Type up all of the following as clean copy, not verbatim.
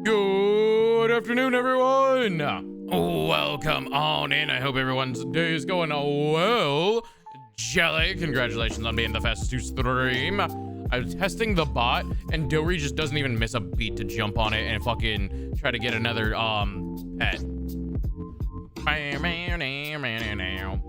Good afternoon, everyone. Welcome on in. I hope everyone's day is going well. Jelly, congratulations on being the fastest to stream. I was testing the bot, and Dory just doesn't even miss a beat to jump on it and fucking try to get another pet.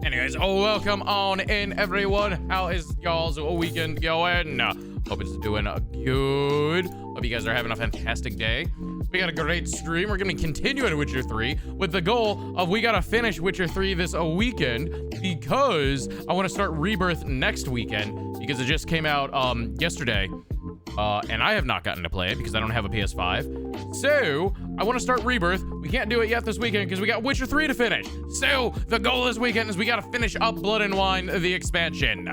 Anyways, welcome on in, everyone. How is y'all's weekend going? Hope it's doing good. Hope you guys are having a fantastic day. We got a great stream. We're gonna continue in Witcher 3 with the goal of we gotta finish Witcher 3 this weekend, because I want to start Rebirth next weekend, because it just came out yesterday, and I have not gotten to play it because I don't have a PS5. So I want to start Rebirth. We can't do it yet this weekend because we got Witcher 3 to finish. So the goal this weekend is we gotta finish up Blood and Wine, the expansion.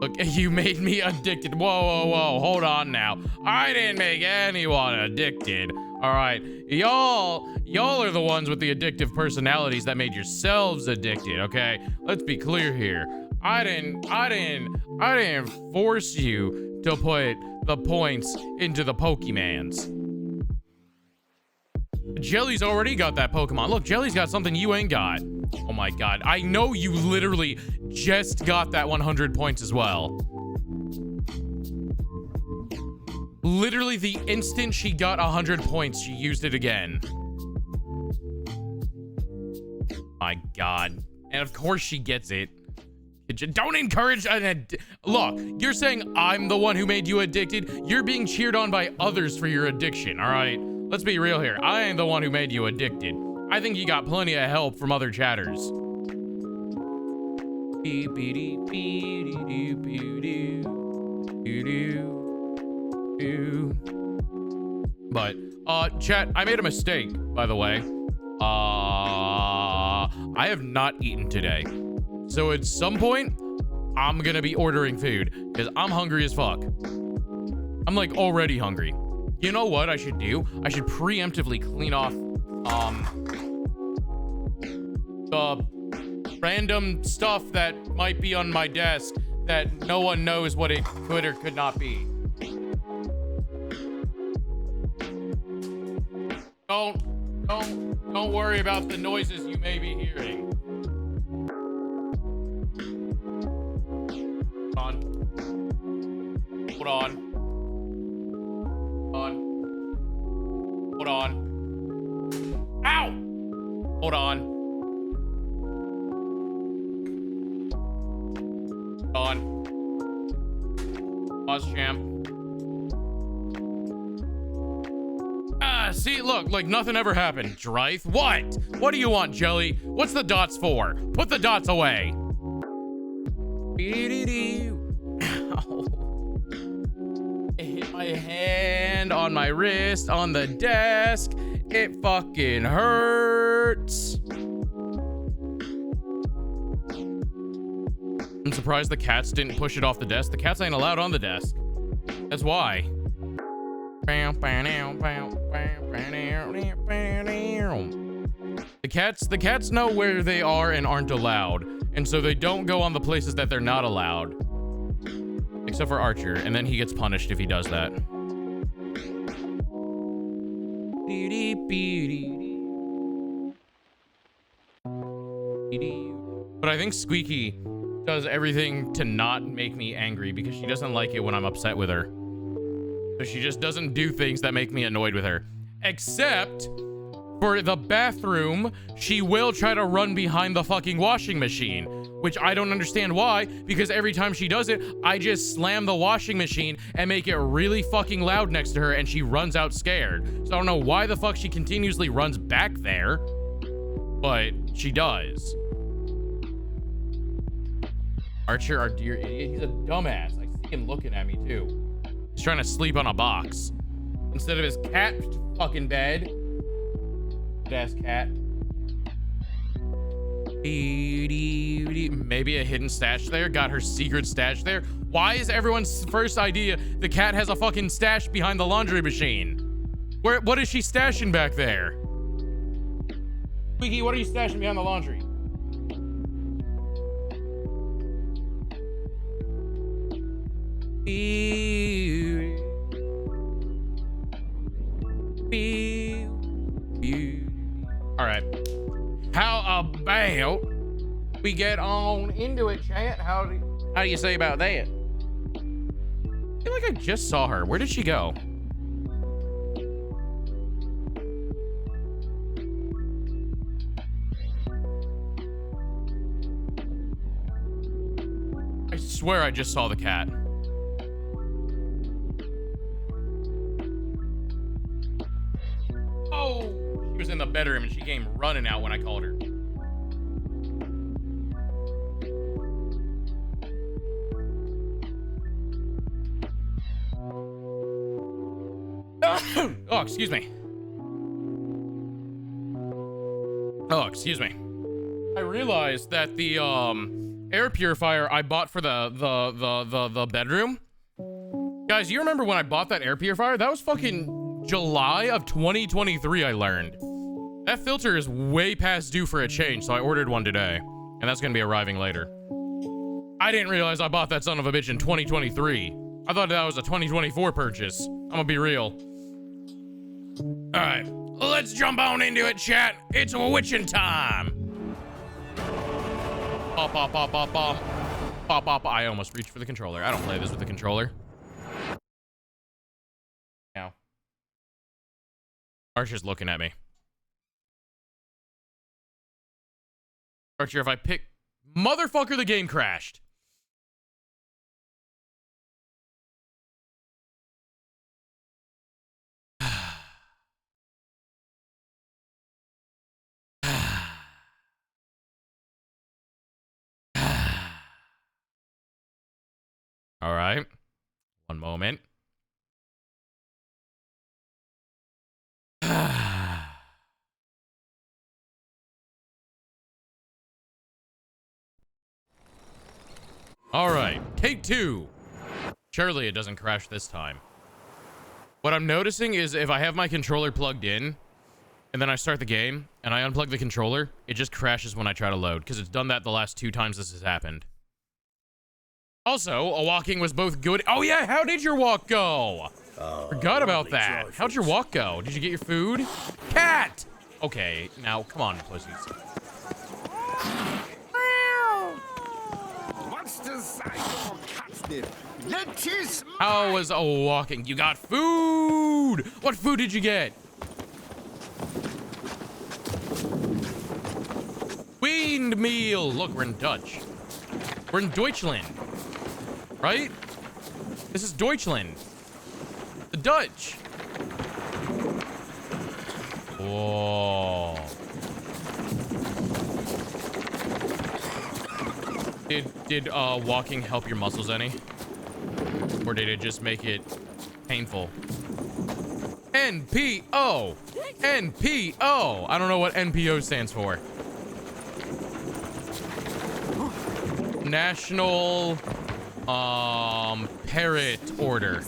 Look, you made me addicted. Whoa, whoa, whoa. Hold on now. I didn't make anyone addicted. All right. Y'all are the ones with the addictive personalities that made yourselves addicted, okay? Let's be clear here. I didn't force you to put the points into the Pokemans. Jelly's already got that Pokemon. Look, Jelly's got something you ain't got. Oh my god. I know you literally just got that 100 points as well. Literally the instant she got 100 points, she used it again. My god. And of course she gets it. Don't encourage look, you're saying I'm the one who made you addicted. You're being cheered on by others for your addiction, all right? Let's be real here. I ain't the one who made you addicted. I think you got plenty of help from other chatters. But, chat, I made a mistake, by the way. I have not eaten today. So at some point, I'm gonna be ordering food because I'm hungry as fuck. I'm like already hungry. You know what I should do? I should preemptively clean off the random stuff that might be on my desk that no one knows what it could or could not be. Don't worry about the noises you may be hearing. Hold on. Ow! Hold on. Pause, champ. See, look, like nothing ever happened. Dryth, what? What do you want, Jelly? What's the dots for? Put the dots away. It hit my hand on my wrist on the desk. It fucking hurts. I'm surprised the cats didn't push it off the desk. The cats ain't allowed on the desk. That's why. The cats know where they are and aren't allowed. And so they don't go on the places that they're not allowed. Except for Archer, and then he gets punished if he does that. But I think Squeaky does everything to not make me angry because she doesn't like it when I'm upset with her. So she just doesn't do things that make me annoyed with her. Except for the bathroom, she will try to run behind the fucking washing machine, which I don't understand why, because every time she does it, I just slam the washing machine and make it really fucking loud next to her and she runs out scared. So I don't know why the fuck she continuously runs back there, but she does. Archer, our dear idiot, he's a dumbass. I see him looking at me too. He's trying to sleep on a box instead of his cat fucking bed. Good-ass cat. Maybe a hidden stash there. Got her secret stash there. Why is everyone's first idea the cat has a fucking stash behind the laundry machine? What is she stashing back there? Squeaky, what are you stashing behind the laundry? All right. How about we get on into it, chat? How do you say about that? I feel like I just saw her. Where did she go? I swear I just saw the cat. Oh, she was in the bedroom and she came running out when I called her. Oh, excuse me. Oh, excuse me. I realized that the air purifier I bought for the bedroom. Guys, you remember when I bought that air purifier? That was fucking July of 2023, I learned. That filter is way past due for a change, so I ordered one today. And that's gonna be arriving later. I didn't realize I bought that son of a bitch in 2023. I thought that was a 2024 purchase. I'm gonna be real. All right, let's jump on into it, chat. It's witching time. Pop, pop, pop, pop, pop. Pop, pop. I almost reached for the controller. I don't play this with the controller. Now. Archer's looking at me. Archer, if I pick... Motherfucker, the game crashed. All right. One moment. All right. Take two. Surely it doesn't crash this time. What I'm noticing is if I have my controller plugged in and then I start the game and I unplug the controller, it just crashes when I try to load because it's done that the last 2 times this has happened. Also, a walking was both good. Oh yeah, how did your walk go? Forgot about that. How'd your walk go? Did you get your food? Cat! Okay, now come on, pussies. How was a walking? You got food! What food did you get? Weaned meal. Look, we're in Dutch. We're in Deutschland. Right? This is Deutschland. The Dutch. Whoa. Did walking help your muscles any? Or did it just make it painful? NPO. NPO. I don't know what NPO stands for. National parrot order.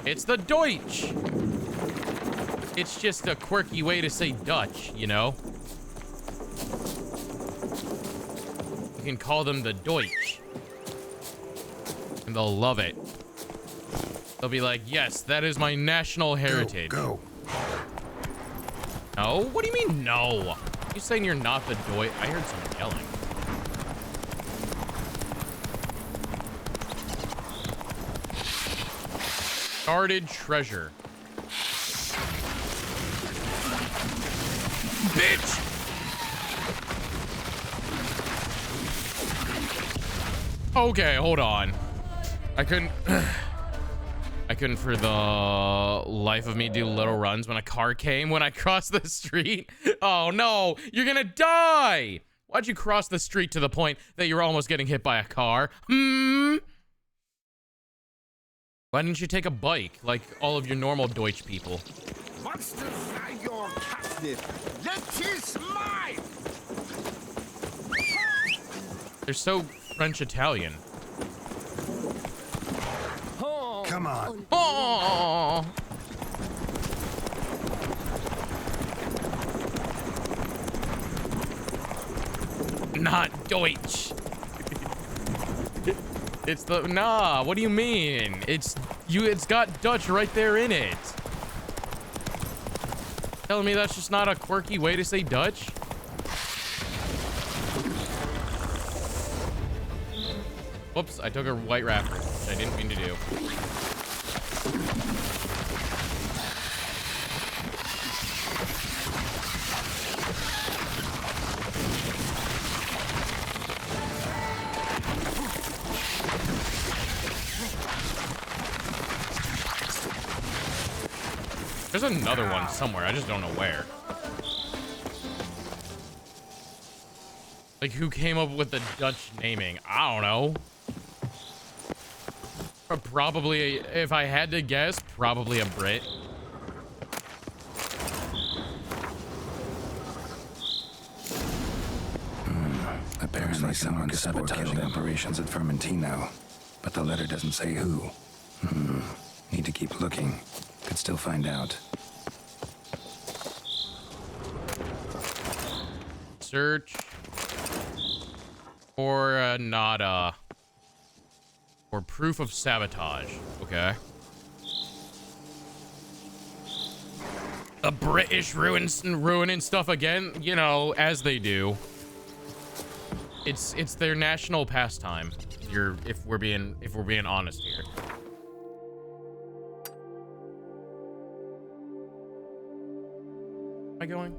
It's the Deutsch. It's just a quirky way to say Dutch, you know? You can call them the Deutsch. And they'll love it. They'll be like, yes, that is my national heritage. Go. No? What do you mean, no? You saying you're not the Deutsch? I heard someone yelling. Guarded treasure. Bitch! Okay, hold on. I couldn't for the life of me do little runs when a car came when I crossed the street. Oh no, you're gonna die! Why'd you cross the street to the point that you were almost getting hit by a car? Why didn't you take a bike like all of your normal Deutsch people? They're so French-Italian. Come on. Oh! Not Deutsch. It's the nah. What do you mean? It's got Dutch right there in it. Telling me that's just not a quirky way to say Dutch? Whoops! I took a white wrapper, which I didn't mean to do. There's another one somewhere. I just don't know where. Like, who came up with the Dutch naming? I don't know. Probably, if I had to guess, probably a Brit. Someone's sabotaging operations at Fermentino, but the letter doesn't say who. Need to keep looking. Could still find out. Search for nada. Or proof of sabotage. Okay. The British ruining stuff again, you know, as they do. It's their national pastime. If we're being honest here. Am I going?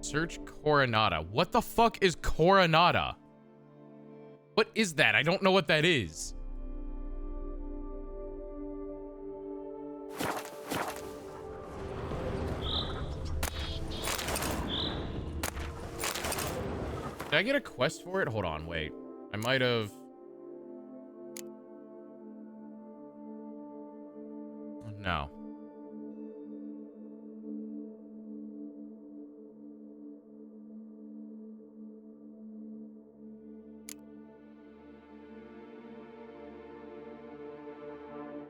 Search Coronata. What the fuck is Coronata? What is that? I don't know what that is. Did I get a quest for it? Hold on, wait. I might have... No.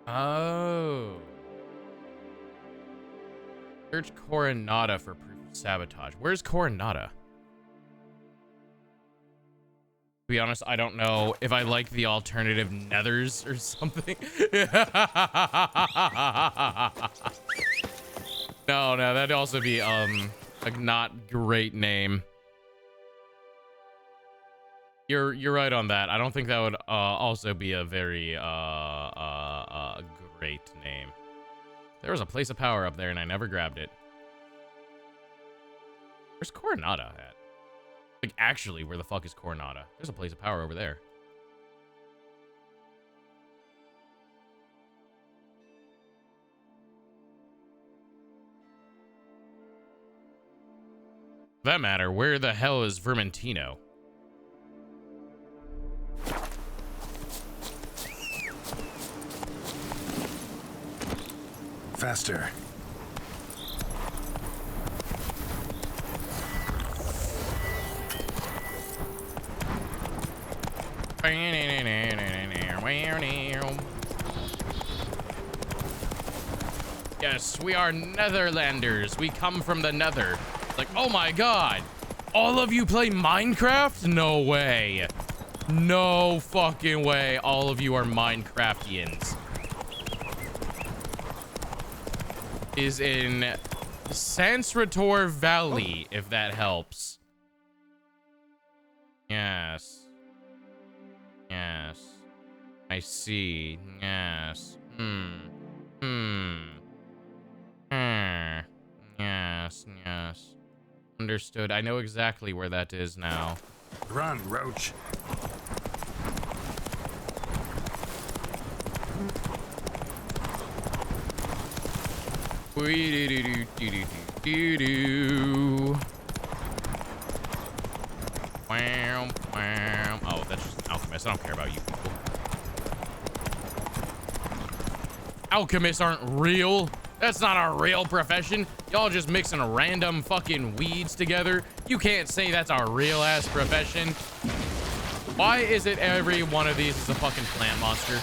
Oh. Search Coronata for proof of sabotage. Where's Coronata? To be honest, I don't know if I like the alternative nethers or something. No, that'd also be a not great name. You're right on that. I don't think that would also be a very great name. There was a place of power up there and I never grabbed it. Where's Coronata at? Like, actually, where the fuck is Coronata? There's a place of power over there. For that matter, where the hell is Vermentino? Faster. Yes, we are Netherlanders. We come from the Nether. Like, oh my god. All of you play Minecraft? No way. No fucking way. All of you are Minecraftians. Is in Sansrator Valley, if that helps. Yes. Yes. I see. Yes. Yes, yes. Understood. I know exactly where that is now. Run, Roach. Oh, that's just an alchemist. I don't care about you people. Alchemists aren't real. That's not a real profession. Y'all just mixing random fucking weeds together. You can't say that's a real ass profession. Why is it every one of these is a fucking plant monster?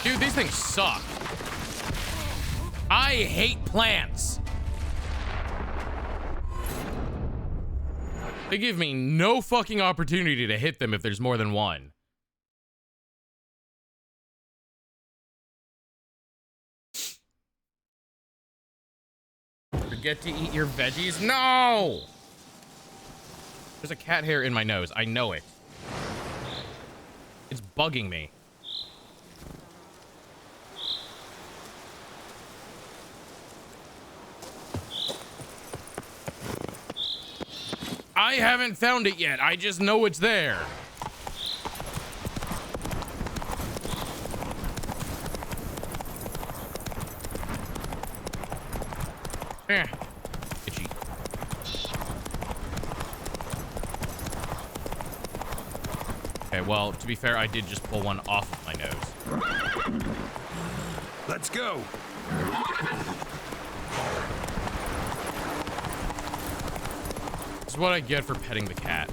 Dude, these things suck. I hate plants. They give me no fucking opportunity to hit them if there's more than one. Forget to eat your veggies? No! There's a cat hair in my nose. I know it. It's bugging me. I haven't found it yet. I just know it's there. Itchy. Okay, well, to be fair, I did just pull one off of my nose. Let's go. This is what I get for petting the cat.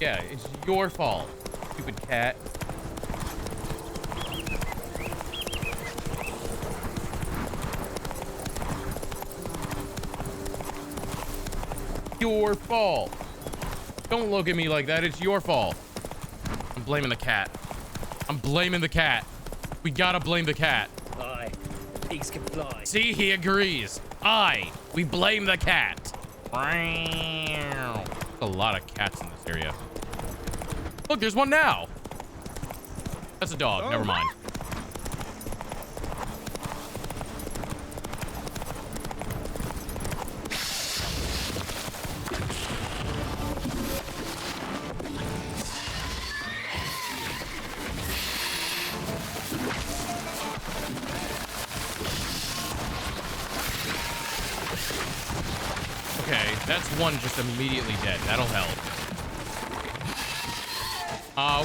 Yeah, it's your fault, stupid cat. Your fault. Don't look at me like that. It's your fault. I'm blaming the cat. I'm blaming the cat. We gotta blame the cat. Aye, pigs can fly. See, he agrees. We blame the cat. A lot of cats in this area. Look, there's one now. That's a dog. Never mind. Okay, that's one just immediately dead. That'll help.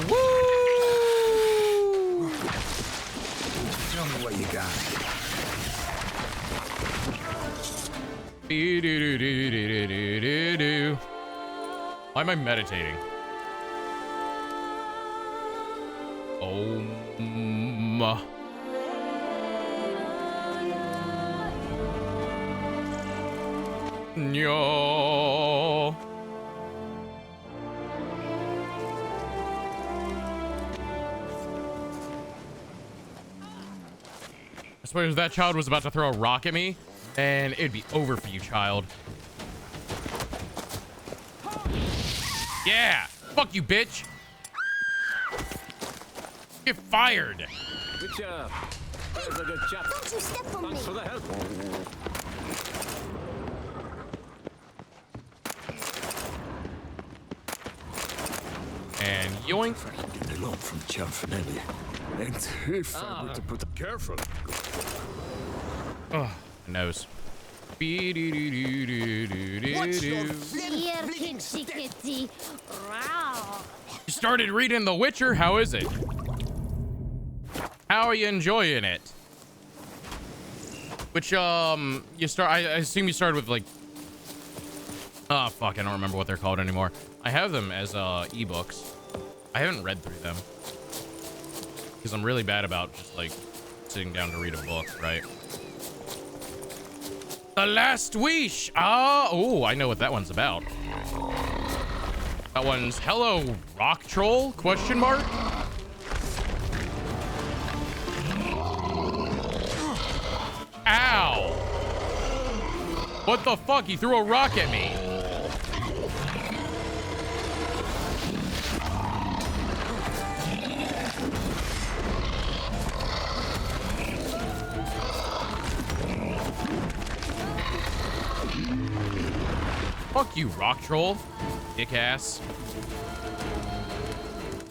Woo! Tell me what you got. Why am I meditating? No. I suppose that child was about to throw a rock at me, and it'd be over for you, child. Yeah! Fuck you, bitch! Get fired! Good job. There's a good chap. Don't you step on me. Thanks for the help. And yoink. Get along from Cianfanelli. And if I were to put careful. Oh, my nose. Here, kitty kitty. Wow. You started reading The Witcher. How is it? How are you enjoying it? Which, you start, I assume you started with, like, oh, fuck, I don't remember what they're called anymore. I have them as, ebooks. I haven't read through them. Because I'm really bad about just, like, sitting down to read a book, right? The Last Wish! Oh, I know what that one's about. That one's, hello, rock troll, question mark? Ow! What the fuck? He threw a rock at me. Fuck you, rock troll. Dick ass.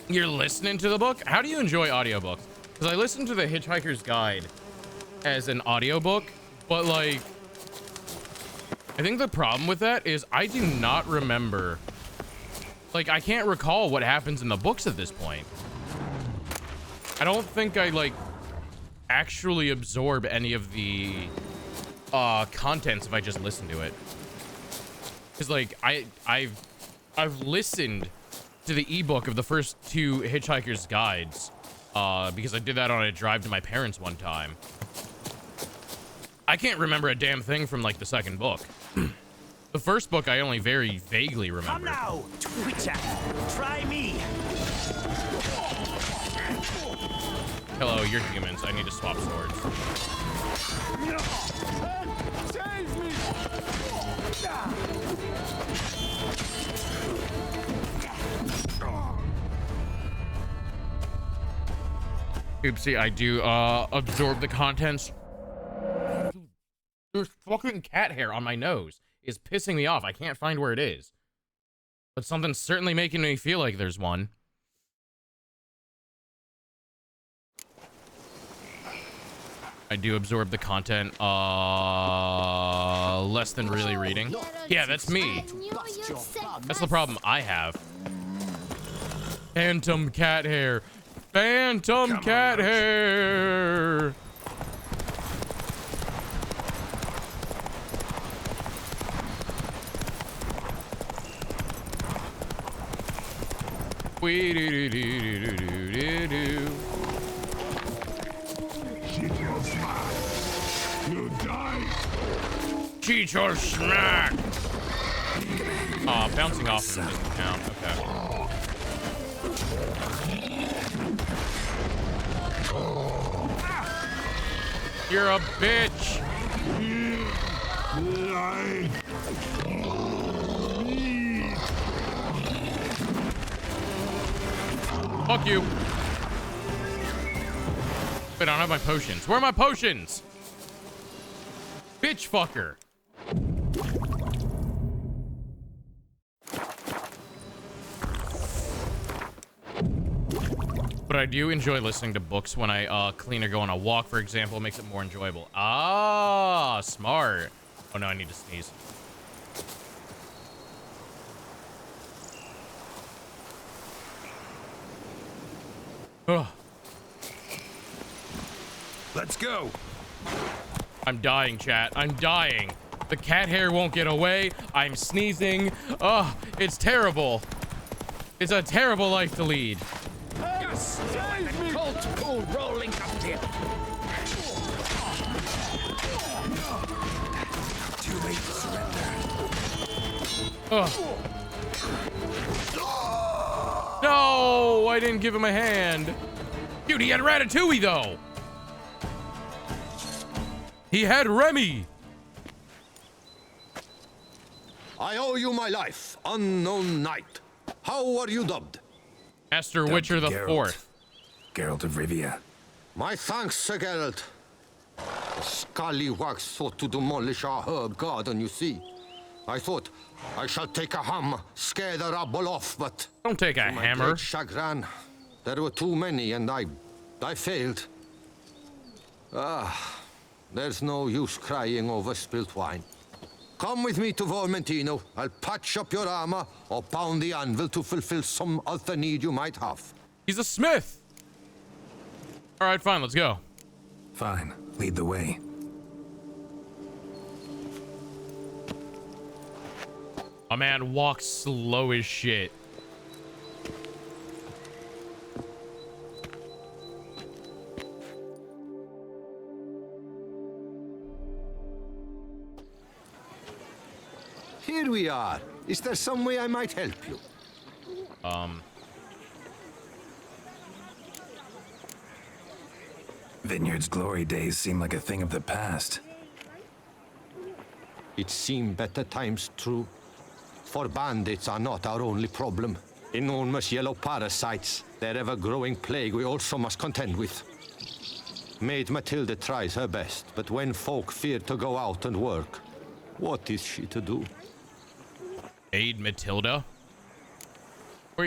You're listening to the book? How do you enjoy audiobooks? Because I listened to The Hitchhiker's Guide as an audiobook, but like, I think the problem with that is I do not remember, like, I can't recall what happens in the books at this point. I don't think I like actually absorb any of the contents if I just listen to it. Because like I've listened to the ebook of the first two Hitchhiker's Guides because I did that on a drive to my parents one time. I can't remember a damn thing from like the second book. The first book I only very vaguely remember. Come now, Twitcher. Try me. Hello, you're humans. I need to swap swords. Save me. Oopsie, I do absorb the contents. There's fucking cat hair on my nose. It's pissing me off. I can't find where it is. But something's certainly making me feel like there's one. I do absorb the content less than really reading. Yeah, that's me. That's the problem I have. Phantom cat hair. Phantom cat hair. We do do do do do do do. You die. Cheat or smack. Bouncing off of him doesn't count. Okay. You're a bitch. Fuck you. Wait, I don't have my potions. Where are my potions? Bitch fucker. But I do enjoy listening to books when I clean or go on a walk, for example. It makes it more enjoyable. Ah, smart. Oh no, I need to sneeze. Ugh. Let's go. I'm dying, chat. I'm dying. The cat hair won't get away. I'm sneezing. Oh, it's terrible. It's a terrible life to lead. Yes! Cold, cool, rolling up here. Too late to surrender. Ugh. No, I didn't give him a hand. Dude, he had Ratatouille, though. He had Remy. I owe you my life, unknown knight. How are you dubbed? Master Witcher the Geralt. Fourth. Geralt of Rivia. My thanks, Sir Geralt. The scallywags sought to demolish our herb garden, you see. I thought, I shall take a hammer, scare the rabble off, but... Don't take a to my hammer. great chagrin, there were too many, and I failed. There's no use crying over spilt wine. Come with me to Vermentino. I'll patch up your armor or pound the anvil to fulfill some other need you might have. He's a smith. All right, fine, let's go. Fine. Lead the way. A man walks slow as shit. Here we are. Is there some way I might help you? Vineyard's glory days seem like a thing of the past. It seemed better times, true. For bandits are not our only problem. Enormous yellow parasites, their ever-growing plague we also must contend with. Maid Matilda tries her best, but when folk fear to go out and work, what is she to do? Aid Matilda. How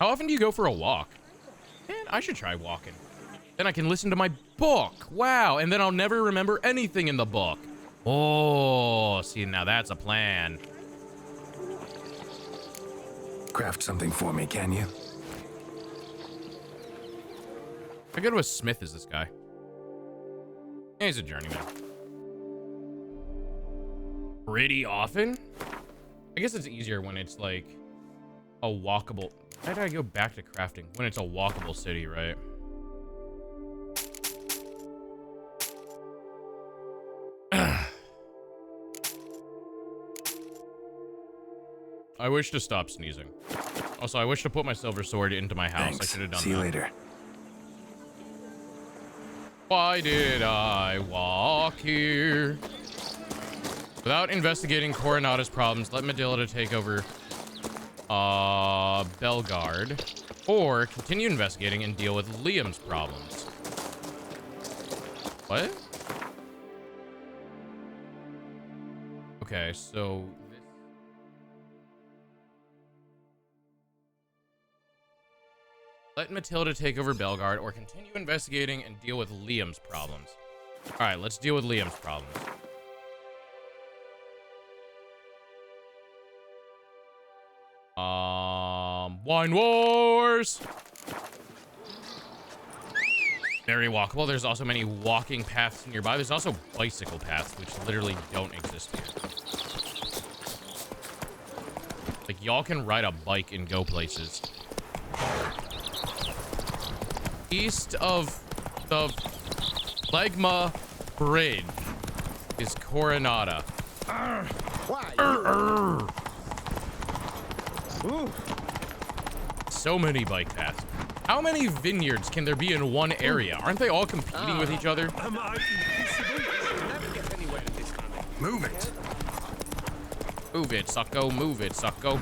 often do you go for a walk? Man, I should try walking. Then I can listen to my book. Wow, and then I'll never remember anything in the book. Oh, see, now that's a plan. Craft something for me, can you? How good of a smith is this guy? Yeah, he's a journeyman. Pretty often? I guess it's easier when it's like a walkable. Why did I go back to crafting? When it's a walkable city, right? I wish to stop sneezing. Also, I wish to put my silver sword into my house. Thanks. I should have done See you that. later. Why did I walk here? Without investigating Coronada's problems, let Matilda take over Belgard, or continue investigating and deal with Liam's problems. What? Okay, so Let Matilda take over Belgard or continue investigating and deal with Liam's problems. All right, let's deal with Liam's problems. Wine Wars! Very walkable. There's also many walking paths nearby. There's also bicycle paths, which literally don't exist here. Like, y'all can ride a bike and go places. East of the Legma Bridge is Coronada. Why? So many bike paths. How many vineyards can there be in one area? Aren't they all competing with each other? Am I invisible? Never get anywhere in this country. Move it. Move it, sucko. Move it, sucko.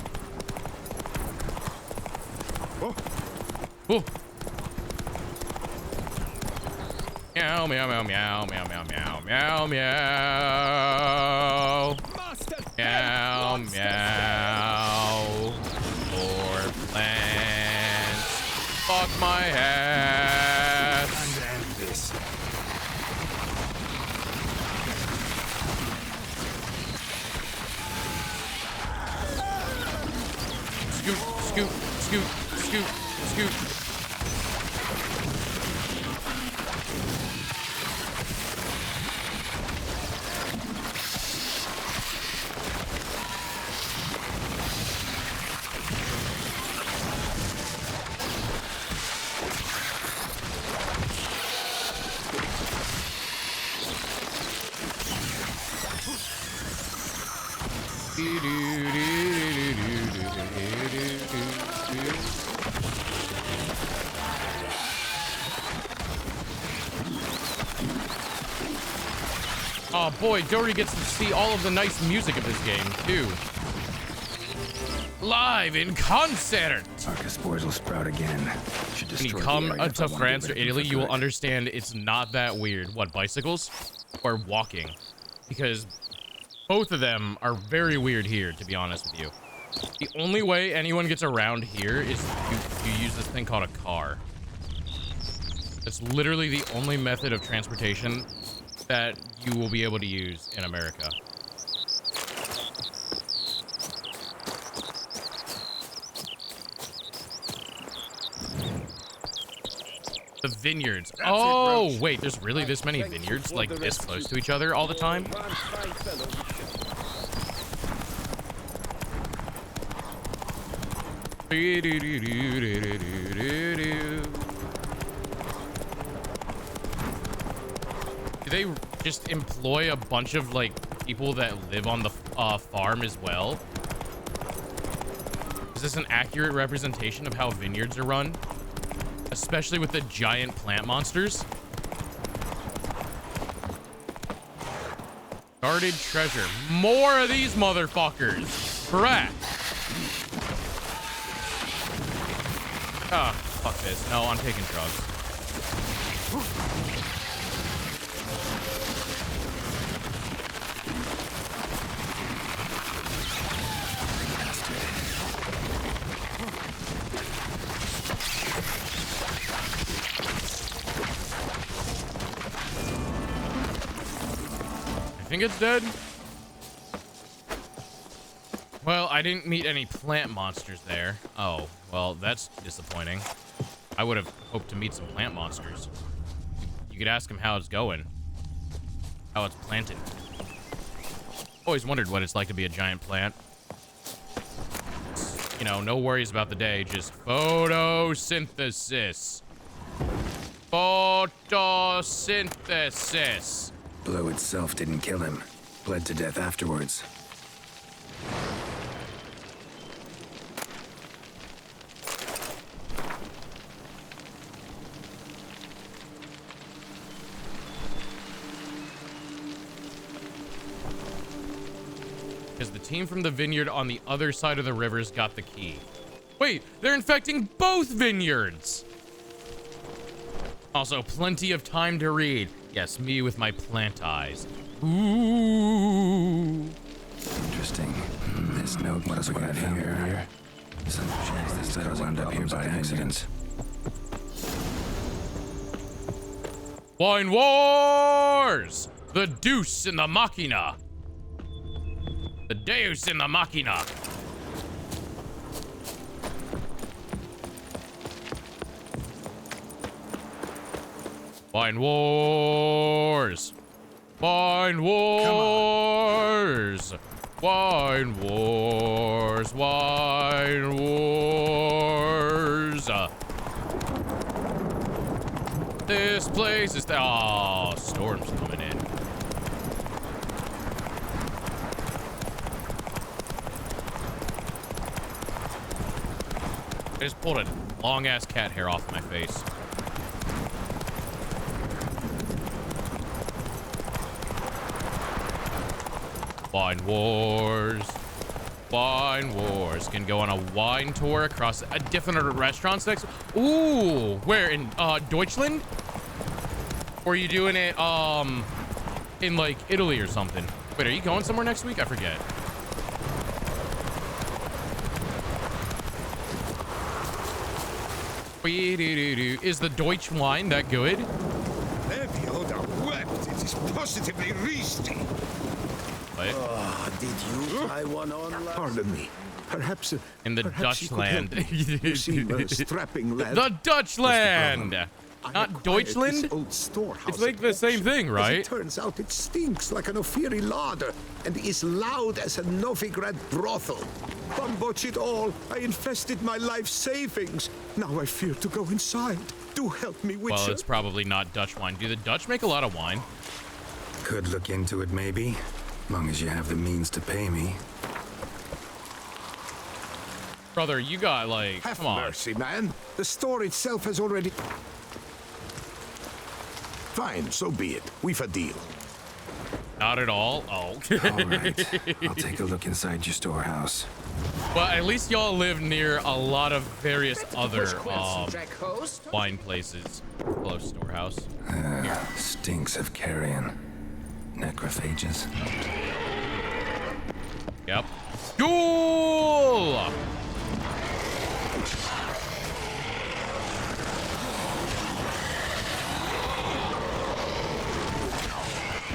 Oh. Oh. Meow, meow, meow, meow, meow, meow, meow, meow, meow. Master, Meow, monster. meow. More plants. Fuck my ass. And end this. Scoot, scoot, scoot, scoot, scoot. Oh boy, Dory gets to see all of the nice music of this game, too. Live in concert! Archospores will sprout again. Should When you destroy come the area if I to wanna France get or rid of Italy, them you for will good. understand it's not that weird. What, bicycles? Or walking? Because both of them are very weird here, to be honest with you. The only way anyone gets around here is you use this thing called a car. It's literally the only method of transportation that you will be able to use in America. The vineyards. Oh, wait, there's really this many vineyards like this close to each other all the time? One fine fellow you Do they just employ a bunch of like people that live on the farm as well? Is this an accurate representation of how vineyards are run? Especially with the giant plant monsters? Guarded treasure. More of these motherfuckers. Brat. Ah, fuck this. No, I'm taking drugs. I think it's dead. Well, I didn't meet any plant monsters there. Oh, well, that's disappointing. I would have hoped to meet some plant monsters. You could ask him how it's going. How it's planted. Always wondered what it's like to be a giant plant. You know, no worries about the day, just photosynthesis. Photosynthesis. Blow itself didn't kill him. Bled to death afterwards. Because the team from the vineyard on the other side of the rivers got the key. Wait, they're infecting both vineyards! Also, plenty of time to read. Yes, me with my plant eyes. Ooh. Interesting. This note must have got here. Some chance this will end up here by accident. Wine Wars! The Deuce in the Machina. The Deus in the Machina. Wine Wars. Wine Wars. Wine Wars. Wine Wars. This place is oh, storm's coming in. I just pulled a long ass cat hair off my face. Wine Wars. Wine Wars. Can go on a wine tour across a different restaurants next. Ooh, where in Deutschland? Or are you doing it in like Italy or something? Wait, are you going somewhere next week? I forget. Is the Deutsch wine that good? Every other wet. It is positively risky. What? Did you try one on last? Pardon me. Perhaps In the perhaps you could help Dutchland. me. You seem a strapping lad. The Dutchland! I Not acquired Deutschland? this old storehouse It's like at the same auction. thing, As right? it turns out, it stinks like an Ophiri larder and is loud as a Novigrad brothel. Botch it all. I invested my life savings. Now I fear to go inside. Do help me, Witcher. Well, it's probably not Dutch wine. Do the Dutch make a lot of wine? Could look into it, maybe. Long as you have the means to pay me. Brother, you got like, Have come on. mercy, man. The store itself has already... Fine, so be it. We've a deal. Not at all. Oh. All right. I'll take a look inside your storehouse. Well, at least y'all live near a lot of various other wine places. Hello, storehouse. Stinks of carrion. Necrophages. Yep. Duel!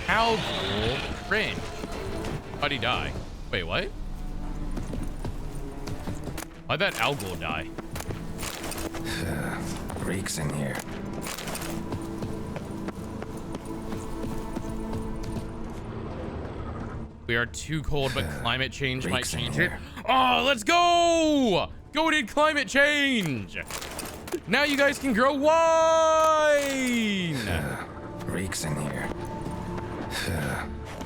How cool. Rain. How'd he die? Wait, what? Why'd that Algol die? Reeks in here. We are too cold, but climate change might Reeks in change it. here. Oh, let's go! Goated climate change! Now you guys can grow wine! Reeks in here.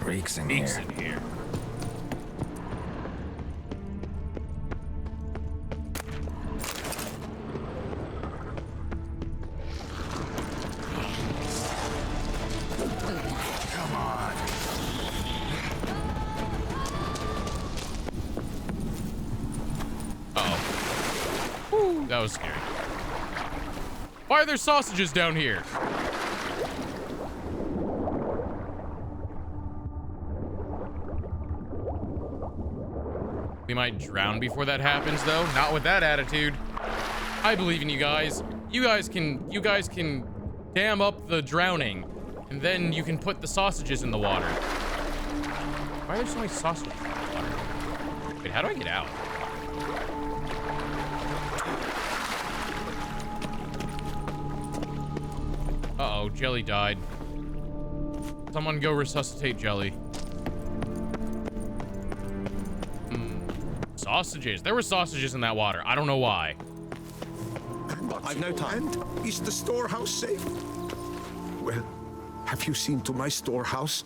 Reeks in Reeks here. in here. Come on. Uh-oh. That was scary. Why are there sausages down here? We might drown before that happens, though. Not with that attitude. I believe in you guys. You guys can dam up the drowning, and then you can put the sausages in the water. Why are there so many sausages in the water? Wait, how do I get out? Uh-oh, Jelly died. Someone go resuscitate Jelly. Sausages. There were sausages in that water. I don't know why. I've no time. And is the storehouse safe? Well, have you seen to my storehouse?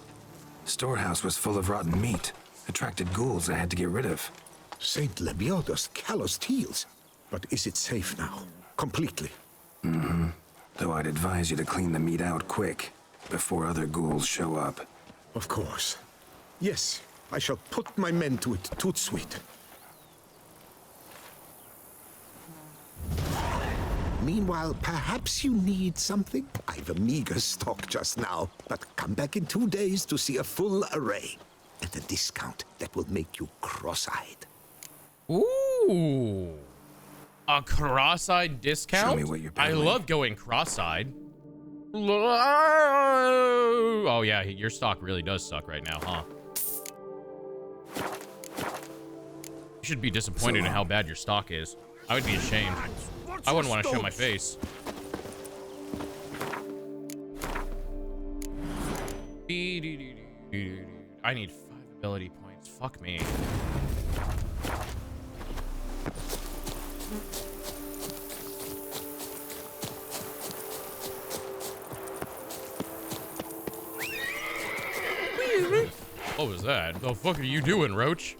Storehouse was full of rotten meat. Attracted ghouls I had to get rid of. Saint Lebioda's calloused heels. But is it safe now? Completely? Though I'd advise you to clean the meat out quick, before other ghouls show up. Of course. Yes, I shall put my men to it, toot sweet. Meanwhile, perhaps you need something? I've a meager stock just now, but come back in 2 days to see a full array. At a discount that will make you cross-eyed. Ooh. A cross-eyed discount? Show me what you're I peddling. love going cross-eyed. Oh yeah, your stock really does suck right now, huh? You should be disappointed in how bad your stock is. I would be ashamed. I wouldn't want to show my face. I need 5 ability points. Fuck me. What was that? The fuck are you doing, Roach?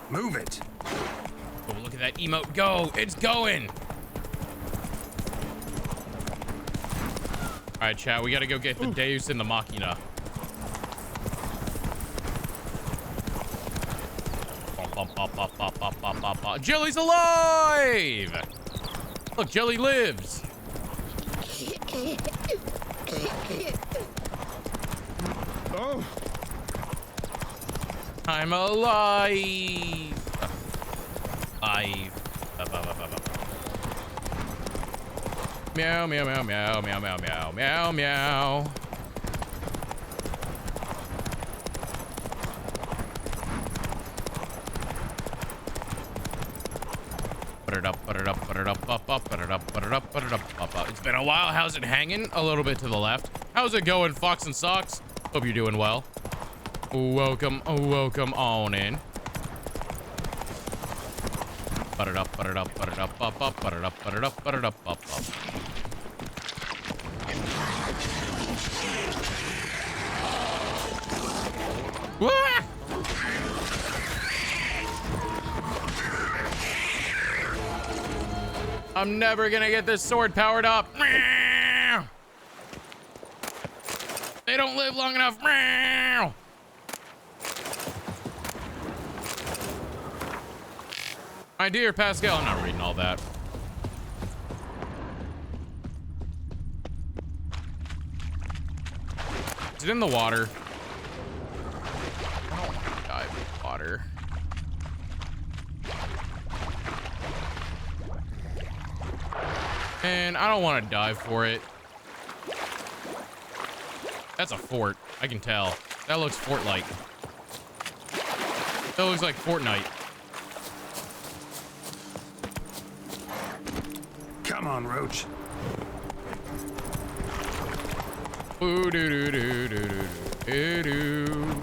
Move it. Oh, look at that emote go. It's going. All right, chat. We got to go get the Deus in the Machina. Jelly's alive! Look, Jelly lives. Oh, I'm alive. Alive. Meow, meow, meow, meow, meow, meow, meow, meow, meow. It's been a while. How's it hanging? A little bit to the left. How's it going, Fox and Socks? Hope you're doing well. Welcome on in. Wah! I'm never gonna get this sword powered up. They don't live long enough. My dear Pascal, I'm not reading all that. Is it in the water? I don't want to dive in the water. And I don't want to dive for it. That's a fort. I can tell. That looks fort-like. That looks like Fortnite. Come on, Roach. Ooh, doo doo doo doo doo doo.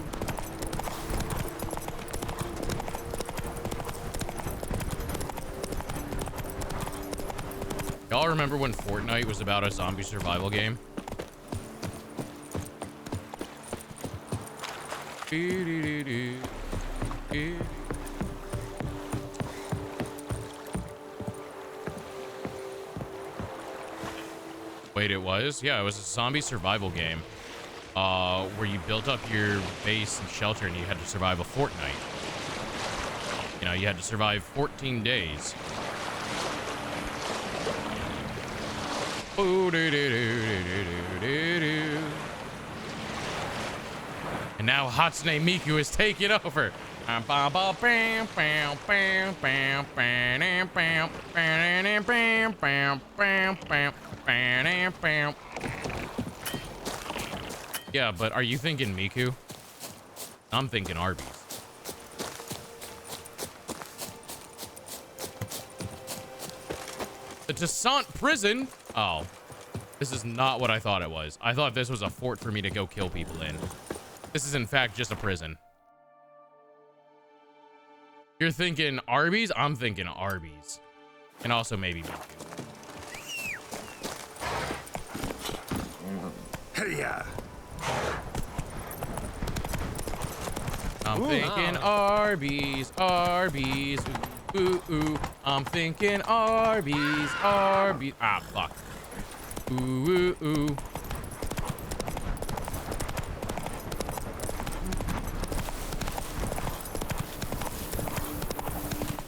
Y'all remember when Fortnite was about a zombie survival game? Wait, it was? Yeah, it was a zombie survival game. Where you built up your base and shelter and you had to survive a fortnight. You know, you had to survive 14 days. And now Hatsune Miku is taking over. Yeah, but are you thinking Miku? I'm thinking Arby's. The Toussaint prison? Oh, this is not what I thought it was. I thought this was a fort for me to go kill people in. This is in fact just a prison. You're thinking Arby's? I'm thinking Arby's. And also maybe Miku. Hey-ya. I'm thinking Arby's, Arby's, ooh, ooh, ooh. I'm thinking Arby's, Arby's. Ah, fuck. Ooh, ooh, ooh.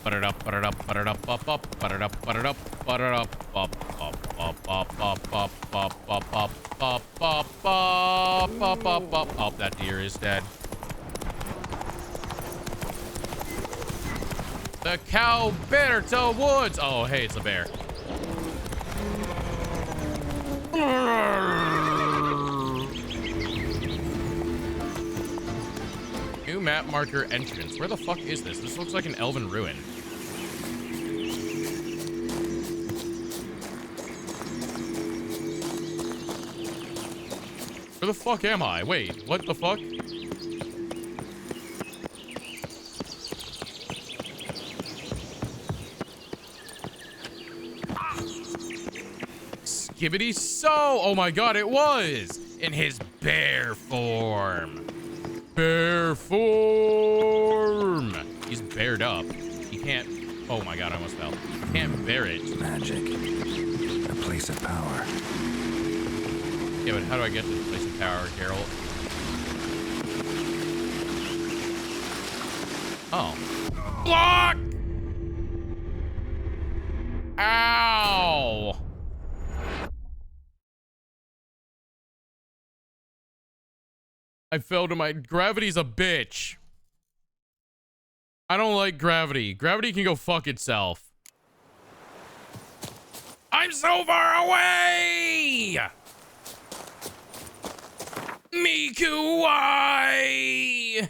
Butter up, butter up, butter up, up, up, butter up, butter up, butter up, up, up, up, up, up, up, up, up, up, up, up, up, up, up. Oh, that deer is dead. The cow better to woods. Oh, hey, it's a bear. New map marker entrance. Where the fuck is this? This looks like an elven ruin. Where the fuck am I? Wait, what the fuck? Skibbity so! Oh my god, it was! In his bear form. Bear form! He's bared up. He can't... Oh my god, I almost fell. He can't bear it. Magic. A place of power. Yeah, but how do I get to the place of power, Carol? Oh. Block! Ow! I fell to my... Gravity's a bitch. I don't like gravity. Gravity can go fuck itself. I'm so far away! Miku, why?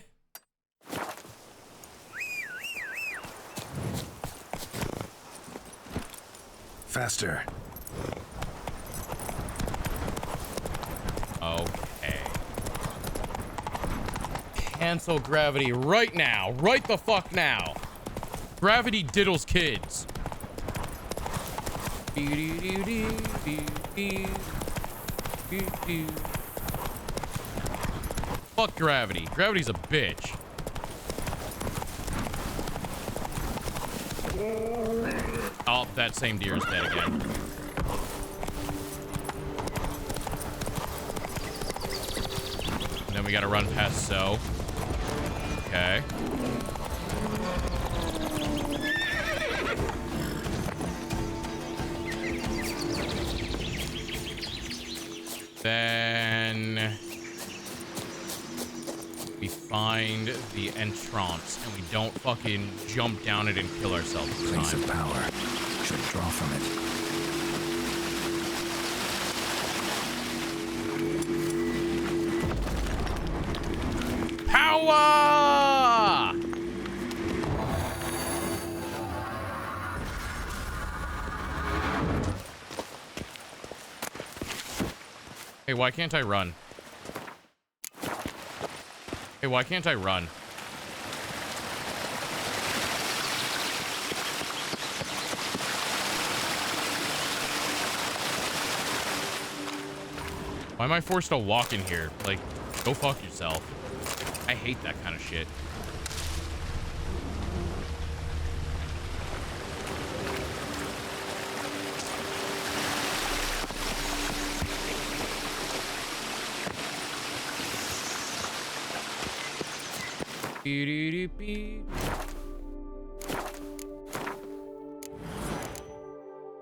Faster. Okay. Cancel gravity right now. Right the fuck now. Gravity diddles kids. Fuck gravity. Gravity's a bitch. Oh, that same deer is dead again. And then we gotta run past So. Okay. Then we find the entrance and we don't fucking jump down it and kill ourselves this Place time. of power. Should draw from it. Power! Hey, why can't I run? Hey, why can't I run? Why am I forced to walk in here? Like, go fuck yourself. I hate that kind of shit.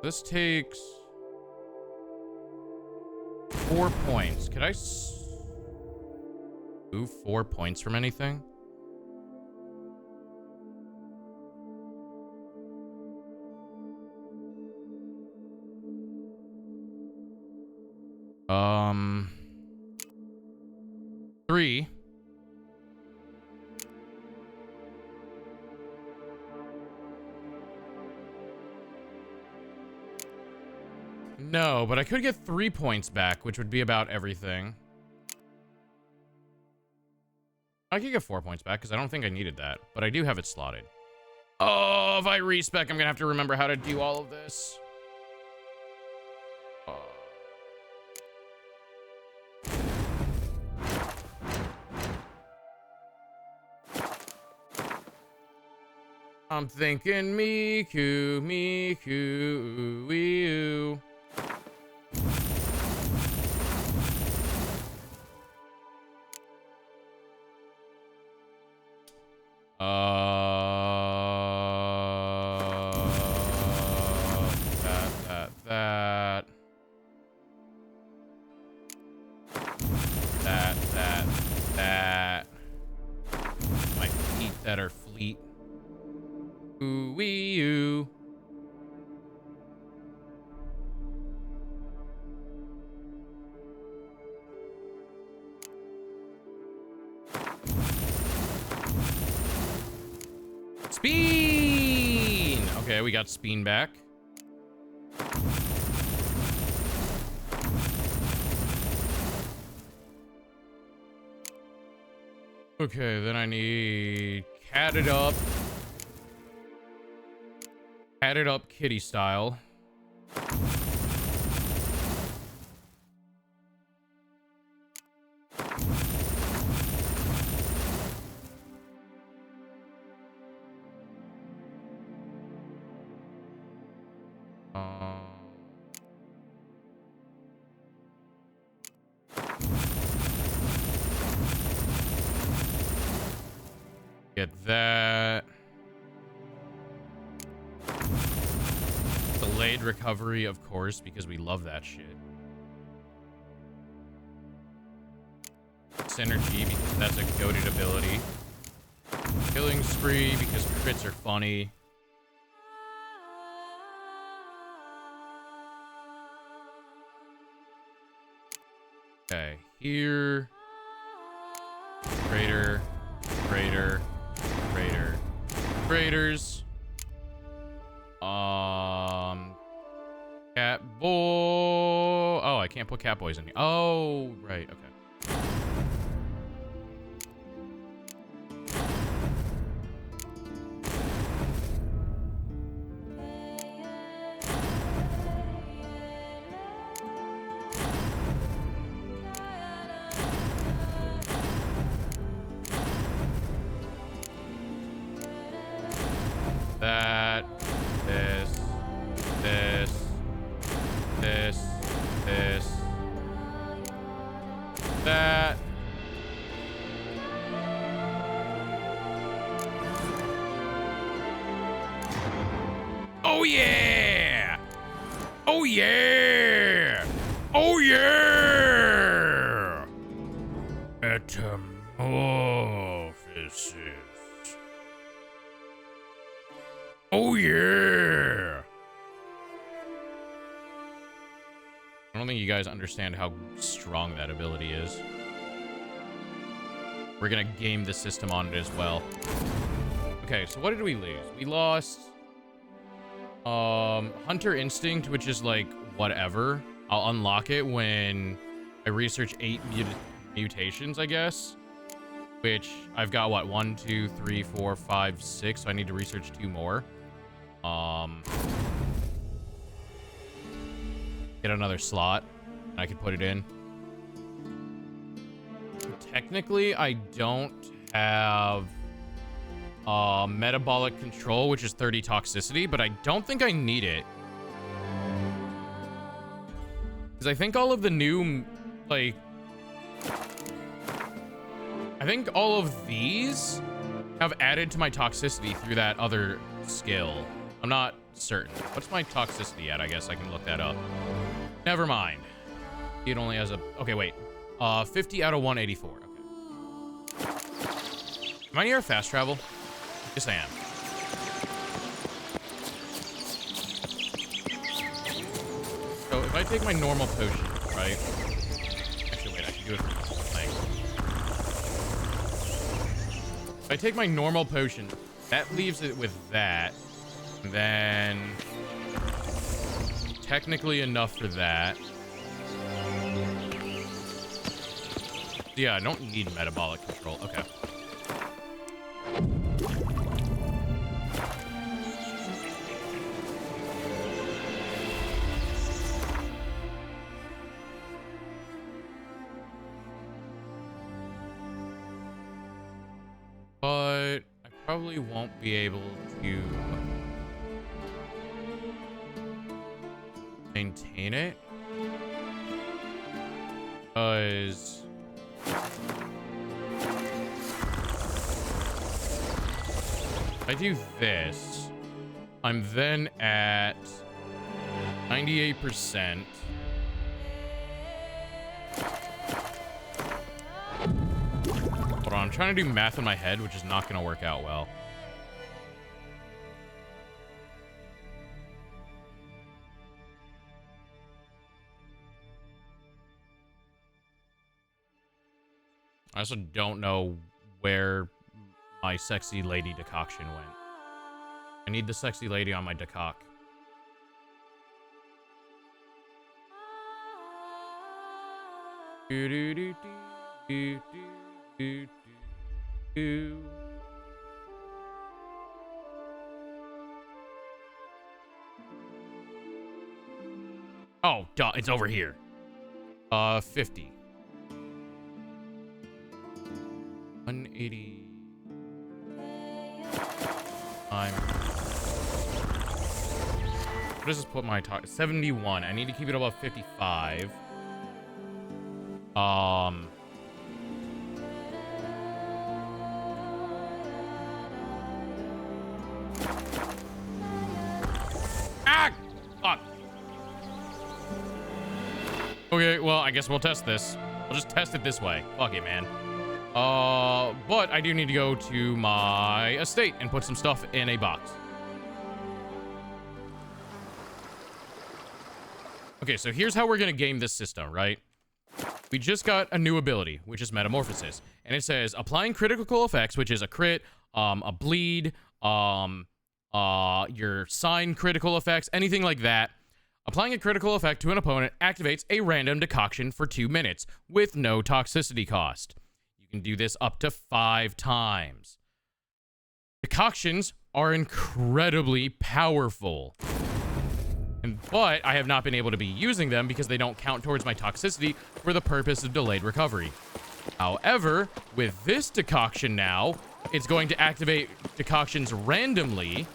This takes 4 points. Could I move 4 points from anything? Three. No, but I could get 3 points back, which would be about everything. I could get 4 points back because I don't think I needed that, but I do have it slotted. Oh, if I respec, I'm gonna have to remember how to do all of this. I'm thinking Miku, Miku, ooh, ooh. That. My feet that are fleet. Ooh wee oo. Speen! Okay, we got Speen back. Okay, then I need catted up. Catted up kitty style. Get that. Delayed recovery, of course, because we love that shit. Synergy, because that's a goated ability. Killing spree, because crits are funny. Okay, here. Greater. Graders. Cat boy. Oh, I can't put cat boys in here. Oh, right. Okay. That, this, that. Oh yeah! Oh yeah! Oh yeah! Metamorphosis. Oh yeah! I don't think you guys understand how strong that ability is. We're gonna game the system on it as well. Okay, so what did we lose? We lost Hunter Instinct, which is like whatever. I'll unlock it when I research 8 mutations, I guess. Which I've got what, 1, 2, 3, 4, 5, 6. So I need to research 2 more. Get another slot. I can put it in. Technically, I don't have metabolic control, which is 30 toxicity, but I don't think I need it. Because I think all of the new, like... I think all of these have added to my toxicity through that other skill. I'm not certain. What's my toxicity at? I guess I can look that up. Never mind. It only has a... Okay, wait. 50 out of 184. Okay. Am I near fast travel? Yes, I am. So if I take my normal potion, right? Actually, wait, I can do it from the whole thing. If I take my normal potion, that leaves it with that. And then technically enough for that. Yeah, I don't need metabolic control. Okay. But I probably won't be able to maintain it. Because if I do this, I'm then at 98%. Hold on, I'm trying to do math in my head, which is not going to work out well. I also don't know where my sexy lady decoction went. I need the sexy lady on my decock. Do do do do do do do. Oh, duh, it's over here. 50. 180. What does this put my talk? 71. I need to keep it above 55. Ah! Fuck. Okay, well, I guess we'll test this. We'll just test it this way. Fuck it, man. But I do need to go to my estate and put some stuff in a box. Okay, so here's how we're gonna game this system, right? We just got a new ability, which is Metamorphosis. And it says, applying critical effects, which is a crit, a bleed, your sign critical effects, anything like that. Applying a critical effect to an opponent activates a random decoction for 2 minutes with no toxicity cost. You can do this up to 5 times. Decoctions are incredibly powerful. But I have not been able to be using them because they don't count towards my toxicity for the purpose of delayed recovery. However, with this decoction now, it's going to activate decoctions randomly,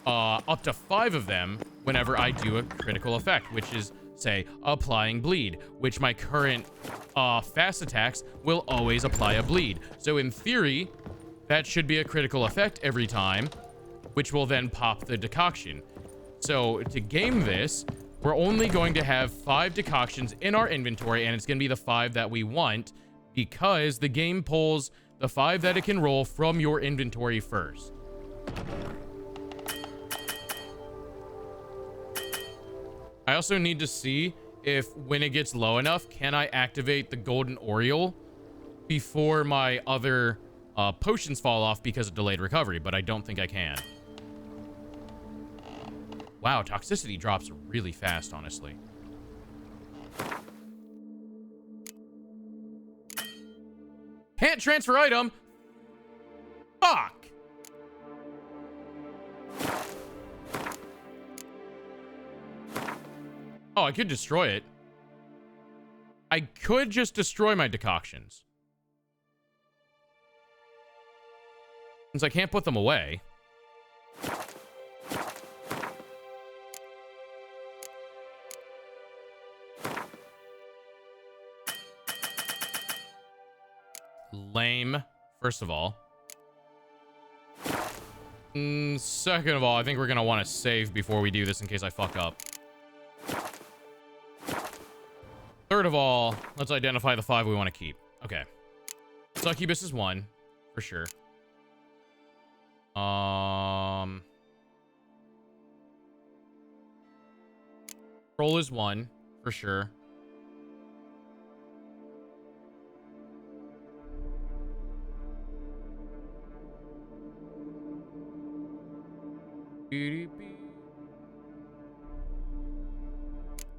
up to 5 of them whenever I do a critical effect, which is, say, applying bleed, which my current fast attacks will always apply a bleed. So in theory, that should be a critical effect every time, which will then pop the decoction. So to game this, we're only going to have 5 decoctions in our inventory, and it's going to be the 5 that we want because the game pulls the 5 that it can roll from your inventory first. I also need to see if when it gets low enough, can I activate the Golden Oriole before my other potions fall off because of delayed recovery, but I don't think I can. Wow, toxicity drops really fast, honestly. Can't transfer item! Fuck! Oh, I could destroy it. I could just destroy my decoctions. Since I can't put them away. Lame, first of all. Second of all, I think we're gonna want to save before we do this in case I fuck up. Third of all, let's identify the 5 we want to keep. Okay. Succubus is 1, for sure. Troll is 1, for sure.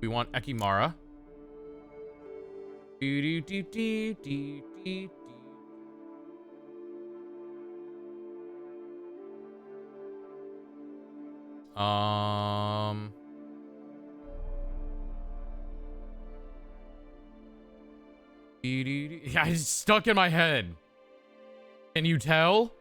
We want Ekimara. Yeah, it's stuck in my head. Can you tell?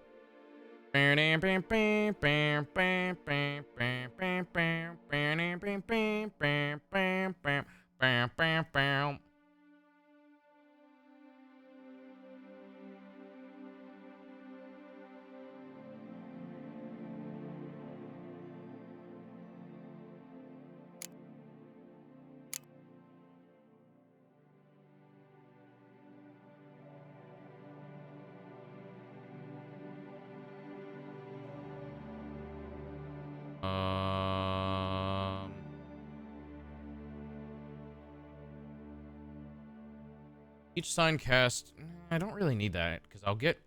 Each sign cast. I don't really need that because I'll get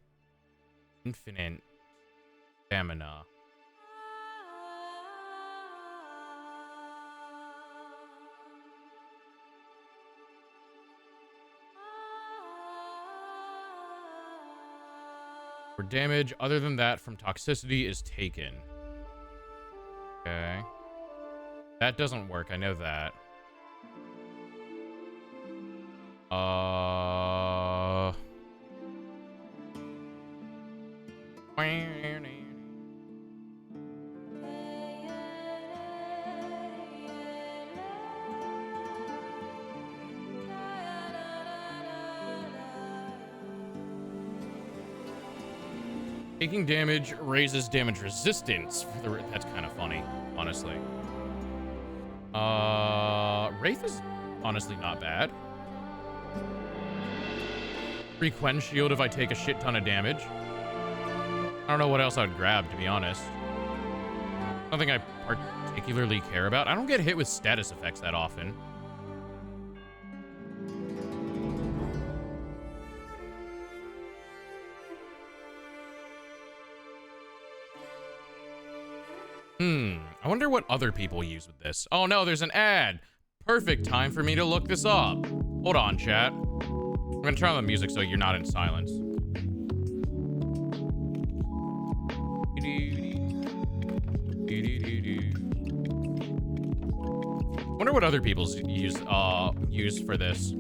infinite stamina. For damage other than that from toxicity is taken. Okay. That doesn't work. I know that. Taking damage raises damage resistance. That's kind of funny, honestly. Wraith is honestly not bad. Frequent shield if I take a shit ton of damage. I don't know what else I would grab, to be honest. Something I particularly care about. I don't get hit with status effects that often. I wonder what other people use with this. Oh no, there's an ad. Perfect time for me to look this up. Hold on, chat. I'm gonna turn on the music so you're not in silence. Wonder what other people use for this.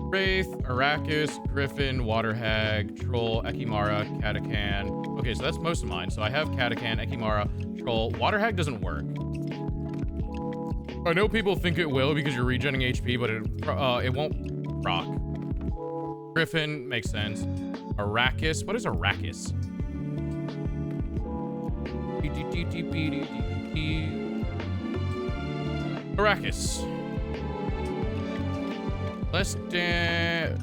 Wraith, Arrakis, Griffin, Water Hag, Troll, Ekimara, Katakan. Okay, so that's most of mine. So I have Katakan, Ekimara, Troll. Water Hag doesn't work. I know people think it will because you're regenerating HP, but it won't proc. Griffin makes sense. Arrakis. What is Arrakis? Arrakis.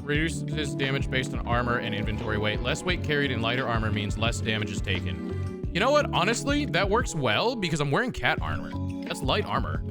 Reduces damage based on armor and inventory weight. Less weight carried in lighter armor means less damage is taken. You know what? Honestly, that works well because I'm wearing cat armor. That's light armor.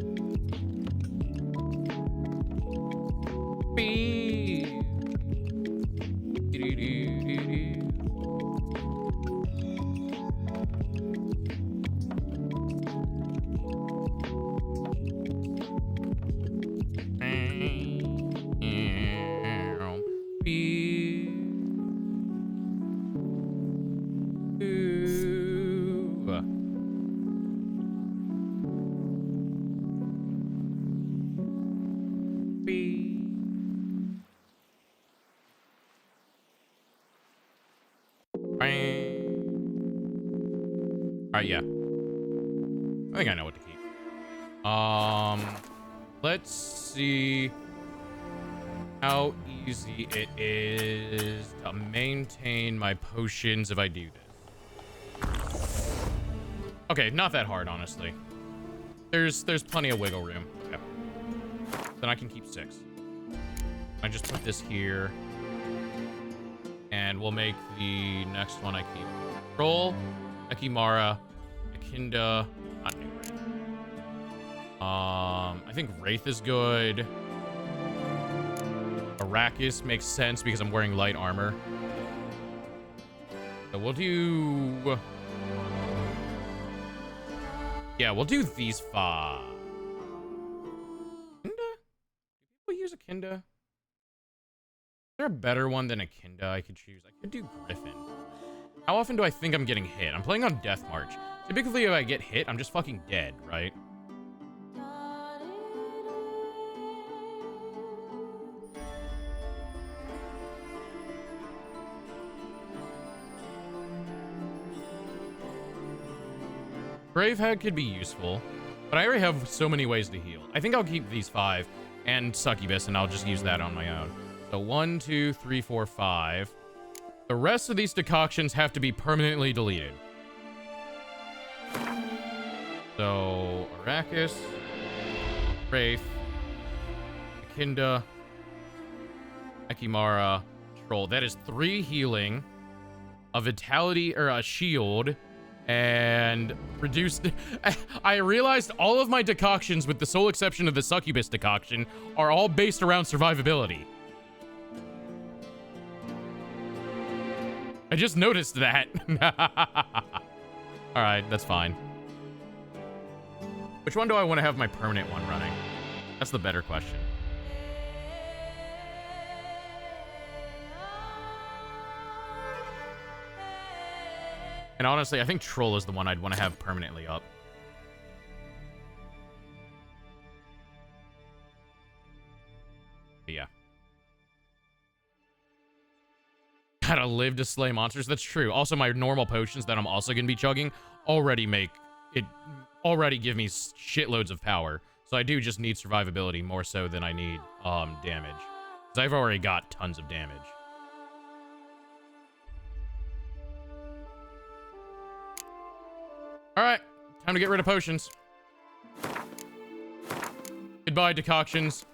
Alright, yeah. I think I know what to keep. Let's see how easy it is to maintain my potions if I do this. Okay, not that hard, honestly. There's plenty of wiggle room. Okay. Then I can keep 6. I just put this here. And we'll make the next one I keep. Troll, Ekimara, Akinda, not new Wraith. I think Wraith is good. Arrakis makes sense because I'm wearing light armor. So we'll do... Yeah, we'll do these 5. Akinda? Do people use Akinda? Is there a better one than Akinda I could choose? I could do Griffin. How often do I think I'm getting hit? I'm playing on Death March. Typically, if I get hit, I'm just fucking dead, right? Bravehag could be useful, but I already have so many ways to heal. I think I'll keep these 5 and Succubus, and I'll just use that on my own. So 1, 2, 3, 4, 5. The rest of these decoctions have to be permanently deleted. So Arrakis, Wraith, Akinda, Ekimara, Troll. That is 3 healing, a vitality or a shield, and reduced. I realized all of my decoctions, with the sole exception of the Succubus decoction, are all based around survivability. I just noticed that. Alright, that's fine. Which one do I want to have my permanent one running? That's the better question. And honestly, I think Troll is the one I'd want to have permanently up. But yeah. Gotta live to slay monsters. That's true. Also, my normal potions that I'm also going to be chugging already give me shitloads of power. So I do just need survivability more so than I need damage. Because I've already got tons of damage. Alright, time to get rid of potions. Goodbye, decoctions.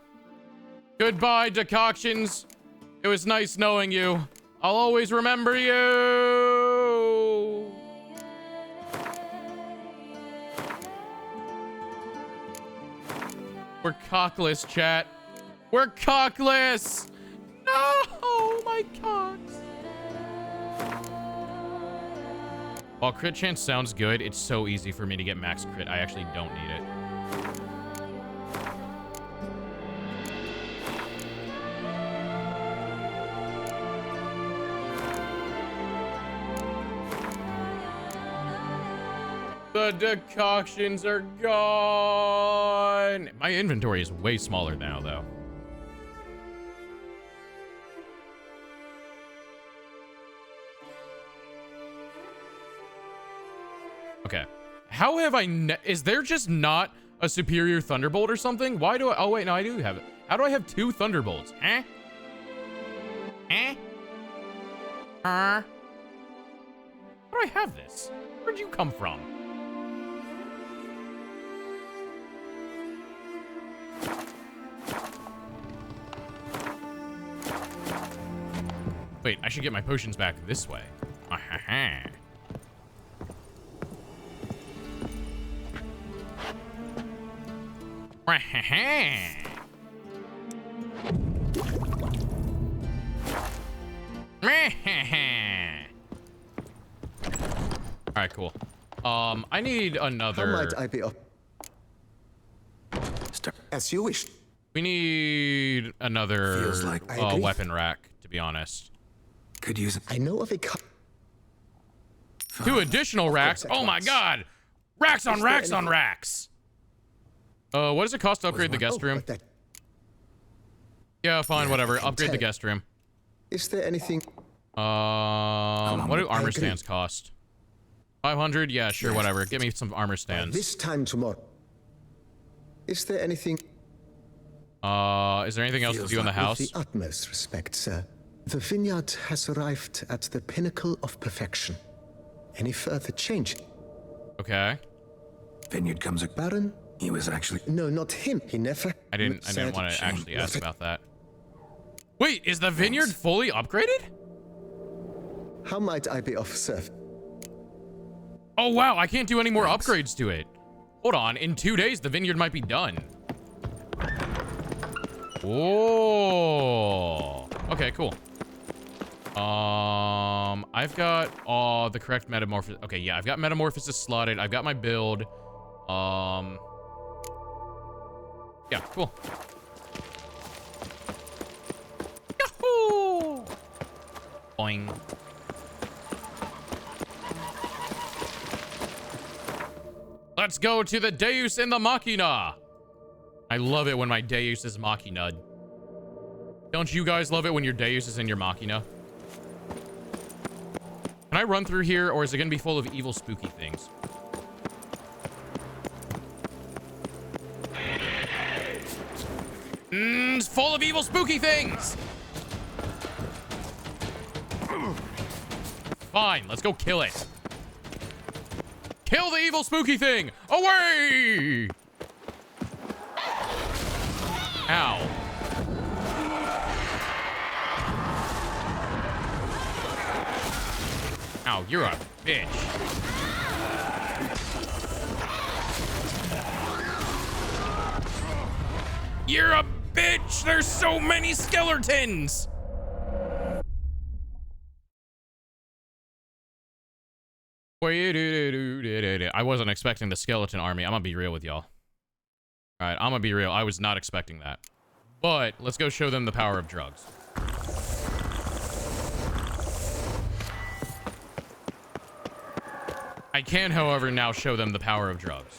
Goodbye, decoctions. It was nice knowing you. I'll always remember you. We're cockless, chat. We're cockless. No, my cocks. While crit chance sounds good, it's so easy for me to get max crit. I actually don't need it. The decoctions are gone. My inventory is way smaller now, though. Okay. How have I... Is there just not a superior Thunderbolt or something? Why do I... Oh, wait, no, I do have it. How do I have 2 Thunderbolts? Eh? Eh? How do I have this? Where'd you come from? Wait, I should get my potions back this way. Ah-ha-ha. Alright, cool. I need another... How might I be up? As you wish. We need another Feels like I agree. weapon rack, to be honest. Could use it. I know of a 2 additional racks? Oh my god! Racks on racks on racks! What does it cost to upgrade the guest room? Yeah, fine, whatever. Upgrade the guest room. Is there anything... what do armor stands cost? 500? Yeah, sure, whatever. Give me some armor stands. This time tomorrow. Is there anything... Is there anything else to do in the house? With the utmost respect, sir. The vineyard has arrived at the pinnacle of perfection. Any further change? Okay. Vineyard comes a Baron? He was actually... No, not him. He never... I didn't want to actually ask about that. Wait, is the vineyard fully upgraded? How might I be of service? Oh, wow, I can't do any more upgrades to it. Hold on, in 2 days, the vineyard might be done. Oh. Okay, cool. I've got the correct metamorphosis. Okay, yeah, I've got metamorphosis slotted. I've got my build. Yeah, cool. Yahoo! Boing. Let's go to the Deus in the Machina. I love it when my Deus is Machina. Don't you guys love it when your Deus is in your Machina? Can I run through here, or is it going to be full of evil, spooky things? It's full of evil, spooky things! Fine, let's go kill it. Kill the evil, spooky thing! Away! Ow. Ow, you're a bitch. You're a bitch! There's so many skeletons! I wasn't expecting the skeleton army. I'm gonna be real with y'all. All right, I'm gonna be real. I was not expecting that. But let's go show them the power of drugs. I can, however, now show them the power of drugs.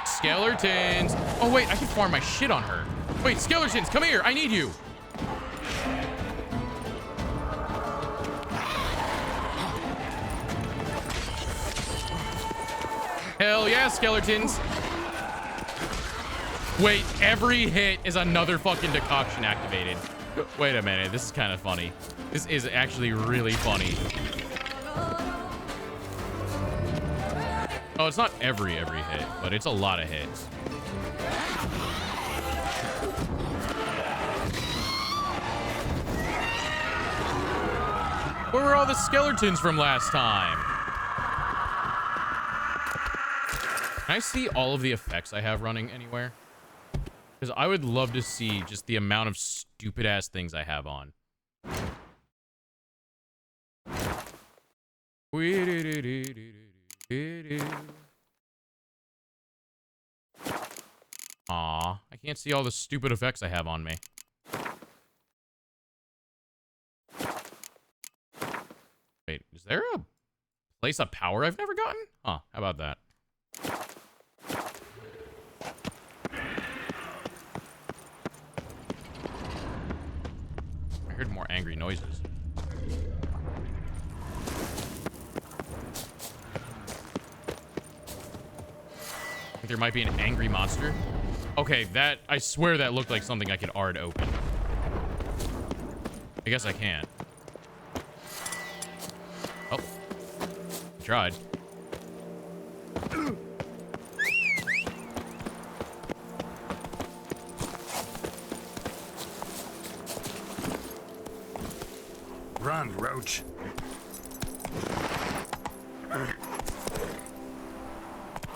Skeletons. Oh, wait, I can farm my shit on her. Wait, skeletons, come here. I need you. Hell yeah, skeletons. Wait, every hit is another fucking decoction activated. Wait a minute, this is kind of funny. This is actually really funny. Oh, it's not every hit, but it's a lot of hits. Where were all the skeletons from last time? Can I see all of the effects I have running anywhere? Because I would love to see just the amount of stupid ass things I have on. Aw, I can't see all the stupid effects I have on me. Wait, is there a place of power I've never gotten? Huh, how about that? I heard more angry noises. I think there might be an angry monster. Okay, that, I swear that looked like something I could art open. I guess I can't. Oh. Tried. Run, Roach.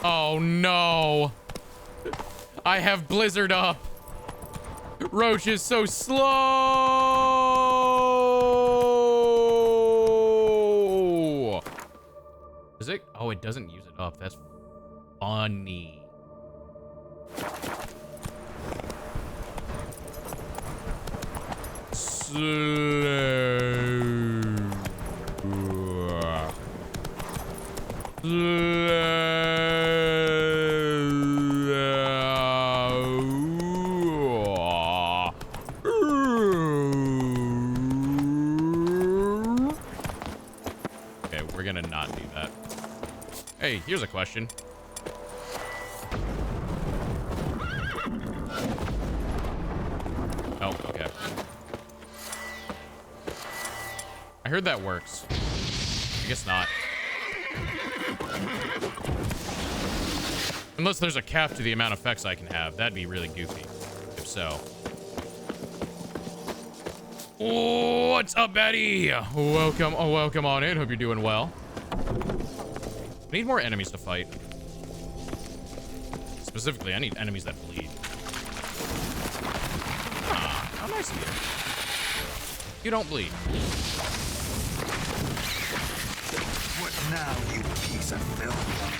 Oh no. I have Blizzard up. Roach is so slow. Is it? Oh, it doesn't use it up. That's funny. Okay, we're gonna not do that. Hey, here's a question. Oh, okay. I heard that works. I guess not. Unless there's a cap to the amount of effects I can have. That'd be really goofy. If so. Oh, what's up, Betty? Welcome. Oh, welcome on in. Hope you're doing well. I need more enemies to fight. Specifically, I need enemies that bleed. Ah, how nice of you. You don't bleed. What now, you piece of filth?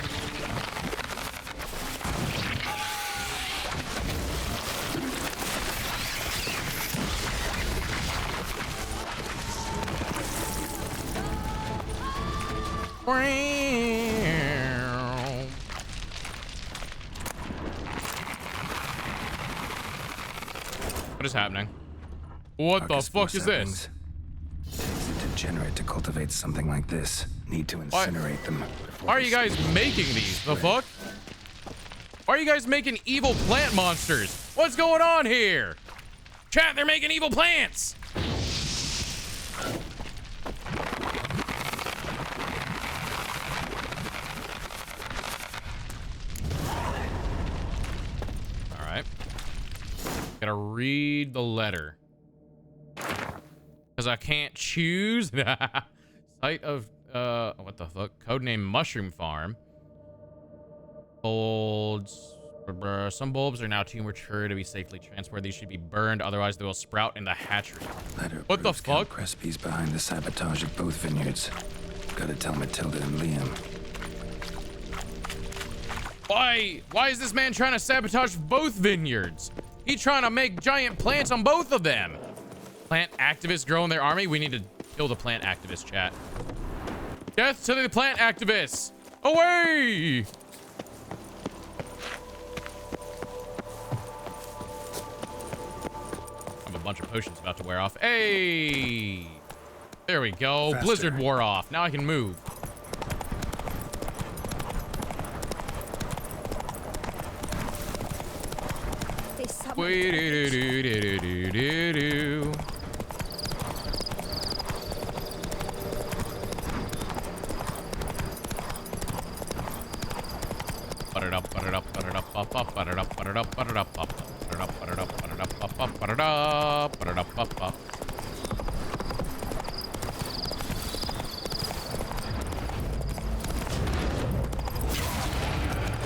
What is happening? What the fuck is this? It's a degenerate to cultivate something like this. Need to incinerate them. Why are you guys making these? The fuck? Why are you guys making evil plant monsters? What's going on here? Chat, they're making evil plants. All right. Gotta read the letter. Because I can't choose. Site of, what the fuck? Codename Mushroom Farm. Bulbs. Some bulbs are now too mature to be safely transported. These should be burned, otherwise they will sprout in the hatchery. Letter What the proves Count fuck? Crespi's behind the sabotage at both vineyards. Gotta tell Matilda and Liam. Why is this man trying to sabotage both vineyards? He's trying to make giant plants on both of them. Plant activists grow in their army. We need to kill the plant activist, chat. Death to the plant activists. Away! I have a bunch of potions about to wear off. Hey! There we go. Faster. Blizzard wore off. Now I can move. They summoned Wee-doo-doo-doo-doo-doo-doo-doo.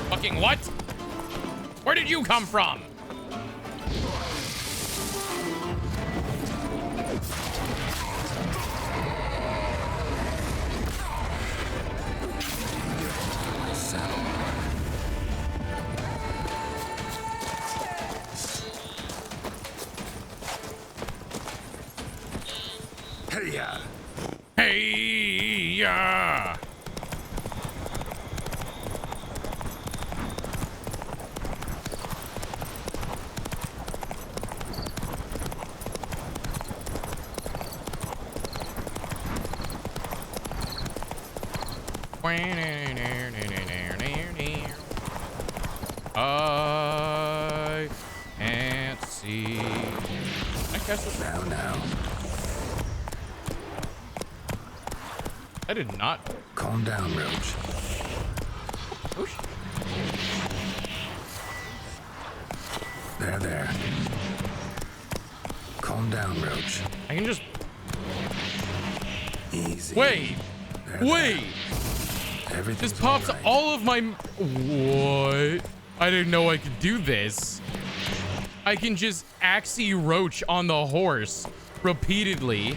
Fucking what? Where did you come from? Hey-ya! Hey-ya! I can't see. I guess it's Now. I did not. Calm down, Roach. Oosh. There. Calm down, Roach. I can just Easy. wait. There. Wait. Everything's This pops all right. all of my. What? I didn't know I could do this. I can just axie roach on the horse repeatedly,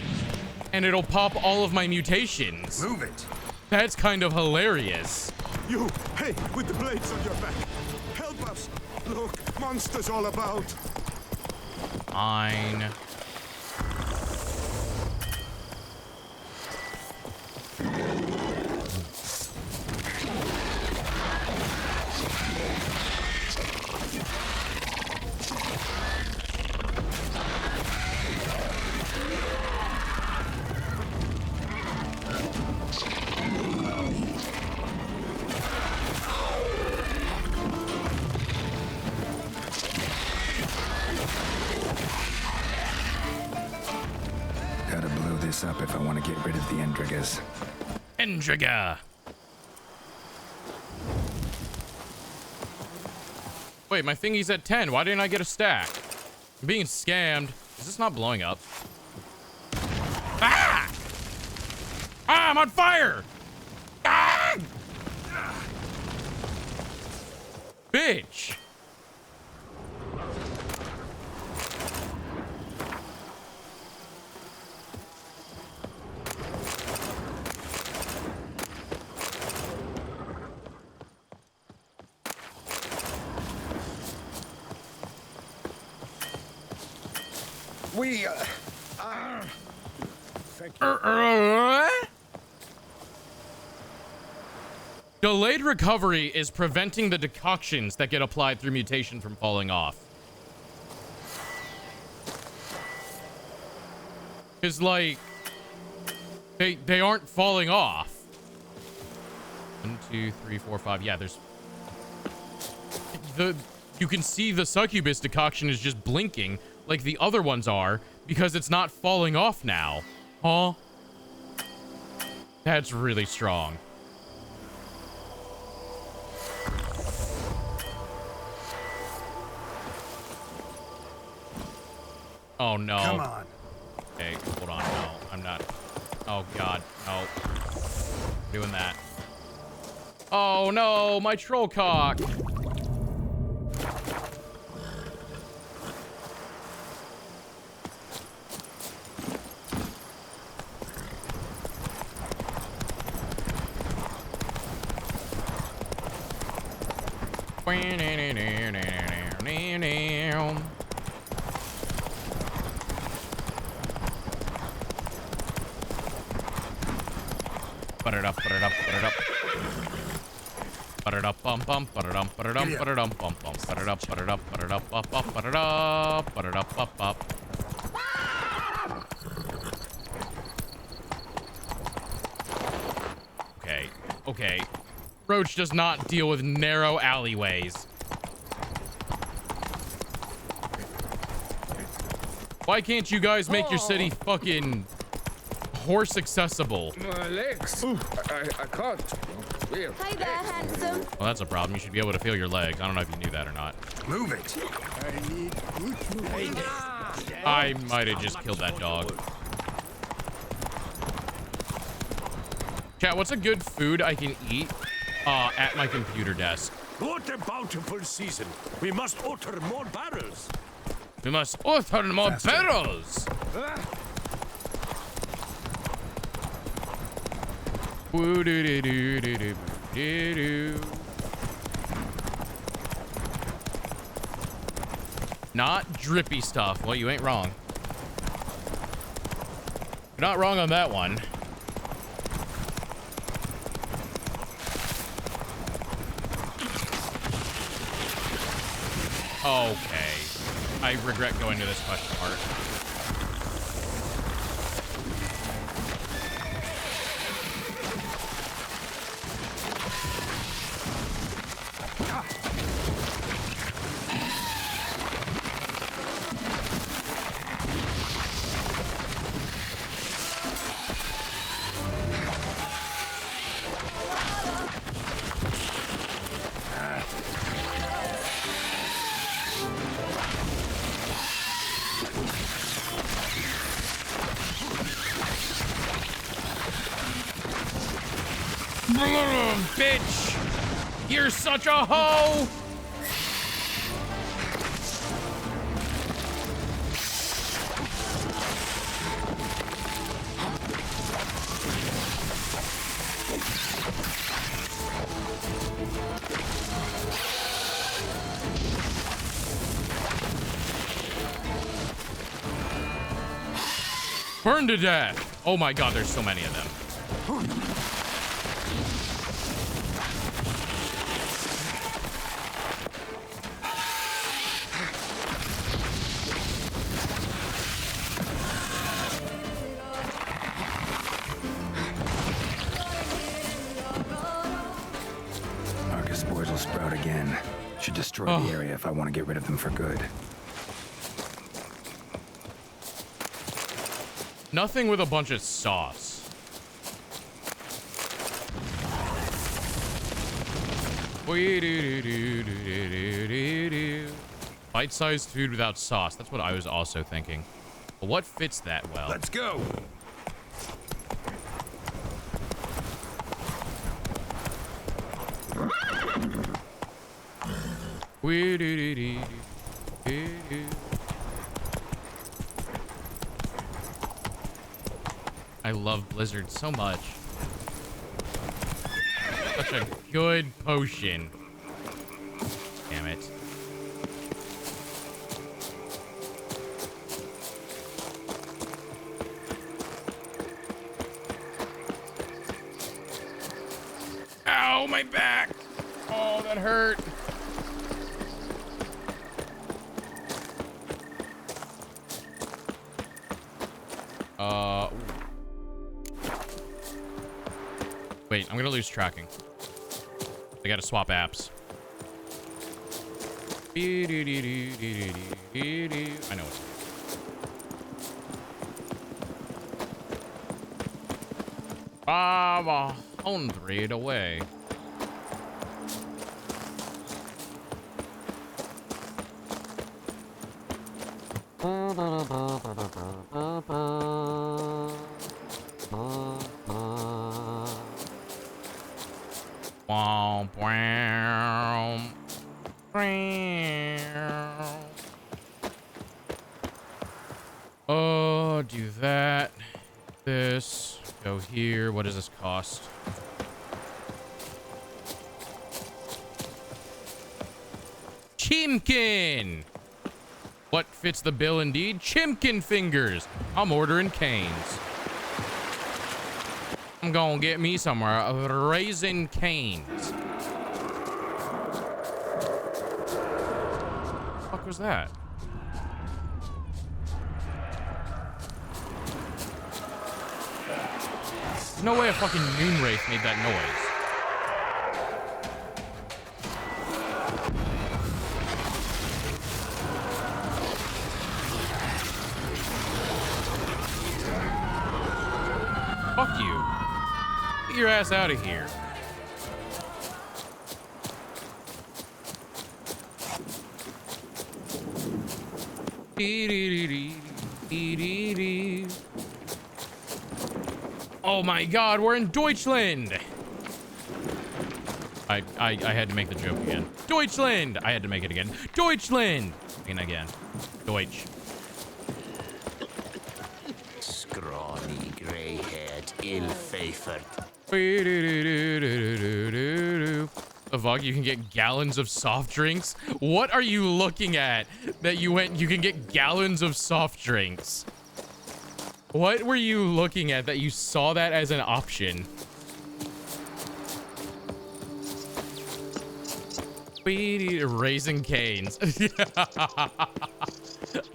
and it'll pop all of my mutations. Move it. That's kind of hilarious. You, hey, with the blades on your back. Help us. Look, monsters all about. Fine. Gotta blow this up if I want to get rid of the Endrigas. Endriga. Wait, my thingy's at 10. Why didn't I get a stack? I'm being scammed. Is this not blowing up? Ah! Ah, I'm on fire! Ah! Bitch! We, thank you. Delayed recovery is preventing the decoctions that get applied through mutation from falling off. Because, like, they aren't falling off. 1, 2, 3, 4, 5. Yeah, there's... You can see the succubus decoction is just blinking like the other ones are because it's not falling off now. Huh? That's really strong. Oh no. Come on. Okay, hold on. No, I'm not. Oh god, no. Doing that. Oh no, my troll cock. Put it up, put it up, put it up. Put it up, bum bum, put it up, put it up, put it up, bum bum, put it up, put it up, put it up, up, up, put it up, put it up, up. Okay, okay. Roach does not deal with narrow alleyways. Why can't you guys make your city fucking horse accessible? My legs. I can't. Weird. Hi there, handsome. Well, that's a problem. You should be able to feel your legs. I don't know if you knew that or not. Move it. I might have just killed that dog. Chat, what's a good food I can eat at my computer desk? What a bountiful season. We must utter more barrels. We must utter more Faster. barrels. Woo-doo-doo-doo-doo-doo-doo-doo. Not drippy stuff. Well, you ain't wrong. You're not wrong on that one. Okay. I regret going to this question part. Bitch! You're such a hoe! Burn to death! Oh my god, there's so many of them. Spores will sprout again. Should destroy the area if I want to get rid of them for good. Nothing with a bunch of sauce. Bite-sized food without sauce. That's what I was also thinking. But what fits that well? Let's go. I love Blizzard so much. Such a good potion. Damn it. Ow, my back. Oh, that hurt. Wait, I'm gonna lose tracking. I gotta swap apps. I know it's. Ah, 100 away. Oh, do that. This. Go here. What does this cost? Chimkin. What fits the bill indeed? Chimkin fingers. I'm ordering canes. I'm gonna get me some raisin canes. What the fuck was that? There's no way a fucking moonwraith made that noise. Fuck you. Get your ass out of here. Oh my god, we're in Deutschland. I had to make the joke again. Deutschland. I had to make it again. Deutschland. And again. Deutsch. Scrawny, grey-haired, ill-favored. The fuck? You can get gallons of soft drinks? What are you looking at that you can get gallons of soft drinks? What were you looking at that you saw that as an option? Raisin canes.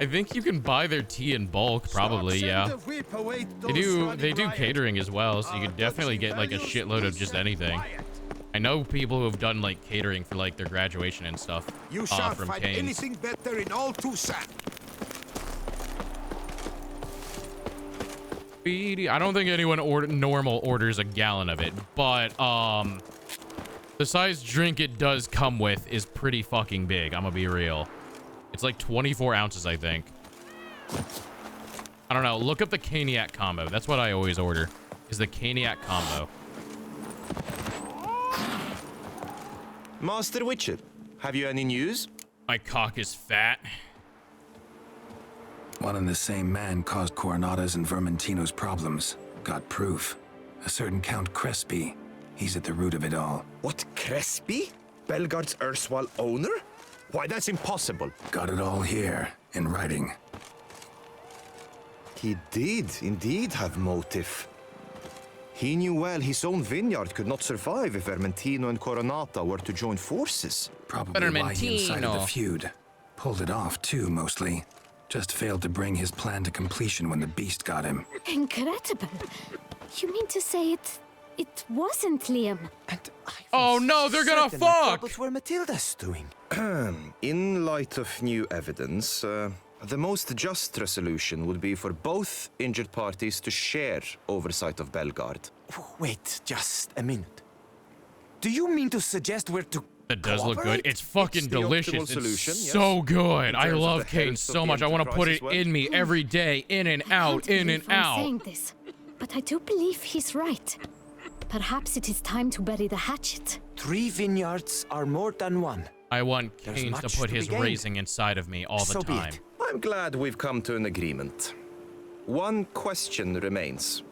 I think you can buy their tea in bulk, probably, yeah. They do catering as well, so you could definitely get like a shitload of just anything. I know people who have done like catering for like their graduation and stuff. You shan't from find Canes. anything better in all Tucson. I don't think anyone normal orders a gallon of it, but the size drink it does come with is pretty fucking big. I'm gonna be real. It's like 24 ounces, I think. I don't know. Look up the Caniac combo. That's what I always order, is the Caniac combo. Master Witcher, have you any news? My cock is fat. One and the same man caused Coronata's and Vermentino's problems. Got proof. A certain Count Crespi. He's at the root of it all. What, Crespi? Belgard's erstwhile owner? Why, that's impossible. Got it all here, in writing. He did indeed have motive. He knew well his own vineyard could not survive if Vermentino and Coronata were to join forces. Probably why he incited the feud. Pulled it off, too, mostly. Just failed to bring his plan to completion when the beast got him. Incredible. You mean to say it wasn't Liam? And Oh no, they're gonna fuck! What were Matilda's doing? In light of new evidence, the most just resolution would be for both injured parties to share oversight of Belgard. Wait, just a minute. Do you mean to suggest we're to That does look good. It's fucking It's the delicious. optimal It's solution, yes. so good. In I terms of love the cane health so of much. the I want to put it enterprise as in me every day, in and out, in and I'm out. saying this, but I do believe he's right. Perhaps it is time to bury the hatchet. 3 vineyards are more than one. I want There's Canes to much put to be his gained. raising inside of me all the So be time. it. I'm glad we've come to an agreement. One question remains.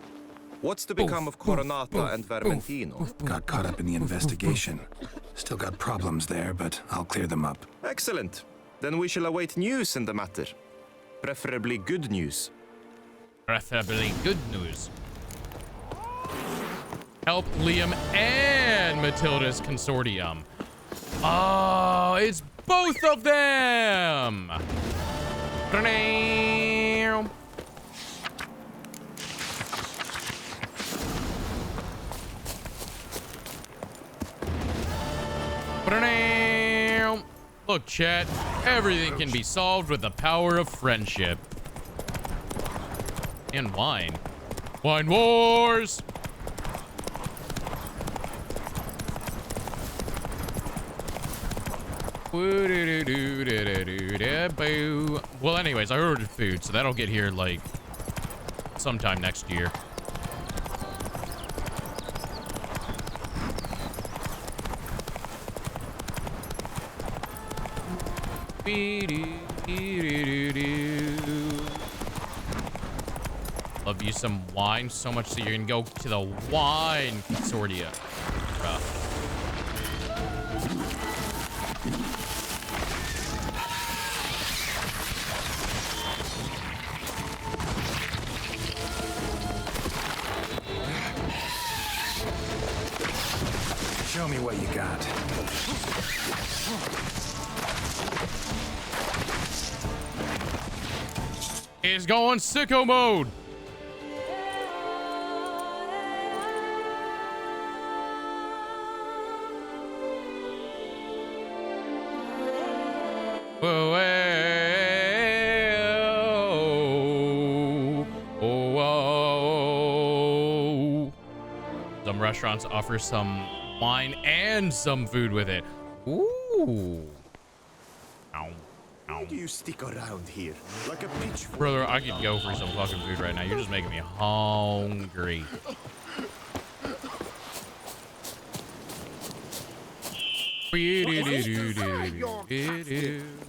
What's to become of Coronata and Vermentino? Got caught up in the investigation. Still got problems there, but I'll clear them up. Excellent. Then we shall await news in the matter. Preferably good news. Preferably good news. Help Liam and Matilda's consortium. Oh, it's both of them! Look, chat, everything can be solved with the power of friendship. And wine. Wine wars! Well, anyways, I ordered food, so that'll get here, like, sometime next year. Love you some wine so much so you're gonna go to the wine consortia. Bruh. Show me what you got. He's going sicko mode. Whoa, whoa. Some restaurants offer some wine and some food with it. Ooh. Ow. Ow. Why do you stick around here like a pitchfork? Brother, I could go for some fucking food right now. You're just making me hungry.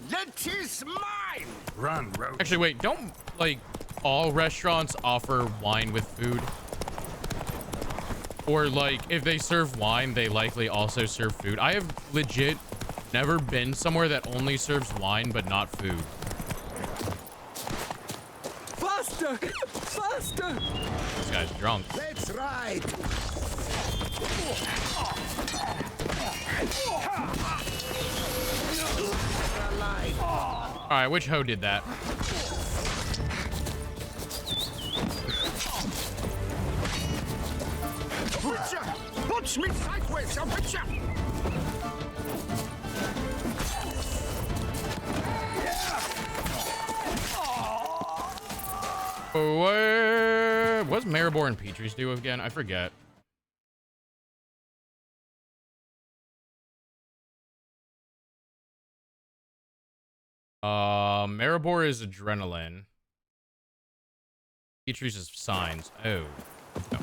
That is mine! Run, Roach. Actually, wait, don't, like, all restaurants offer wine with food? Or, like, if they serve wine, they likely also serve food. I have legit never been somewhere that only serves wine, but not food. Faster! Faster! This guy's drunk. Let's ride. All right, which hoe did that? Watch me sideways, I'll hit ya! What's Maribor and Petrie's do again? I forget. Maribor is adrenaline. Petrie's is signs. Oh. No.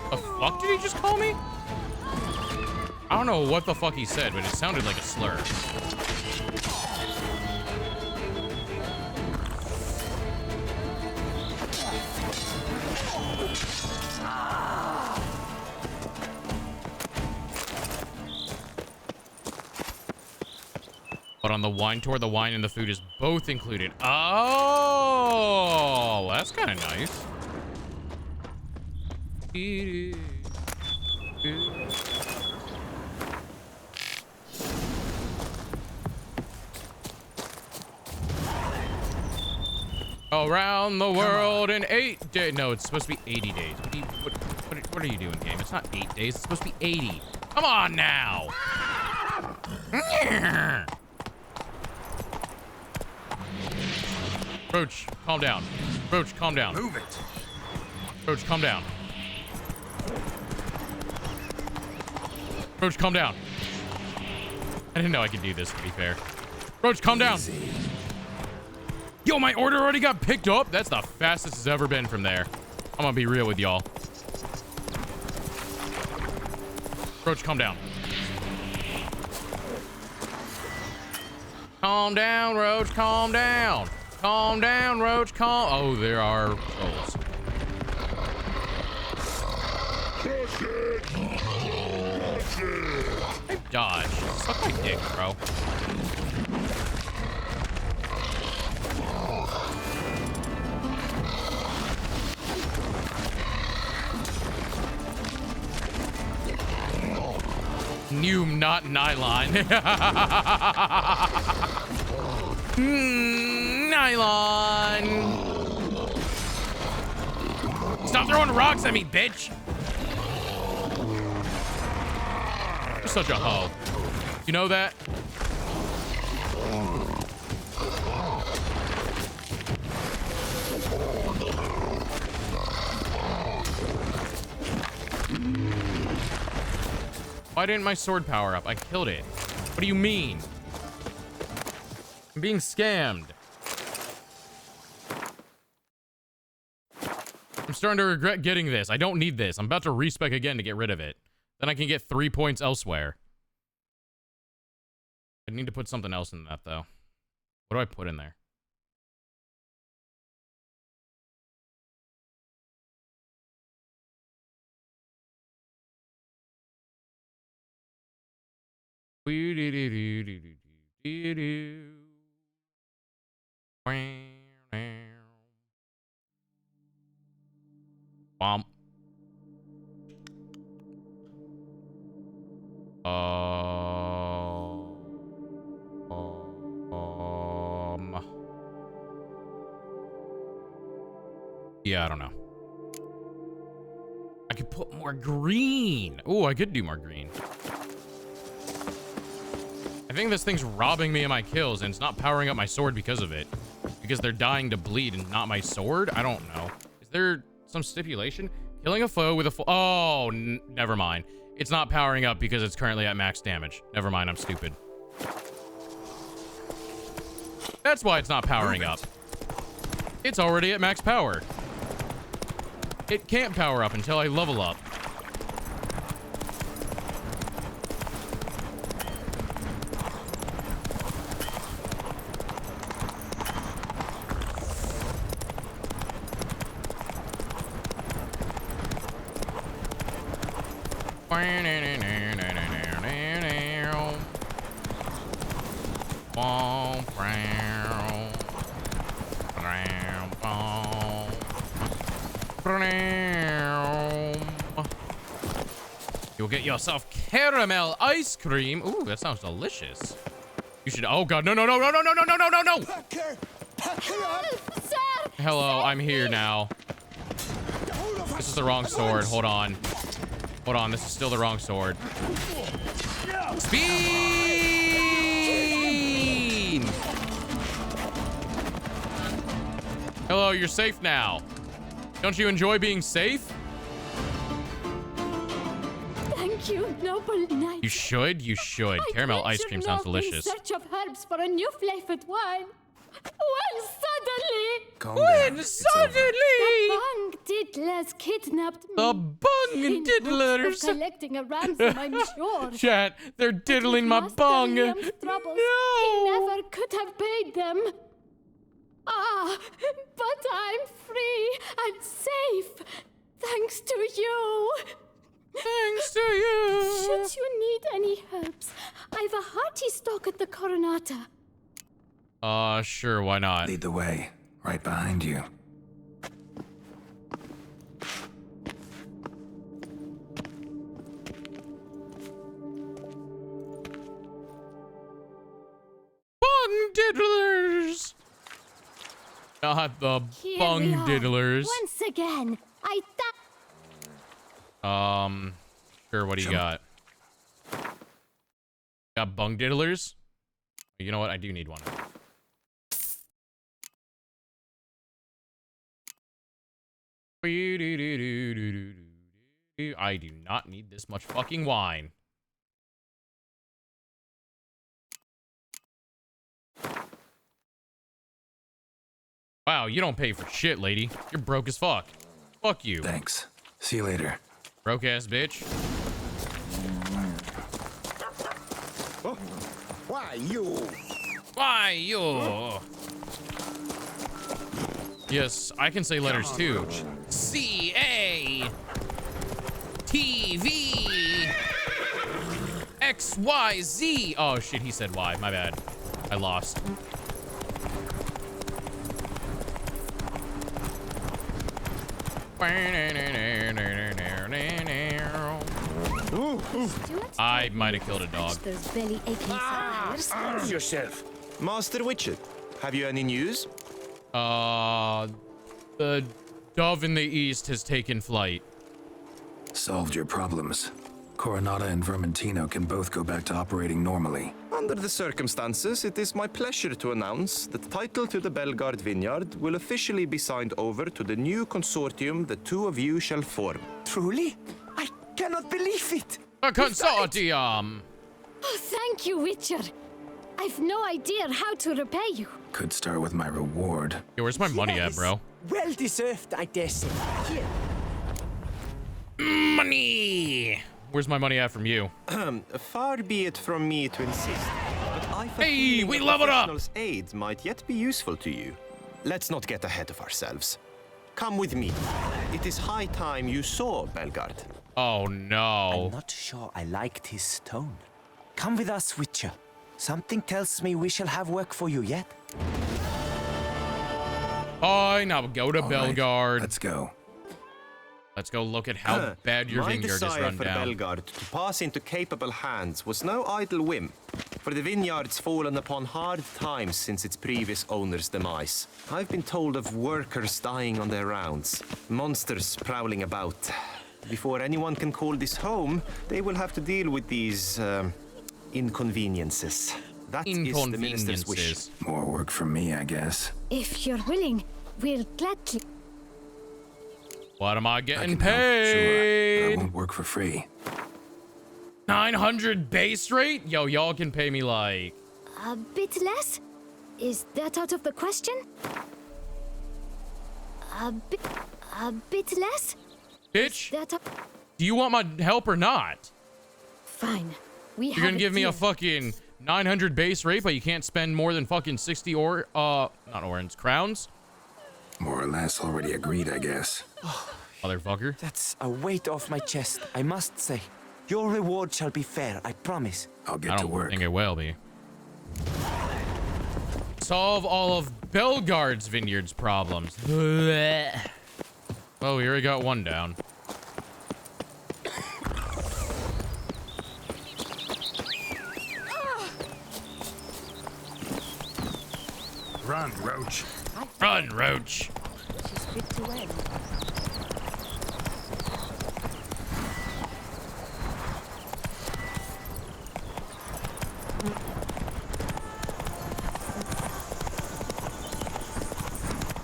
The fuck did he just call me? I don't know what the fuck he said, but it sounded like a slur. But on the wine tour, the wine and the food is both included. Oh, that's kind of nice. Around the world in 8 days. No, it's supposed to be 80 days. What are you doing, game? It's not 8 days. It's supposed to be 80. Come on now. Roach, calm down. Roach, calm down. Move it. Roach, calm down. Roach, calm down. I didn't know I could do this, to be fair. Roach, calm down. Yo, my order already got picked up. That's the fastest it's ever been from there. I'm gonna be real with y'all. Roach, calm down. Calm down, Roach, calm down. Calm down, Roach, calm. Oh, there are trolls. Hey, dodge. Suck my dick, bro. New, not nylon. Nylon. Stop throwing rocks at me, bitch. You're such a hoe. You know that? Why didn't my sword power up? I killed it. What do you mean? I'm being scammed. I'm starting to regret getting this. I don't need this. I'm about to respec again to get rid of it. Then I can get 3 points elsewhere. I need to put something else in that, though. What do I put in there? Bomb. Yeah, I don't know. I could put more green. Oh, I could do more green. I think this thing's robbing me of my kills, and it's not powering up my sword because of it. Because they're dying to bleed and not my sword? I don't know. Is there some stipulation? Killing a foe with a oh, never mind. It's not powering up because it's currently at max damage. Never mind, I'm stupid. That's why it's not powering up. It's already at max power. It can't power up until I level up. You'll get yourself caramel ice cream. Ooh, that sounds delicious. You should. Oh god, no, no, no, no, no, no, no, no, no, no, no. Hello, I'm here now. This is the wrong sword. Hold on. Hold on, this is still the wrong sword. Speed! Hello, you're safe now. Don't you enjoy being safe? Thank you, noble knight. You should. You should. Caramel ice cream sounds delicious. In search of herbs for a new flavored wine. When suddenly, the bung diddlers kidnapped me. The bung diddlers. Collecting a ransom, I'm sure. Chat, they're diddling my bung. No. He never could have paid them. Ah, but I'm free and safe, thanks to you. Thanks to you. Should you need any herbs, I've a hearty stock at the Coronata. Sure, why not? Lead the way, right behind you. Bung diddlers. Not the bung diddlers. Once again, Sure, what do you got? Got bung diddlers? You know what? I do need one. I do not need this much fucking wine. Wow, you don't pay for shit, lady. You're broke as fuck. Fuck you. Thanks. See you later. Broke ass bitch. Oh, why you? Why you? Yes, I can say letters too. C-A T-V X-Y-Z. Oh shit, he said Y. My bad. I lost. I might have killed a dog. Those belly aching Excuse yourself. Master Witcher, have you any news? The dove in the east has taken flight. Solved your problems. Coronata and Vermentino can both go back to operating normally. Under the circumstances, it is my pleasure to announce that title to the Belgard Vineyard will officially be signed over to the new consortium the two of you shall form. Truly? I cannot believe it. A consortium. Oh, thank you, Witcher. I've no idea how to repay you. Could start with my reward. Yo, where's my money at, bro? Well deserved, I dare say. Here. Money. Where's my money at from you? Far be it from me to insist, but I Hey, we leveled up! professional's aid might yet be useful to you. Let's not get ahead of ourselves. Come with me. It is high time you saw Belgard. Oh no. I'm not sure I liked his tone. Come with us, Witcher. Something tells me we shall have work for you yet. Oh, now go to All right, Belgard. let's go. Let's go look at how bad your vineyard is My run desire for down. Belgard to pass into capable hands was no idle whim, for the vineyard's fallen upon hard times since its previous owner's demise. I've been told of workers dying on their rounds, monsters prowling about. Before anyone can call this home, they will have to deal with these inconveniences. That is the minister's wish. More work for me, I guess. If you're willing, we'll gladly. What am I I getting can help, sure, but I paid? won't work for free. 900 base rate? Yo, y'all can pay me like... A bit less? Is that out of the question? A bit less? Bitch, That do you want my help or not? fine. We You're gonna give me a deal. fucking 900 base rate, but you can't spend more than fucking 60 not orange, crowns? More or less already agreed, I guess. Motherfucker. That's a weight off my chest, I must say. Your reward shall be fair, I promise. I'll I get to don't work. think it will be. Solve all of Belgard's vineyard's problems. Blech. Oh, we already got one down. Run, Roach. Run, Roach. She's fit to end.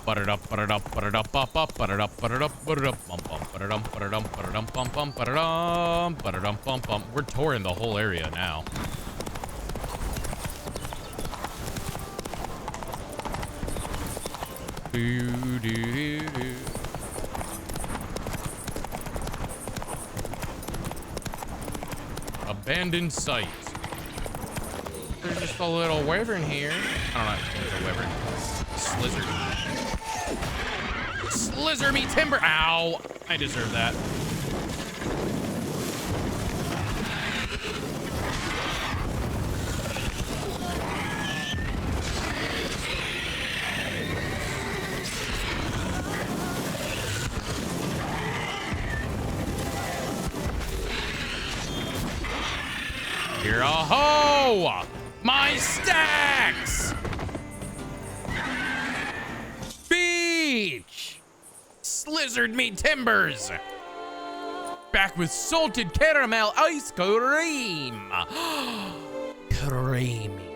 Ba-da-dup, ba-da-dup, ba-da-dup, bop-bop, ba-da-dup, ba-da-dup, ba-da-dup, bum-bum, ba-da-dum, ba-da-dum, ba-da-dum, bum-bum, ba-da-dum, ba-da-dum, bum-bum. We're touring the whole area now. Doo-doo-doo-doo. Abandoned site. There's just a little wyvern here. I don't know if it's a wyvern. Slizzard. Slizzer me timber. Ow. I deserve that. Here, ho! My stacks! Beach! Slizzard me timbers! Back with salted caramel ice cream! Creamy.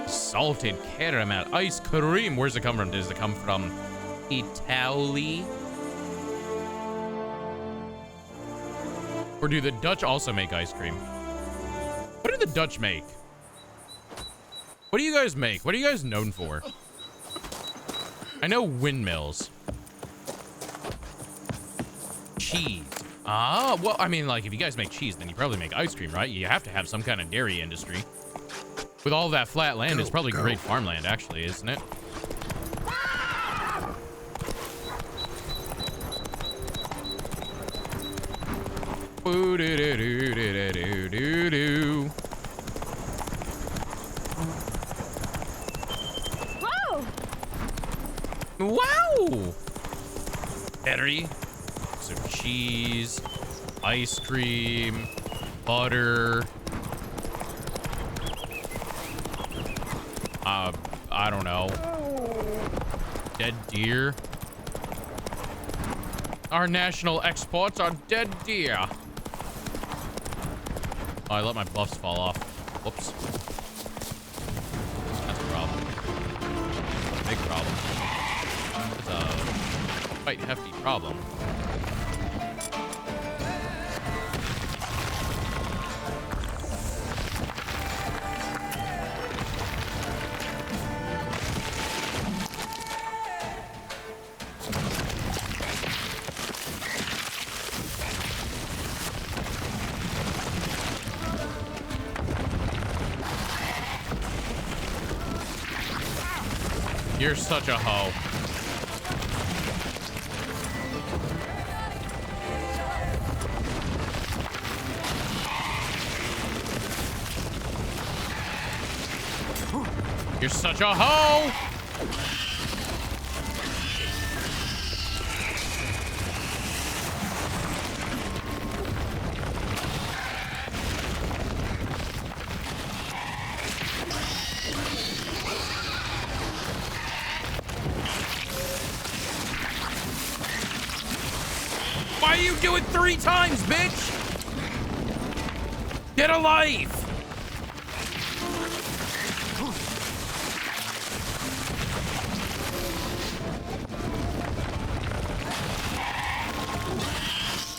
Salted caramel ice cream. Where's it come from? Does it come from Italy? Or do the Dutch also make ice cream? What do the Dutch make? What do you guys make? What are you guys known for? I know windmills. Cheese. Ah, well, I mean, like, if you guys make cheese, then you probably make ice cream, right? You have to have some kind of dairy industry. With all that flat land, it's probably great farmland, actually, isn't it? Boo-doo-doo-doo-doo-doo-doo-doo. Whoa! Wow! Battery, some cheese, ice cream, butter. I don't know. Dead deer. Our national exports are dead deer. Oh, I let my buffs fall off. Whoops. That's a problem. Big problem. It's a quite hefty problem. You're such a hoe. You're such a hoe! do it 3 times, bitch! Get a life!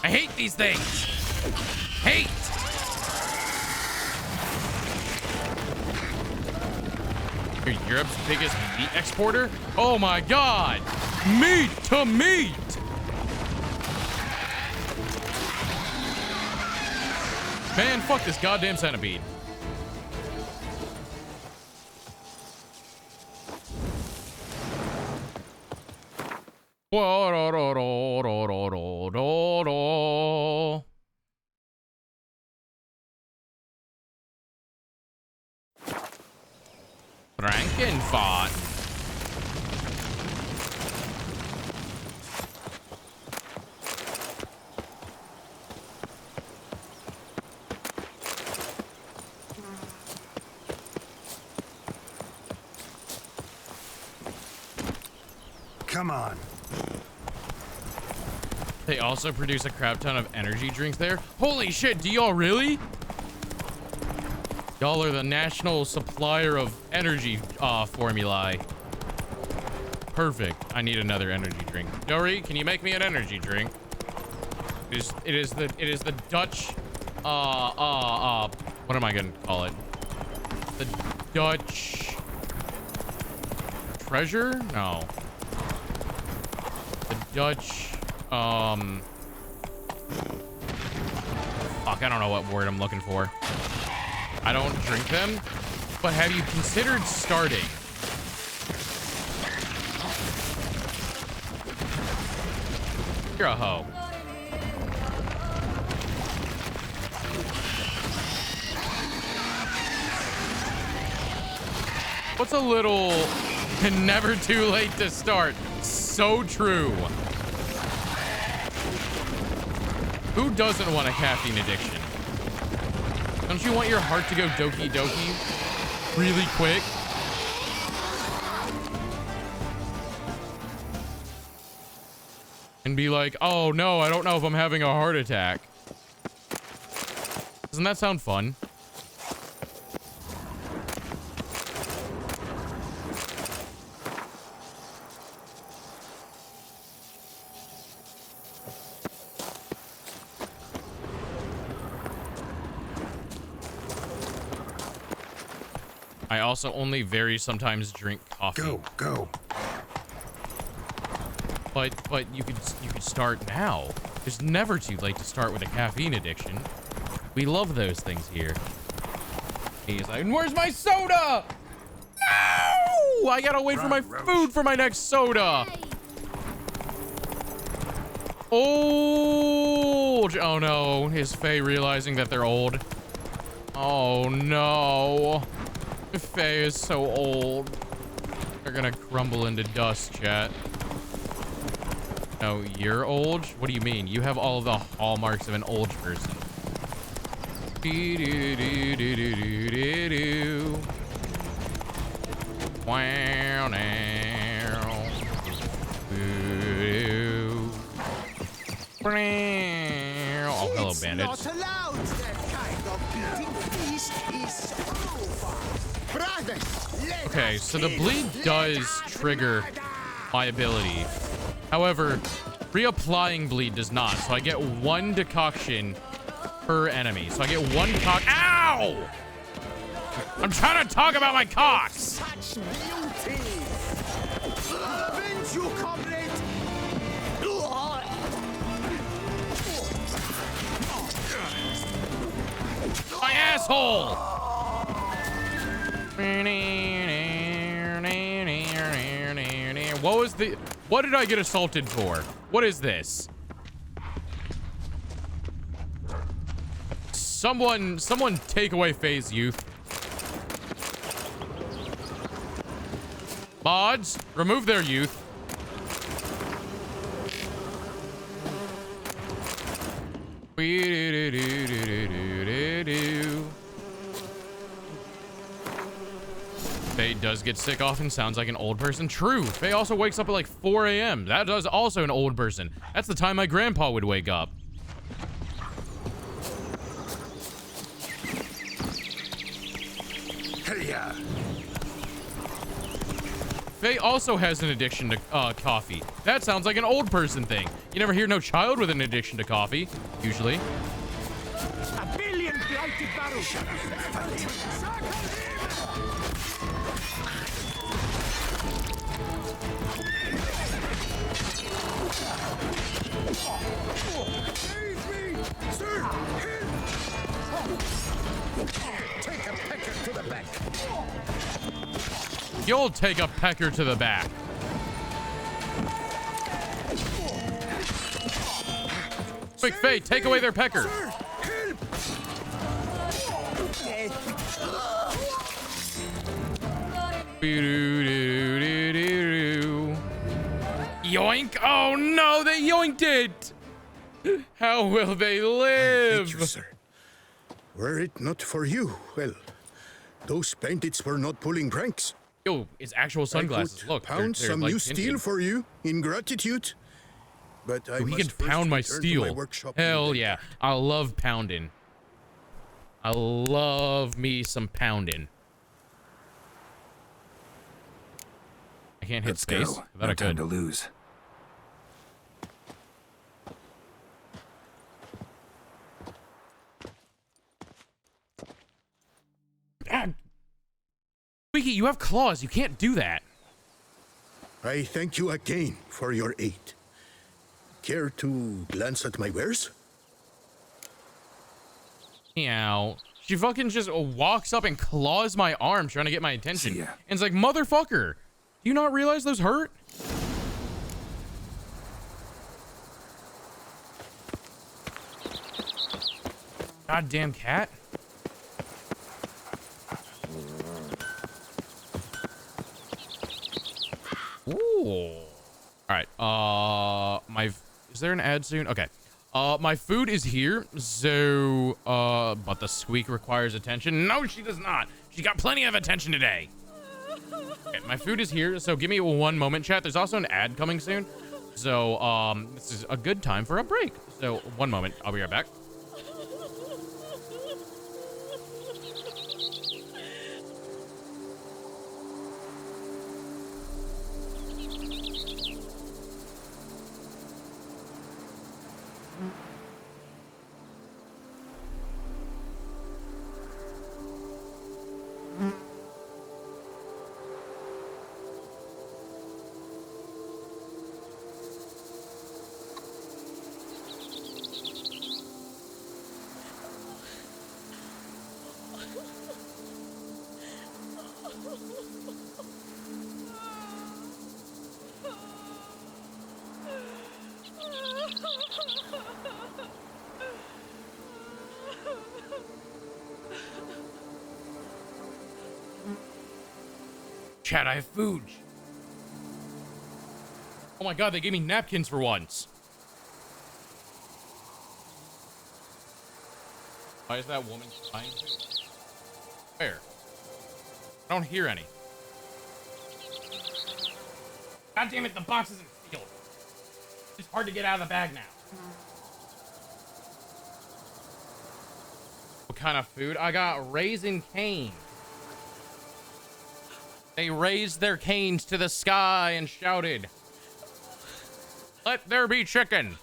I hate these things. Hate. You're Europe's biggest meat exporter? Oh my god. Meat to meat. Man, fuck this goddamn centipede. Frankenfort. Come on. They also produce a crap ton of energy drinks there. Holy shit, do y'all really? Y'all are the national supplier of energy formulae. Perfect. I need another energy drink. Dory, can you make me an energy drink? It is the Dutch what am I gonna call it? The Dutch treasure? No. The Dutch fuck, I don't know what word I'm looking for. I don't drink them, but have you considered starting? You're a hoe. What's a little never too late to start? So true. Who doesn't want a caffeine addiction? Don't you want your heart to go doki doki really quick? And be like, oh no, I don't know if I'm having a heart attack. Doesn't that sound fun? I also only very sometimes drink coffee. Go. But you could start now. It's never too late to start with a caffeine addiction. We love those things here. He's like, where's my soda? No! I gotta wait for my food for my next soda. Old. Oh no, is Faye realizing that they're old? Oh no. Faye is so old. They're gonna crumble into dust, chat. No, you're old? What do you mean? You have all of the hallmarks of an old person. Wow, now. Oh, hello, bandits. Not allowed. That kind of beating feast is over. Brothers, Okay, so the bleed does trigger my ability. However, reapplying bleed does not. So I get 1 decoction per enemy. So I get 1 cock. Ow! I'm trying to talk about my cocks. such beauty. Avenge you, comrade. My asshole! What did I get assaulted for? What is this? Someone take away Faye's youth. Mods, remove their youth. Faye does get sick often. Sounds like an old person. True. Faye also wakes up at like 4 a.m. That does also an old person. That's the time my grandpa would wake up. Hey-ya. Faye also has an addiction to coffee. That sounds like an old person thing. You never hear no child with an addiction to coffee, usually. A billion blighted barrels. Save me! Sir! Help! Take a pecker to the back. You'll take a pecker to the back. Quick, Faye, take away their pecker. Sir, help! Yoink! Oh no, they yoinked it! How will they live? Thank you, sir. Were it not for you, well, those bandits were not pulling pranks. Yo, it's actual sunglasses. I could Look, pound they're some like new tinted. steel for you in gratitude. But I So he must can first pound my return to steel. my workshop Hell in the yeah. I love pounding. I love me some pounding. I can't hit Let's space. go. I thought I No time could. to lose. Ah. Squeaky, you have claws. You can't do that. I thank you again for your aid. Care to glance at my wares? Meow. She fucking just walks up and claws my arm trying to get my attention. See ya. And it's like, motherfucker, do you not realize those hurt? Goddamn cat. Ooh. All right. Is there an ad soon? Okay. My food is here. So, but the squeak requires attention. No, she does not. She got plenty of attention today. Okay, my food is here. So give me 1 moment, chat. There's also an ad coming soon. So, this is a good time for a break. So 1 moment. I'll be right back. Chat, I have food. Oh my god, they gave me napkins for once. Why is that woman crying? Where? I don't hear any. God damn it, the box isn't sealed. It's hard to get out of the bag now. What kind of food? I got raisin cane. They raised their canes to the sky and shouted, "Let there be chicken."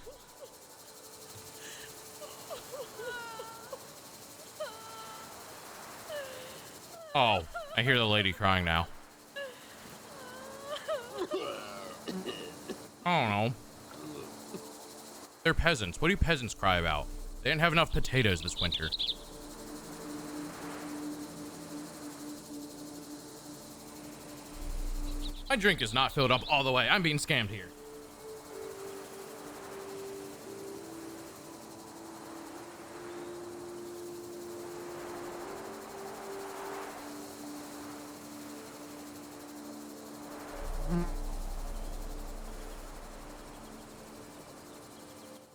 Oh, I hear the lady crying now. I don't know. They're peasants. What do peasants cry about? They didn't have enough potatoes this winter. My drink is not filled up all the way. I'm being scammed here.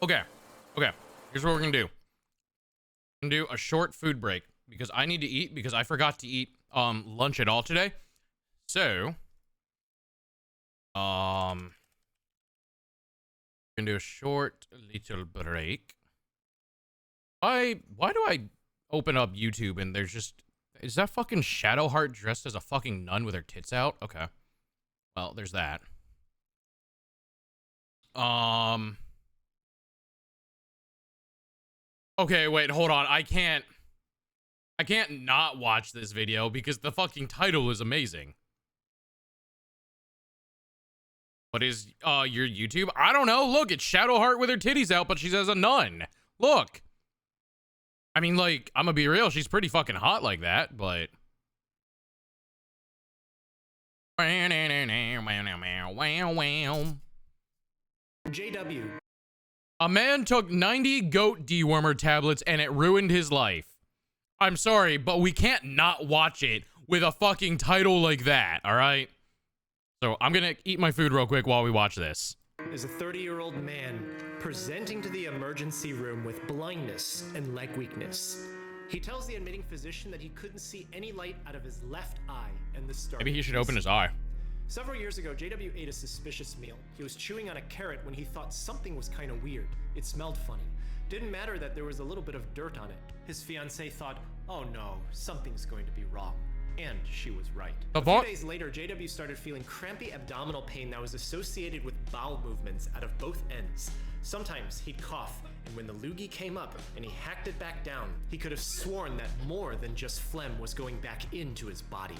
Okay. Okay. Here's what we're gonna do. We're gonna do a short food break because I need to eat because I forgot to eat lunch at all today. So we're gonna do a short little break. Why do I open up YouTube and there's Is that fucking Shadowheart dressed as a fucking nun with her tits out? Okay. Well, there's that. Okay, wait, hold on. I can't not watch this video because the fucking title is amazing. What is your YouTube? I don't know. Look, it's Shadowheart with her titties out, but she's as a nun. Look. I mean, like, I'm gonna be real, she's pretty fucking hot like that, but JW. A man took 90 goat dewormer tablets and it ruined his life. I'm sorry, but we can't not watch it with a fucking title like that, all right? So I'm gonna eat my food real quick while we watch this. Is a 30-year-old man presenting to the emergency room with blindness and leg weakness. He tells the admitting physician that he couldn't see any light out of his left eye and the start. Maybe he should open his eye. Several years ago, JW ate a suspicious meal. He was chewing on a carrot when he thought something was kind of weird. It smelled funny. Didn't matter that there was a little bit of dirt on it. His fiancée thought, oh no, something's going to be wrong. And she was right. A few days later, JW started feeling crampy abdominal pain that was associated with bowel movements out of both ends. Sometimes he'd cough, and when the loogie came up and he hacked it back down, he could have sworn that more than just phlegm was going back into his body.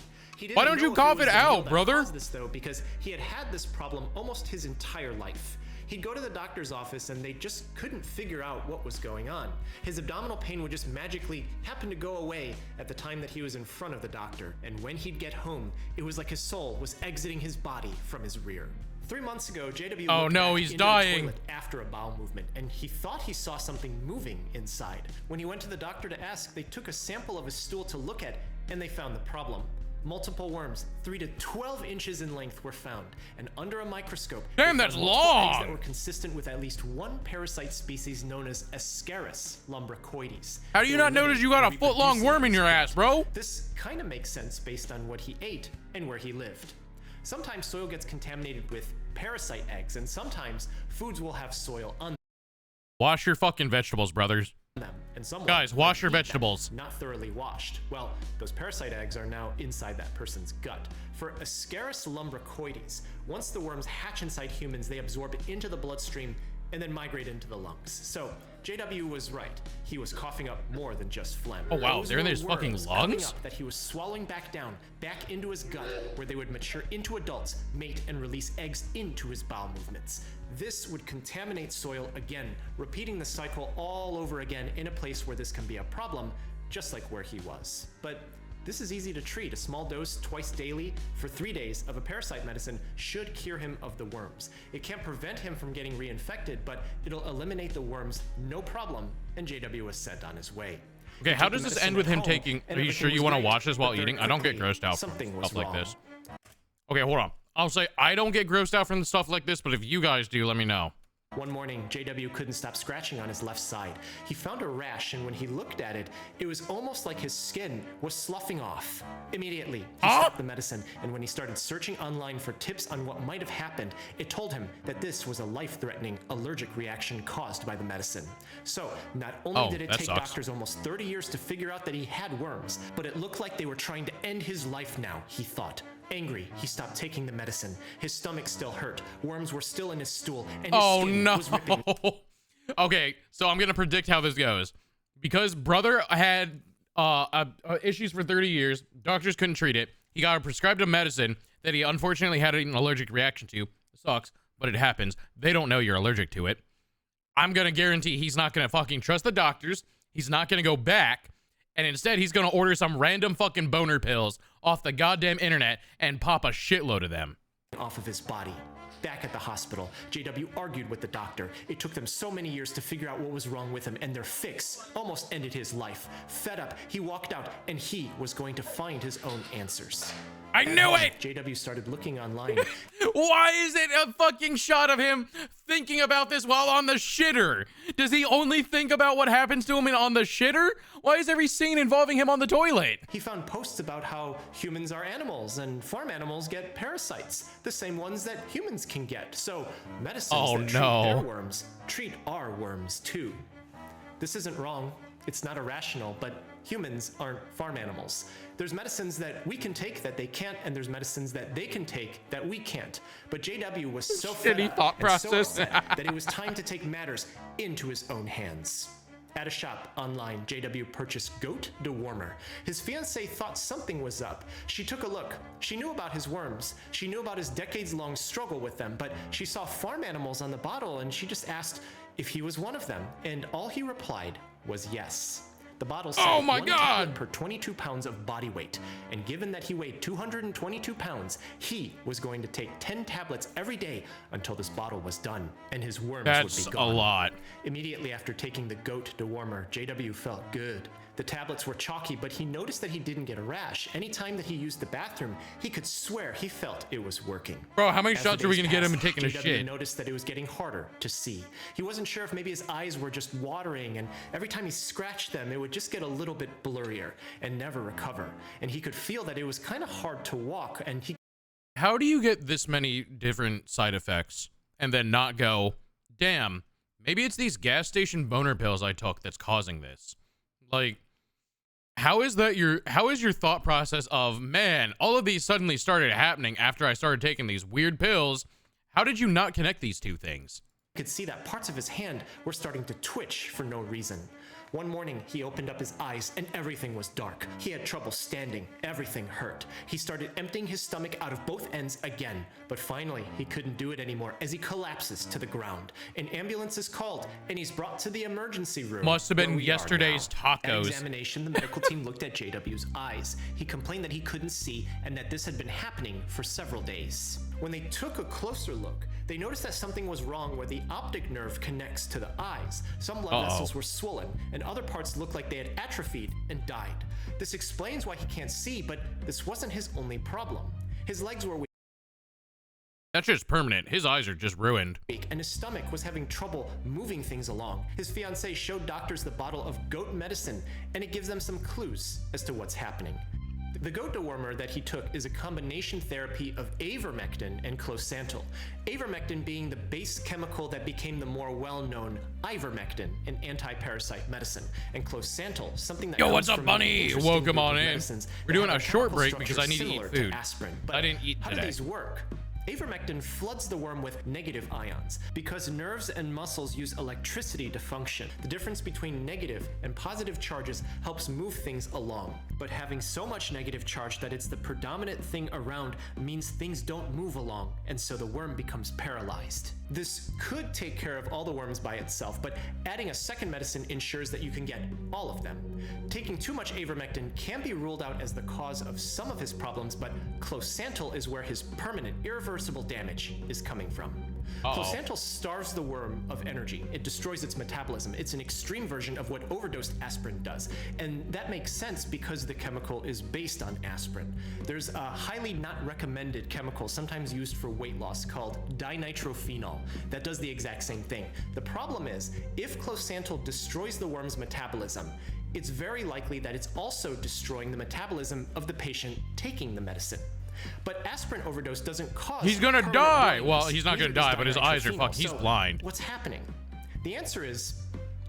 Why don't you cough it out, brother? This though, because he had this problem almost his entire life. He'd go to the doctor's office and they just couldn't figure out what was going on. His abdominal pain would just magically happen to go away at the time that he was in front of the doctor. And when he'd get home, it was like his soul was exiting his body from his rear. 3 months ago, JW oh no, he's dying after a bowel movement, and he thought he saw something moving inside. When he went to the doctor to ask, they took a sample of his stool to look at, and they found the problem. Multiple worms, 3 to 12 inches in length, were found, and under a microscope, damn, that's long, eggs that were consistent with at least one parasite species known as Ascaris lumbricoides. How do you not notice you got a foot-long worm in your ass, bro? This kind of makes sense based on what he ate and where he lived. Sometimes soil gets contaminated with parasite eggs, and sometimes foods will have soil on them. Wash your fucking vegetables, brothers. And guys, wash your vegetables. Not thoroughly washed. Well, those parasite eggs are now inside that person's gut. For Ascaris lumbricoides, once the worms hatch inside humans, they absorb into the bloodstream and then migrate into the lungs. So JW was right. He was coughing up more than just phlegm. Oh wow, they're in his fucking lungs? That he was swallowing back down, back into his gut, where they would mature into adults, mate, and release eggs into his bowel movements. This would contaminate soil again, repeating the cycle all over again in a place where this can be a problem, just like where he was. But this is easy to treat. A small dose twice daily for 3 days of a parasite medicine should cure him of the worms. It can't prevent him from getting reinfected, but it'll eliminate the worms, no problem, and JW was sent on his way. Okay, how does this end with him taking... Are you sure you want to watch this while eating? I don't get grossed out from stuff like this. Okay, hold on. I'll say I don't get grossed out from stuff like this, but if you guys do, let me know. One morning, JW couldn't stop scratching on his left side. He found a rash, and when he looked at it, it was almost like his skin was sloughing off. Immediately, he stopped the medicine, and when he started searching online for tips on what might have happened, it told him that this was a life-threatening allergic reaction caused by the medicine. So, not only did it take doctors almost 30 years to figure out that he had worms, but it looked like they were trying to end his life now, he thought. Angry, he stopped taking the medicine. His stomach still hurt. Worms were still in his stool, and his skin was ripping. Okay, so I'm gonna predict how this goes. Because brother had issues for 30 years, doctors couldn't treat it. He got prescribed a medicine that he unfortunately had an allergic reaction to. It sucks, but it happens. They don't know you're allergic to it. I'm gonna guarantee he's not gonna fucking trust the doctors. He's not gonna go back. And instead, he's gonna order some random fucking boner pills off the goddamn internet and pop a shitload of them. Off of his body. Back at the hospital, JW argued with the doctor. It took them so many years to figure out what was wrong with him, and their fix almost ended his life. Fed up, he walked out, and he was going to find his own answers. I knew it! JW started looking online. Why is it a fucking shot of him thinking about this while on the shitter? Does he only think about what happens to him on the shitter? Why is every scene involving him on the toilet? He found posts about how humans are animals and farm animals get parasites, the same ones that humans can get. So medicines that treat their worms treat our worms too. This isn't wrong. It's not irrational, but humans aren't farm animals. There's medicines that we can take that they can't, and there's medicines that they can take that we can't. But JW was so fed Shitty up thought and so process. upset that it was time to take matters into his own hands. At a shop online, JW purchased goat dewormer. His fiancée thought something was up. She took a look. She knew about his worms. She knew about his decades-long struggle with them, but she saw farm animals on the bottle and she just asked if he was one of them, and all he replied was yes. The bottle said Oh my 1 God! tablet per 22 pounds of body weight, and given that he weighed 222 pounds, he was going to take 10 tablets every day until this bottle was done, and his worms That's would be gone. a lot. Immediately after taking the goat dewormer, JW felt good. The tablets were chalky, but he noticed that he didn't get a rash. Anytime that he used the bathroom, he could swear he felt it was working. Bro, how many As the shots are we days gonna get him and passed, taking a JW shit? noticed that it was getting harder to see. He wasn't sure if maybe his eyes were just watering, and every time he scratched them, it would just get a little bit blurrier and never recover. And he could feel that it was kind of hard to walk, and he... How do you get this many different side effects and then not go, damn, maybe it's these gas station boner pills I took that's causing this? Like, how is your thought process of, man, all of these suddenly started happening after I started taking these weird pills? How did you not connect these two things? could see that parts of his hand were starting to twitch for no reason. One morning, he opened up his eyes and everything was dark. He had trouble standing. Everything hurt. He started emptying his stomach out of both ends again, but finally, he couldn't do it anymore as he collapses to the ground. An ambulance is called and he's brought to the emergency room. Must have been where we are yesterday's now. At tacos. examination, the medical team looked at JW's eyes. He complained that he couldn't see and that this had been happening for several days. When they took a closer look, they noticed that something was wrong where the optic nerve connects to the eyes. Some blood vessels were swollen, and other parts looked like they had atrophied and died. This explains why he can't see, but this wasn't his only problem. His legs were weak. That's just permanent. His eyes are just ruined. And his stomach was having trouble moving things along. His fiancée showed doctors the bottle of goat medicine, and it gives them some clues as to what's happening. The goat dewormer that he took is a combination therapy of avermectin and closantel. Avermectin being the base chemical that became the more well-known ivermectin, an anti-parasite medicine, and closantel, something that Yo, comes what's up, from bunny? an interesting Welcome group on of in. medicines We're that doing have a short chemical break because I structure need to eat similar food. Aspirin. But I didn't eat how today. do these work? Avermectin floods the worm with negative ions because nerves and muscles use electricity to function. The difference between negative and positive charges helps move things along. But having so much negative charge that it's the predominant thing around means things don't move along, and so the worm becomes paralyzed. This could take care of all the worms by itself, but adding a second medicine ensures that you can get all of them. Taking too much avermectin can be ruled out as the cause of some of his problems, but closantel is where his permanent, irreversible damage is coming from. Closantel starves the worm of energy. It destroys its metabolism. It's an extreme version of what overdosed aspirin does. And that makes sense because the chemical is based on aspirin. There's a highly not recommended chemical, sometimes used for weight loss, called dinitrophenol, that does the exact same thing. The problem is, if closantel destroys the worm's metabolism, it's very likely that it's also destroying the metabolism of the patient taking the medicine. But aspirin overdose doesn't cause He's gonna permanent die. blindness. Well, he's not Neither gonna does die, but his eyes are dinitrophenol. fucked. He's So, blind. What's happening? The answer is,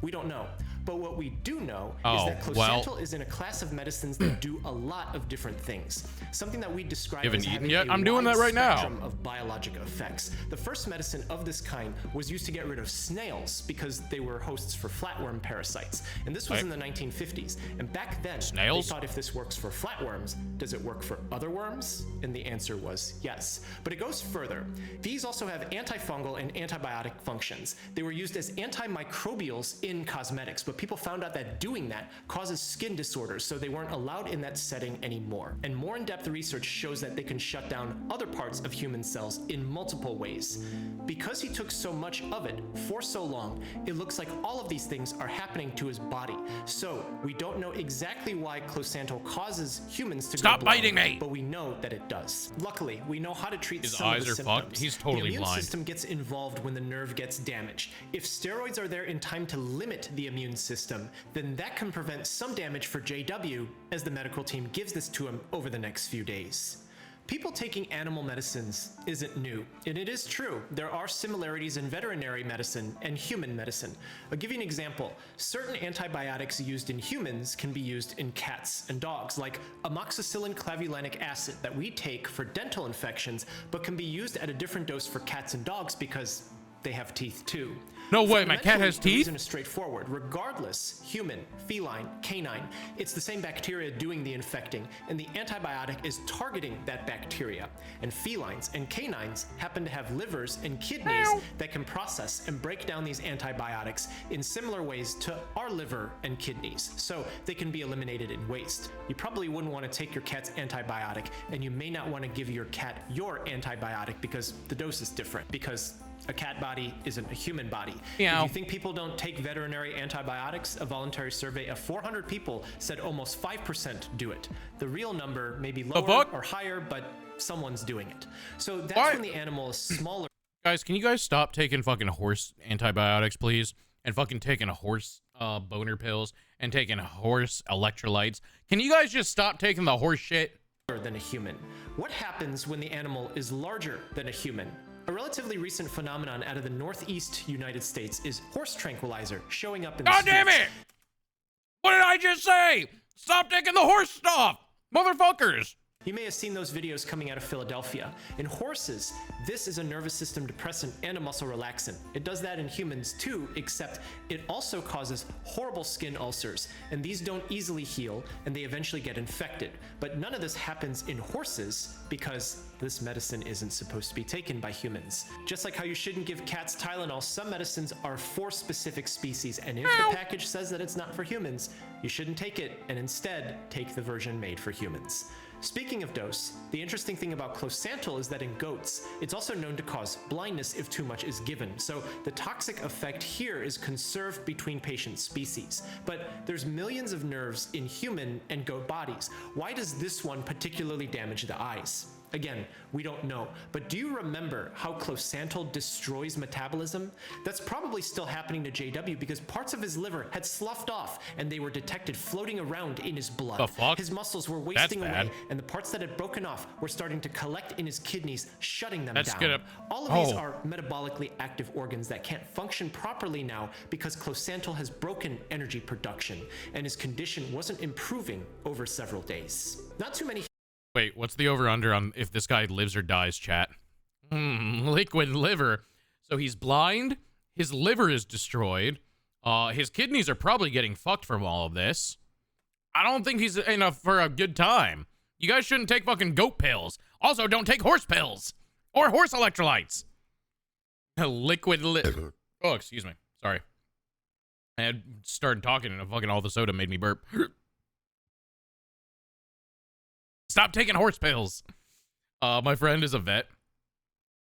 we don't know. But what we do know is Oh, that well. closantel is in a class of medicines that do a lot of different things. Something that we describe You haven't as eaten having yet? a I'm doing wide that right now. spectrum of biologic effects. The first medicine of this kind was used to get rid of snails because they were hosts for flatworm parasites. And this was in the 1950s. And back then, Snails? they thought if this works for flatworms, does it work for other worms? And the answer was yes. But it goes further. These also have antifungal and antibiotic functions. They were used as antimicrobials in cosmetics, but people found out that doing that causes skin disorders, so they weren't allowed in that setting anymore. And more in-depth research shows that they can shut down other parts of human cells in multiple ways. Because he took so much of it for so long, it looks like all of these things are happening to his body. So we don't know exactly why closantel causes humans to Stop go blind, biting me! but we know that it does. Luckily, we know how to treat His some eyes of the are symptoms. fucked. He's totally the immune blind. system gets involved when the nerve gets damaged. If steroids are there in time to limit the immune system, then that can prevent some damage for JW as the medical team gives this to him over the next few days. People taking animal medicines isn't new, and it is true. There are similarities in veterinary medicine and human medicine. I'll give you an example. Certain antibiotics used in humans can be used in cats and dogs, like amoxicillin clavulanic acid that we take for dental infections, but can be used at a different dose for cats and dogs because they have teeth too. No way, my cat has The teeth? reason is straightforward. Regardless, human, feline, canine, it's the same bacteria doing the infecting, and the antibiotic is targeting that bacteria. And felines and canines happen to have livers and kidneys that can process and break down these antibiotics in similar ways to our liver and kidneys, so they can be eliminated in waste. You probably wouldn't want to take your cat's antibiotic, and you may not want to give your cat your antibiotic because the dose is different, because a cat body isn't a human body. Meow. If you think people don't take veterinary antibiotics, a voluntary survey of 400 people said almost 5% do it. The real number may be lower or higher, but someone's doing it. So that's when the animal is smaller. Guys, can you guys stop taking fucking horse antibiotics, please? And fucking taking horse boner pills and taking horse electrolytes. Can you guys just stop taking the horse shit? Than a human. What happens when the animal is larger than a human? A relatively recent phenomenon out of the northeast United States is horse tranquilizer showing up in the God damn streets. it! What did I just say? Stop taking the horse stuff, motherfuckers! You may have seen those videos coming out of Philadelphia. In horses, this is a nervous system depressant and a muscle relaxant. It does that in humans too, except it also causes horrible skin ulcers, and these don't easily heal, and they eventually get infected. But none of this happens in horses because this medicine isn't supposed to be taken by humans. Just like how you shouldn't give cats Tylenol, some medicines are for specific species, and if the package says that it's not for humans, you shouldn't take it, and instead take the version made for humans. Speaking of dose, the interesting thing about closantal is that in goats, it's also known to cause blindness if too much is given. So the toxic effect here is conserved between patient species. But there's millions of nerves in human and goat bodies. Why does this one particularly damage the eyes? Again, we don't know, but do you remember how closantal destroys metabolism? That's probably still happening to JW because parts of his liver had sloughed off and they were detected floating around in his blood. The fuck? His muscles were wasting away, and the parts that had broken off were starting to collect in his kidneys, shutting them down. All of these are metabolically active organs that can't function properly now because closantal has broken energy production, and his condition wasn't improving over several days. Not too many. Wait, what's the over-under on if this guy lives or dies, chat? Liquid liver. So he's blind, his liver is destroyed, his kidneys are probably getting fucked from all of this. I don't think he's enough for a good time. You guys shouldn't take fucking goat pills. Also, don't take horse pills or horse electrolytes. Liquid liver. Oh, excuse me. Sorry. I had started talking and fucking all the soda made me burp. Stop taking horse pills. My friend is a vet,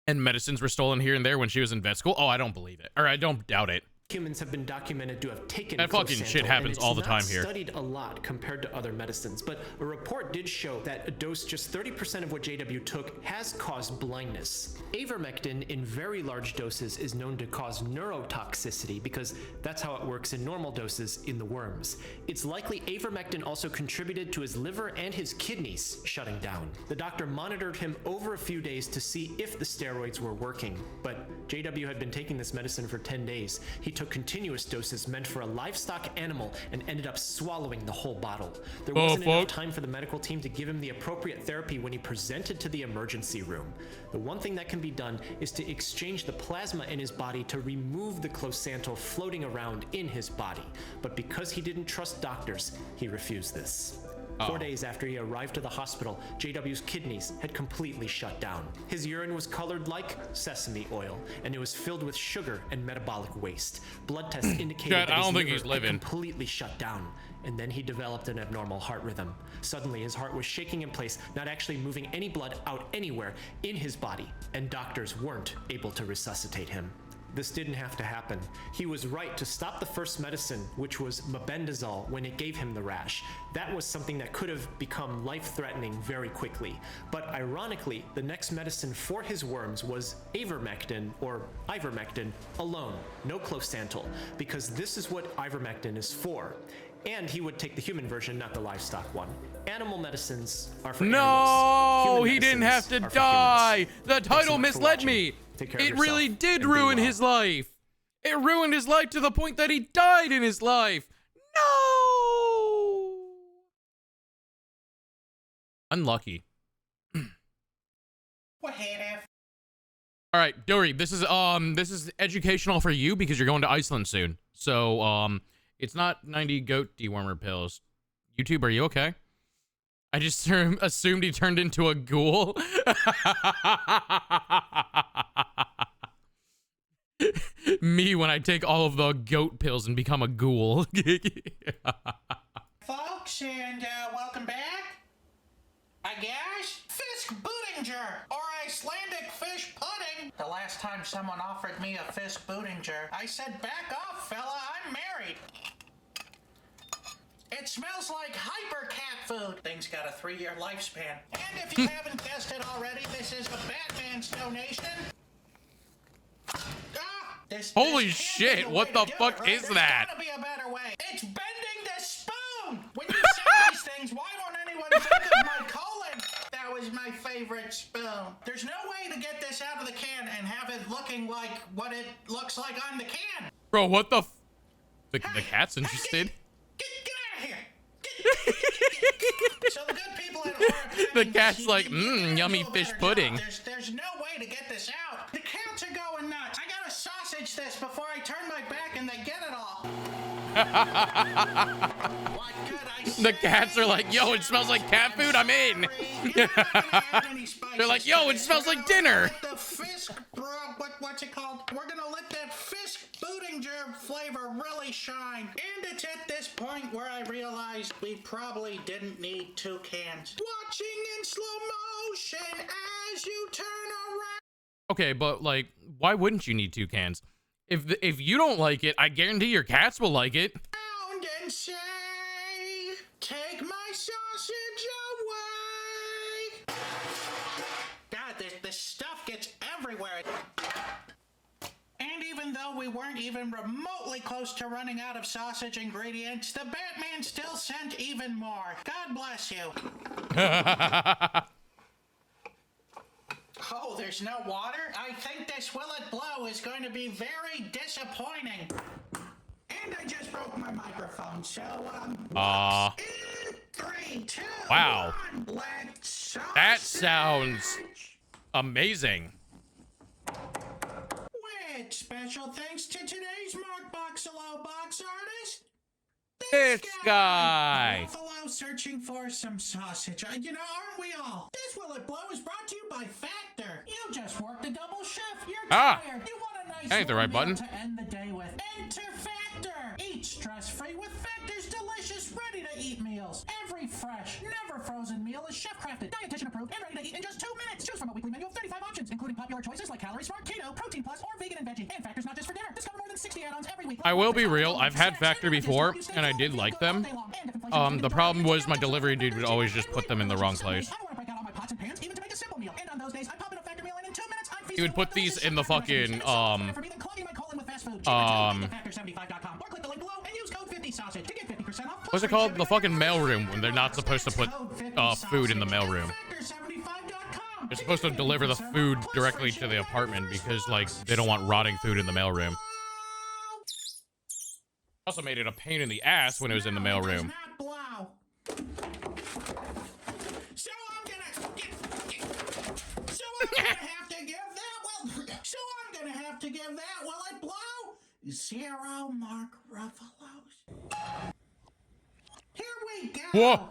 and medicines were stolen here and there when she was in vet school. Oh, I don't believe it. Or I don't doubt it. Humans have been documented to have taken that fucking shit happens all the time here. It's studied a lot compared to other medicines, but a report did show that a dose just 30% of what JW took has caused blindness. Ivermectin in very large doses is known to cause neurotoxicity because that's how it works in normal doses in the worms. It's likely ivermectin also contributed to his liver and his kidneys shutting down. The doctor monitored him over a few days to see if the steroids were working, but JW had been taking this medicine for 10 days. He took continuous doses meant for a livestock animal and ended up swallowing the whole bottle. There wasn't enough time for the medical team to give him the appropriate therapy when he presented to the emergency room. The one thing that can be done is to exchange the plasma in his body to remove the closantal floating around in his body. But because he didn't trust doctors, he refused this. 4 days after he arrived to the hospital, JW's kidneys had completely shut down. His urine was colored like sesame oil, and it was filled with sugar and metabolic waste. Blood tests indicated that his liver had completely shut down. And then he developed an abnormal heart rhythm. Suddenly, his heart was shaking in place, not actually moving any blood out anywhere in his body, and doctors weren't able to resuscitate him. This didn't have to happen. He was right to stop the first medicine, which was mebendazole, when it gave him the rash. That was something that could have become life-threatening very quickly. But ironically, the next medicine for his worms was avermectin, or ivermectin, alone, no closantal, because this is what ivermectin is for. And he would take the human version, not the livestock one. Animal medicines are for animals. No, Human he didn't have medicines to are for die. humans. The Thanks so title much for misled watching. me. Take care of It really yourself did and be ruin well. his life. It ruined his life to the point that he died in his life. No. Unlucky. What happened? All right, Dory, this is educational for you because you're going to Iceland soon. So, it's not 90 goat dewormer pills. YouTube, are you okay? I just assumed he turned into a ghoul. Me when I take all of the goat pills and become a ghoul. Folks, and welcome back. I guess Fisk Bootinger, or Icelandic fish pudding. The last time someone offered me a Fisk Bootinger, I said, back off, fella, I'm married. It smells like hyper cat food. Thing's got a 3-year lifespan. And if you haven't guessed it already, this is a Batman's donation. Holy shit, what the fuck is that? There's gotta be a better way. It's bending the spoon! When you say these things, why won't anyone think of my colon? That was my favorite spoon. There's no way to get this out of the can and have it looking like what it looks like on the can. Bro, what the the cat's interested. Get out of here! So the good people at Aura The cat's like, yummy fish pudding. There's no way to get this out. The cats are going nuts. I gotta sausage this before I turn my back and they get it all. What good I say? The cats are like, yo, it smells like cat food, I'm in. They're like, yo, it smells like dinner. The Fisk, what's it called? We're gonna let that Fisk Bootinger flavor really shine. And it's at this point where I realized we probably didn't need 2 cans. Watching in slow motion as you turn around. Okay, but like, why wouldn't you need 2 cans? If you don't like it, I guarantee your cats will like it. And say, take my sausage away. God, this stuff gets everywhere. And even though we weren't even remotely close to running out of sausage ingredients, the Batman still sent even more. God bless you. Oh, there's no water? I think this Will It Blow is going to be very disappointing. And I just broke my microphone, so, 3, 2, Wow. 1, let's That sounds amazing. With special thanks to today's Mark Boxalo box artist, This guy. Buffalo searching for some sausage. You know, aren't we all? This Will It Blow is brought to you by Factor. You just worked a double shift. You're tired. You want a nice ain't the right meal button. to end the day with. Enter Factor. Eat stress-free with Factor's delicious, ready-to-eat meals. Every fresh, never frozen meal is chef-crafted, dietitian approved, and ready to eat in just 2 minutes. Choose from a weekly menu of 35 options, including popular choices like Calorie Smart, Keto, Protein Plus, or Vegan and Veggie. And Factor's not just for dinner. Discover more than 60 add-ons every week. I will be real, I've had Factor before, and I did like them. The problem was my delivery dude would always just put them in the wrong place. He would put these in the fucking, what's it called? The fucking mailroom, when they're not supposed to put, food in the mailroom. They're supposed to deliver the food directly to the apartment because, like, they don't want rotting food in the mailroom. Also made it a pain in the ass when it was in the mailroom. So I'm gonna have to give that Will It Blow 0 Mark Ruffalo's. Here we go. Whoa.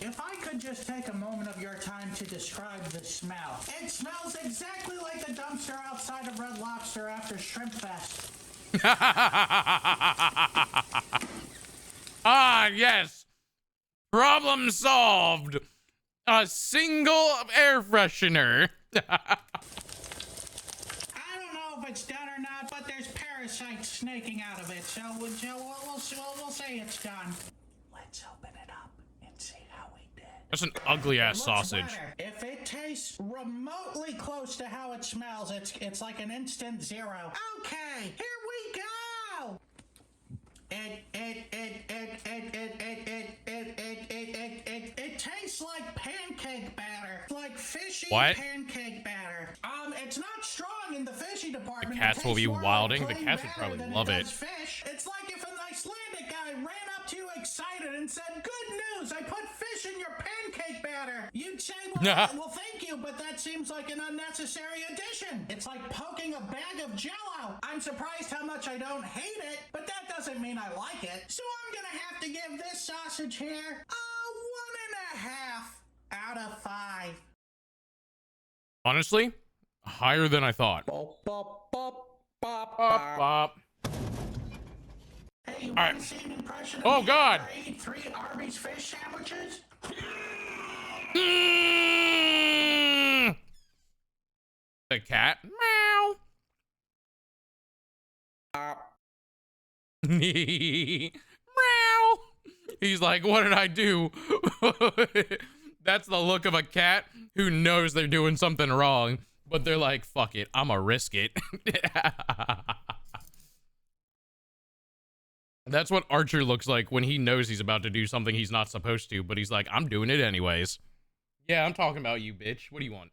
If I could just take a moment of your time to describe the smell. It smells exactly like the dumpster outside of Red Lobster after Shrimp Fest. Ah, yes. Problem solved. A single air freshener. I don't know if it's done or not, but there's parasites snaking out of it, so we'll say it's done. Let's open it up and see how we did. That's an ugly ass sausage. Better. If it tastes remotely close to how it smells, it's like an instant 0. Okay, here we go. It tastes like pancake batter. Like fishy What? pancake batter. It's not strong in the fishy department. The cats It will be tastes more wilding. like The plain cats would batter probably than love it. does Fish. It's like if an Icelandic guy ran up to you excited and said, "Good news, I put fish in your pancake batter." You'd say, well, thank you, but that seems like an unnecessary addition. It's like poking a bag of Jell-O. I'm surprised how much I don't hate it, but that doesn't mean I like it. So I'm gonna have to give this sausage here a 1.5 out of 5. Honestly, higher than I thought. Bop, bop, bop, bop, Bop, bop. Hey, you All right. want to see an impression of Oh, me God. after I eat 3 Arby's fish sandwiches? Mm. The cat. Meow. Meow. He's like, what did I do? That's the look of a cat who knows they're doing something wrong, but they're like, fuck it, I'ma risk it. That's what Archer looks like when he knows he's about to do something he's not supposed to, but he's like, I'm doing it anyways. Yeah, I'm talking about you, bitch. What do you want?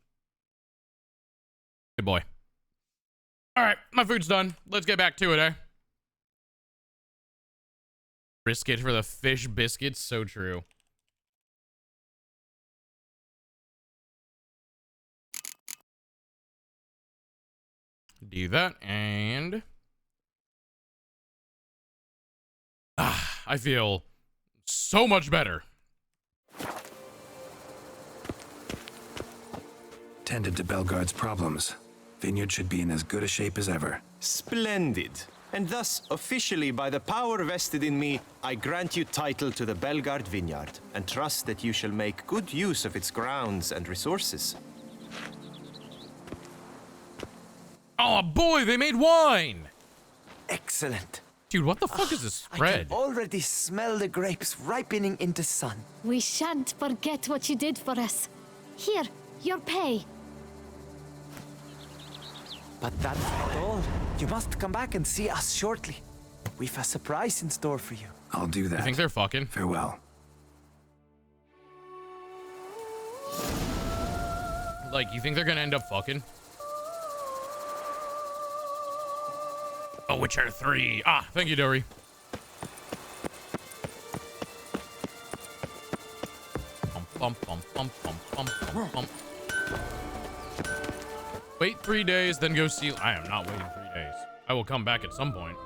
Good boy. All right, my food's done. Let's get back to it, eh? Risk it for the fish biscuits. So true. Do that, and... I feel so much better. Tended to Belgard's problems. Vineyard should be in as good a shape as ever. Splendid. And thus, officially, by the power vested in me, I grant you title to the Belgard Vineyard, and trust that you shall make good use of its grounds and resources. Oh boy, they made wine! Excellent. Dude, what the fuck is this I spread? can already smell the grapes ripening in the sun. We shan't forget what you did for us. Here, your pay. But that's not all. You must come back and see us shortly. We've a surprise in store for you. I'll do that. You think they're fucking? Farewell. Like, you think they're gonna end up fucking? Oh, Witcher 3. Ah, thank you, Dory. Bum, bum, bum, bum, bum, bum, bum. Wait 3 days, then go see. I am not waiting 3 days. I will come back at some point.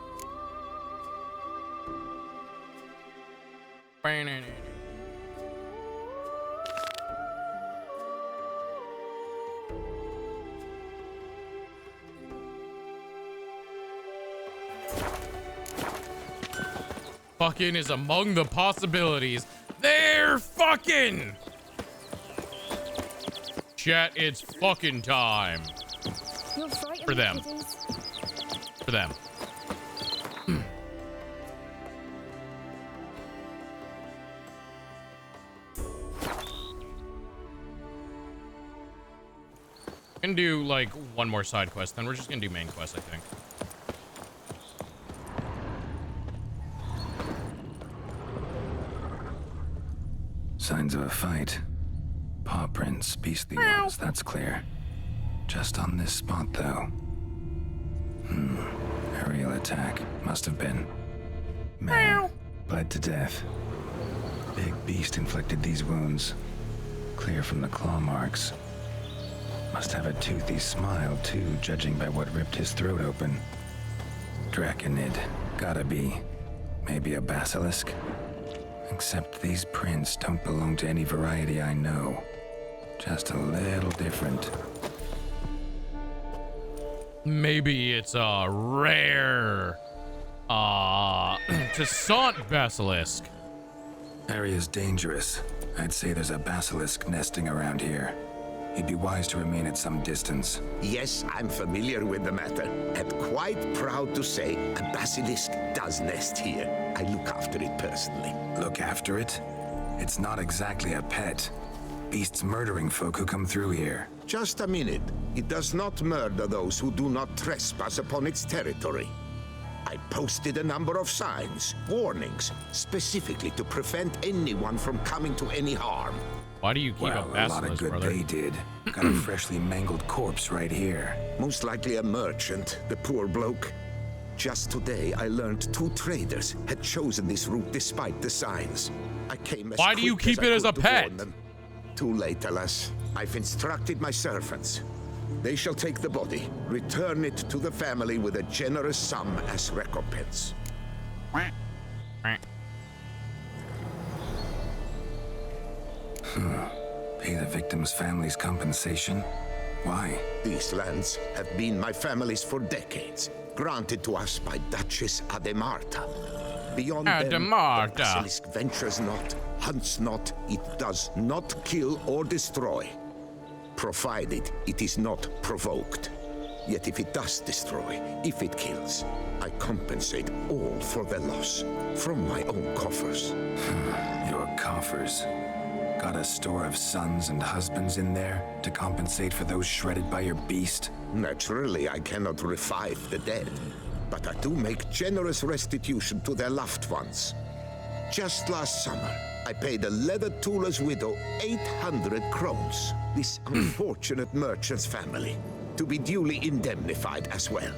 Fucking is among the possibilities. They're fucking! Chat, it's fucking time. You're frightened, For them. kiddies. For them. Gonna do like one more side quest, then we're just gonna do main quest, I think. Signs of a fight. Paw prints, beastly ones, that's clear. Just on this spot, though. Aerial attack. Must have been. Man, bled to death. Big beast inflicted these wounds. Clear from the claw marks. Must have a toothy smile, too, judging by what ripped his throat open. Draconid. Gotta be. Maybe a basilisk? Except these prints don't belong to any variety I know. Just a little different. Maybe it's a rare, Toussaint basilisk. Area's dangerous. I'd say there's a basilisk nesting around here. You'd be wise to remain at some distance. Yes, I'm familiar with the matter, and quite proud to say a basilisk does nest here. I look after it personally. Look after it? It's not exactly a pet. Beasts murdering folk who come through here. Just a minute. It does not murder those who do not trespass upon its territory. I posted a number of signs, warnings, specifically to prevent anyone from coming to any harm. Why do you keep Well, a a lot basilisk, of good brother? they did. Got a freshly mangled corpse right here. Most likely a merchant, the poor bloke. Just today, I learned 2 traders had chosen this route despite the signs. I came as Why do you quick keep I it as a could to warn pet? them. Too late, alas. I've instructed my servants. They shall take the body, return it to the family with a generous sum as recompense. Pay the victim's family's compensation? Why? These lands have been my family's for decades, granted to us by Duchess Ademarta. Beyond them, Ademarta. the basilisk ventures not, hunts not, it does not kill or destroy, provided it is not provoked. Yet if it does destroy, if it kills, I compensate all for the loss from my own coffers. Your coffers. Got a store of sons and husbands in there to compensate for those shredded by your beast? Naturally, I cannot revive the dead, but I do make generous restitution to their loved ones. Just last summer, I paid a leather tooler's widow 800 crowns, this unfortunate merchant's family, to be duly indemnified as well.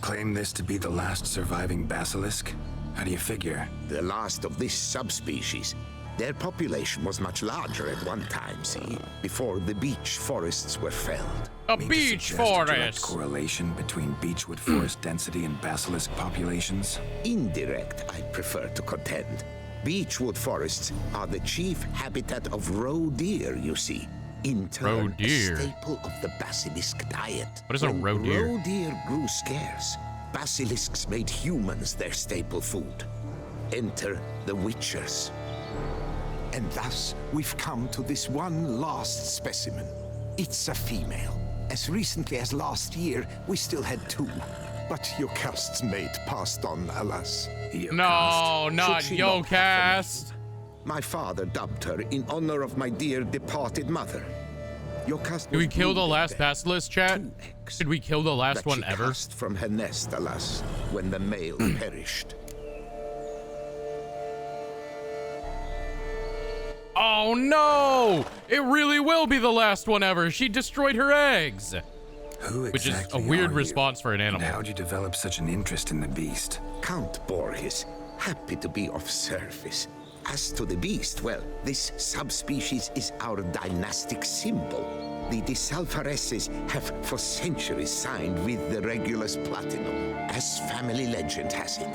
Claim this to be the last surviving basilisk? How do you figure? The last of this subspecies. Their population was much larger at one time, see? Before the beech forests were felled. A Mean to beech suggest a direct forest. correlation between beechwood forest density and basilisk populations? Indirect, I prefer to contend. Beechwood forests are the chief habitat of roe deer, you see. In turn, Roe deer. a staple of the basilisk diet. What is a When roe deer? Roe deer grew scarce, basilisks made humans their staple food. Enter the witchers. And thus, we've come to this one last specimen. It's a female. As recently as last year, we still had 2. But Yocast's mate passed on, alas. No, not Should she not Yocast. My father dubbed her in honor of my dear departed mother. Yocast Did we was kill the wounded last there. basilisk, chat? 2 eggs Did we kill the last that one she ever? cast from her nest, alas, when the male perished. Oh no! It really will be the last one ever. She destroyed her eggs. Who Which is a exactly weird are you? response for an And animal. how'd you develop such an interest in the beast? Count Borges, happy to be of service. As to the beast, well, this subspecies is our dynastic symbol. The Desalfareses have for centuries signed with the Regulus Platinum. As family legend has it,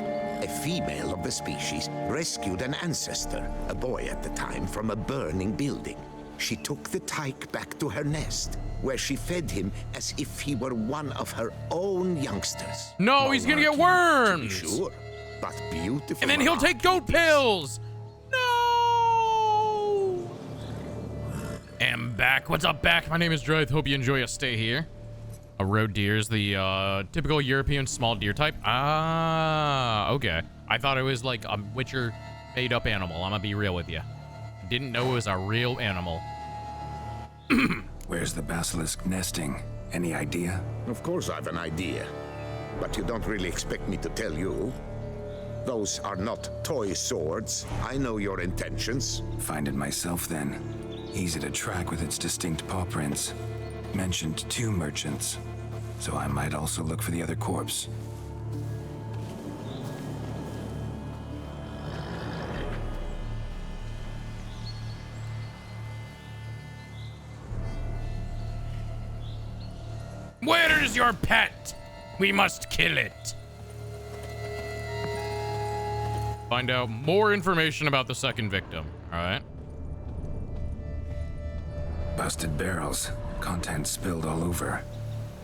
a female of the species rescued an ancestor, a boy at the time, from a burning building. She took the tyke back to her nest, where she fed him as if he were one of her own youngsters. No, he's gonna get Malarkey, to be worms. sure, but beautiful. And then he'll take goat pills. No. Am back. What's up, back? My name is Droith. Hope you enjoy your stay here. A roe deer is the typical European small deer type. Ah, okay. I thought it was like a Witcher made-up animal. I'm gonna be real with you. Didn't know it was a real animal. Where's the basilisk nesting? Any idea? Of course I've an idea, but you don't really expect me to tell you. Those are not toy swords. I know your intentions. Find it myself then. Easy to track with its distinct paw prints. Mentioned 2 merchants, so I might also look for the other corpse. Where is your pet? We must kill it. Find out more information about the second victim. All right. Busted barrels. Contents spilled all over.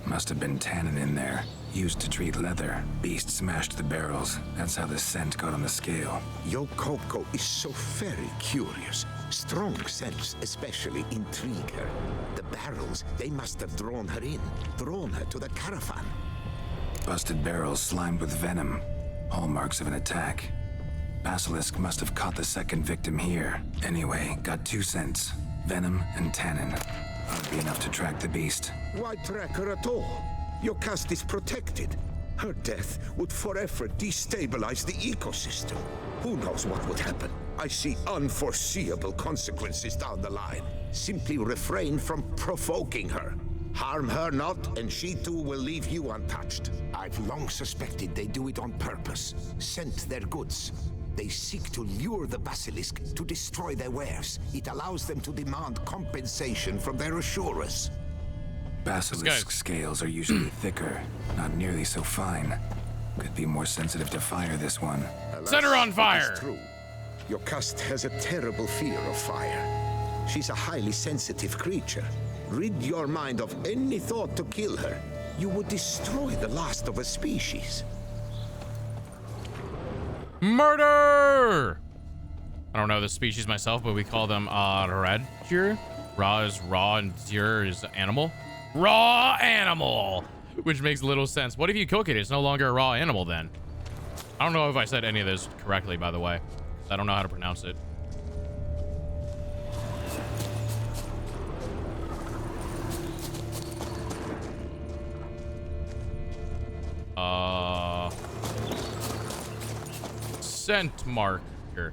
Must have been tannin in there. Used to treat leather. Beast smashed the barrels. That's how the scent got on the scale. Yokoko is so very curious. Strong scents especially intrigue her. The barrels, they must have drawn her to the caravan. Busted barrels slimed with venom. Hallmarks of an attack. Basilisk must have caught the second victim here. Anyway, got 2 scents. Venom and tannin. Won't be enough to track the beast. Why track her at all? Your caste is protected. Her death would forever destabilize the ecosystem. Who knows what would happen? I see unforeseeable consequences down the line. Simply refrain from provoking her. Harm her not, and she too will leave you untouched. I've long suspected they do it on purpose. Scent their goods. They seek to lure the basilisk to destroy their wares. It allows them to demand compensation from their assurers. Basilisk scales are usually thicker, not nearly so fine. Could be more sensitive to fire, this one. Alas, Set her on it fire! is true. Your caste has a terrible fear of fire. She's a highly sensitive creature. Rid your mind of any thought to kill her. You would destroy the last of a species. Murder! I don't know the species myself, but we call them red deer. Raw is raw and deer is animal. Raw animal! Which makes little sense. What if you cook it? It's no longer a raw animal then. I don't know if I said any of this correctly, by the way. I don't know how to pronounce it. Scent marker.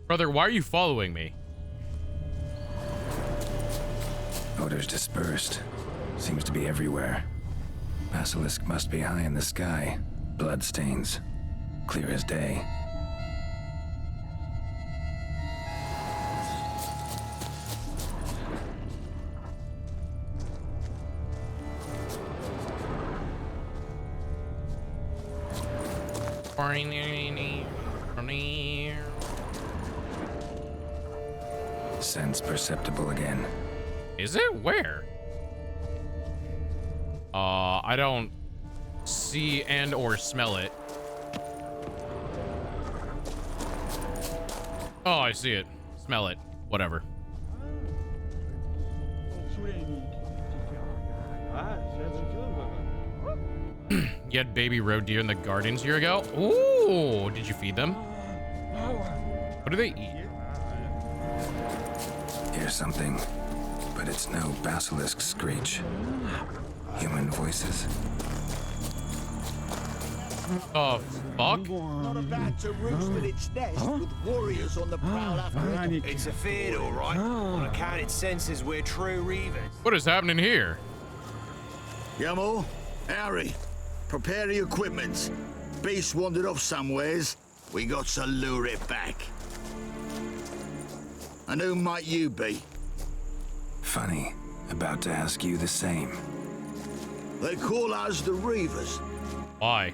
Brother, why are you following me? Odors dispersed. Seems to be everywhere. Basilisk must be high in the sky. Bloodstains. Clear as day. Sense perceptible again. Is it? Where? I don't see and or smell it. Oh, I see it. Smell it. Whatever. You had baby roe deer in the gardens a year ago? Ooh, did you feed them? What do they eat? Hear something, but it's no basilisk screech. Human voices. Oh, fuck? Not about to roost in its nest with warriors on the prowl after it. It's a fear, all right. On account it senses we're true reavers. What is happening here? Yamo, Harry, prepare the equipment. Beast wandered off somewheres. We got to lure it back. And who might you be? Funny. About to ask you the same. They call us the Reavers. Why?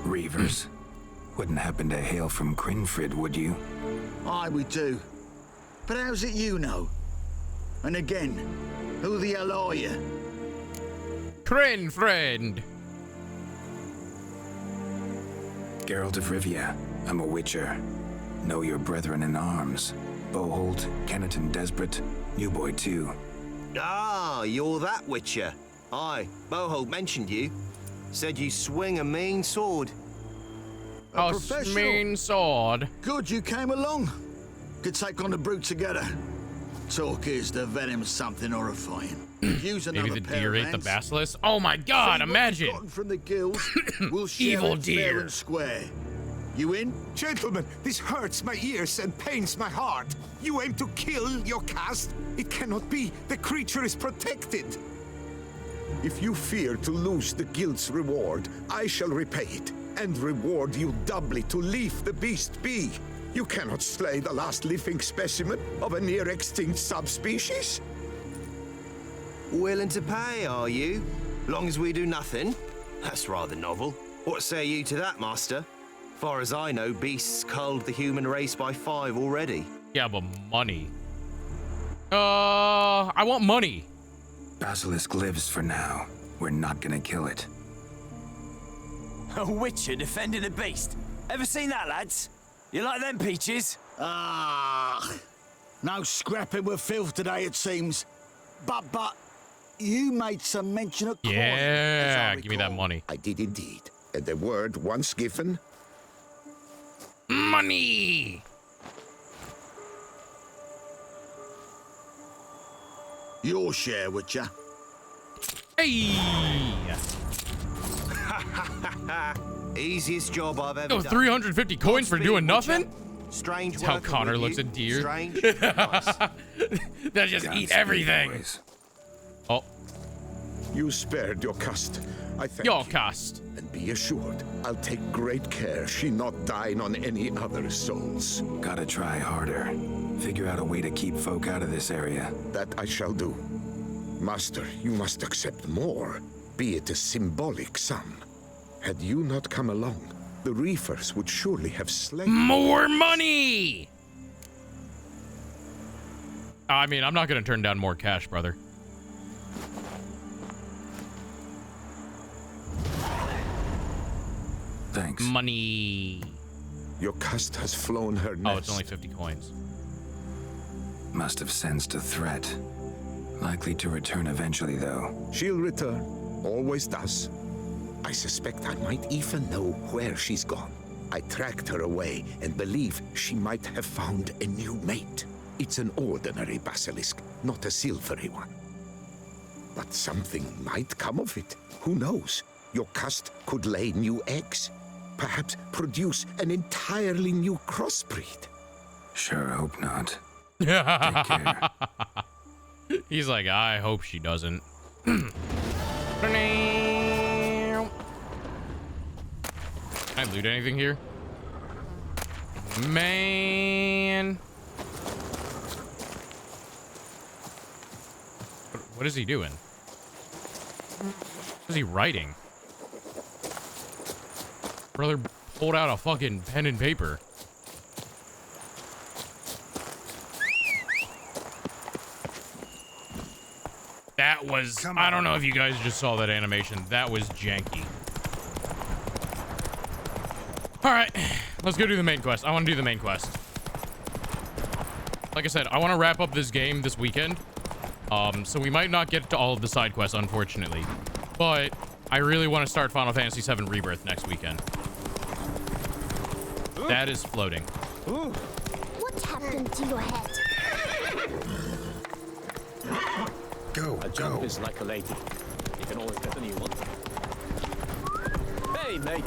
Reavers? Wouldn't happen to hail from Crinfrid, would you? Aye, we do. But how's it you know? And again, who the hell are you? Crin friend. Geralt of Rivia. I'm a witcher. Know your brethren in arms. Boholt, Kenneton Desperate, New Boy too. Ah, you're that witcher. Aye, Boholt mentioned you. Said you swing a mean sword. A Oh, professional. mean sword. Good you came along. Could take on the brute together. Talk is the venom's something horrifying. Use another Maybe the pair deer of ate the hands. basilisk. Oh my god, See what imagine. you've gotten from the guilds. We'll share Evil it fair deer. and square. You in? Gentlemen, this hurts my ears and pains my heart. You aim to kill your caste? It cannot be. The creature is protected. If you fear to lose the guild's reward, I shall repay it, and reward you doubly to leave the beast be. You cannot slay the last living specimen of a near-extinct subspecies. Willing to pay, are you? Long as we do nothing? That's rather novel. What say you to that, master? Far as I know, beasts culled the human race by 5 already. Yeah, but money. I want money. Basilisk lives for now. We're not gonna kill it. A witcher defending a beast. Ever seen that, lads? You like them peaches? Ah, no scrapping with filth today, it seems. But, you made some mention of coin. Yeah, as I give me that recall. money. I did indeed. And the word once given, Money. Your share, Witcher. Hey! Easiest job I've ever Oh, done. 350 coins for doing Godspeed, nothing? Witcher. Strange That's how working Connor with looks you. at deer. Strange. Nice. They just eat Godspeed, everything. boys. Oh, You spared your cust. I thank your you. cost. And be assured, I'll take great care she not dine on any other souls. Gotta try harder. Figure out a way to keep folk out of this area. That I shall do. Master, you must accept more, be it a symbolic sum. Had you not come along, the reefers would surely have slain. More money! I mean, I'm not gonna turn down more cash, brother. Thanks. Money. Your cust has flown her nest. Oh, it's only 50 coins. Must have sensed a threat. Likely to return eventually, though. She'll return. Always does. I suspect I might even know where she's gone. I tracked her away and believe she might have found a new mate. It's an ordinary basilisk, not a silvery one. But something might come of it. Who knows? Your cust could lay new eggs. Perhaps produce an entirely new crossbreed. Sure hope not. Take care. He's like, I hope she doesn't. Can I loot anything here? Man. What is he doing? What is he writing? Brother pulled out a fucking pen and paper. That was, I don't know if you guys just saw that animation. That was janky. All right, let's go do the main quest. I want to do the main quest. Like I said, I want to wrap up this game this weekend. So we might not get to all of the side quests, unfortunately. But I really want to start Final Fantasy VII Rebirth next weekend. That is floating. What happened to your head? Go, A jump is like a lady. You can always get a new one. Hey, mate.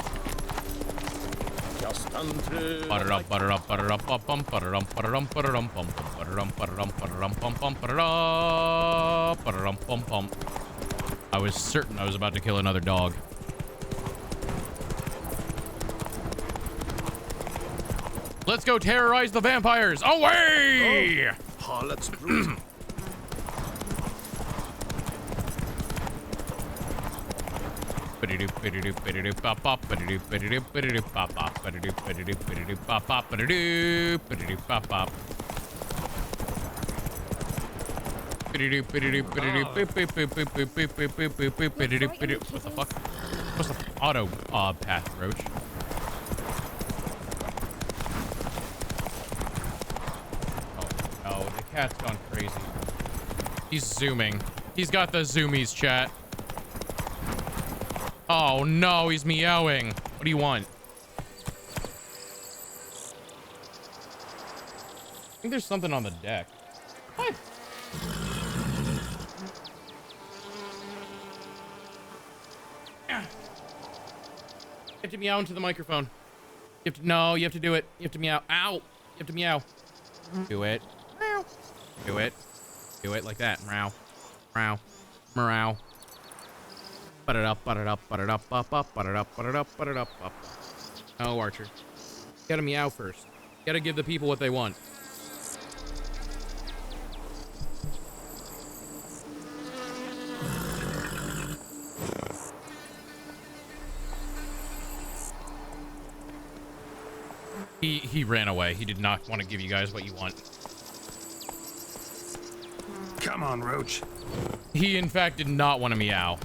Just come through. Butter up, butter up, butter up, bum, bum, butter up, butter up, butter up, bum, bum, butter up, butter up, butter up, bum, bum, butter up, butter up, bum, bum. I was certain I was about to kill another dog. Let's go terrorize the vampires. Away! Harlot's brutal. What the fuck? What's the auto path, Roach? Oh, the cat's gone crazy. He's zooming. He's got the zoomies, chat. Oh no, he's meowing. What do you want? I think there's something on the deck. What? You have to meow into the microphone. You have to, no, you have to do it. You have to meow. Ow! You have to meow. Do it. Meow. Do it. Do it like that. Meow. Meow. Meow. Put it up, put it up, put it up, up, put it up, put it up, put it up, up. Oh, Archer. You gotta meow first. You gotta give the people what they want. He ran away. He did not want to give you guys what you want. Come on, Roach. He, in fact, did not want to meow.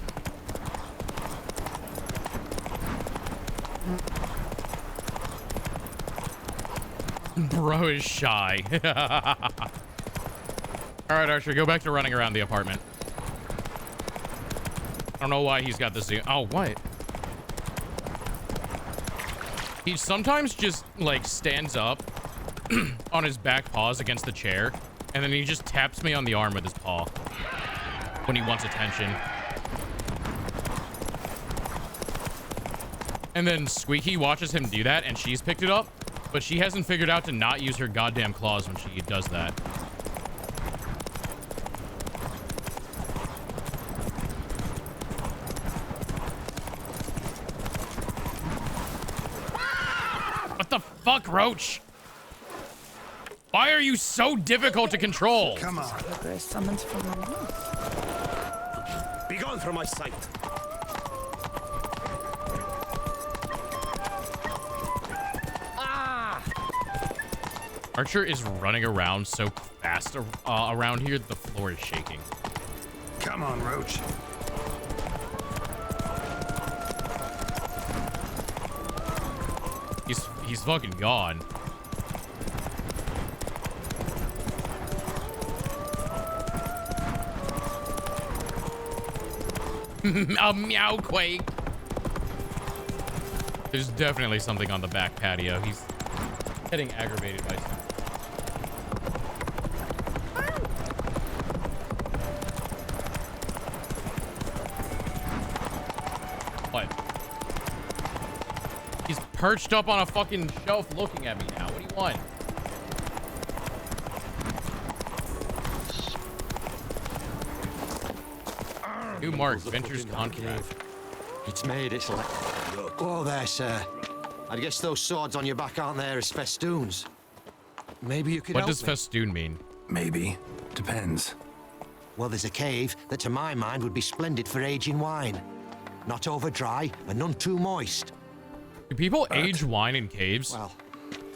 Bro is shy. All right, Archer, go back to running around the apartment. I don't know why he's got the zoom. Oh, what? He sometimes just, like, stands up on his back paws against the chair And then he just taps me on the arm with his paw when he wants attention. And then Squeaky watches him do that, and she's picked it up, but she hasn't figured out to not use her goddamn claws when she does that. What the fuck, Roach? Why are you so difficult to control? Come on. Grace summons from the north. Be gone from my sight. Archer is running around so fast around here that the floor is shaking. Come on, Roach. He's fucking gone. A meow quake. There's definitely something on the back patio. He's getting aggravated by something. What? He's perched up on a fucking shelf looking at me now. What do you want? New mark, Venture's Conclave. It's made its like. Oh, there, sir. I guess those swords on your back aren't there as festoons. Maybe you could What help does me. festoon mean? Maybe. Depends. Well, there's a cave that, to my mind, would be splendid for aging wine. Not over dry and none too moist. Do people age wine in caves? Well,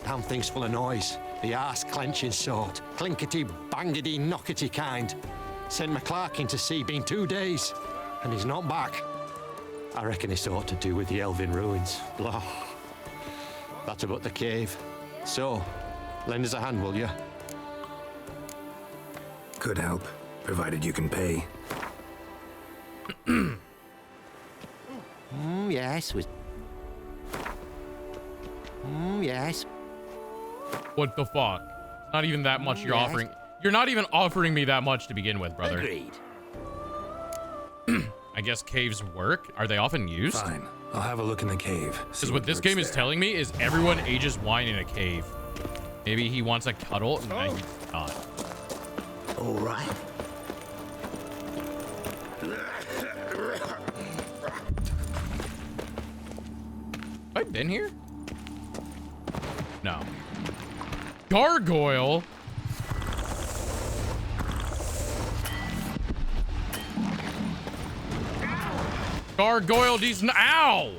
damn thing's full of noise. The arse-clenching sort. Clinkety, bangety, knockety kind. Sent McClarkin to sea been 2 days, and he's not back. I reckon it's ought to do with the elven ruins. Blah. That's about the cave. So, lend us a hand, will you? Could help, provided you can pay. Yes. Yes. What the fuck? Not even that much you're yes. offering. You're not even offering me that much to begin with, brother. Agreed. I guess caves work. Are they often used? Fine. I'll have a look in the cave. Because what this game is telling me is everyone ages wine in a cave. Maybe he wants a cuddle, and he's not. All right. Have I been here? No. Gargoyle? Gargoyle, these. Ow!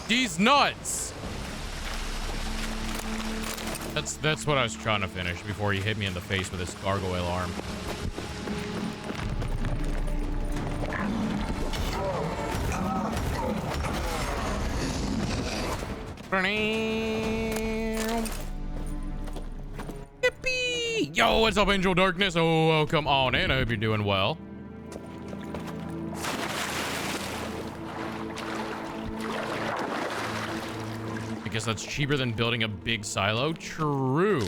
These nuts! That's what I was trying to finish before he hit me in the face with his gargoyle arm. Yippee! Yo, what's up, Angel Darkness? Oh, come on in. I hope you're doing well. I guess that's cheaper than building a big silo. True.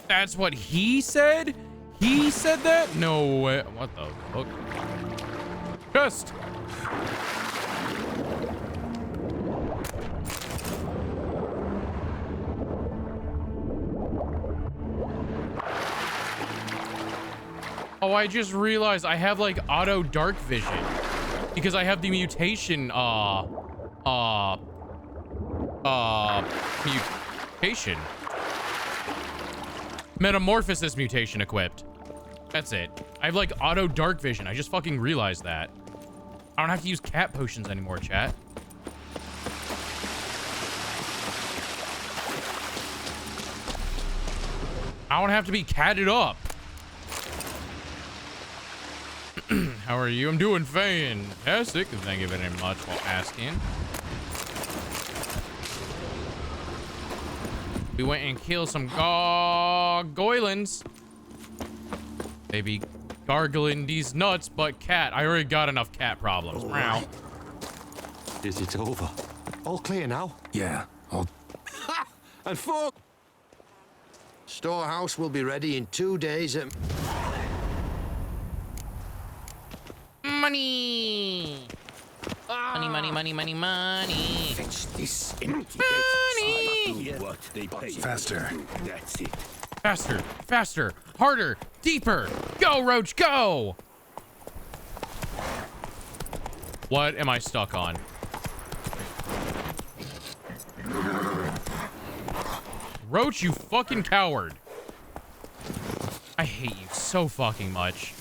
That's what he said? He said that? No way. What the fuck? Chest. Oh, I just realized I have like auto dark vision because I have the mutation mutation. Metamorphosis mutation equipped. That's it. I have like auto dark vision. I just fucking realized that. I don't have to use cat potions anymore, chat. I don't have to be catted up. How are you? I'm doing fantastic. Thank you very much for asking. We went and killed some gargoylins. Baby gargling these nuts, but cat. I already got enough cat problems. Meow. Is it over? All clear now? Yeah, all Ha! And fuck! Storehouse will be ready in 2 days at... Money! Money, money, money, money, money. Fetch this empty Money! what they pay. faster. That's it. Faster, faster, harder, deeper. Go, Roach, go! What am I stuck on? Roach, you fucking coward. I hate you so fucking much.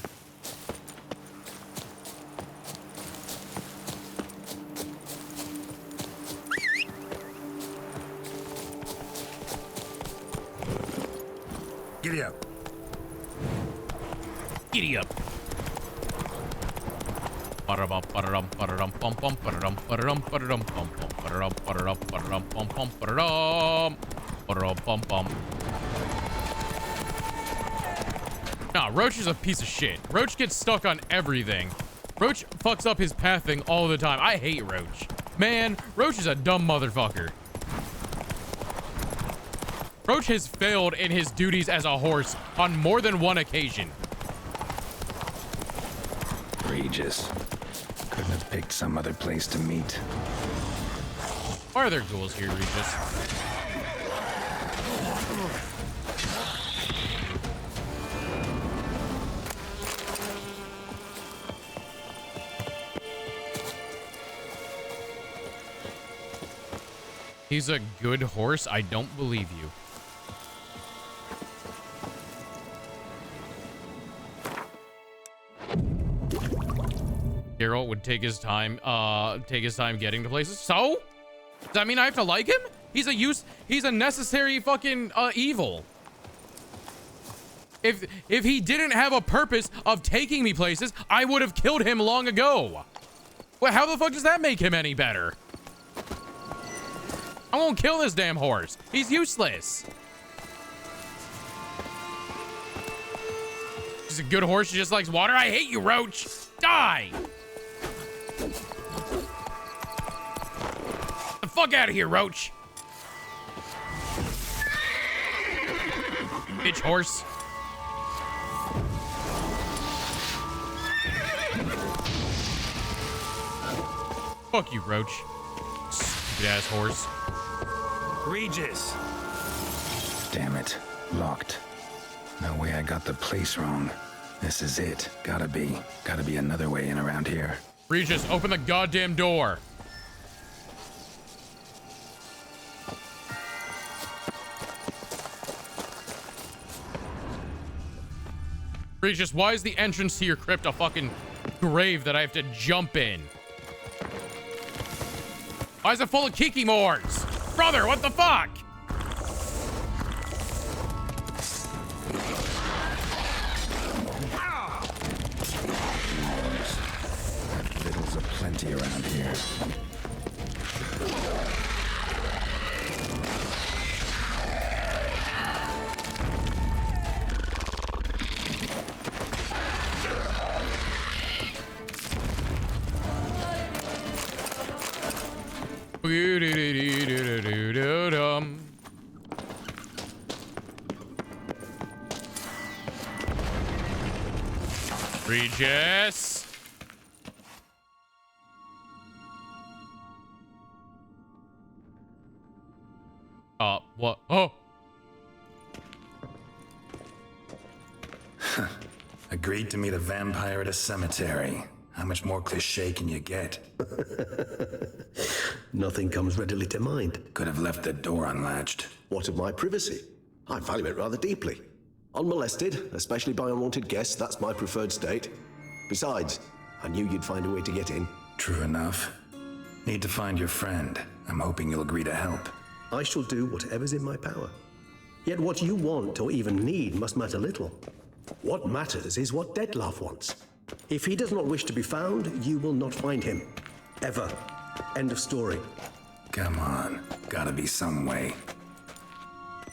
Giddy up. Giddy up. Ba-da-bum, ba-da-dum, ba-da-dum, bum, bum, ba-da-dum, ba-da-dum, ba-da-dum, bum, bum, ba-da-dum, ba-da-dum, ba-da-dum, bum, bum, ba-da-dum, ba-da-dum, bum, bum. Nah, Roach is a piece of shit. Roach gets stuck on everything. Roach fucks up his pathing all the time. I hate Roach. Man, Roach is a dumb motherfucker. Roach has failed in his duties as a horse on more than one occasion. Regis. Couldn't have picked some other place to meet. Why are there ghouls here, Regis? He's a good horse? I don't believe you. Daryl would take his time getting to places. So? Does that mean I have to like him? He's a necessary fucking evil. If he didn't have a purpose of taking me places, I would have killed him long ago. Well, how the fuck does that make him any better? I won't kill this damn horse. He's useless. He's a good horse. He just likes water. I hate you, Roach. Die. Get the fuck out of here, Roach. Bitch horse. Fuck you, Roach. Stupid ass horse. Regis! Damn it. Locked. No way I got the place wrong. This is it. Gotta be another way in around here. Regis, open the goddamn door. Regis, why is the entrance to your crypt a fucking grave that I have to jump in? Why is it full of kikimores? Brother, what the fuck? Vittles aplenty around here. Regis. What? Oh. Agreed to meet a vampire at a cemetery. How much more cliche can you get? Nothing comes readily to mind. Could have left the door unlatched. What of my privacy? I value it rather deeply. Unmolested, especially by unwanted guests, that's my preferred state. Besides, I knew you'd find a way to get in. True enough. Need to find your friend. I'm hoping you'll agree to help. I shall do whatever's in my power. Yet what you want or even need must matter little. What matters is what Dettlaff wants. If he does not wish to be found, you will not find him. Ever. End of story. Come on. Gotta be some way.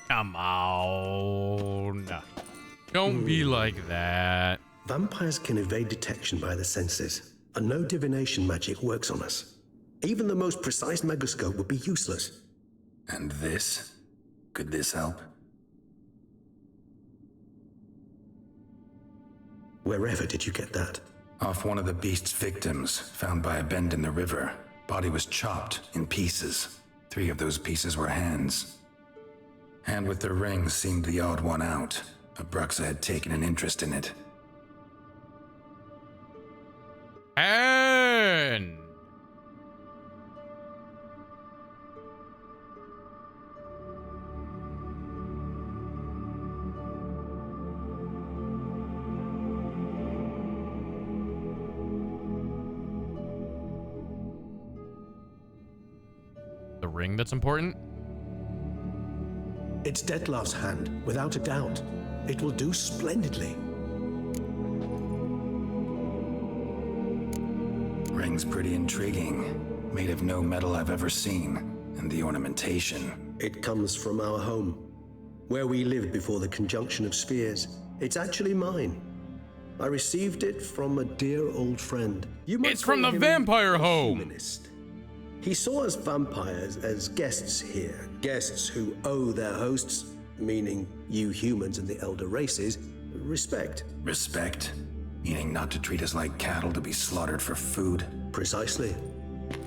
Come on. Don't be like that. Vampires can evade detection by the senses, and no divination magic works on us. Even the most precise megascope would be useless. And this? Could this help? Wherever did you get that? Off one of the beast's victims, found by a bend in the river. Body was chopped in pieces. 3 of those pieces were hands. Hand with the ring seemed the odd one out. Abruxa had taken an interest in it. And the ring that's important? It's Detlef's hand, without a doubt. It will do splendidly. Ring's pretty intriguing. Made of no metal I've ever seen. And the ornamentation. It comes from our home, where we lived before the conjunction of spheres. It's actually mine. I received it from a dear old friend. It's from the vampire home. Humanist. He saw us vampires as guests here, guests who owe their hosts, meaning you humans and the elder races, respect. Respect? Meaning not to treat us like cattle to be slaughtered for food? Precisely.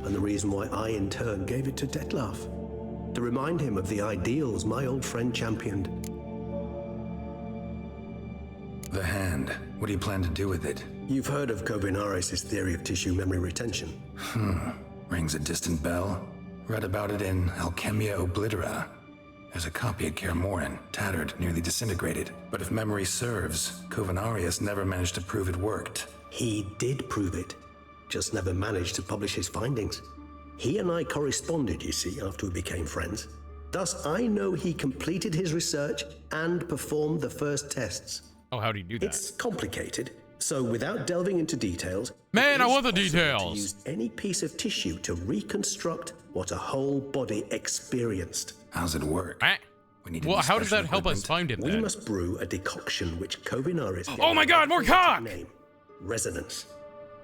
And the reason why I, in turn, gave it to Detlef. To remind him of the ideals my old friend championed. The hand. What do you plan to do with it? You've heard of Terrorizes' theory of tissue memory retention. Rings a distant bell. Read about it in Alchemia Oblitera. There's a copy at Kaer tattered, nearly disintegrated. But if memory serves, Covenarius never managed to prove it worked. He did prove it, just never managed to publish his findings. He and I corresponded, you see, after we became friends. Thus, I know he completed his research and performed the first tests. Oh, how do you do that? It's complicated, so without delving into details... Man, I want the to details! use any piece of tissue to reconstruct what a whole body experienced. How's it work? Well, how does that help us find him, We then? must brew a decoction which Covenarius... Oh my god, more cock! ...name, resonance.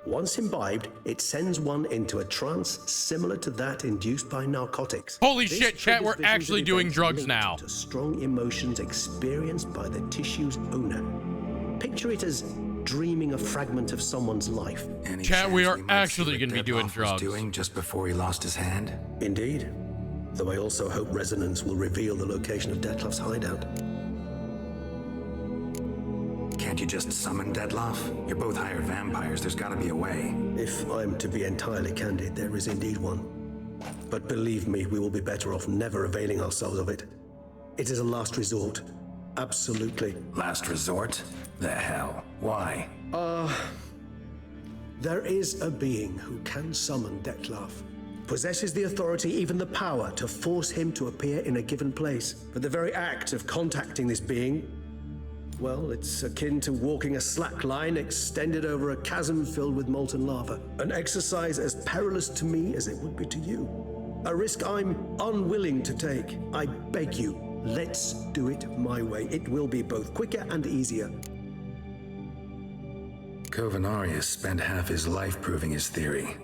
Once imbibed, it sends one into a trance similar to that induced by narcotics. Holy This shit, chat, we're triggers visions actually of doing events drugs linked now. to strong emotions experienced by the tissue's owner. Picture it as dreaming a fragment of someone's life. Any Chat, we chance are might see actually what gonna be doing Detlef was drugs. doing just before he lost his hand? Indeed. Though I also hope resonance will reveal the location of Detlef's hideout. Can't you just summon Detlef? You're both hired vampires. There's gotta be a way. If I'm to be entirely candid, there is indeed one. But believe me, we will be better off never availing ourselves of it. It is a last resort. Absolutely. Last resort? The hell? Why? There is a being who can summon Detlef. Possesses the authority, even the power, to force him to appear in a given place. But the very act of contacting this being, well, it's akin to walking a slack line extended over a chasm filled with molten lava. An exercise as perilous to me as it would be to you. A risk I'm unwilling to take. I beg you, let's do it my way. It will be both quicker and easier. Covenarius spent half his life proving his theory.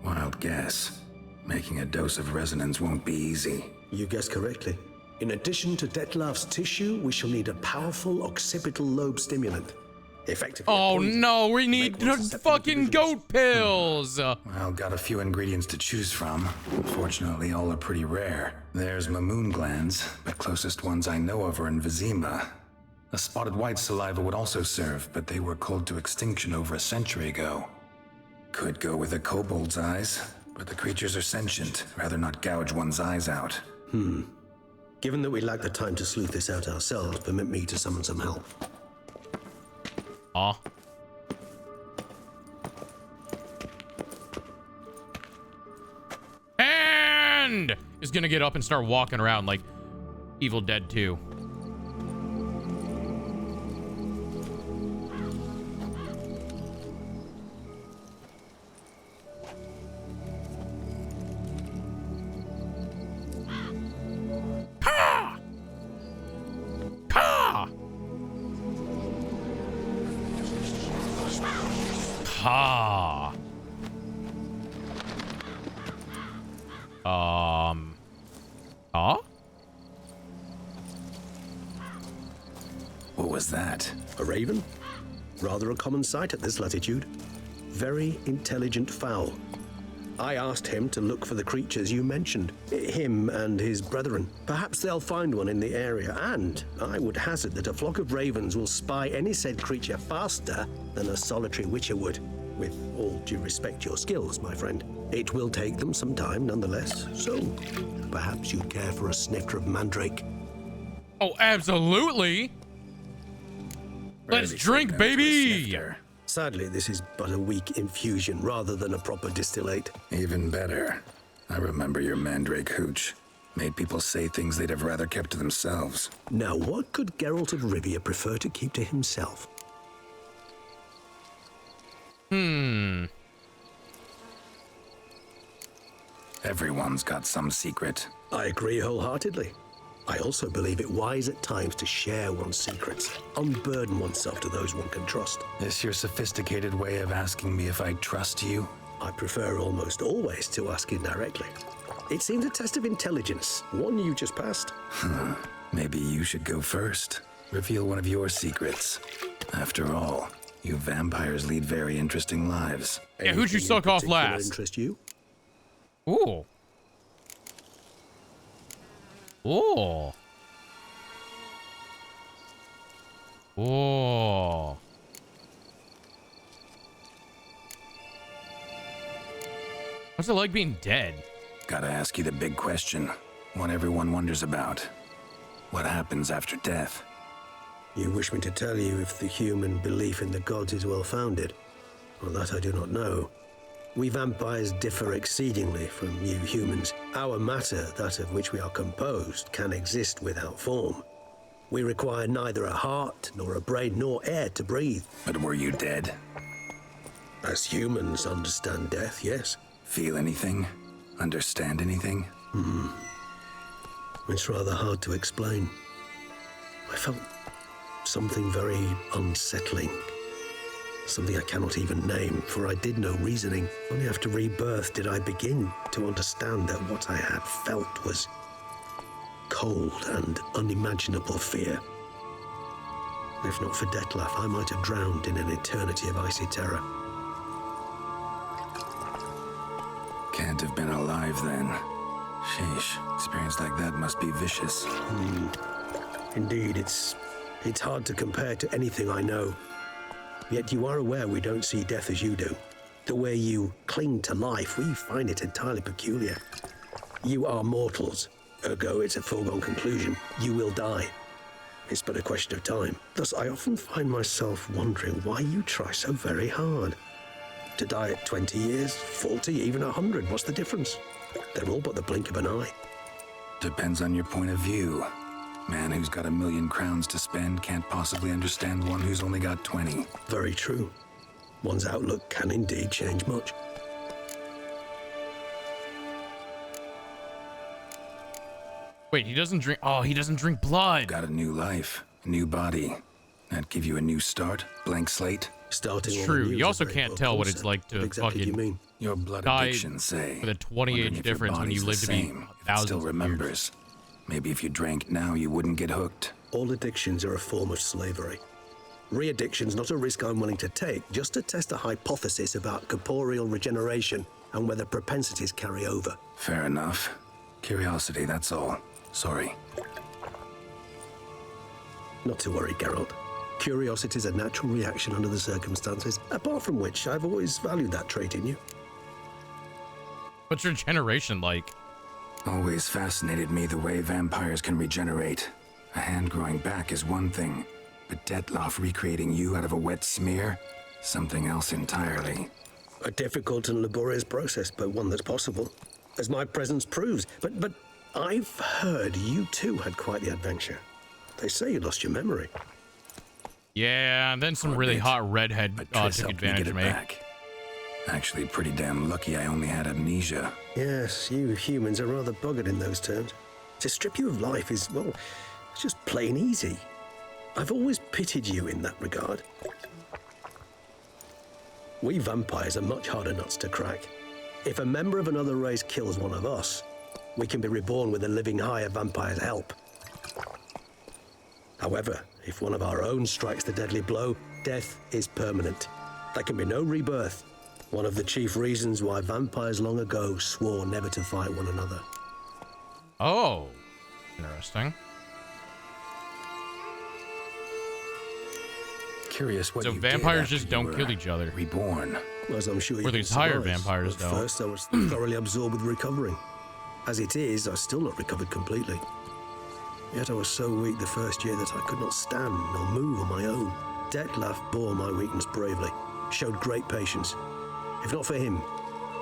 Wild guess. Making a dose of resonance won't be easy. You guessed correctly. In addition to Detlef's tissue, we shall need a powerful occipital lobe stimulant. Effectively. Oh no, we need fucking goat pills! Well, got a few ingredients to choose from. Unfortunately, all are pretty rare. There's Mamoon glands, but closest ones I know of are in Vizima. A spotted white saliva would also serve, but they were cold to extinction over a century ago. Could go with a kobold's eyes, but the creatures are sentient. Rather not gouge one's eyes out. Given that we lack the time to sleuth this out ourselves, permit me to summon some help. Aw. And is gonna get up and start walking around like Evil Dead 2. Aha. Huh? What was that? A raven? Rather a common sight at this latitude. Very intelligent fowl. I asked him to look for the creatures you mentioned, him and his brethren. Perhaps they'll find one in the area, and I would hazard that a flock of ravens will spy any said creature faster than a solitary witcher would. With all due respect to your skills, my friend. It will take them some time nonetheless, so perhaps you'd care for a snifter of mandrake. Oh, absolutely. Let's drink, baby. Sadly, this is but a weak infusion rather than a proper distillate. Even better. I remember your mandrake hooch. Made people say things they'd have rather kept to themselves. Now, what could Geralt of Rivia prefer to keep to himself? Everyone's got some secret. I agree wholeheartedly. I also believe it wise at times to share one's secrets, unburden oneself to those one can trust. Is your sophisticated way of asking me if I trust you? I prefer almost always to ask indirectly. It seems a test of intelligence, one you just passed. Maybe you should go first. Reveal one of your secrets. After all, you vampires lead very interesting lives. Yeah, who'd you suck off last? Interest you? Ooh. Ooh. Ooh. What's it like being dead? Gotta ask you the big question. One everyone wonders about. What happens after death? You wish me to tell you if the human belief in the gods is well-founded? Well, that I do not know. We vampires differ exceedingly from you humans. Our matter, that of which we are composed, can exist without form. We require neither a heart, nor a brain, nor air to breathe. But were you dead? As humans understand death, yes. Feel anything? Understand anything? It's rather hard to explain. I felt something very unsettling. Something I cannot even name, for I did no reasoning. Only after rebirth did I begin to understand that what I had felt was cold and unimaginable fear. If not for Detlef, I might have drowned in an eternity of icy terror. Can't have been alive then. Sheesh, experience like that must be vicious. Indeed, it's hard to compare to anything I know. Yet you are aware we don't see death as you do. The way you cling to life, we find it entirely peculiar. You are mortals, ergo it's a foregone conclusion. You will die. It's but a question of time. Thus, I often find myself wondering why you try so very hard. To die at 20 years, 40, even 100, what's the difference? They're all but the blink of an eye. Depends on your point of view. Man who's got 1,000,000 crowns to spend can't possibly understand one who's only got 20. Very true. One's outlook can indeed change much. Wait, he doesn't drink. Oh, he doesn't drink blood. Got a new life, a new body. That'd give you a new start, blank slate. Starting it's true. You also can't tell what it's like to exactly fucking you mean. Your blood die addiction, say. with a 20-age difference when you live to be thousands still of remembers. Maybe if you drank now, you wouldn't get hooked. All addictions are a form of slavery. Re-addiction's not a risk I'm willing to take, just to test a hypothesis about corporeal regeneration and whether propensities carry over. Fair enough. Curiosity, that's all. Sorry. Not to worry, Geralt. Curiosity is a natural reaction under the circumstances, apart from which I've always valued that trait in you. What's regeneration like? Always fascinated me the way vampires can regenerate. A hand growing back is one thing, but Detlef recreating you out of a wet smear? Something else entirely. A difficult and laborious process, but one that's possible, as my presence proves. But I've heard you too had quite the adventure. They say you lost your memory. Yeah, and then some really hot redhead took advantage of me. Back. Actually, pretty damn lucky I only had amnesia. Yes, you humans are rather buggered in those terms. To strip you of life is, well, it's just plain easy. I've always pitied you in that regard. We vampires are much harder nuts to crack. If a member of another race kills one of us, we can be reborn with a living higher vampire's help. However, if one of our own strikes the deadly blow, death is permanent. There can be no rebirth. One of the chief reasons why vampires long ago swore never to fight one another. Oh, interesting. Curious what So you vampires did just after you don't kill were each other. Reborn. As I'm sure you Or can these higher surmise, vampires at don't. first, I was thoroughly absorbed with recovering. As it is, I've still not recovered completely. Yet I was so weak the first year that I could not stand nor move on my own. Detlef bore my weakness bravely, showed great patience. If not for him,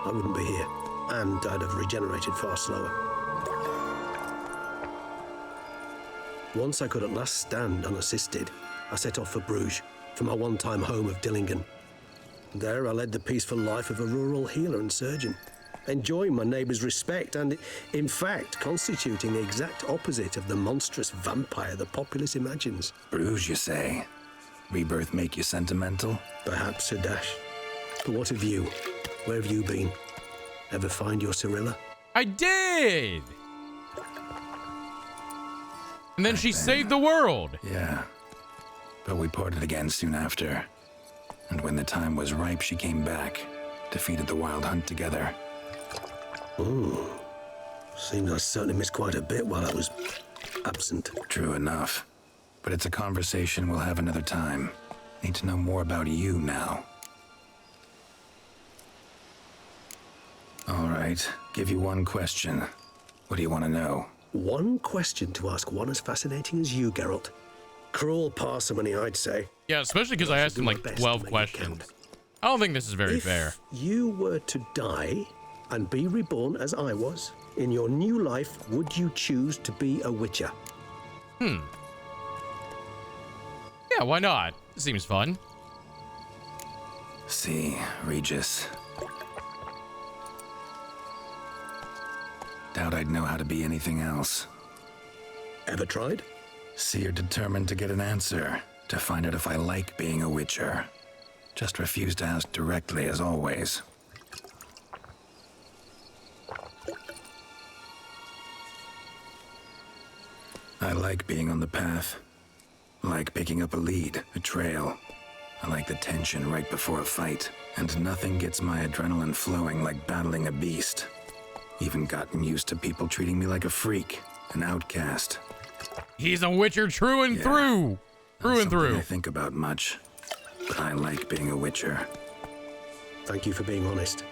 I wouldn't be here, and I'd have regenerated far slower. Once I could at last stand unassisted, I set off for Bruges, for my one-time home of Dillingen. There I led the peaceful life of a rural healer and surgeon, enjoying my neighbours' respect and, in fact, constituting the exact opposite of the monstrous vampire the populace imagines. Bruges, you say? Rebirth make you sentimental? Perhaps a dash. But what of you? Where have you been? Ever find your Cyrilla? I did! And then she saved the world! Yeah. But we parted again soon after. And when the time was ripe, she came back, defeated the Wild Hunt together. Ooh. Seems I certainly missed quite a bit while I was absent. True enough. But it's a conversation we'll have another time. Need to know more about you now. All right, give you one question. What do you want to know? One question to ask one as fascinating as you, Geralt. Cruel parsimony, I'd say. Yeah, especially because I asked him like 12 questions. I don't think this is very fair. If you were to die and be reborn as I was, in your new life, would you choose to be a Witcher? Yeah, why not? Seems fun. See, Regis. Doubt I'd know how to be anything else. Ever tried? See, you're determined to get an answer, to find out if I like being a Witcher. Just refuse to ask directly, as always. I like being on the path. Like picking up a lead, a trail. I like the tension right before a fight. And nothing gets my adrenaline flowing like battling a beast. Even gotten used to people treating me like a freak, an outcast. He's a Witcher through and through. Through and through. I think about much, but I like being a Witcher. Thank you for being honest.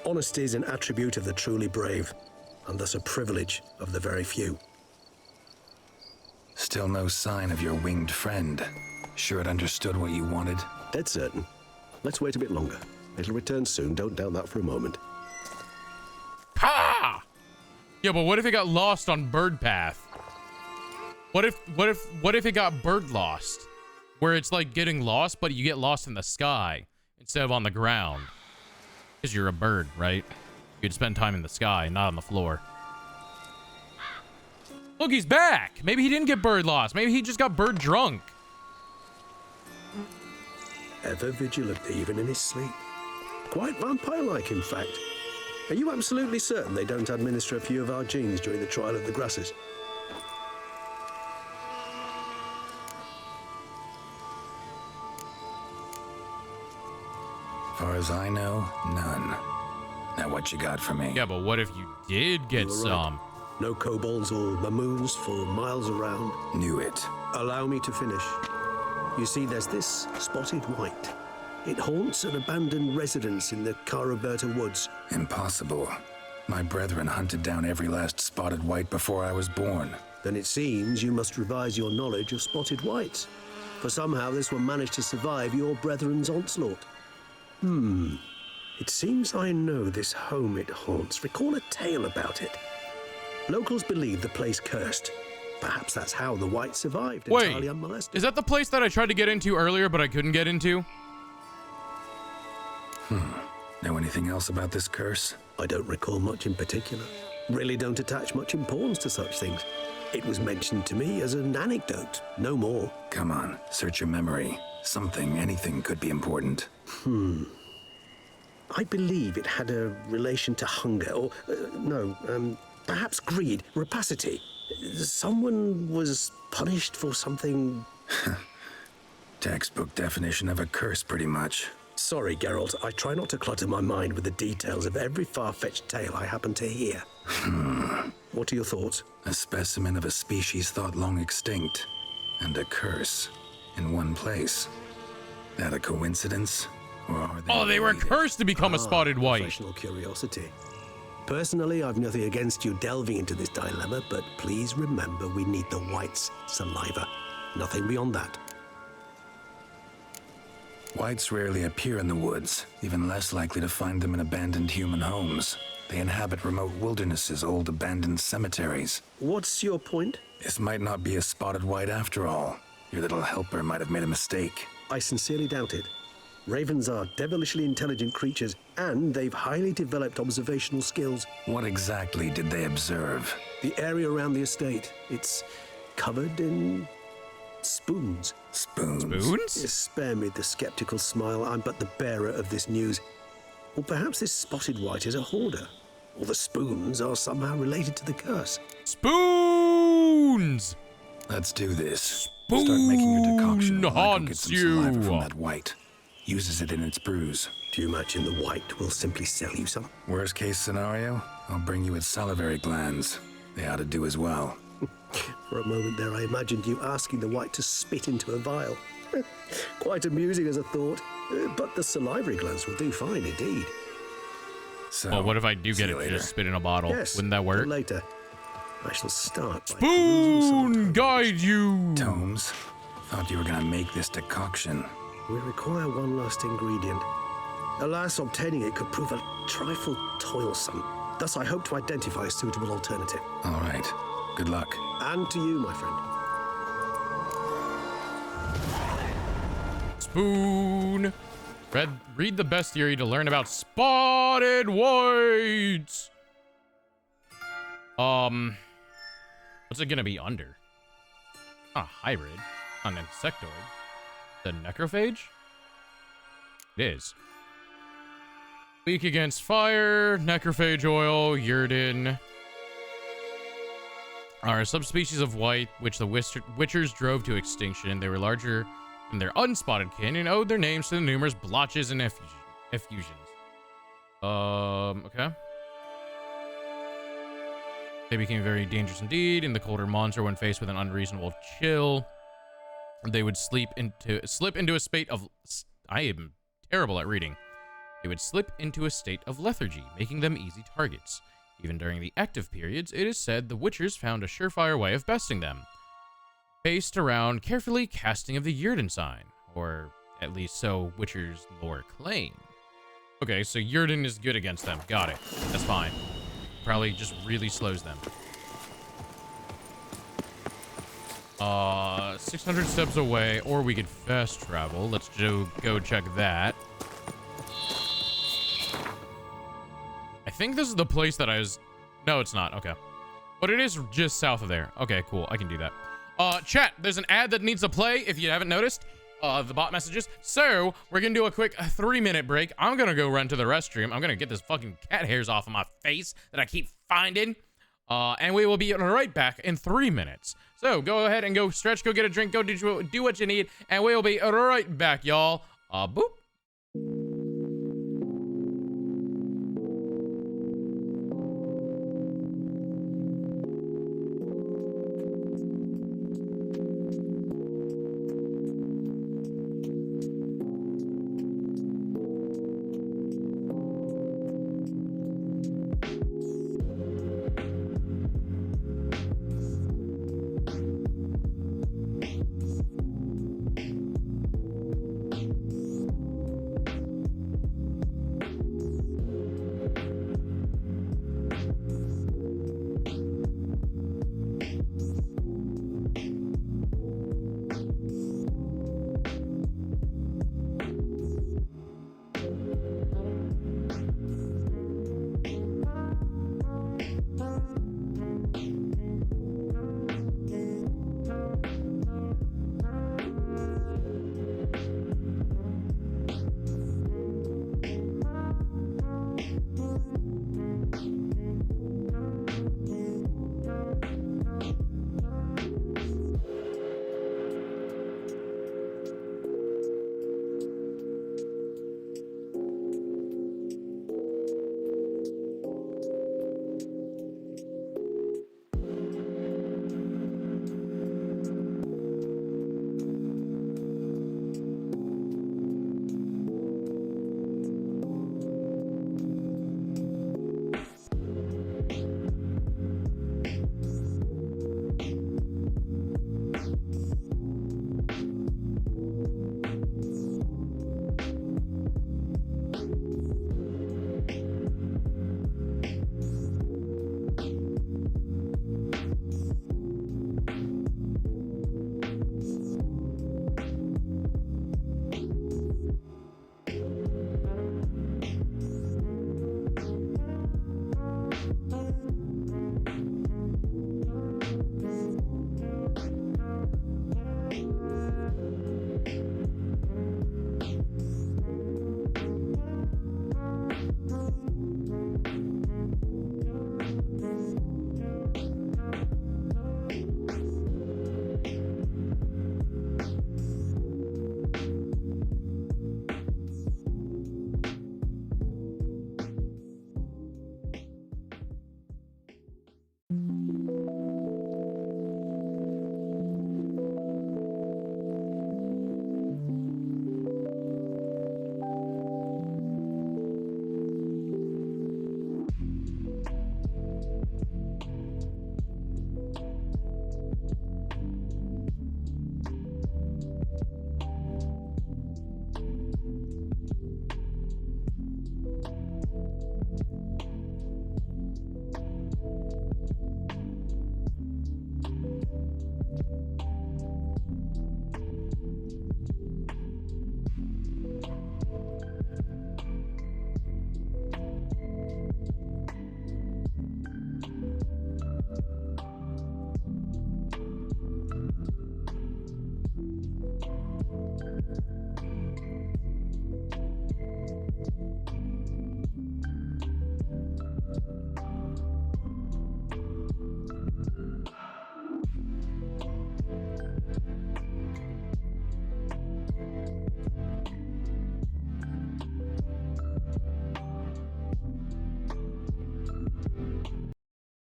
Honesty is an attribute of the truly brave, and thus a privilege of the very few. Still no sign of your winged friend. Sure it understood what you wanted? Dead certain. Let's wait a bit longer. It'll return soon, don't doubt that for a moment. Ha! Yeah, but what if it got lost on Bird Path? What if it got bird lost? Where it's like getting lost, but you get lost in the sky instead of on the ground. Because you're a bird, right? You'd spend time in the sky, not on the floor. Look, he's back! Maybe he didn't get bird lost. Maybe he just got bird drunk. Ever vigilant, even in his sleep. Quite vampire-like, in fact. Are you absolutely certain they don't administer a few of our genes during the trial of the grasses? Far as I know, none. Now what you got for me? Yeah, but what if you did get You were some? right. No kobolds or mamoons for miles around. Knew it. Allow me to finish. You see, there's this spotted white. It haunts an abandoned residence in the Caraberta woods. Impossible. My brethren hunted down every last spotted white before I was born. Then it seems you must revise your knowledge of spotted whites. For somehow this one managed to survive your brethren's onslaught. It seems I know this home it haunts. Recall a tale about it. Locals believe the place cursed. Perhaps that's how the white survived, entirely unmolested. Is that the place that I tried to get into earlier, but I couldn't get into? Know anything else about this curse? I don't recall much in particular. Really don't attach much importance to such things. It was mentioned to me as an anecdote, no more. Come on, search your memory. Something, anything could be important. I believe it had a relation to hunger, or perhaps greed, rapacity. Someone was punished for something. Textbook definition of a curse, pretty much. Sorry, Geralt. I try not to clutter my mind with the details of every far-fetched tale I happen to hear. What are your thoughts? A specimen of a species thought long extinct, and a curse in one place. That a coincidence? Or are they Oh, they were cursed to become a spotted white. Professional curiosity. Personally, I've nothing against you delving into this dilemma, but please remember we need the whites' saliva. Nothing beyond that. Whites rarely appear in the woods, even less likely to find them in abandoned human homes. They inhabit remote wildernesses, old abandoned cemeteries. What's your point? This might not be a spotted white after all. Your little helper might have made a mistake. I sincerely doubt it. Ravens are devilishly intelligent creatures, and they've highly developed observational skills. What exactly did they observe? The area around the estate. It's covered in spoons. Spoons? Spoons? Spare me the skeptical smile. I'm but the bearer of this news. Or perhaps this spotted white is a hoarder. Or the spoons are somehow related to the curse. Spoons! Let's do this. Spoon Start making your decoction while I go get haunts some saliva you. from that white. Uses it in its brews. Do you imagine the white will simply sell you some? Worst case scenario, I'll bring you its salivary glands. They ought to do as well. For a moment there, I imagined you asking the white to spit into a vial. Quite amusing as a thought, but the salivary glands will do fine indeed. So, Well, what if I do get it to later. just spit in a bottle? Yes, Wouldn't that work? but later. I shall start by perusing some Spoon guide you! Tomes, thought you were gonna make this decoction. We require one last ingredient. Alas, obtaining it could prove a trifle toilsome. Thus, I hope to identify a suitable alternative. All right. Good luck. And to you, my friend. Spoon. Read the bestiary to learn about spotted whites. What's it gonna be under? Not a hybrid. Not an insectoid. The necrophage? It is. Weak against fire, necrophage oil, Yrden. Are a subspecies of white which the Witchers drove to extinction. They were larger than their unspotted kin and owed their names to the numerous blotches and effusions. Okay. They became very dangerous indeed. In the colder months or when faced with an unreasonable chill, they would slip into a state of... I am terrible at reading. They would slip into a state of lethargy, making them easy targets. Even during the active periods, it is said the Witchers found a surefire way of besting them, based around carefully casting of the Yrden sign, or at least so Witchers' lore claim. Okay, so Yrden is good against them. Got it. That's fine. Probably just really slows them. 600 steps away, or we could fast travel. Let's go check that. I think this is the place that I was... No, it's not. Okay. But it is just south of there. Okay, cool. I can do that. Chat, there's an ad that needs to play, if you haven't noticed. The bot messages. So, we're gonna do a quick 3-minute break. I'm gonna go run to the restroom. I'm gonna get this fucking cat hairs off of my face that I keep finding. And we will be right back in 3 minutes. So, go ahead and go stretch, go get a drink, go do what you need, and we'll be right back, y'all. Boop.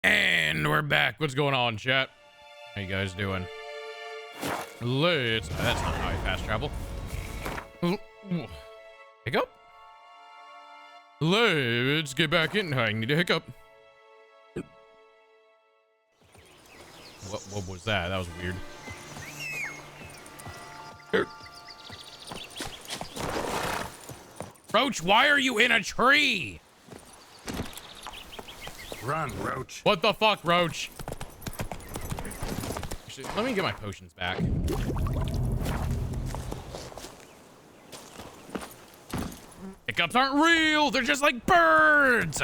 And we're back. What's going on, chat? How you guys doing? That's not how I fast travel. Hiccup? Let's get back in. I need a hiccup. What was that? That was weird. Roach, why are you in a tree? Run, Roach. What the fuck, Roach? Actually, let me get my potions back. Hiccups aren't real. They're just like birds.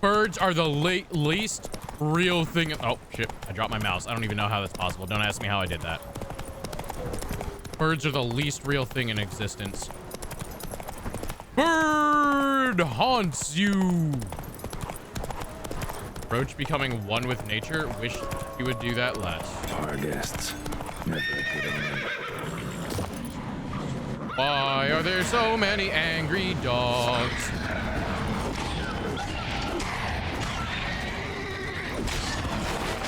Birds are the least real thing. Oh, shit. I dropped my mouse. I don't even know how that's possible. Don't ask me how I did that. Birds are the least real thing in existence. Bird haunts you. Roach becoming one with nature. Wish he would do that less. Our guests. Never a good omen. Why are there so many angry dogs?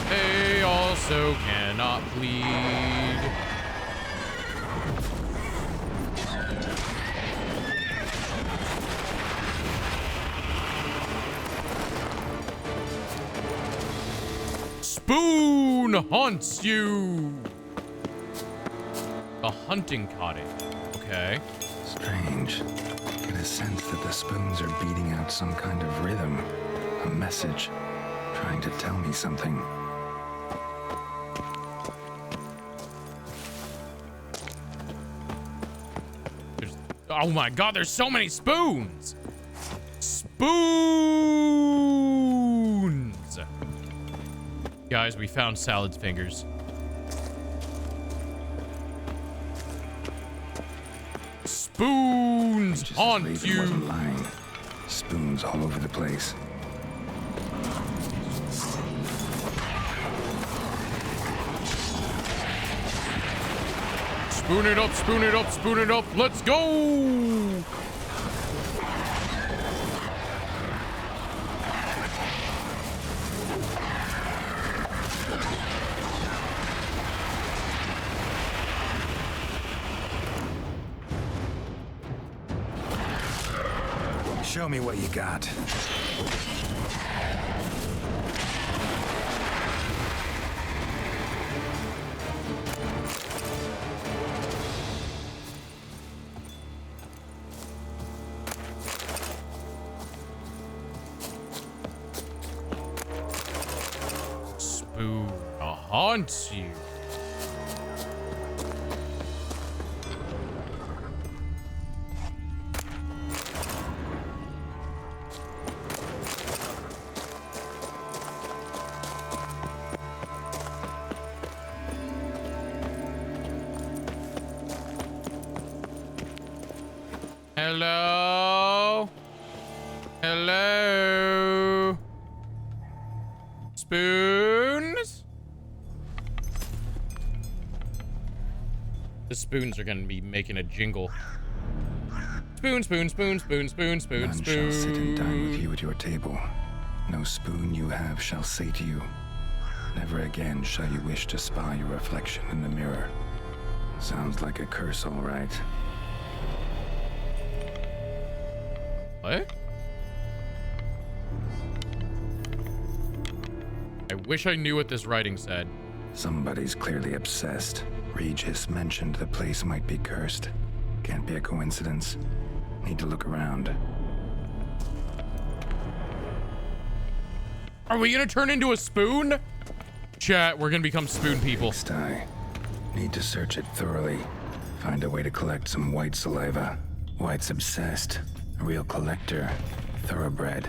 They also cannot bleed. Spoon haunts you. The hunting cottage. Okay. Strange. Get a sense that the spoons are beating out some kind of rhythm. A message. Trying to tell me something. Oh my god, there's so many spoons! Spoons! Guys, we found Salad's fingers. Spoons haunt you! Wasn't lying. Spoons all over the place. Spoon it up, spoon it up, spoon it up. Let's go! Show me what you got. Spoon haunts you. Hello? Hello? Spoons? The spoons are gonna be making a jingle. Spoon, spoon, spoon, spoon, spoon, spoon, None spoon. shall sit and dine with you at your table. No spoon you have shall say to you, never again shall you wish to spy your reflection in the mirror. Sounds like a curse, all right. What? I wish I knew what this writing said. Somebody's clearly obsessed. Regis mentioned the place might be cursed. Can't be a coincidence. Need to look around. Are we gonna turn into a spoon? Chat, we're gonna become spoon people. Sty. Need to search it thoroughly. Find a way to collect some white saliva. White's obsessed. A real collector. Thoroughbred.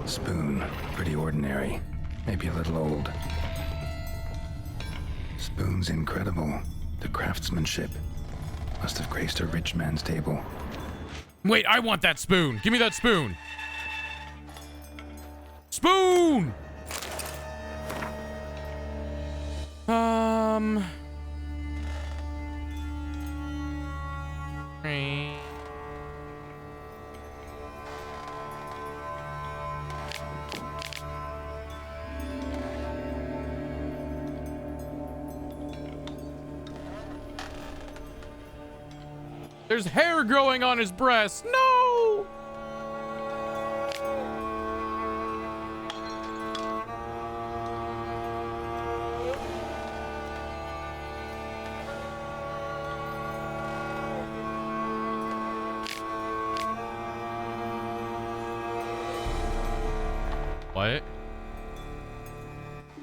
Spoon. Pretty ordinary. Maybe a little old. Spoon's incredible. The craftsmanship. Must have graced a rich man's table. Wait, I want that spoon. Give me that spoon. Spoon! There's hair growing on his breast. No! What?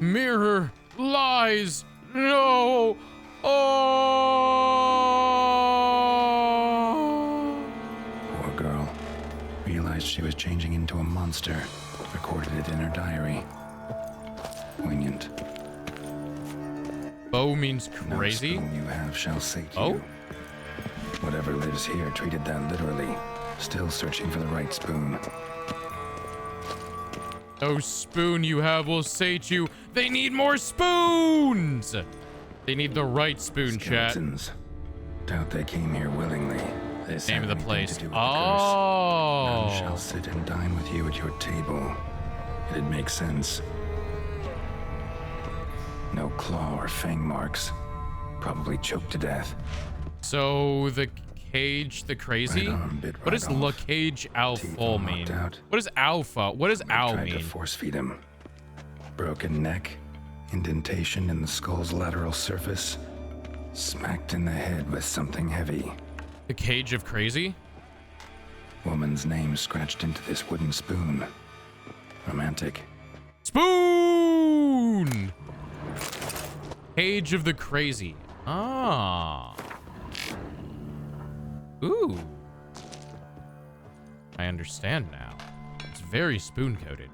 Mirror lies. No. Oh. Poor girl. Realized she was changing into a monster. Recorded it in her diary. Poignant. Bo means crazy? No spoon you have shall say to Oh? you. Whatever lives here treated that literally. Still searching for the right spoon. No spoon you have will sate you. They need more spoons! They need the right spoon, chat. Skeletons. Doubt they came here willingly. This Name of the had anything place. to do with the Oh. curse. None shall sit and dine with you at your table. It'd make sense. No claw or fang marks. Probably choked to death. So the cage, the crazy? Right on, bit What does right La off. Cage Teeth Alpha all mean? knocked out. What is alpha? What does owl Tried mean? to force feed him. Broken neck, indentation in the skull's lateral surface, smacked in the head with something heavy. The cage of crazy? Woman's name scratched into this wooden spoon. Romantic. Spoon! Cage of the crazy. Ah. Ooh. I understand now. It's very spoon-coated.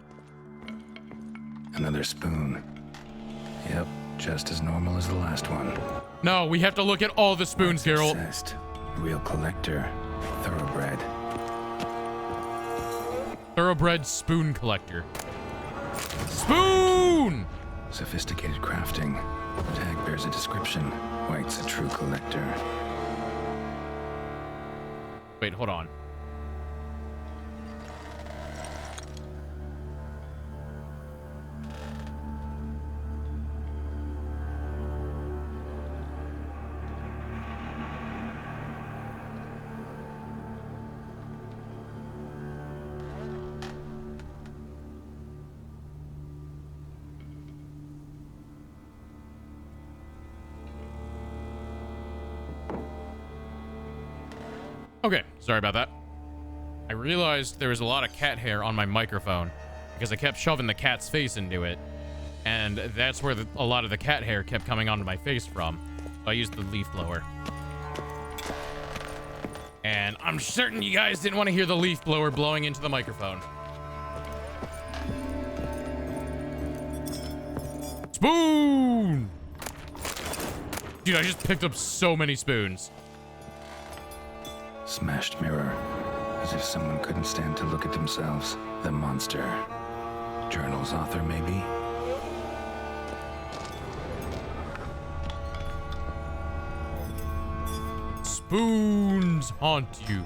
Another spoon. Yep, just as normal as the last one. No, we have to look at all the spoons, Geralt. Obsessed. Real collector. Thoroughbred. Thoroughbred spoon collector. Spoon! Sophisticated crafting. The tag bears a description. White's a true collector. Wait, hold on. Okay, sorry about that. I realized there was a lot of cat hair on my microphone because I kept shoving the cat's face into it. And that's where a lot of the cat hair kept coming onto my face from. So I used the leaf blower. And I'm certain you guys didn't want to hear the leaf blower blowing into the microphone. Spoon! Dude, I just picked up so many spoons. Smashed mirror. As if someone couldn't stand to look at themselves. The monster. Journal's author, maybe? Spoons haunt you.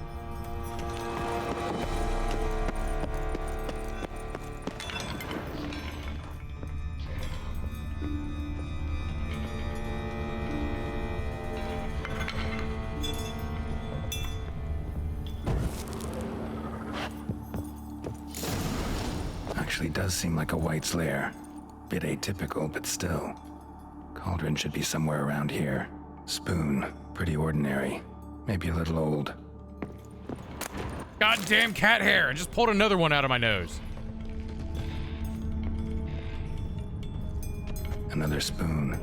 Actually does seem like a White's lair. Bit atypical, but still. Cauldron should be somewhere around here. Spoon, pretty ordinary. Maybe a little old. Goddamn cat hair! I just pulled another one out of my nose. Another spoon.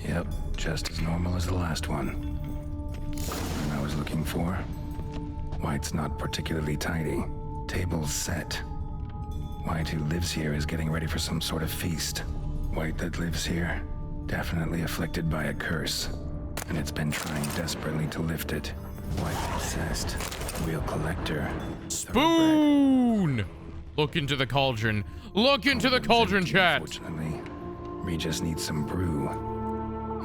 Yep, just as normal as the last one. What I was looking for. White's not particularly tidy. Table's set. White, who lives here, is getting ready for some sort of feast. White that lives here, definitely afflicted by a curse. And it's been trying desperately to lift it. White obsessed. Real collector. Spoon! Look into the cauldron. Look into the cauldron, chat. Unfortunately, Regis needs some brew.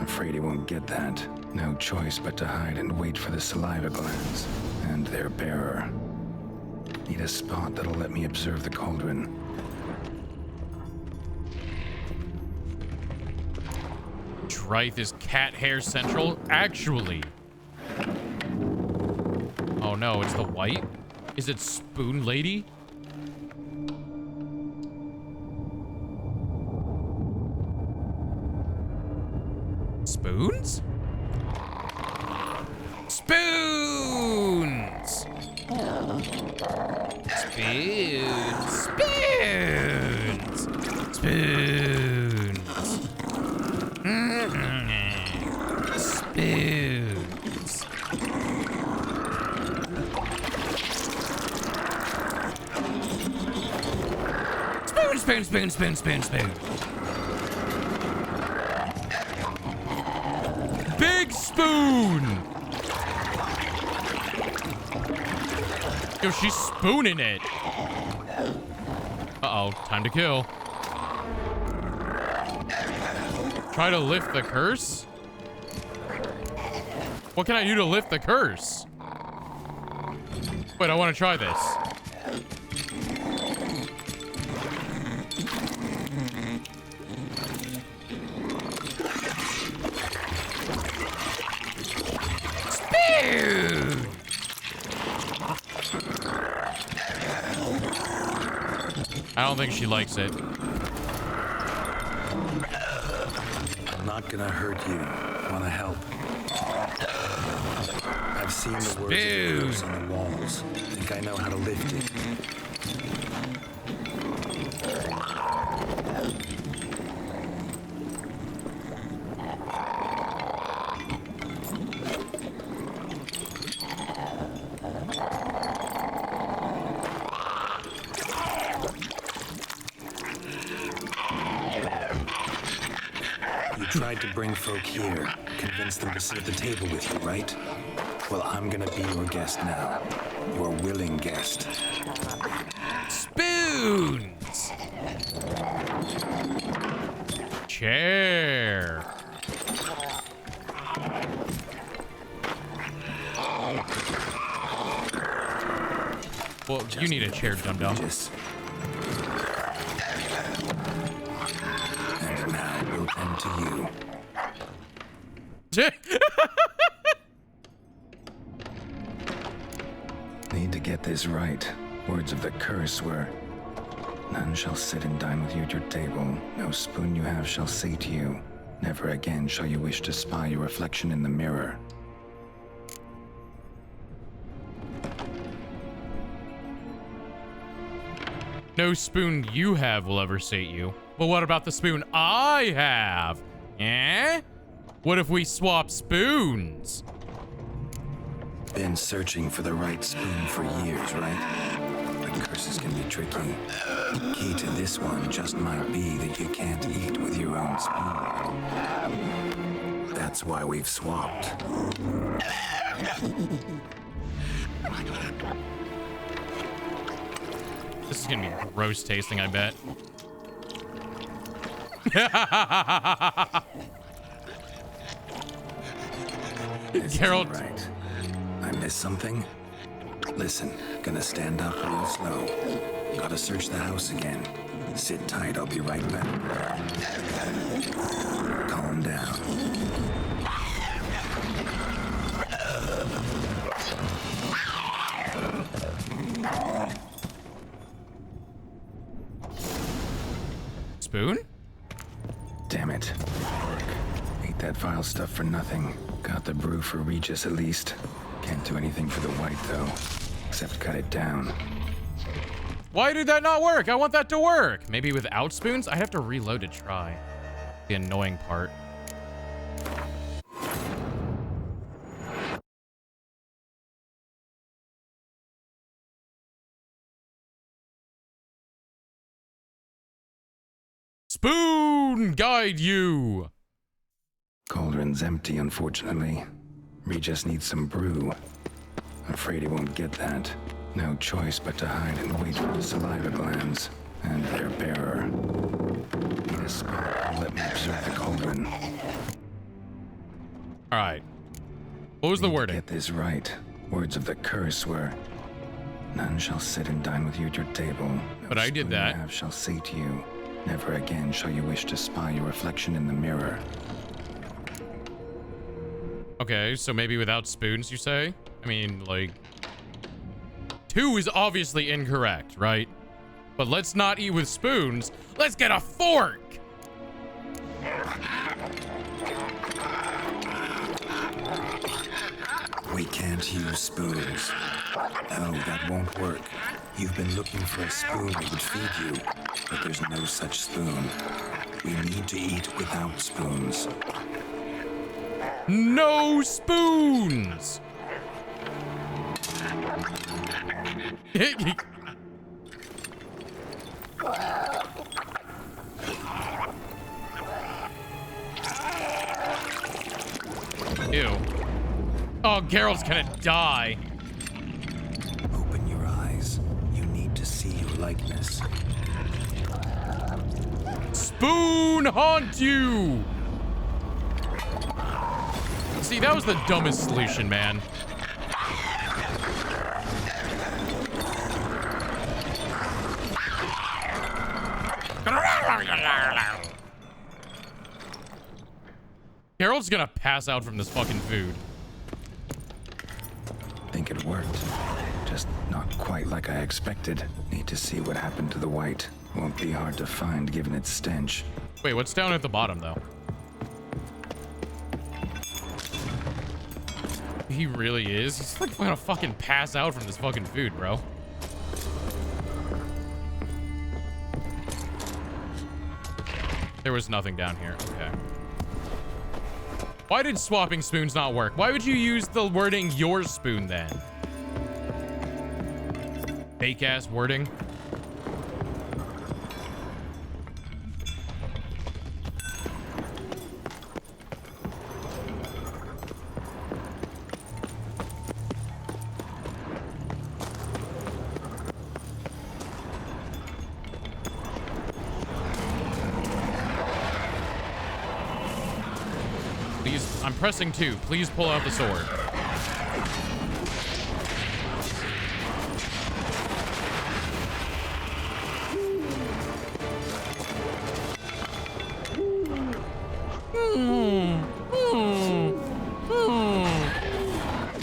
Afraid he won't get that. No choice but to hide and wait for the saliva glands and their bearer. Need a spot that'll let me observe the cauldron. Drythe is cat hair central? Actually. Oh no, it's the White? Is it Spoon Lady? Spoons? Spoons! Spoons! Spoons! Spoons! Spoons! Spoon, spoon, spoon, spoon, spoon, spoon. Big spoon! Yo, she's spooning it. Uh-oh, time to kill. Try to lift the curse? What can I do to lift the curse? Wait, I want to try this. Spoon! I don't think she likes it. I'm not gonna hurt you. Wanna help? I've seen the words of the curse on the walls. Think I know how to lift it. Tried to bring folk here, convince them to sit at the table with you, right? Well, I'm gonna be your guest now. Your willing guest. Spoons! Chair. Well, you need a chair, dum-dum. And now we'll tend to you. Need to get this right. Words of the curse were, none shall sit and dine with you at your table. No spoon you have shall say to you, never again shall you wish to spy your reflection in the mirror. No spoon you have will ever sate you. But what about the spoon I have? Eh? What if we swap spoons? Been searching for the right spoon for years, right? But curses can be tricky. Key to this one just might be that you can't eat with your own spoon. That's why we've swapped. This is gonna be gross tasting, I bet. Geralt. Right. I missed something? Listen, gonna stand up real slow. Gotta search the house again. Sit tight, I'll be right back. Calm down. Spoon? Damn it. Ate that vile stuff for nothing. Got the brew for Regis at least. Can't do anything for the white though, except cut it down. Why did that not work? I want that to work. Maybe without spoons? I have to reload to try. The annoying part. Spoon guide you. Cauldron's empty, unfortunately. Regis needs some brew. Afraid he won't get that. No choice but to hide and wait for the saliva glands and their bearer. Need a spell. Let me observe the cauldron. All right. What was the wording? Get this right. Words of the curse were, "None shall sit and dine with you at your table. No But I did spoon that. you have shall say to you, never again shall you wish to spy your reflection in the mirror." Okay, so maybe without spoons, you say? I mean, like, 2 is obviously incorrect, right? But let's not eat with spoons. Let's get a fork. We can't use spoons. No, that won't work. You've been looking for a spoon that would feed you, but there's no such spoon. We need to eat without spoons. No spoons. Ew. Oh, Geralt's gonna die. Open your eyes. You need to see your likeness. Spoon haunt you. See, that was the dumbest solution, man. Geralt's gonna pass out from this fucking food. Think it worked. Just not quite like I expected. Need to see what happened to the white. Won't be hard to find given its stench. Wait, what's down at the bottom, though? He really is? He's like gonna fucking pass out from this fucking food, bro. There was nothing down here. Okay. Why did swapping spoons not work? Why would you use the wording your spoon then? Fake ass wording. Please, I'm pressing 2. Please pull out the sword.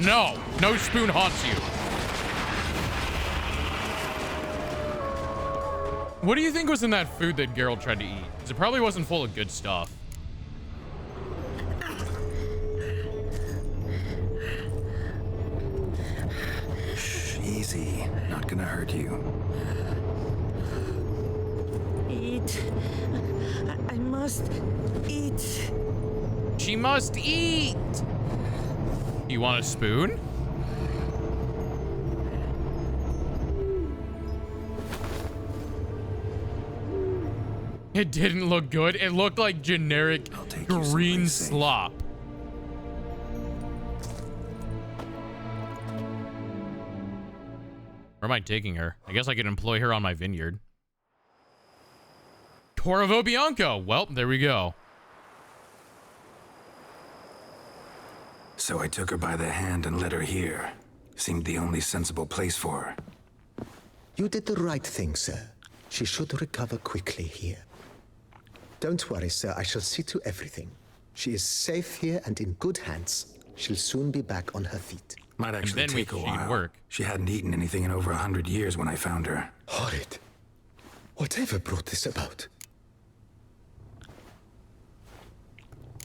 No, no spoon haunts you. What do you think was in that food that Geralt tried to eat? Because it probably wasn't full of good stuff. Easy, not gonna hurt you. Eat. I must eat. She must eat. You want a spoon? It didn't look good. It looked like generic green slop. Where am I taking her? I guess I could employ her on my vineyard. Corvo Bianco. Well, there we go. So I took her by the hand and led her here. Seemed the only sensible place for her. You did the right thing, sir. She should recover quickly here. Don't worry, sir. I shall see to everything. She is safe here and in good hands. She'll soon be back on her feet. Might actually take a while. Work. She hadn't eaten anything in over 100 years when I found her. Horrid. Whatever brought this about?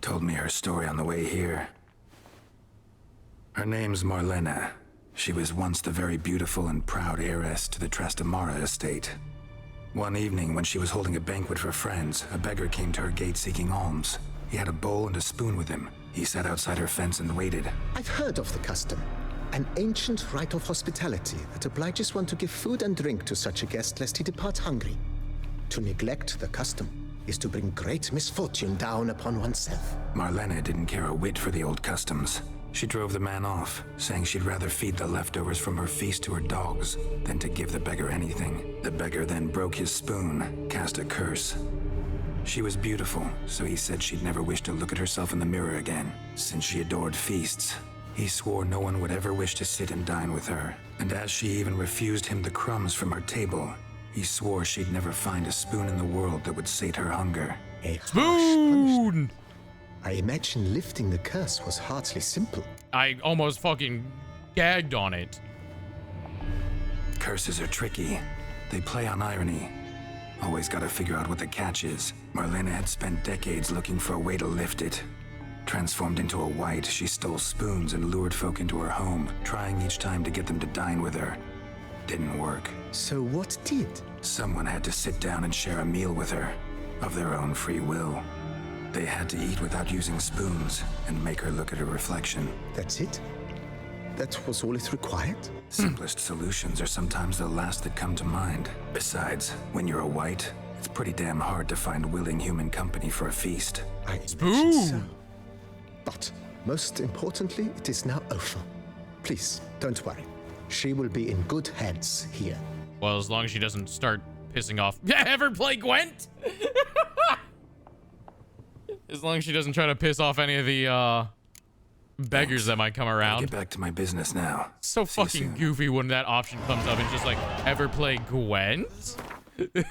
Told me her story on the way here. Her name's Marlena. She was once the very beautiful and proud heiress to the Trastamara estate. One evening, when she was holding a banquet for friends, a beggar came to her gate seeking alms. He had a bowl and a spoon with him. He sat outside her fence and waited. I've heard of the custom. An ancient rite of hospitality that obliges one to give food and drink to such a guest lest he depart hungry. To neglect the custom is to bring great misfortune down upon oneself. Marlena didn't care a whit for the old customs. She drove the man off, saying she'd rather feed the leftovers from her feast to her dogs than to give the beggar anything. The beggar then broke his spoon, cast a curse. She was beautiful, so he said she'd never wish to look at herself in the mirror again. Since she adored feasts, he swore no one would ever wish to sit and dine with her. And as she even refused him the crumbs from her table, he swore she'd never find a spoon in the world that would sate her hunger. A spoon! I imagine lifting the curse was hardly simple. I almost fucking gagged on it. Curses are tricky. They play on irony. Always gotta figure out what the catch is. Marlena had spent decades looking for a way to lift it. Transformed into a wight, she stole spoons and lured folk into her home, trying each time to get them to dine with her. Didn't work. So what did? Someone had to sit down and share a meal with her, of their own free will. They had to eat without using spoons and make her look at her reflection. That's it? That was all it required? Simplest solutions are sometimes the last that come to mind. Besides, when you're a wight, it's pretty damn hard to find willing human company for a feast. I imagine so. But most importantly, it is now over. Please, don't worry. She will be in good hands here. Well, as long as she doesn't start pissing off. Ever play Gwent? As long as she doesn't try to piss off any of the beggars that might come around. I'll get back to my business now. So fucking goofy when that option comes up and just like, ever play Gwent? Goofy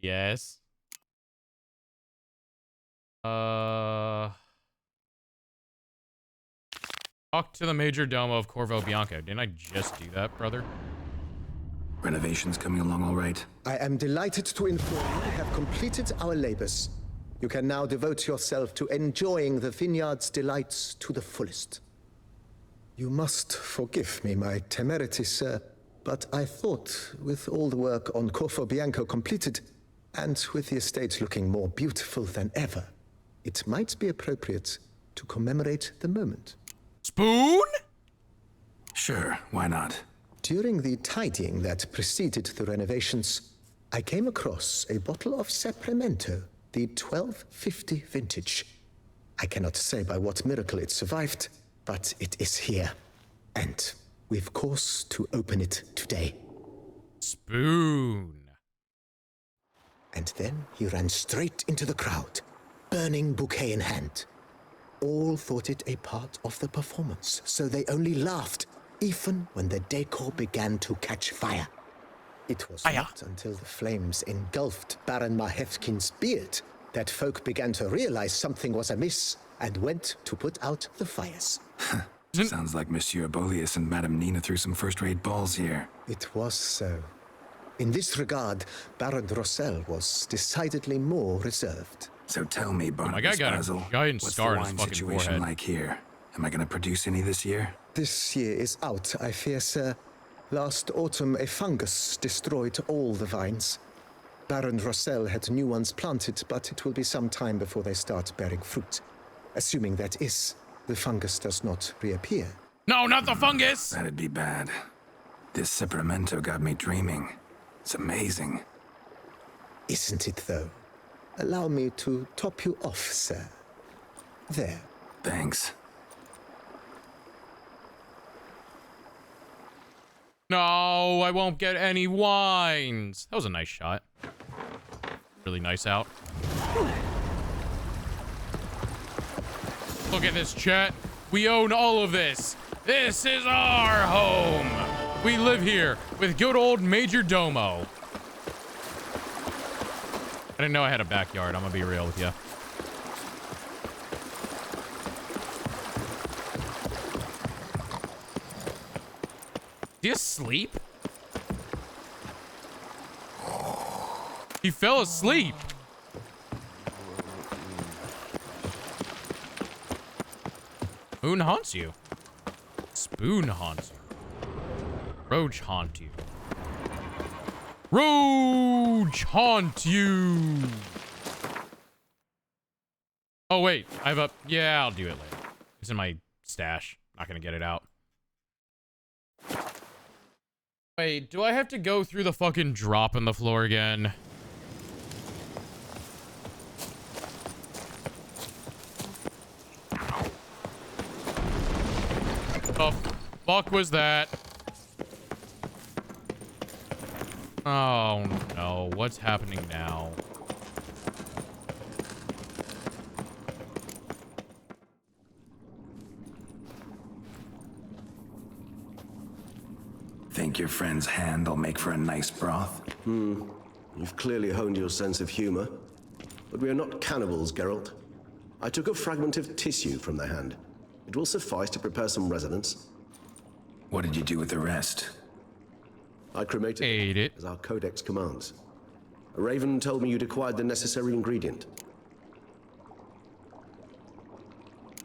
ass. Talk to the Major Domo of Corvo Bianco. Didn't I just do that, brother? Renovations coming along all right? I am delighted to inform you we have completed our labors. You can now devote yourself to enjoying the vineyard's delights to the fullest. You must forgive me my temerity, sir, but I thought with all the work on Corvo Bianco completed, and with the estate looking more beautiful than ever, it might be appropriate to commemorate the moment. Spoon? Sure, why not? During the tidying that preceded the renovations, I came across a bottle of Sapramento, the 1250 vintage. I cannot say by what miracle it survived, but it is here. And we've cause to open it today. Spoon. And then he ran straight into the crowd, burning bouquet in hand. All thought it a part of the performance, so they only laughed, even when the decor began to catch fire. It was not until the flames engulfed Baron Mahevkin's beard that folk began to realize something was amiss and went to put out the fires. Sounds like Monsieur Bolius and Madame Nina threw some first-rate balls here. It was so. In this regard, Baron Rossel was decidedly more reserved. So tell me, Barnabas my guy got Basil, a giant what's scar the in his wine fucking situation forehead. like here? Am I going to produce any this year? This year is out, I fear, sir. Last autumn, a fungus destroyed all the vines. Baron Rossel had new ones planted, but it will be some time before they start bearing fruit. Assuming that is, the fungus does not reappear. No, not the fungus! That'd be bad. This Sapramento got me dreaming. It's amazing. Isn't it, though? Allow me to top you off, sir. There. Thanks. No, I won't get any wines. That was a nice shot. Really nice out. Look at this, chat. We own all of this. This is our home. We live here with good old Major Domo. I didn't know I had a backyard. I'm gonna be real with you. Is he asleep? He fell asleep. Moon haunts you. Spoon haunts you. Roach haunt you. Roach haunt you. Oh wait, I have a, yeah, I'll do it later. It's in my stash. Not gonna get it out. Wait, do I have to go through the fucking drop in the floor again? The fuck was that? Oh no, what's happening now? Think your friend's hand will make for a nice broth? You've clearly honed your sense of humor. But we are not cannibals, Geralt. I took a fragment of tissue from the hand. It will suffice to prepare some resonance. What did you do with the rest? I cremated it, as our codex commands. A raven told me you'd acquired the necessary ingredient.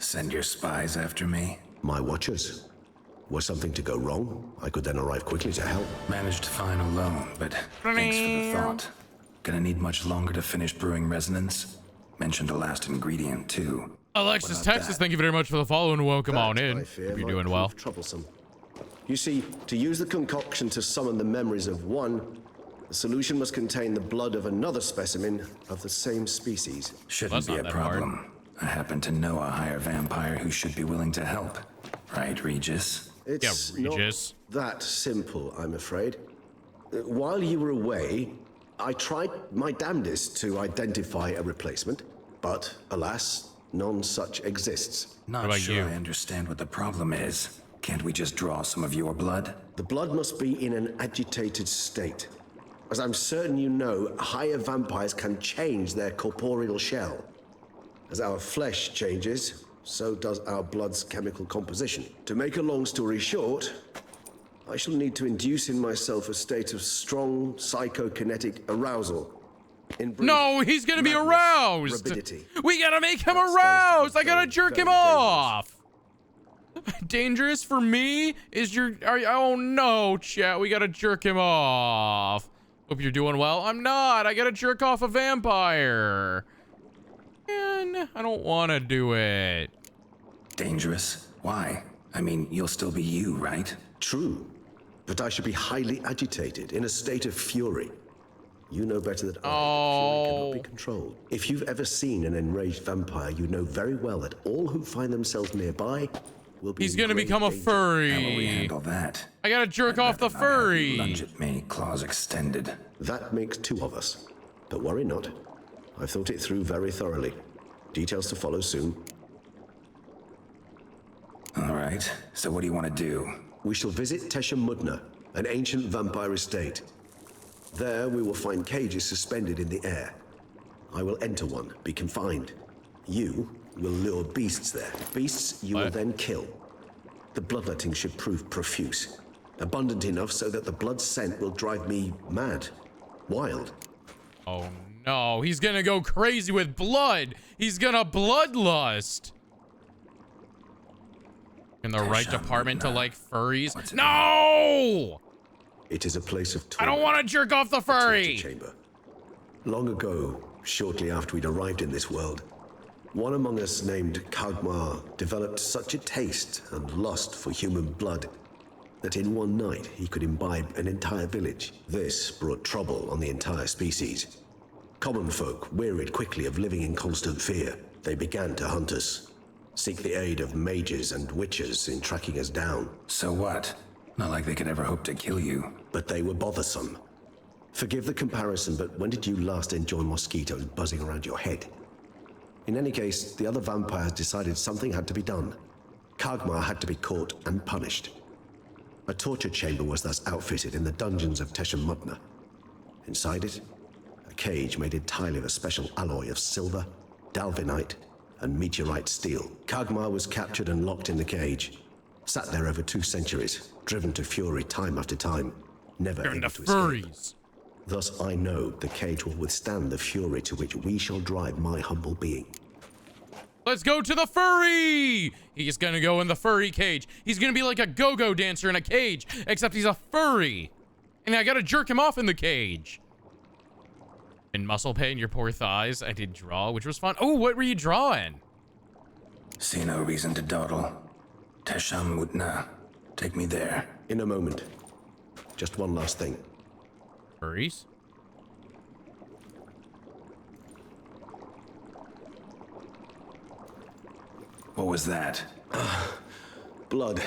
Send your spies after me? My watchers. Were something to go wrong, I could then arrive quickly to help. Managed to find alone, but thanks for the thought. Gonna need much longer to finish brewing resonance? Mentioned the last ingredient, too. Alexis, Texas, thank you very much for the follow and welcome on in. I fear, Hope you're might doing well. prove troublesome. You see, to use the concoction to summon the memories of one, the solution must contain the blood of another specimen of the same species. Shouldn't be a problem. I happen to know a higher vampire who should be willing to help. Right, Regis? It's not that simple, I'm afraid. While you were away, I tried my damnedest to identify a replacement, but alas, none such exists. Not sure I understand what the problem is. Can't we just draw some of your blood? The blood must be in an agitated state. As I'm certain you know, higher vampires can change their corporeal shell. As our flesh changes, so does our blood's chemical composition. To make a long story short, I shall need to induce in myself a state of strong psychokinetic arousal. No, he's gonna be aroused! Rabidity. We gotta make him aroused! I gotta jerk him off! Dangerous for me is oh no, chat, we gotta jerk him off. Hope you're doing well. I'm not, I gotta jerk off a vampire. Man, I don't wanna do it. Dangerous? Why? I mean, you'll still be you, right? True, but I should be highly agitated, in a state of fury. You know better than I that fury cannot be controlled. If you've ever seen an enraged vampire, you know very well that all who find themselves nearby will be. He's gonna become a furry. How will we handle that? I gotta jerk off the furry. Lunge at me, claws extended. That makes two of us. But worry not. I've thought it through very thoroughly. Details to follow soon. All right, so what do you want to do? We shall visit Tesha Mudna, an ancient vampire estate. There we will find cages suspended in the air. I will enter one, be confined. You will lure beasts there. Beasts you will then kill. The bloodletting should prove profuse. Abundant enough so that the blood scent will drive me mad. Wild. Oh no, he's gonna go crazy with blood. He's gonna bloodlust. In the right department to like furries. No! It is a place of I don't want to jerk off the furry. Chamber. Long ago, shortly after we'd arrived in this world, one among us named Kagmar developed such a taste and lust for human blood that in one night he could imbibe an entire village. This brought trouble on the entire species. Common folk wearied quickly of living in constant fear. They began to hunt us, seek the aid of mages and witches in tracking us down. So what? Not like they could ever hope to kill you. But they were bothersome. Forgive the comparison, but when did you last enjoy mosquitoes buzzing around your head? In any case, the other vampires decided something had to be done. Kagmar had to be caught and punished. A torture chamber was thus outfitted in the dungeons of Tesham-Mutna. Inside it, a cage made entirely of a special alloy of silver, dalvinite, and meteorite steel. Kagmar was captured and locked in the cage. Sat there over 2 centuries, driven to fury time after time, never able to escape. Thus I know the cage will withstand the fury to which we shall drive my humble being. Let's go to the furry! He's gonna go in the furry cage. He's gonna be like a go-go dancer in a cage, except he's a furry. And I gotta jerk him off in the cage. In muscle pain, your poor thighs. I did draw, which was fun. Oh, what were you drawing? See no reason to dawdle. Tesham-Mutna. Take me there. In a moment. Just one last thing. Furries? What was that? Blood.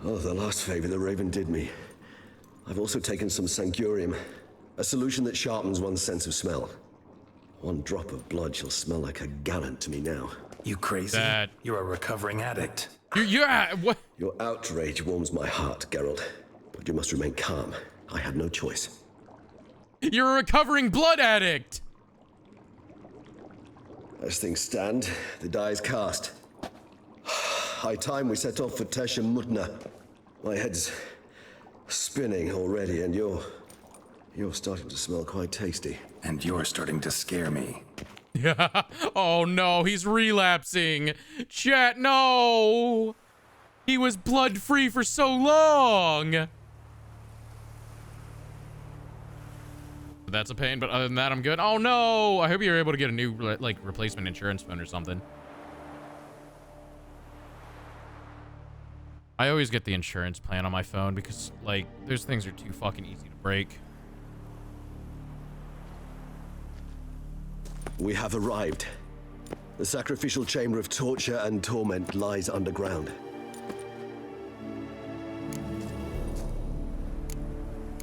Oh, the last favor the Raven did me. I've also taken some Sancurium, a solution that sharpens one's sense of smell. 1 drop of blood shall smell like a gallon to me now. You crazy? You're a recovering addict. What? Your outrage warms my heart, Geralt. But you must remain calm. I had no choice. You're a recovering blood addict! As things stand, the die is cast. High time we set off for Tesham-Mutna. My head's spinning already, and you're starting to smell quite tasty. And you're starting to scare me. Yeah. Oh no, he's relapsing. Chat, no! He was blood-free for so long! That's a pain, but other than that, I'm good. Oh no! I hope you're able to get a new, like, replacement insurance phone or something. I always get the insurance plan on my phone because, like, those things are too fucking easy to break. We have arrived. The sacrificial chamber of torture and torment lies underground.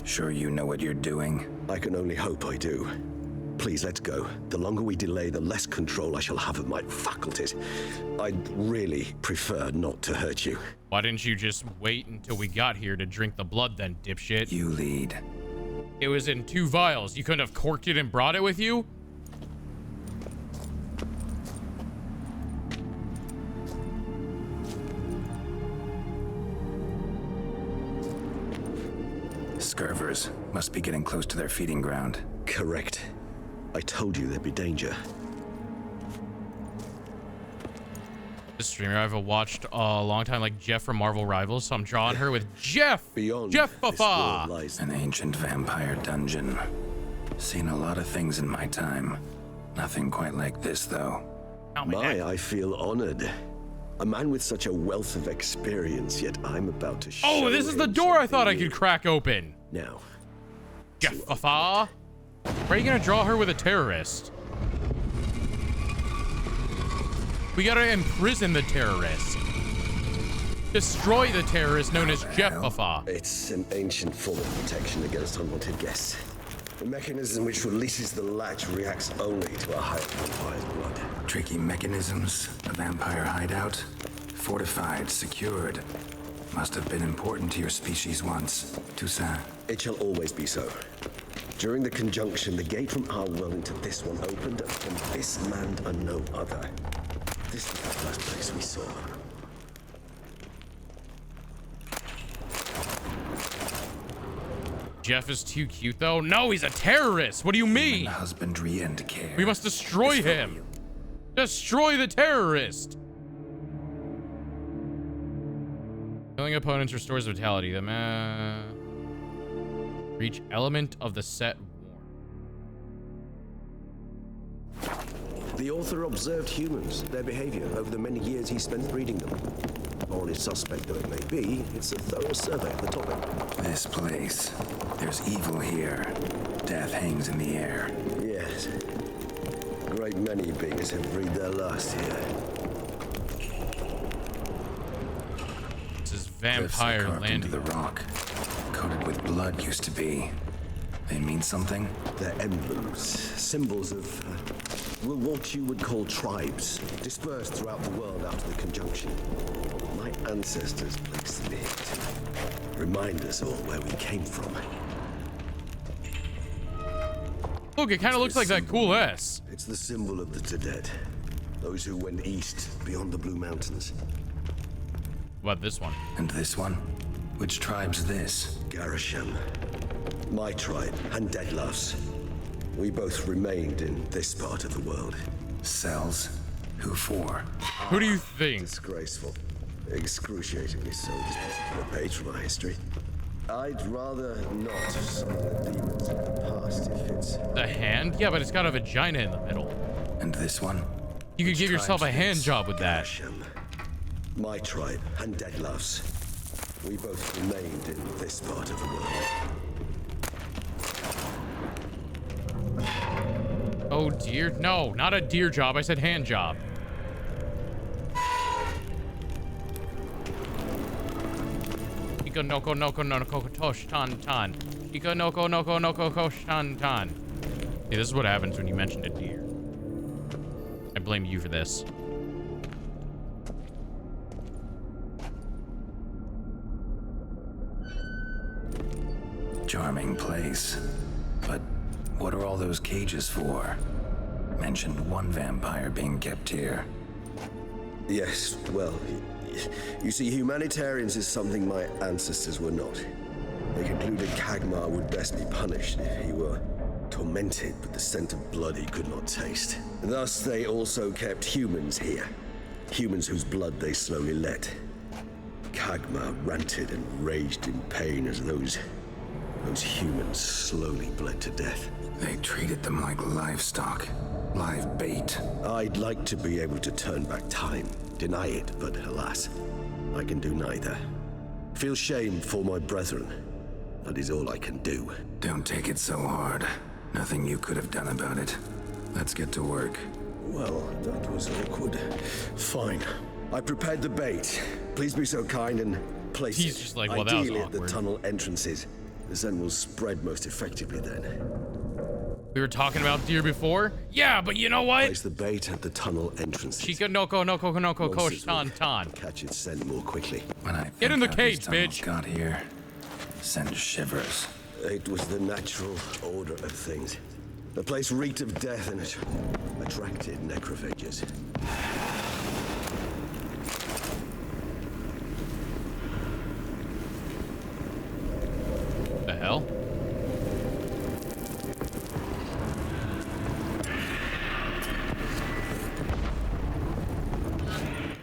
Sure you know what you're doing? I can only hope I do. Please, let's go. The longer we delay, the less control I shall have of my faculties. I'd really prefer not to hurt you. Why didn't you just wait until we got here to drink the blood then, dipshit? You lead. It was in 2 vials. You couldn't have corked it and brought it with you? Scurvers must be getting close to their feeding ground. Correct. I told you there'd be danger. This streamer I've watched a long time, like Jeff from Marvel Rivals, so I'm drawing her with Jeff! Beyond Jeff this Fafa! world lies An ancient vampire dungeon. Seen a lot of things in my time. Nothing quite like this, though. I feel honored. A man with such a wealth of experience, yet I'm about to show Oh, this is the him door I thought I something could crack open. Now. Jeff Fafa! Where are you gonna draw her with a terrorist? We gotta imprison the terrorist. Destroy the terrorist known as Jeff Fafa. It's an ancient form of protection against unwanted guests. The mechanism which releases the latch reacts only to a higher vampire's blood. Tricky mechanisms, a vampire hideout. Fortified, secured. Must have been important to your species once, Toussaint. It shall always be so. During the conjunction, the gate from our world into this one opened, and from this land and no other. This was the first place we saw. Jeff is too cute, though. No, he's a terrorist. What do you mean? Husbandry and care. We must destroy him. Destroy the terrorist. Killing opponents restores vitality. Reach element of the set worn. The author observed humans, their behavior, over the many years he spent breeding them. Honest suspect though it may be, it's a thorough survey of the topic. This place. There's evil here. Death hangs in the air. Yes. A great many beings have breathed their last here. This is vampire carved into landing. the rock, coated with blood used to be. They mean something? They're emblems, symbols of, what you would call tribes, dispersed throughout the world after the conjunction. My ancestors placed them here to remind us all where we came from. Look, it kind of looks like that cool S. It's the symbol of the Tedet, those who went east beyond the Blue Mountains. What about this one? And this one? Which tribe's this? Garasham. My tribe, and Deadloves. We both remained in this part of the world. Cells? Who for? Who do you think? Disgraceful. Excruciatingly so, this particular page from our history. I'd rather not summon the demons of the past if it's... The hand? Yeah, but it's got a vagina in the middle. And this one? You could give yourself a hand job with that. Garasham. My tribe, and Deadloves. We both remained in this part of the world. Oh dear, no, not a deer job. I said hand job. Ika noko noko noko tosh tan tan. Ika noko noko noko kosh tan tan. See, this is what happens when you mention a deer. I blame you for this. Charming place. But what are all those cages for? Mentioned one vampire being kept here. Yes, well, you see, humanitarians is something my ancestors were not. They concluded Kagmar would best be punished if he were tormented with the scent of blood he could not taste. Thus, they also kept humans here. Humans whose blood they slowly let. Kagmar ranted and raged in pain as those humans slowly bled to death. They treated them like livestock. Live bait. I'd like to be able to turn back time, deny it, but alas, I can do neither. Feel shame for my brethren. That is all I can do. Don't take it so hard. Nothing you could have done about it. Let's get to work. Well, that was awkward. Fine. I prepared the bait. Please be so kind and place He's it. Just like, well, that was ideally at the awkward. tunnel entrances. The scent will spread most effectively then. We were talking about deer before? Yeah, but you know what? Place the bait at the tunnel entrances. Chica noko noko noko kosh Monsters will tan tan. catch its scent more quickly. When I Get in the think how these cage, tunnels bitch. Got here. Send shivers. It was the natural order of things. The place reeked of death and it attracted necrophages. The hell?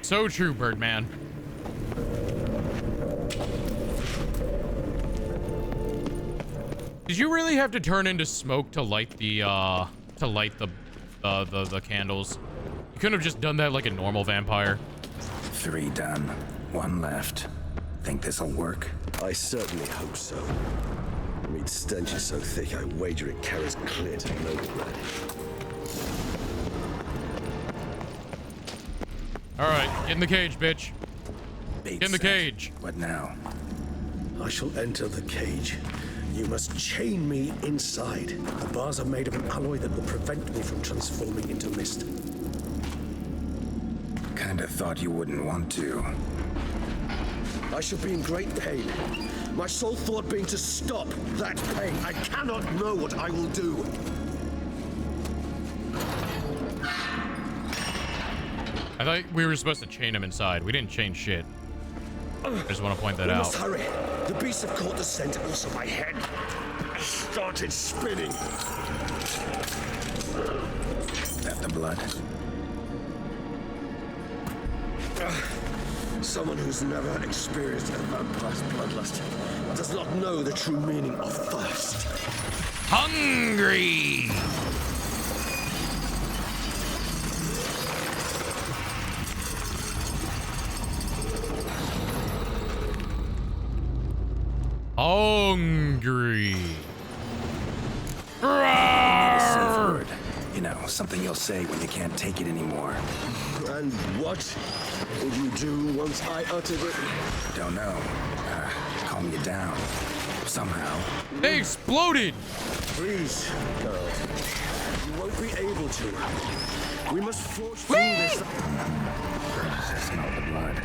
So true, Birdman. Did you really have to turn into smoke to light the candles? You couldn't have just done that like a normal vampire. 3 done. 1 left. Think this'll work? I certainly hope so. The meat stench is so thick, I wager it carries clear to Novigrad. All right, get in the cage, bitch. Bait Get in the set. cage. What now? I shall enter the cage. You must chain me inside. The bars are made of an alloy that will prevent me from transforming into mist. Kinda thought you wouldn't want to. I shall be in great pain. My sole thought being to stop that pain. I cannot know what I will do. I thought we were supposed to chain him inside. We didn't chain shit. I just want to point that We out. must hurry. The beasts have caught the scent, also my head. I started spinning. That the blood? Someone who's never experienced a vampire's bloodlust does not know the true meaning of thirst. Hungry! Hungry. Safe word. You know, something you'll say when you can't take it anymore. And what would you do once I uttered it? Don't know. Calm you down. Somehow. They exploded! Please, girl. You won't be able to. We must force through this. I smell the blood.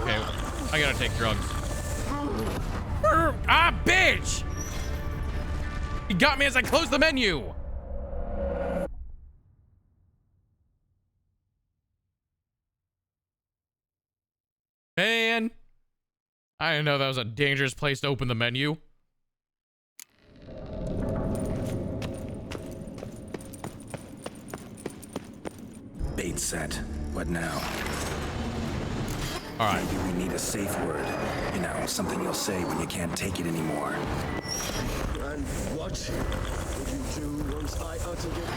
Okay, I gotta take drugs. Ah, bitch! He got me as I closed the menu! Man, I didn't know that was a dangerous place to open the menu. Bait set. What now? All right. Maybe we need a safe word. You know, something you'll say when you can't take it anymore. And what would you do once I uttered it?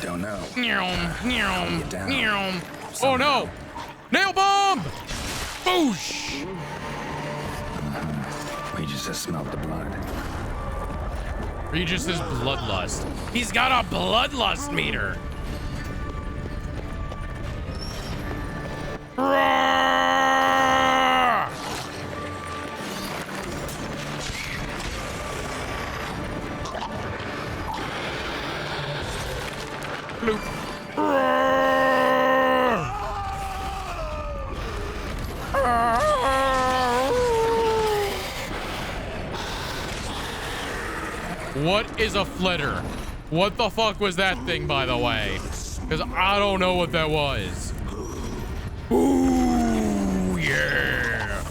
Don't know. Oh no! Nail bomb! Boosh! Regis has smelled the blood. Regis is bloodlust. He's got a bloodlust meter. What is a flitter? What the fuck was that thing, by the way? Because I don't know what that was. Ooh, yeah.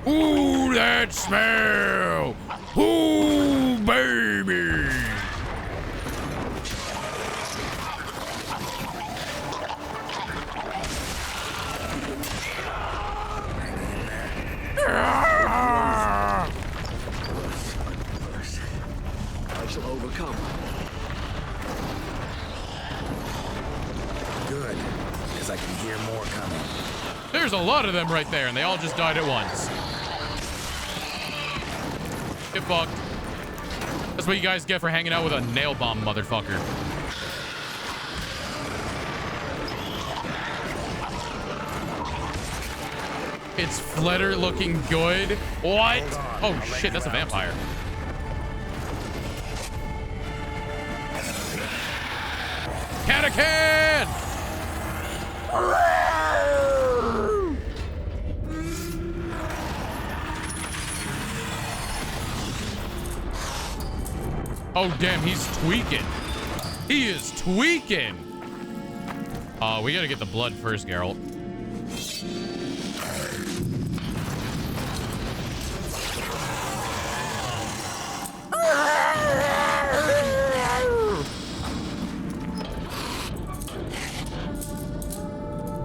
Ooh, that smell. Ooh, baby. I shall overcome. Good, because I can hear more coming. There's a lot of them right there, and they all just died at once. Get fucked. That's what you guys get for hanging out with a nail bomb, motherfucker. It's Flitter looking good. What? Oh shit, that's a vampire. Catacan! Oh damn, he's tweaking. He is tweaking. We gotta get the blood first, Geralt.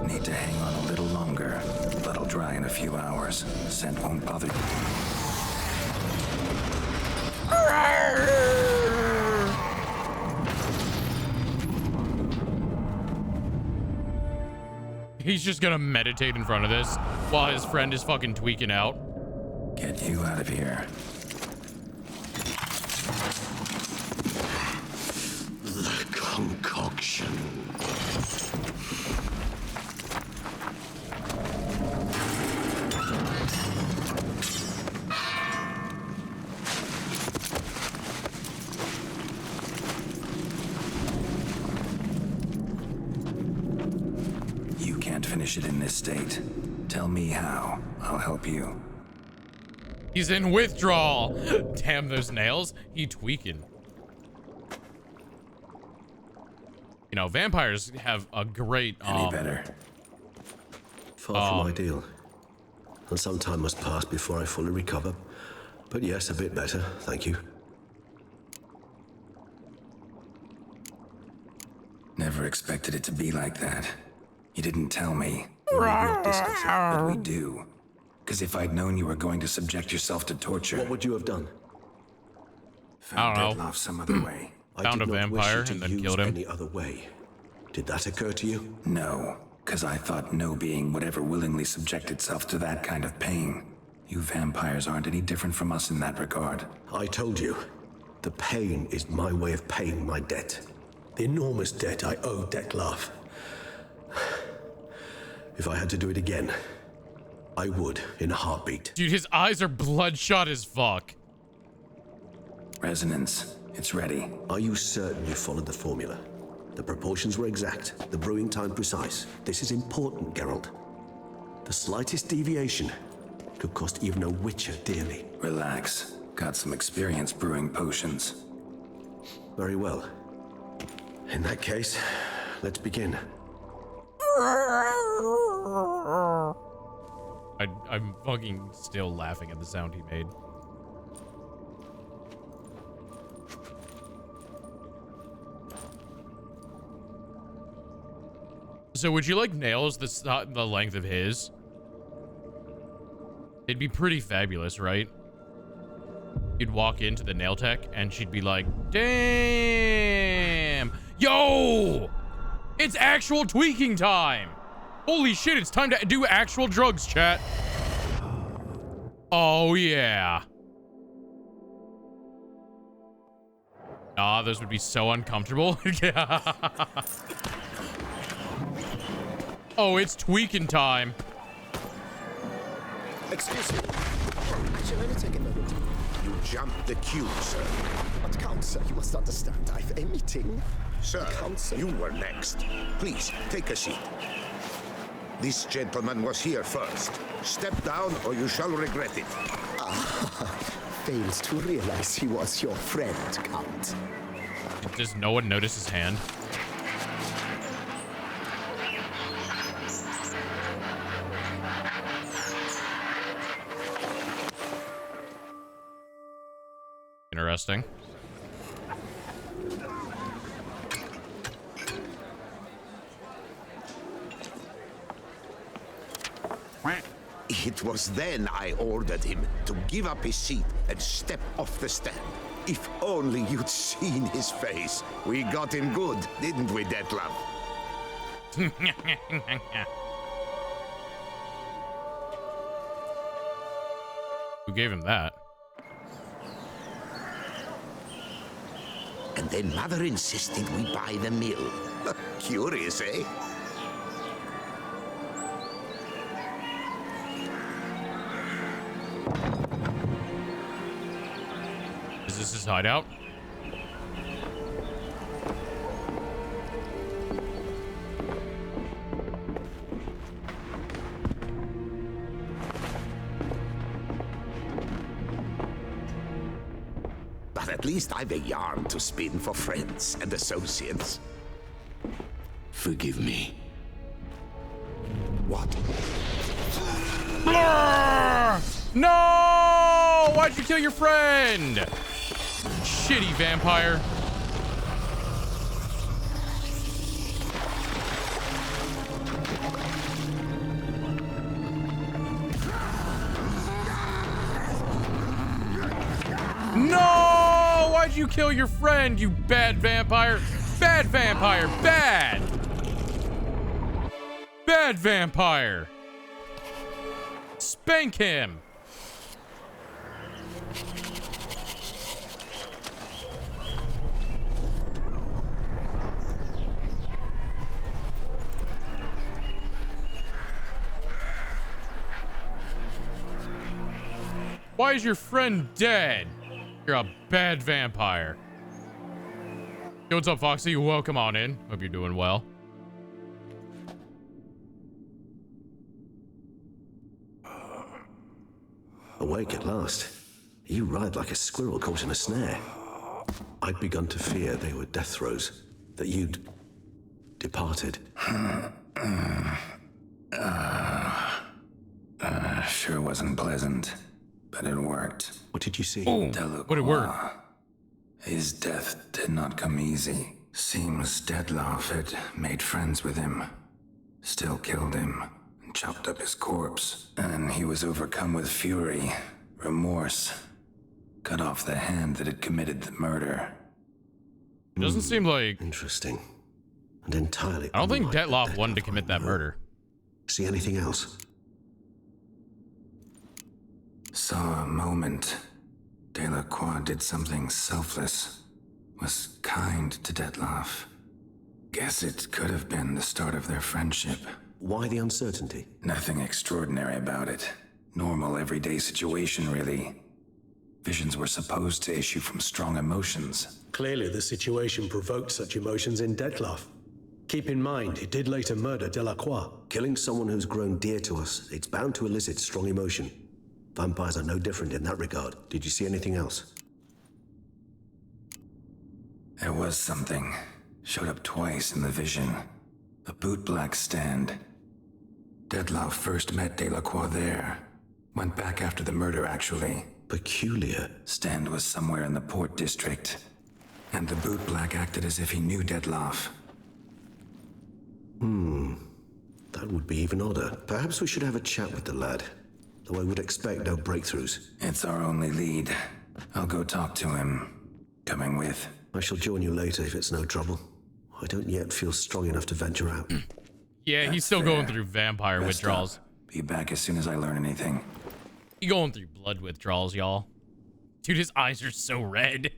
Need to hang on a little longer. Blood'll dry in a few hours. Scent won't bother you. He's just gonna meditate in front of this while his friend is fucking tweaking out. Get you out of here. The concoction. You can't finish it in this state. Tell me how. I'll help you. He's in withdrawal. Damn those nails. He tweaking. You know, vampires have a great Any better? Far from ideal. And some time must pass before I fully recover. But yes, a bit better, thank you. Never expected it to be like that. You didn't tell me. We will discuss it, but we do. Because if I'd known you were going to subject yourself to torture... What would you have done? I don't know. Deadloff some other way. Found a vampire and then killed him. Any other way. Did that occur to you? No, because I thought no being would ever willingly subject itself to that kind of pain. You vampires aren't any different from us in that regard. I told you. The pain is my way of paying my debt. The enormous debt I owe Detlaf. If I had to do it again, I would in a heartbeat. Dude, his eyes are bloodshot as fuck. Resonance. It's ready. Are you certain you followed the formula? The proportions were exact, the brewing time precise. This is important, Geralt. The slightest deviation could cost even a witcher dearly. Relax. Got some experience brewing potions. Very well. In that case, let's begin. I'm fucking still laughing at the sound he made. So would you like nails the length of his? It'd be pretty fabulous, right? You'd walk into the nail tech and she'd be like, damn, yo, it's actual tweaking time. Holy shit, it's time to do actual drugs, chat. Oh yeah. Ah, those would be so uncomfortable. Oh, it's tweaking time. Excuse me. I shall only take a moment. You jumped the queue, sir. But Count, sir, you must understand. I've a meeting. Sir, you were next. Please, take a seat. This gentleman was here first. Step down or you shall regret it. Fails to realize he was your friend, Count. Does no one notice his hand? Interesting. It was then I ordered him to give up his seat and step off the stand. If only you'd seen his face. We got him good, didn't we, Detlef? Who gave him that? And then Mother insisted we buy the mill. Curious, eh? Is this his hideout? But at least I've a yarn to spin for friends and associates. Forgive me. What? No! Why'd you kill your friend? Shitty vampire. No! Why'd you kill your friend, you bad vampire? Bad vampire, bad! Bad vampire! Spank him! Why is your friend dead? You're a bad vampire. Yo, what's up, Foxy? Welcome on in. Hope you're doing well. Awake at last. You ride like a squirrel caught in a snare. I'd begun to fear they were death throes, that you'd departed. Sure wasn't pleasant, but it worked. What did you see? Oh, what it work? His death did not come easy. Seems Detlef had made friends with him, still killed him, and chopped up his corpse. And he was overcome with fury, remorse, cut off the hand that had committed the murder. It doesn't seem like... Interesting. And entirely... I don't think Detlef wanted to commit that murder. See anything else? Saw a moment. Delacroix did something selfless. Was kind to Detloff. Guess it could have been the start of their friendship. Why the uncertainty? Nothing extraordinary about it. Normal, everyday situation, really. Visions were supposed to issue from strong emotions. Clearly, the situation provoked such emotions in Detloff. Keep in mind, he did later murder Delacroix. Killing someone who's grown dear to us, it's bound to elicit strong emotion. Vampires are no different in that regard. Did you see anything else? There was something. Showed up twice in the vision. A bootblack stand. Detloff first met Delacroix there. Went back after the murder, actually. Peculiar. Stand was somewhere in the Port District. And the bootblack acted as if he knew Detloff. That would be even odder. Perhaps we should have a chat with the lad. Though I would expect no breakthroughs. It's our only lead. I'll go talk to him. Coming with. I shall join you later if it's no trouble. I don't yet feel strong enough to venture out. Yeah, he's still going through vampire withdrawals. Be back as soon as I learn anything. He's going through blood withdrawals, y'all. Dude, his eyes are so red.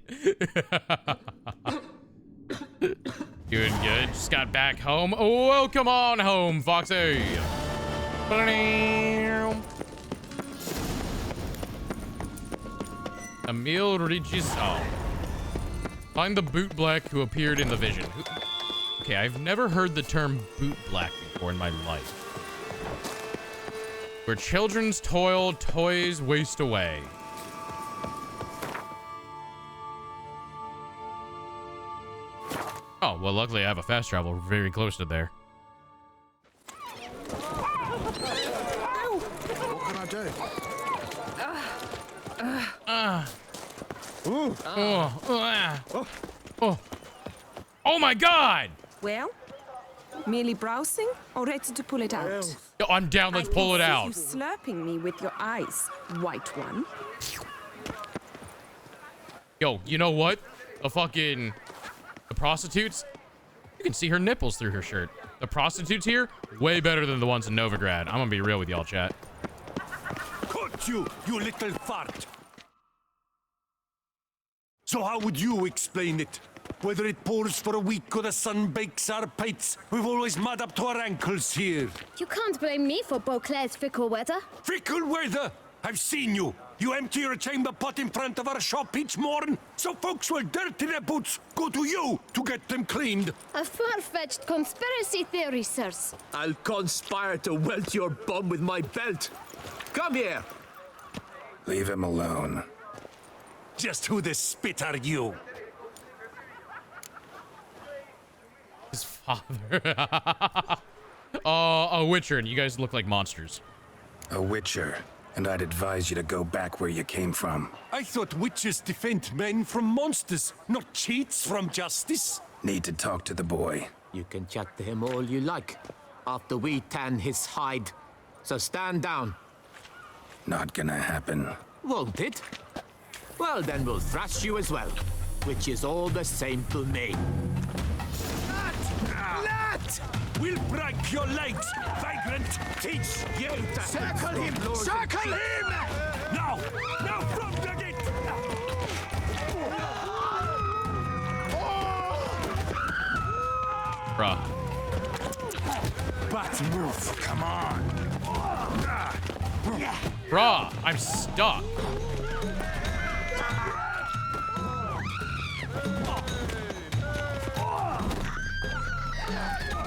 Doing good. Just got back home. Welcome on home, Foxy. Emil Regis. Oh. Find the boot black who appeared in the vision. Okay, I've never heard the term boot black before in my life. Where children's toys waste away. Oh, well, luckily I have a fast travel very close to there. What can I do? Oh my God! Well, merely browsing or ready to pull it out? Yo, I'm down, let's pull it out. You slurping me with your eyes, white one. Yo, you know what? The prostitutes, you can see her nipples through her shirt. The prostitutes here, way better than the ones in Novigrad. I'm gonna be real with y'all, chat. Caught you, you little fart! So how would you explain it? Whether it pours for a week or the sun bakes our pates, we've always mud up to our ankles here. You can't blame me for Beauclair's fickle weather. Fickle weather? I've seen you. You empty your chamber pot in front of our shop each morn, so folks will dirty their boots, go to you to get them cleaned. A far-fetched conspiracy theory, sirs. I'll conspire to welt your bum with my belt. Come here. Leave him alone. Just who the spit are you? His father. A Witcher, and you guys look like monsters. A Witcher, and I'd advise you to go back where you came from. I thought witches defend men from monsters, not cheats from justice. Need to talk to the boy. You can chat to him all you like, after we tan his hide. So stand down. Not gonna happen. Won't it? Well, then we'll thrash you as well, which is all the same to me. Let! We'll break your legs, vagrant! Teach you to... Circle him! Circle him! Now! Now from the gate! Bruh. But move, come on! Bruh, I'm stuck.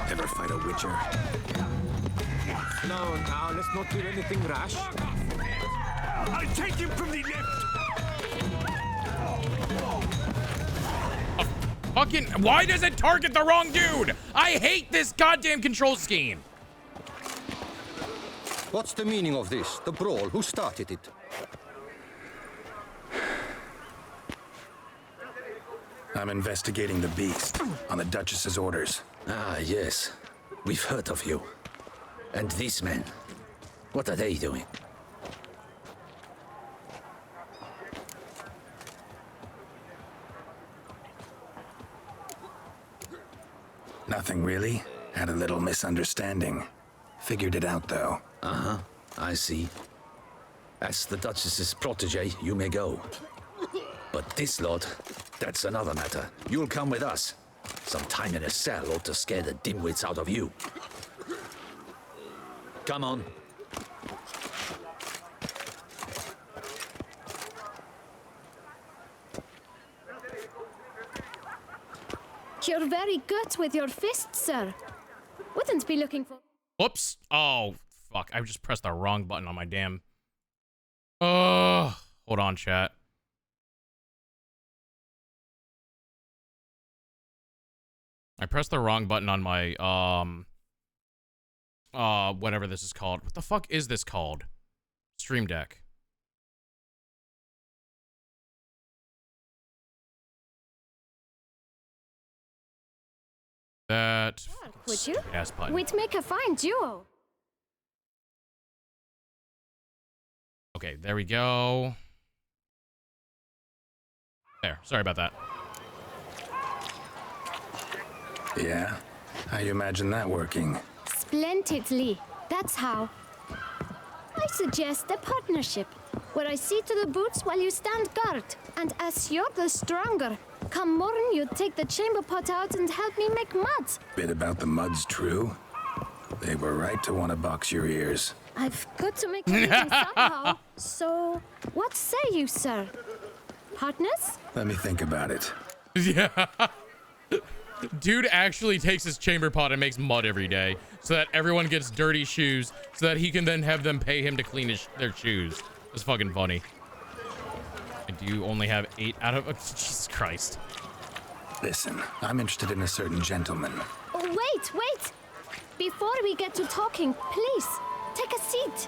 Ever fight a Witcher? No, now, let's not do anything rash. I'll take him from the left! Fucking, why does it target the wrong dude? I hate this goddamn control scheme. What's the meaning of this? The brawl? Who started it? I'm investigating the beast on the Duchess's orders. Ah, yes. We've heard of you. And these men, what are they doing? Nothing really. Had a little misunderstanding. Figured it out, though. Uh-huh. I see. As the Duchess's protege, you may go. But this lot, that's another matter. You'll come with us. Some time in a cell ought to scare the dimwits out of you. Come on. You're very good with your fists, sir. Wouldn't be looking for... Whoops. Oh, fuck. I just pressed the wrong button on my damn... hold on, chat. I pressed the wrong button on my, whatever this is called. What the fuck is this called? Stream Deck. That... Would you? Ass button. We'd make a fine duo. Okay, there we go. There. Sorry about that. Yeah? How you imagine that working? Splendidly. That's how. I suggest a partnership, where I see to the boots while you stand guard. And as you're the stronger, come morn you take the chamber pot out and help me make mud. Bit about the mud's true. They were right to want to box your ears. I've got to make a living somehow. So, what say you, sir? Partners? Let me think about it. Yeah. Dude actually takes his chamber pot and makes mud every day so that everyone gets dirty shoes so that he can then have them pay him to clean their shoes. It's fucking funny. And do you only have 8 out of... Jesus Christ. Listen, I'm interested in a certain gentleman. Oh, wait! Before we get to talking, please, take a seat.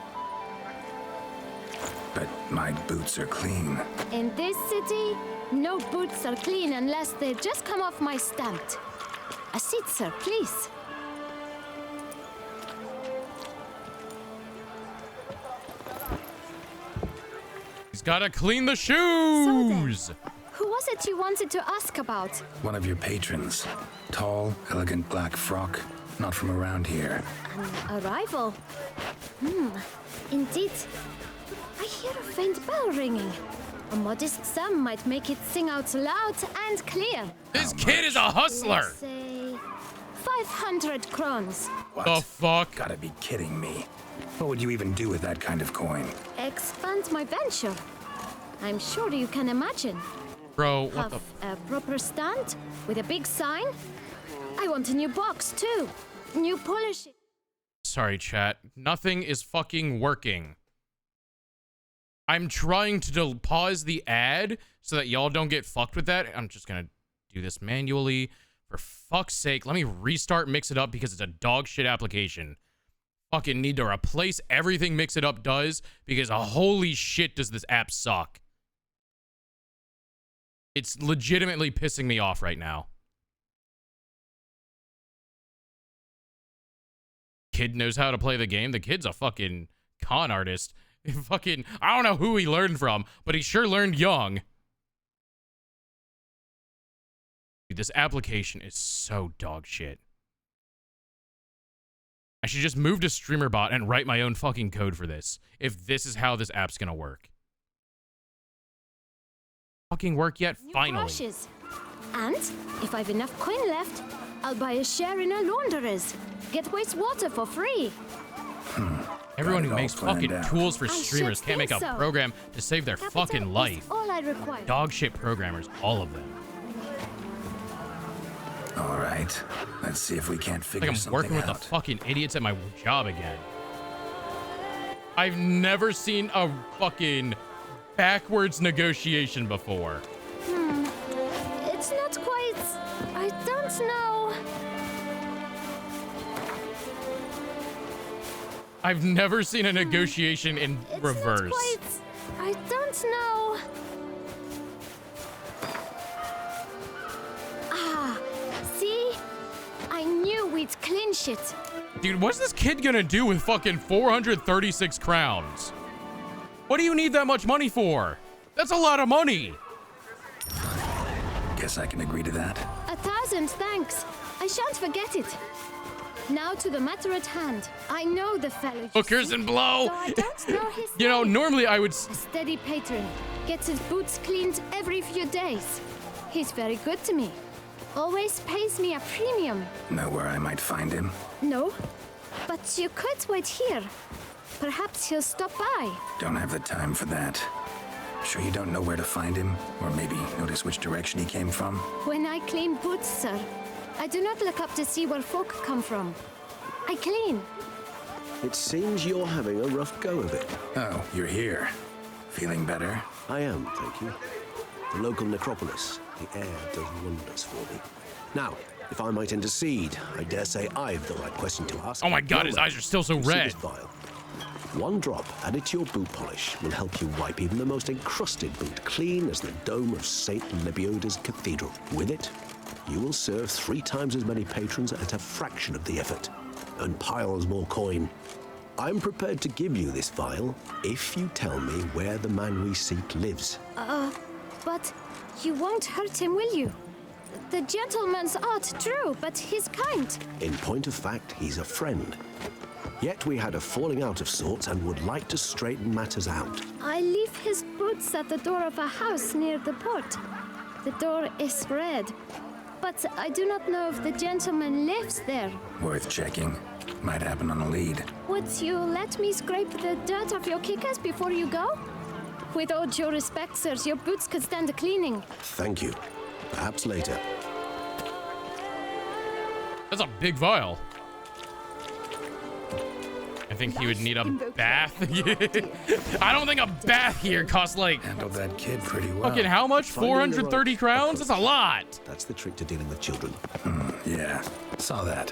But my boots are clean. In this city, no boots are clean unless they just come off my stamp. A seat, sir, please. He's gotta clean the shoes! So then, who was it you wanted to ask about? One of your patrons. Tall, elegant black frock. Not from around here. An arrival? Indeed. I hear a faint bell ringing. A modest sum might make it sing out loud and clear. This kid is a hustler! Let's say 500 crowns. What? The fuck? Gotta be kidding me. What would you even do with that kind of coin? Expand my venture. I'm sure you can imagine. Bro, what Have a proper stand with a big sign. I want a new box too. New polish. Sorry, chat. Nothing is fucking working. I'm trying to pause the ad so that y'all don't get fucked with that. I'm just gonna do this manually. For fuck's sake, let me restart Mix It Up because it's a dog shit application. Fucking need to replace everything Mix It Up does because holy shit does this app suck. It's legitimately pissing me off right now. Kid knows how to play the game. The kid's a fucking con artist. Fucking, I don't know who he learned from, but he sure learned young. Dude, this application is so dog shit. I should just move to StreamerBot and write my own fucking code for this, if this is how this app's gonna work. Fucking work yet? Finally. Brushes. And if I've enough coin left, I'll buy a share in a laundress. Get wastewater for free. Everyone who makes fucking tools for I streamers should can't make a think so. program to save their Capital fucking is life. all I require. Dog shit programmers, all of them. All right. Let's see if we can't It's figure like I'm something working with out. the fucking idiots at my job again. I've never seen a fucking backwards negotiation before. It's not quite... I don't know. I've never seen a negotiation in reverse. Not quite... I don't know. Ah, see? I knew we'd clinch it. Dude, what's this kid gonna do with fucking 436 crowns? What do you need that much money for? That's a lot of money. Guess I can agree to that. 1,000 thanks. I shan't forget it. Now to the matter at hand. I know the fellow. Hookers and blow. So I don't know his You know, normally I would... A steady patron. Gets his boots cleaned every few days. He's very good to me. Always pays me a premium. Know where I might find him? No, but you could wait here. Perhaps he'll stop by. Don't have the time for that. Sure you don't know where to find him? Or maybe notice which direction he came from? When I clean boots, sir, I do not look up to see where folk come from. I clean. It seems you're having a rough go of it. Oh, you're here. Feeling better? I am, thank you. The local necropolis. The air does wonders for me. Now, if I might intercede, I dare say I've the right question to ask. Oh my god, his eyes are still so You see red. this vial? One drop added to your boot polish will help you wipe even the most encrusted boot clean as the dome of St. Lebioda's cathedral. With it, you will serve 3 times as many patrons at a fraction of the effort, and piles more coin. I'm prepared to give you this vial if you tell me where the man we seek lives. But you won't hurt him, will you? The gentleman's odd, true, but he's kind. In point of fact, he's a friend. Yet we had a falling out of sorts and would like to straighten matters out. I leave his boots at the door of a house near the port. The door is red, but I do not know if the gentleman lives there. Worth checking. Might happen on a lead. Would you let me scrape the dirt off your kickers before you go? With all due respect, sirs, your boots could stand a cleaning. Thank you. Perhaps later. That's a big vial. I think he would need a bath. I don't think a bath here costs like... Handled that kid pretty well. Fucking how much? Finding 430 the right crowns? That's a lot. That's the trick to dealing with children. Yeah, saw that.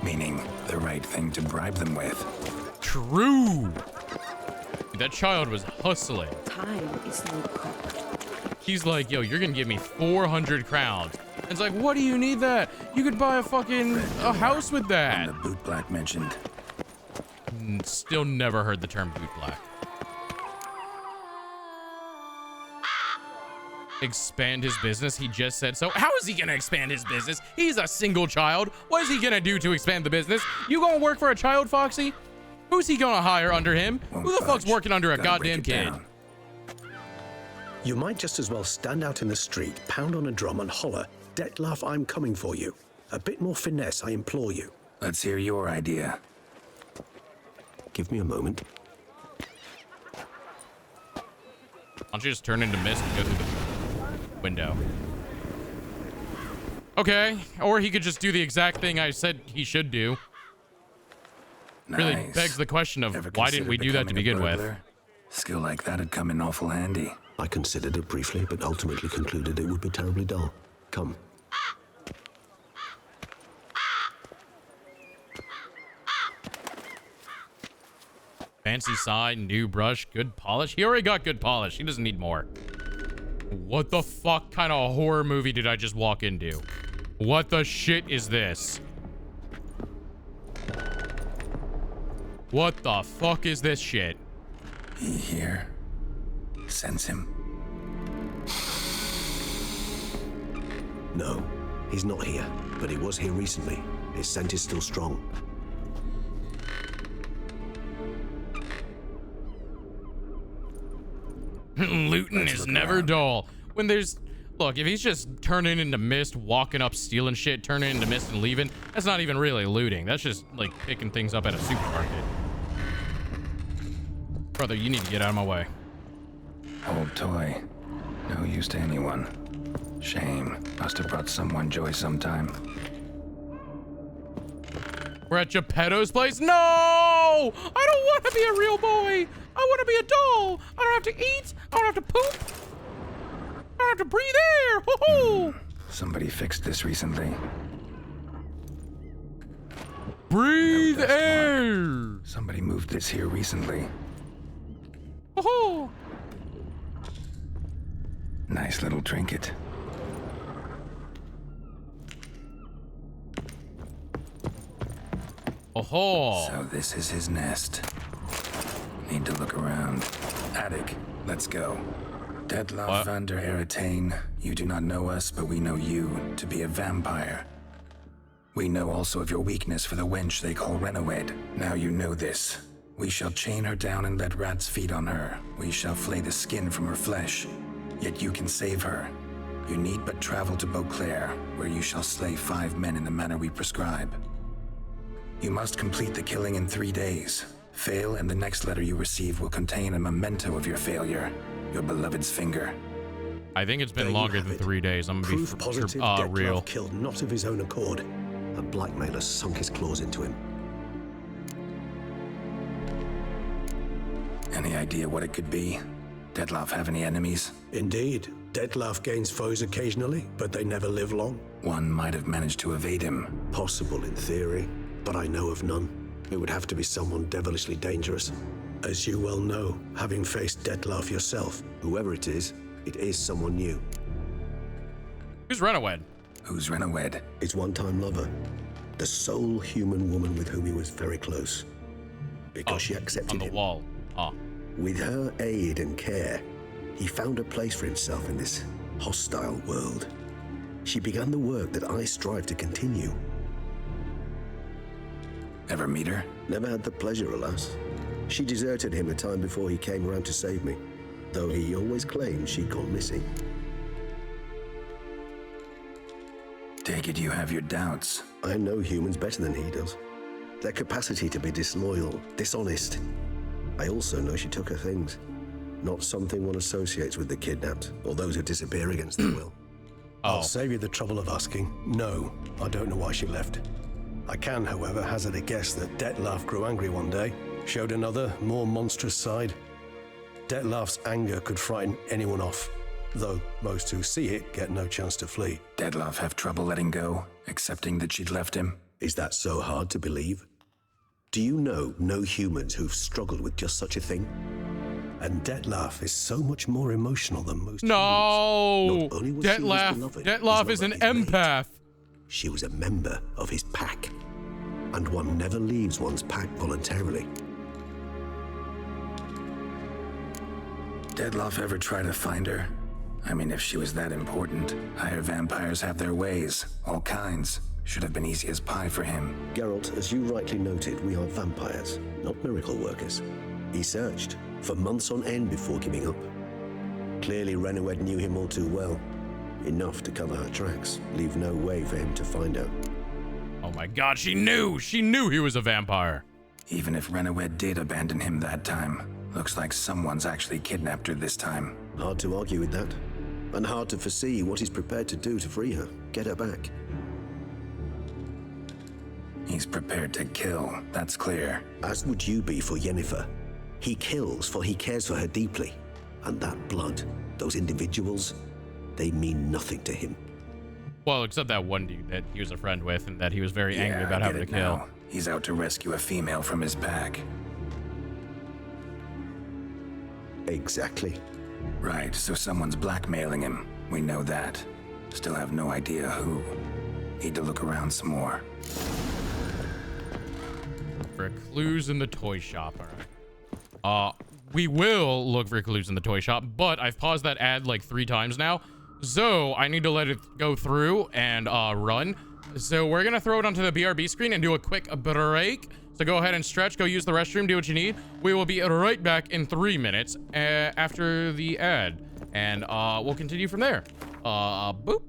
Meaning the right thing to bribe them with. True. That child was hustling. Time is no cock. He's like, yo, you're gonna give me 400 crowns. It's like, what do you need that? You could buy a house with that. And the boot black mentioned. Still never heard the term boot black. Expand his business? He just said so. How is he gonna expand his business? He's a single child. What is he gonna do to expand the business? You gonna work for a child, Foxy? Who's he gonna hire under him? Who the fuck's working under a goddamn kid? You might just as well stand out in the street, pound on a drum and holler, "Detlef, I'm coming for you." A bit more finesse, I implore you. Let's hear your idea. Give me a moment. Why don't you just turn into mist and go through the window? Okay, or he could just do the exact thing I said he should do. Nice. Really begs the question of why didn't we do that to begin with? Skill like that'd come in awful handy. I considered it briefly, but ultimately concluded it would be terribly dull. Come. Fancy sign, new brush, good polish. He already got good polish. He doesn't need more. What the fuck kind of horror movie did I just walk into? What the shit is this? What the fuck is this shit? He here. Sense him. No, he's not here, but he was here recently. His scent is still strong. Looting is never dull. When there's... Look, if he's just turning into mist, walking up, stealing shit, turning into mist and leaving, that's not even really looting. That's just, like, picking things up at a supermarket. Brother, you need to get out of my way. Old toy. No use to anyone. Shame. Must have brought someone joy sometime. We're at Geppetto's place? No! I don't want to be a real boy! I want to be a doll! I don't have to eat! I don't have to poop! I don't have to breathe air! Ho-ho! Somebody fixed this recently. Breathe air! Somebody moved this here recently. Ho-ho! Nice little trinket. Oh-ho! So this is his nest. Need to look around. Attic, let's go. Detlef van der Heretain, you do not know us, but we know you to be a vampire. We know also of your weakness for the wench they call Renowed. Now you know this. We shall chain her down and let rats feed on her. We shall flay the skin from her flesh. Yet you can save her. You need but travel to Beauclair, where you shall slay 5 men in the manner we prescribe. You must complete the killing in 3 days. Fail, and the next letter you receive will contain a memento of your failure. Your beloved's finger. I think it's been longer than 3 days. I'm gonna Proof be positive real. Detlef killed not of his own accord. A blackmailer sunk his claws into him. Any idea what it could be? Detlef have any enemies? Indeed. Detlef gains foes occasionally, but they never live long. One might have managed to evade him. Possible in theory, but I know of none. It would have to be someone devilishly dangerous. As you well know, having faced Detlef yourself, whoever it is someone new. Who's Renawed? Who's Renawed? His one-time lover. The sole human woman with whom he was very close. Because she accepted on the him. wall. With her aid and care, he found a place for himself in this hostile world. She began the work that I strive to continue. Ever meet her? Never had the pleasure, alas. She deserted him a time before he came around to save me, though he always claimed she'd gone missing. Take it you have your doubts. I know humans better than he does. Their capacity to be disloyal, dishonest. I also know she took her things. Not something one associates with the kidnapped, or those who disappear against their will. I'll save you the trouble of asking. No, I don't know why she left. I can, however, hazard a guess that Detlef grew angry one day, showed another, more monstrous side. Detlef's anger could frighten anyone off, though most who see it get no chance to flee. Detlef have trouble letting go, accepting that she'd left him? Is that so hard to believe? Do you know no humans who've struggled with just such a thing? And Detlef is so much more emotional than most humans. Not only was she his beloved, Detlef is an empath. She was a member of his pack. And one never leaves one's pack voluntarily. Detlef ever try to find her? I mean, if she was that important, higher vampires have their ways, all kinds. Should have been easy as pie for him. Geralt, as you rightly noted, we are vampires, not miracle workers. He searched for months on end before giving up. Clearly, Renawed knew him all too well. Enough to cover her tracks, leave no way for him to find her. Oh my god, she knew! She knew he was a vampire! Even if Renawed did abandon him that time, looks like someone's actually kidnapped her this time. Hard to argue with that. And hard to foresee what he's prepared to do to free her, get her back. He's prepared to kill, that's clear. As would you be for Yennefer. He kills for he cares for her deeply. And that blood, those individuals, they mean nothing to him. Well, except that one dude that he was a friend with and that he was very angry about having to kill. Now. He's out to rescue a female from his pack. Exactly. Right, so someone's blackmailing him. We know that. Still have no idea who. Need to look around some more. For clues in the toy shop, alright. We will look for clues in the toy shop, but I've paused that ad like 3 times now. So I need to let it go through and run. So we're gonna throw it onto the BRB screen and do a quick break. So go ahead and stretch, go use the restroom, do what you need. We will be right back in 3 minutes after the ad. And we'll continue from there. Boop.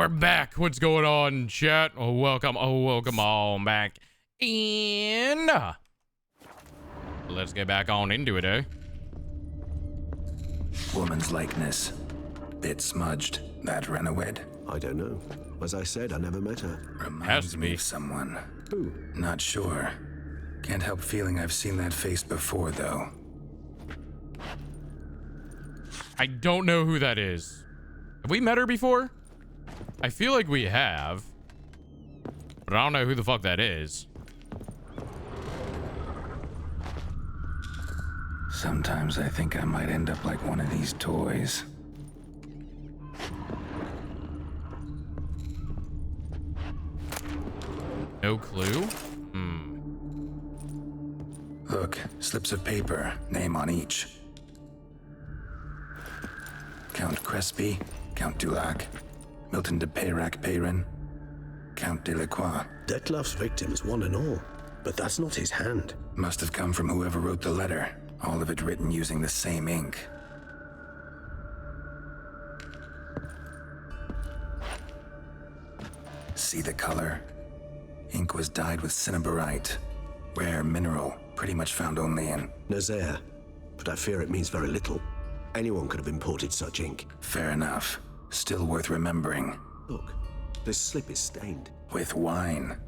we're back. What's going on, chat? Oh, welcome on back. And let's get back on into it, eh? Woman's likeness. Bit smudged. That Renowed? I don't know. As I said, I never met her. Reminds me of someone. Who? Not sure. Can't help feeling I've seen that face before, though. I don't know who that is. Have we met her before? I feel like we have. But I don't know who the fuck that is. Sometimes I think I might end up like one of these toys. No clue? Look, slips of paper, name on each. Count Crespi, Count Dulac, Milton de Peyrac-Peyrin, Count Delacroix. Detlef's victims, one and all. But that's not his hand. Must have come from whoever wrote the letter. All of it written using the same ink. See the color? Ink was dyed with cinnabarite. Rare mineral, pretty much found only in Nazaire. But I fear it means very little. Anyone could have imported such ink. Fair enough. Still worth remembering. Look, this slip is stained. With wine.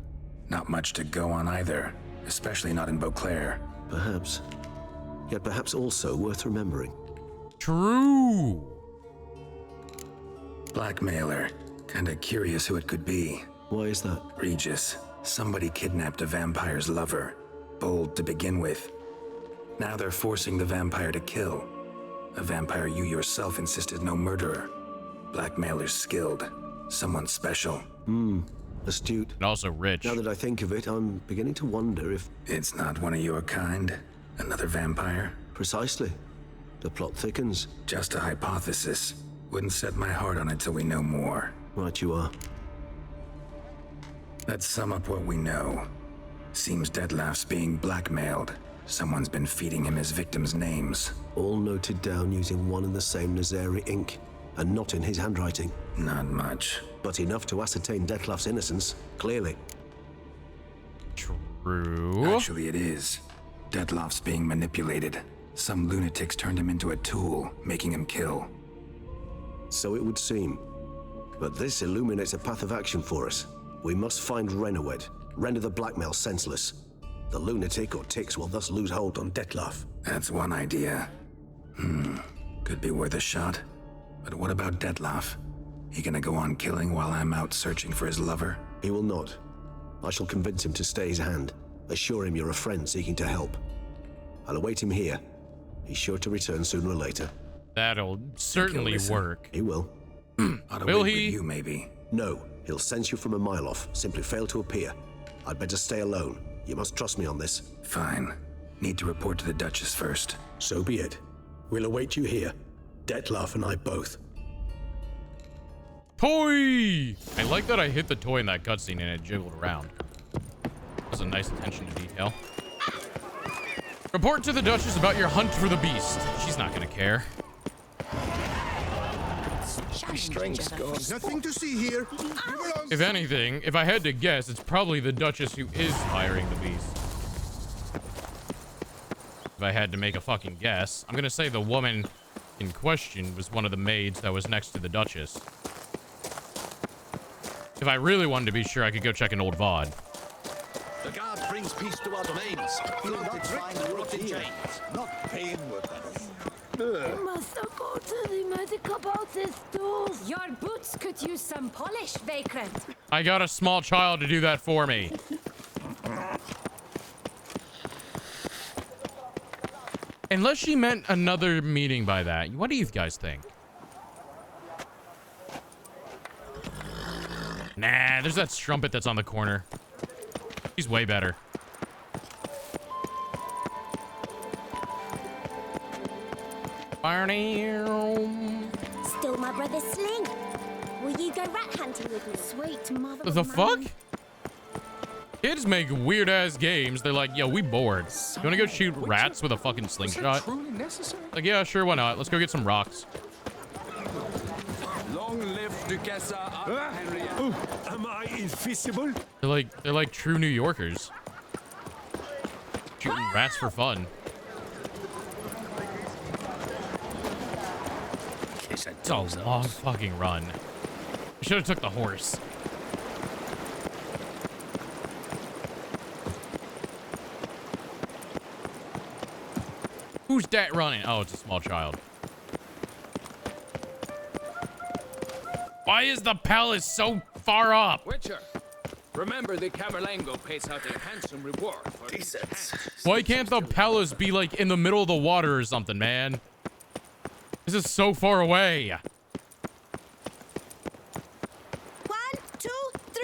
Not much to go on either. Especially not in Beauclair. Perhaps. Yet perhaps also worth remembering. True. Blackmailer. Kinda curious who it could be. Why is that? Regis. Somebody kidnapped a vampire's lover. Bold to begin with. Now they're forcing the vampire to kill. A vampire you yourself insisted no murderer. Blackmailer's skilled. Someone special. Astute. And also rich. Now that I think of it, I'm beginning to wonder if... It's not one of your kind? Another vampire? Precisely. The plot thickens. Just a hypothesis. Wouldn't set my heart on it till we know more. Right you are. Let's sum up what we know. Seems Detlef's being blackmailed. Someone's been feeding him his victims' names. All noted down using one and the same Nazaire ink, and not in his handwriting. Not much. But enough to ascertain Detlef's innocence, clearly. True. Actually, it is. Detlef's being manipulated. Some lunatics turned him into a tool, making him kill. So it would seem. But this illuminates a path of action for us. We must find Renowed, render the blackmail senseless. The lunatic or ticks will thus lose hold on Detlef. That's one idea. Could be worth a shot. But what about Detlef? He gonna go on killing while I'm out searching for his lover? He will not. I shall convince him to stay his hand. Assure him you're a friend seeking to help. I'll await him here. He's sure to return sooner or later. That'll certainly work. He will. Will he? With you, maybe. No, he'll sense you from a mile off. Simply fail to appear. I'd better stay alone. You must trust me on this. Fine. Need to report to the Duchess first. So be it. We'll await you here. Detlef and I both. Toy! I like that I hit the toy in that cutscene and it jiggled around. That was a nice attention to detail. Report to the Duchess about your hunt for the beast. She's not gonna care. Strength's gone. Nothing to see here. If anything, if I had to guess, it's probably the Duchess who is hiring the beast. If I had to make a fucking guess, I'm gonna say the woman in question was one of the maids that was next to the Duchess. If I really wanted to be sure, I could go check an old VOD. The guard brings peace to our domains. Not paying with that. You must go to the medic about this too. Your boots could use some polish, Vagrant. I got a small child to do that for me. Unless she meant another meaning by that. What do you guys think? Nah, there's that strumpet that's on the corner. He's way better. Still my brother's sling. Will you go rat hunting with me? Sweet mother. The fuck? Kids make weird ass games. They're like, yo, we bored. You wanna go shoot rats with a fucking slingshot? Like, yeah, sure, why not? Let's go get some rocks. Long live Am I invisible? They're like true New Yorkers. Shooting rats for fun. It's a long fucking run. I should have took the horse. Who's that running? Oh, it's a small child. Why is the palace so far up? Witcher, remember the Camerlengo pays out a handsome reward for decent. Why can't the palace be like in the middle of the water or something, man? This is so far away. 1, 2, 3.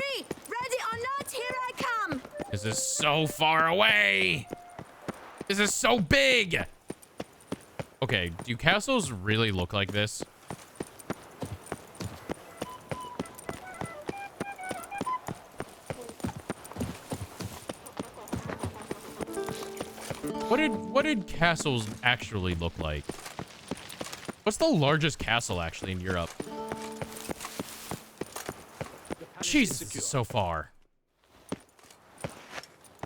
Ready or not, here I come. This is so far away. This is so big. Okay, do castles really look like this? What did castles actually look like? What's the largest castle actually in Europe? Jesus, this is so far.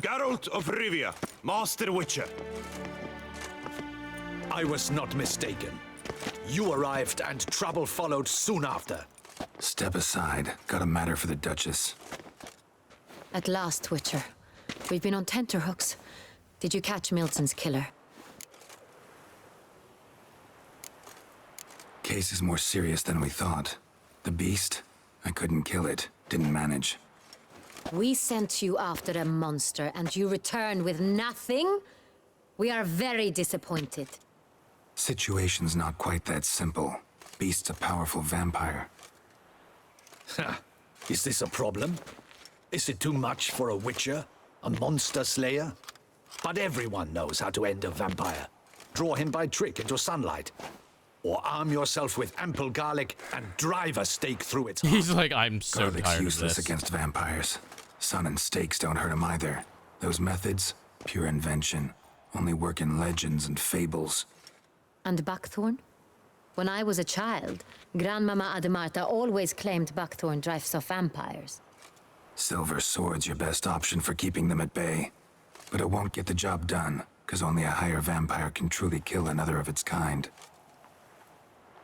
Geralt of Rivia, Master Witcher. I was not mistaken. You arrived and trouble followed soon after. Step aside. Got a matter for the Duchess. At last, Witcher. We've been on tenterhooks. Did you catch Milton's killer? Case is more serious than we thought. The beast, I couldn't kill it. Didn't manage. We sent you after a monster and you returned with nothing? We are very disappointed. Situation's not quite that simple. Beast's a powerful vampire. Is this a problem? Is it too much for a Witcher? A monster slayer? But everyone knows how to end a vampire. Draw him by trick into sunlight. Or arm yourself with ample garlic and drive a stake through its heart. He's like, I'm so Garlic's tired useless of this. against vampires. Sun and stakes don't hurt him either. Those methods, pure invention. Only work in legends and fables. And buckthorn? When I was a child, Grandmama Ademarta always claimed buckthorn drives off vampires. Silver sword's your best option for keeping them at bay. But it won't get the job done, because only a higher vampire can truly kill another of its kind.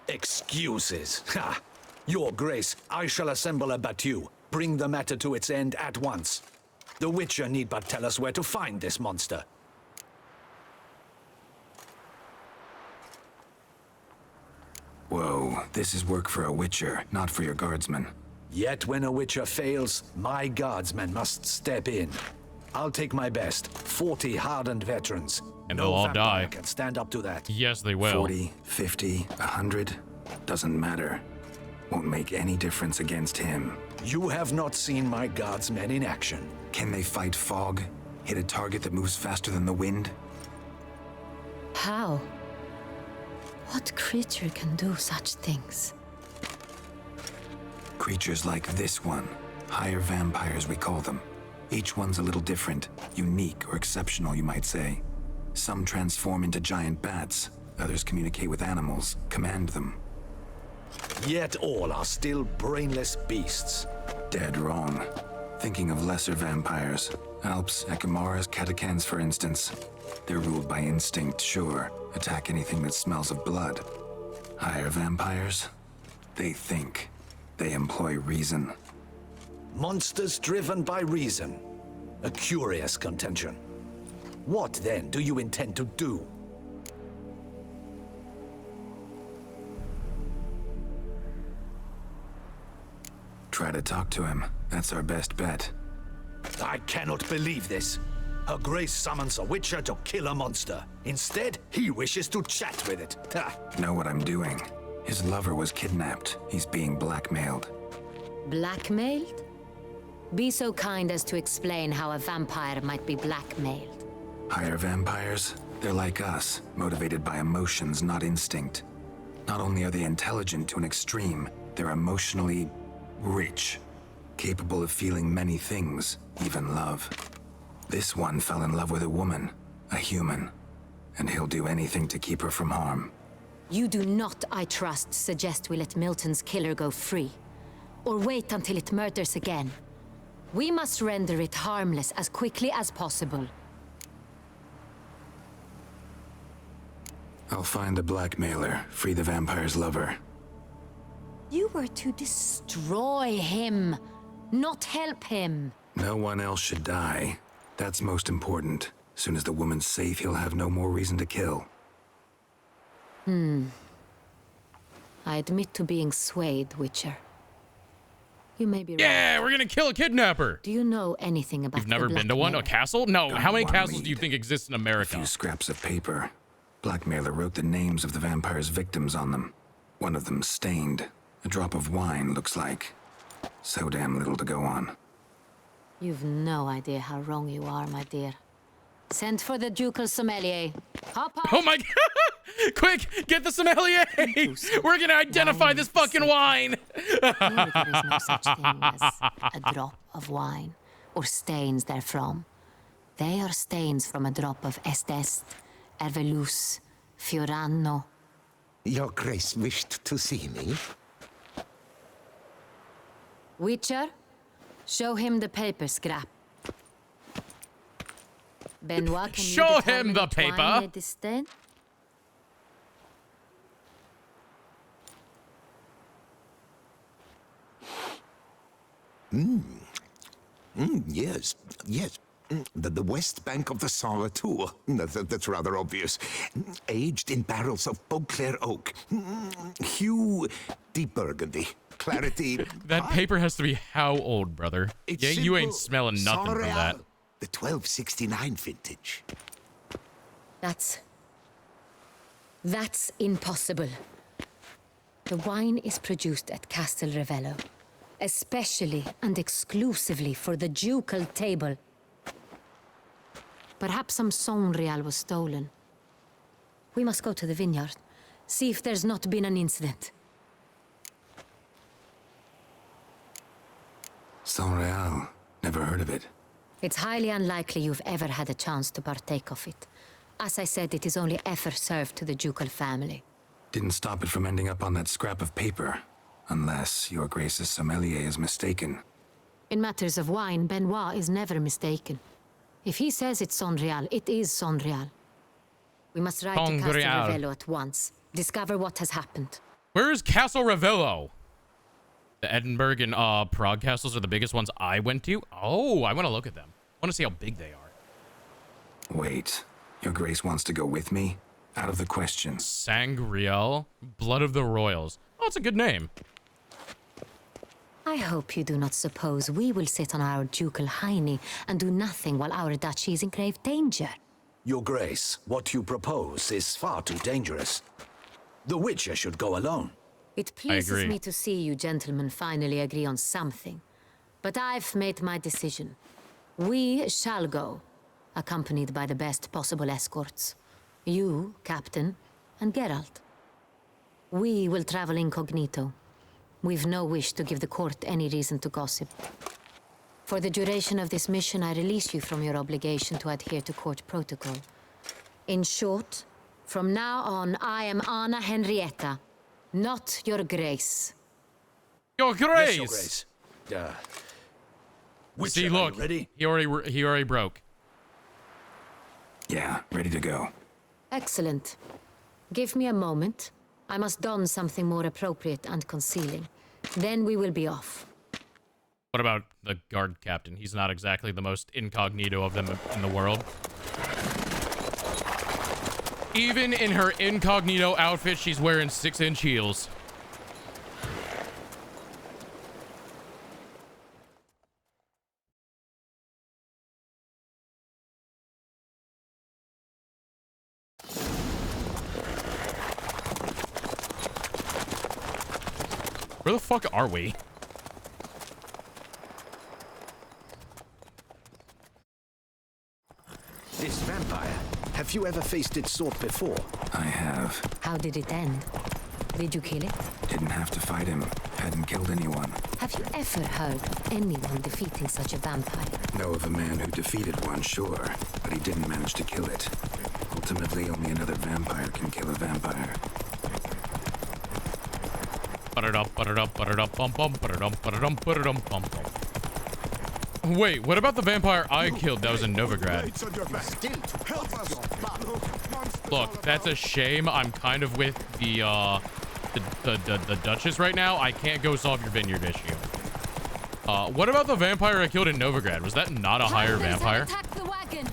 Excuses. Ha! Your Grace, I shall assemble a battue. Bring the matter to its end at once. The Witcher need but tell us where to find this monster. Whoa, this is work for a Witcher, not for your guardsmen. Yet when a Witcher fails, my guardsmen must step in. I'll take my best, 40 hardened veterans. And no they'll all vampire die. Can stand up to that. Yes, they will. 40, 50, 100, doesn't matter. Won't make any difference against him. You have not seen my guardsmen in action. Can they fight fog? Hit a target that moves faster than the wind? How? What creature can do such things? Creatures like this one. Higher vampires, we call them. Each one's a little different, unique or exceptional, you might say. Some transform into giant bats. Others communicate with animals, command them. Yet all are still brainless beasts. Dead wrong. Thinking of lesser vampires. Alps, Echimaras, Catechans, for instance. They're ruled by instinct, sure. Attack anything that smells of blood. Higher vampires? They think. They employ reason. Monsters driven by reason. A curious contention. What then do you intend to do? Try to talk to him. That's our best bet. I cannot believe this. Her Grace summons a Witcher to kill a monster. Instead, he wishes to chat with it. Ha! Know what I'm doing. His lover was kidnapped. He's being blackmailed. Blackmailed? Be so kind as to explain how a vampire might be blackmailed. Higher vampires? They're like us, motivated by emotions, not instinct. Not only are they intelligent to an extreme, they're emotionally rich, capable of feeling many things, even love. This one fell in love with a woman, a human, and he'll do anything to keep her from harm. You do not, I trust, suggest we let Milton's killer go free. or wait until it murders again. We must render it harmless as quickly as possible. I'll find the blackmailer, free the vampire's lover. You were to destroy him, not help him. No one else should die. That's most important. As soon as the woman's safe, he'll have no more reason to kill. I admit to being swayed, Witcher. You may be right. Yeah, we're gonna kill a kidnapper. Do you know anything about You've never been to one? A castle? No. How many castles do you think exist in A America? few scraps of paper. Blackmailer wrote the names of the vampire's victims on them. One of them stained. A drop of wine, looks like. So damn little to go on. You've no idea how wrong you are, my dear. Send for the ducal sommelier. Hop, hop. Oh my god! Quick, get the sommelier! We're gonna identify this fucking wine! Here there is no such thing as a drop of wine, or stains therefrom. They are stains from a drop of Est, Ervelus, Fiorano. Your Grace wished to see me? Witcher, show him the paper scrap. Benoit, can Show you him the which wine paper. made this stain? Yes, yes. The west bank of the Saar Tour. That's rather obvious. Aged in barrels of Beauclair oak. Hue, deep burgundy. Clarity. That paper has to be how old, brother? It's Yeah, you ain't simple. smelling nothing from Saint that. Real, the 1269 vintage. That's impossible. The wine is produced at Castel Ravello, especially and exclusively for the ducal table. Perhaps some Saint Real was stolen. We must go to the vineyard, see if there's not been an incident. Saint Real. Never heard of it. It's highly unlikely you've ever had a chance to partake of it. As I said, it is only ever served to the ducal family. Didn't stop it from ending up on that scrap of paper. Unless your Grace's sommelier is mistaken. In matters of wine, Benoit is never mistaken. If he says it's Saint Real, it is Saint Real. We must ride to Saint Castel Real. Ravello at once. Discover what has happened. Where is Castle Ravello? The Edinburgh and Prague castles are the biggest ones I went to. Oh, I want to look at them. I want to see how big they are. Wait. Your Grace wants to go with me? Out of the question. Sangreal, Blood of the Royals. Oh, it's a good name. I hope you do not suppose we will sit on our ducal hiney and do nothing while our duchy is in grave danger. Your Grace, what you propose is far too dangerous. The Witcher should go alone. It pleases me to see you gentlemen finally agree on something. But I've made my decision. We shall go, accompanied by the best possible escorts. You, Captain, and Geralt. We will travel incognito. We've no wish to give the court any reason to gossip. For the duration of this mission, I release you from your obligation to adhere to court protocol. In short, from now on, I am Anna Henrietta, not your Grace. Your Grace! Yes, your Grace. Witcher, See, look, ready? he already broke. Yeah, ready to go. Excellent. Give me a moment. I must don something more appropriate and concealing. Then we will be off. What about the guard captain? He's not exactly the most incognito of them in the world. Even in her incognito outfit, she's wearing 6-inch heels. Where the fuck are we? This vampire, have you ever faced its sort before? I have. How did it end? Did you kill it? Didn't have to fight him. Hadn't killed anyone. Have you ever heard of anyone defeating such a vampire? Know of a man who defeated one, sure, but he didn't manage to kill it. Ultimately, only another vampire can kill a vampire. Wait, what about the vampire I killed that was in Novigrad? Look, that's a shame. I'm kind of with the Duchess right now. I can't go solve your vineyard issue. What about the vampire I killed in Novigrad? Was that not a higher vampire? Attack the wagon.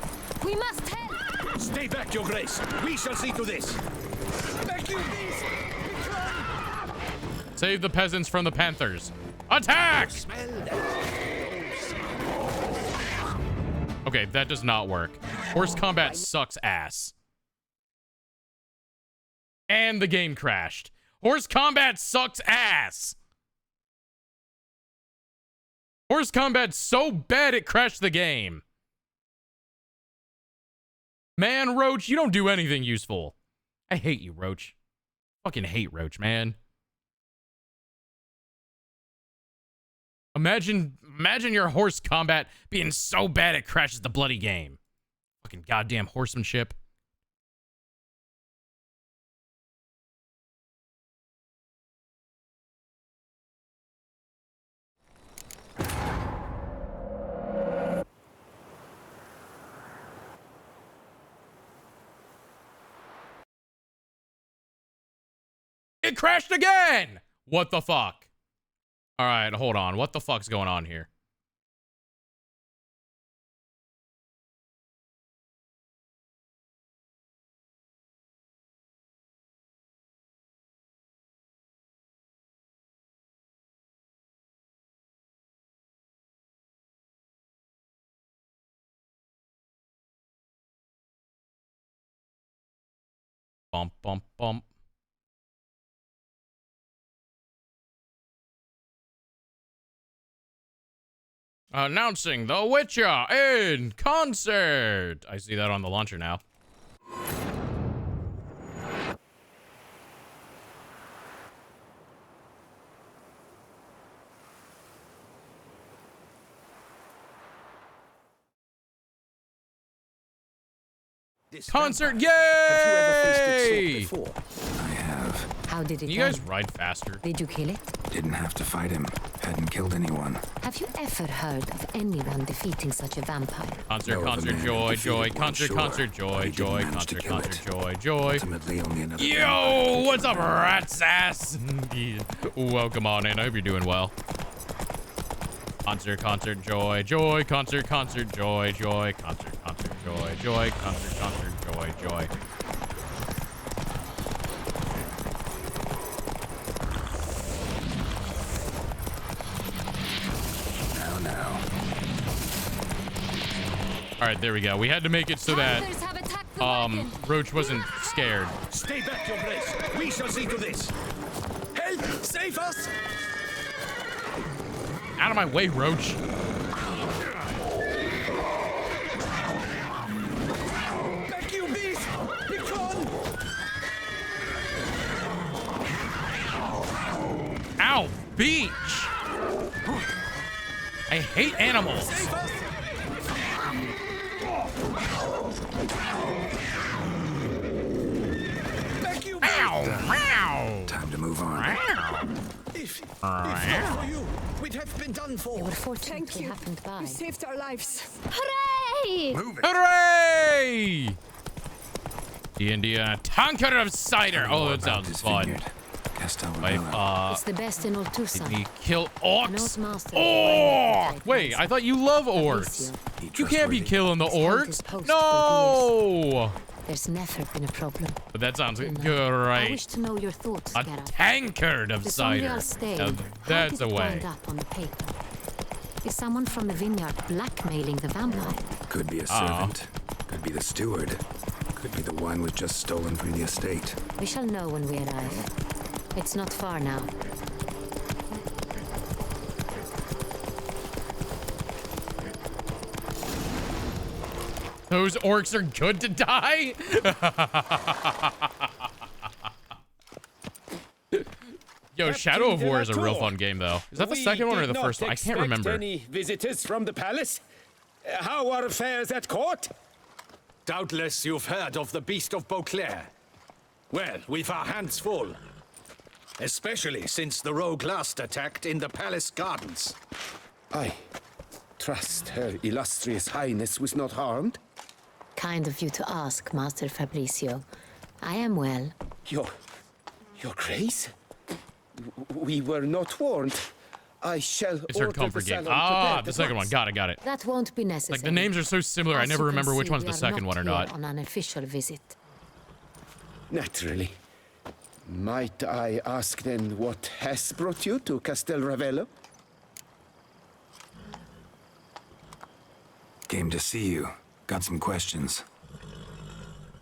We must help. Stay back, Your Grace. We shall see to this. Back you, beast! Save the peasants from the panthers. Attack! Okay, that does not work. Horse combat sucks ass. And the game crashed. Horse combat sucks ass. Horse combat's so bad it crashed the game. Man, Roach, you don't do anything useful. I hate you, Roach. Fucking hate Roach, man. Imagine your horse combat being so bad it crashes the bloody game. Fucking goddamn horsemanship. It crashed again! What the fuck? All right, hold on. What the fuck's going on here? Bump, bump, bump. Announcing The Witcher in concert. I see that on the launcher now. Concert, yay! Have you ever faced its sword before? I have. How did it Can you guys ride faster? Did you kill it? Didn't have to fight him. Hadn't killed anyone. Have you ever heard of anyone defeating such a vampire? Concert, Know of a concert, man joy, who joy, defeated one, concert, sure, concert, but joy, he joy, didn't manage to concert, kill concert, it. joy, joy. Ultimately, only another Yo, what's up, rat's ass? Welcome on in. I hope you're doing well. Concert, concert, joy, joy, concert, concert, joy, joy, concert, concert, joy, joy, concert, concert, joy, joy. Now. All right, there we go. We had to make it so that Roach wasn't scared. Stay back, Your Grace. We shall see to this. Help! Save us! Out of my way, Roach. Back you, beast! Be gone! Ow, beach. I hate animals. Save us! Back you, beast! Ow! Time to move on. If not for you, we'd have been done for. They were fortunate Thank we you. happened by. You saved our lives. Hooray! Move it. Hooray! The Indiana Tankard of cider. Oh, that sounds This fun. vineyard. Castel Like, Ravella. It's the best in all Tucson. we kill An orcs. old master. Orc! Wait, I thought you love orcs. You can't be killing the orcs. No! There's never been a problem. But that sounds I great. wish to know your thoughts, A Geralt. tankard of The cider. Sonreal stayed. Now, How that's did a it way. wind up on the paper? Is someone from the vineyard blackmailing the vampire? Could be a servant. Could be the steward. Could be the one was just stolen from the estate. We shall know when we arrive. It's not far now. Those orcs are good to die? Yo, Shadow of War is a real fun game, though. Is that the second one or the first one? I can't remember. Any visitors from the palace? How are affairs at court? Doubtless you've heard of the Beast of Beauclair. Well, we've our hands full. especially since the rogue last attacked in the palace gardens. I trust Her Illustrious Highness was not harmed. Kind of you to ask, Master Fabricio. I am well. Your Grace? We were not warned. I shall It's her order comfort the game. salon Ah, prepared the at second one. once. Got it. That won't be necessary. Like, the names are so similar, I As never you can remember which see, one's we the are second one or here not. on an official visit. Naturally. Might I ask then what has brought you to Castel Ravello? Came to see you. Got some questions.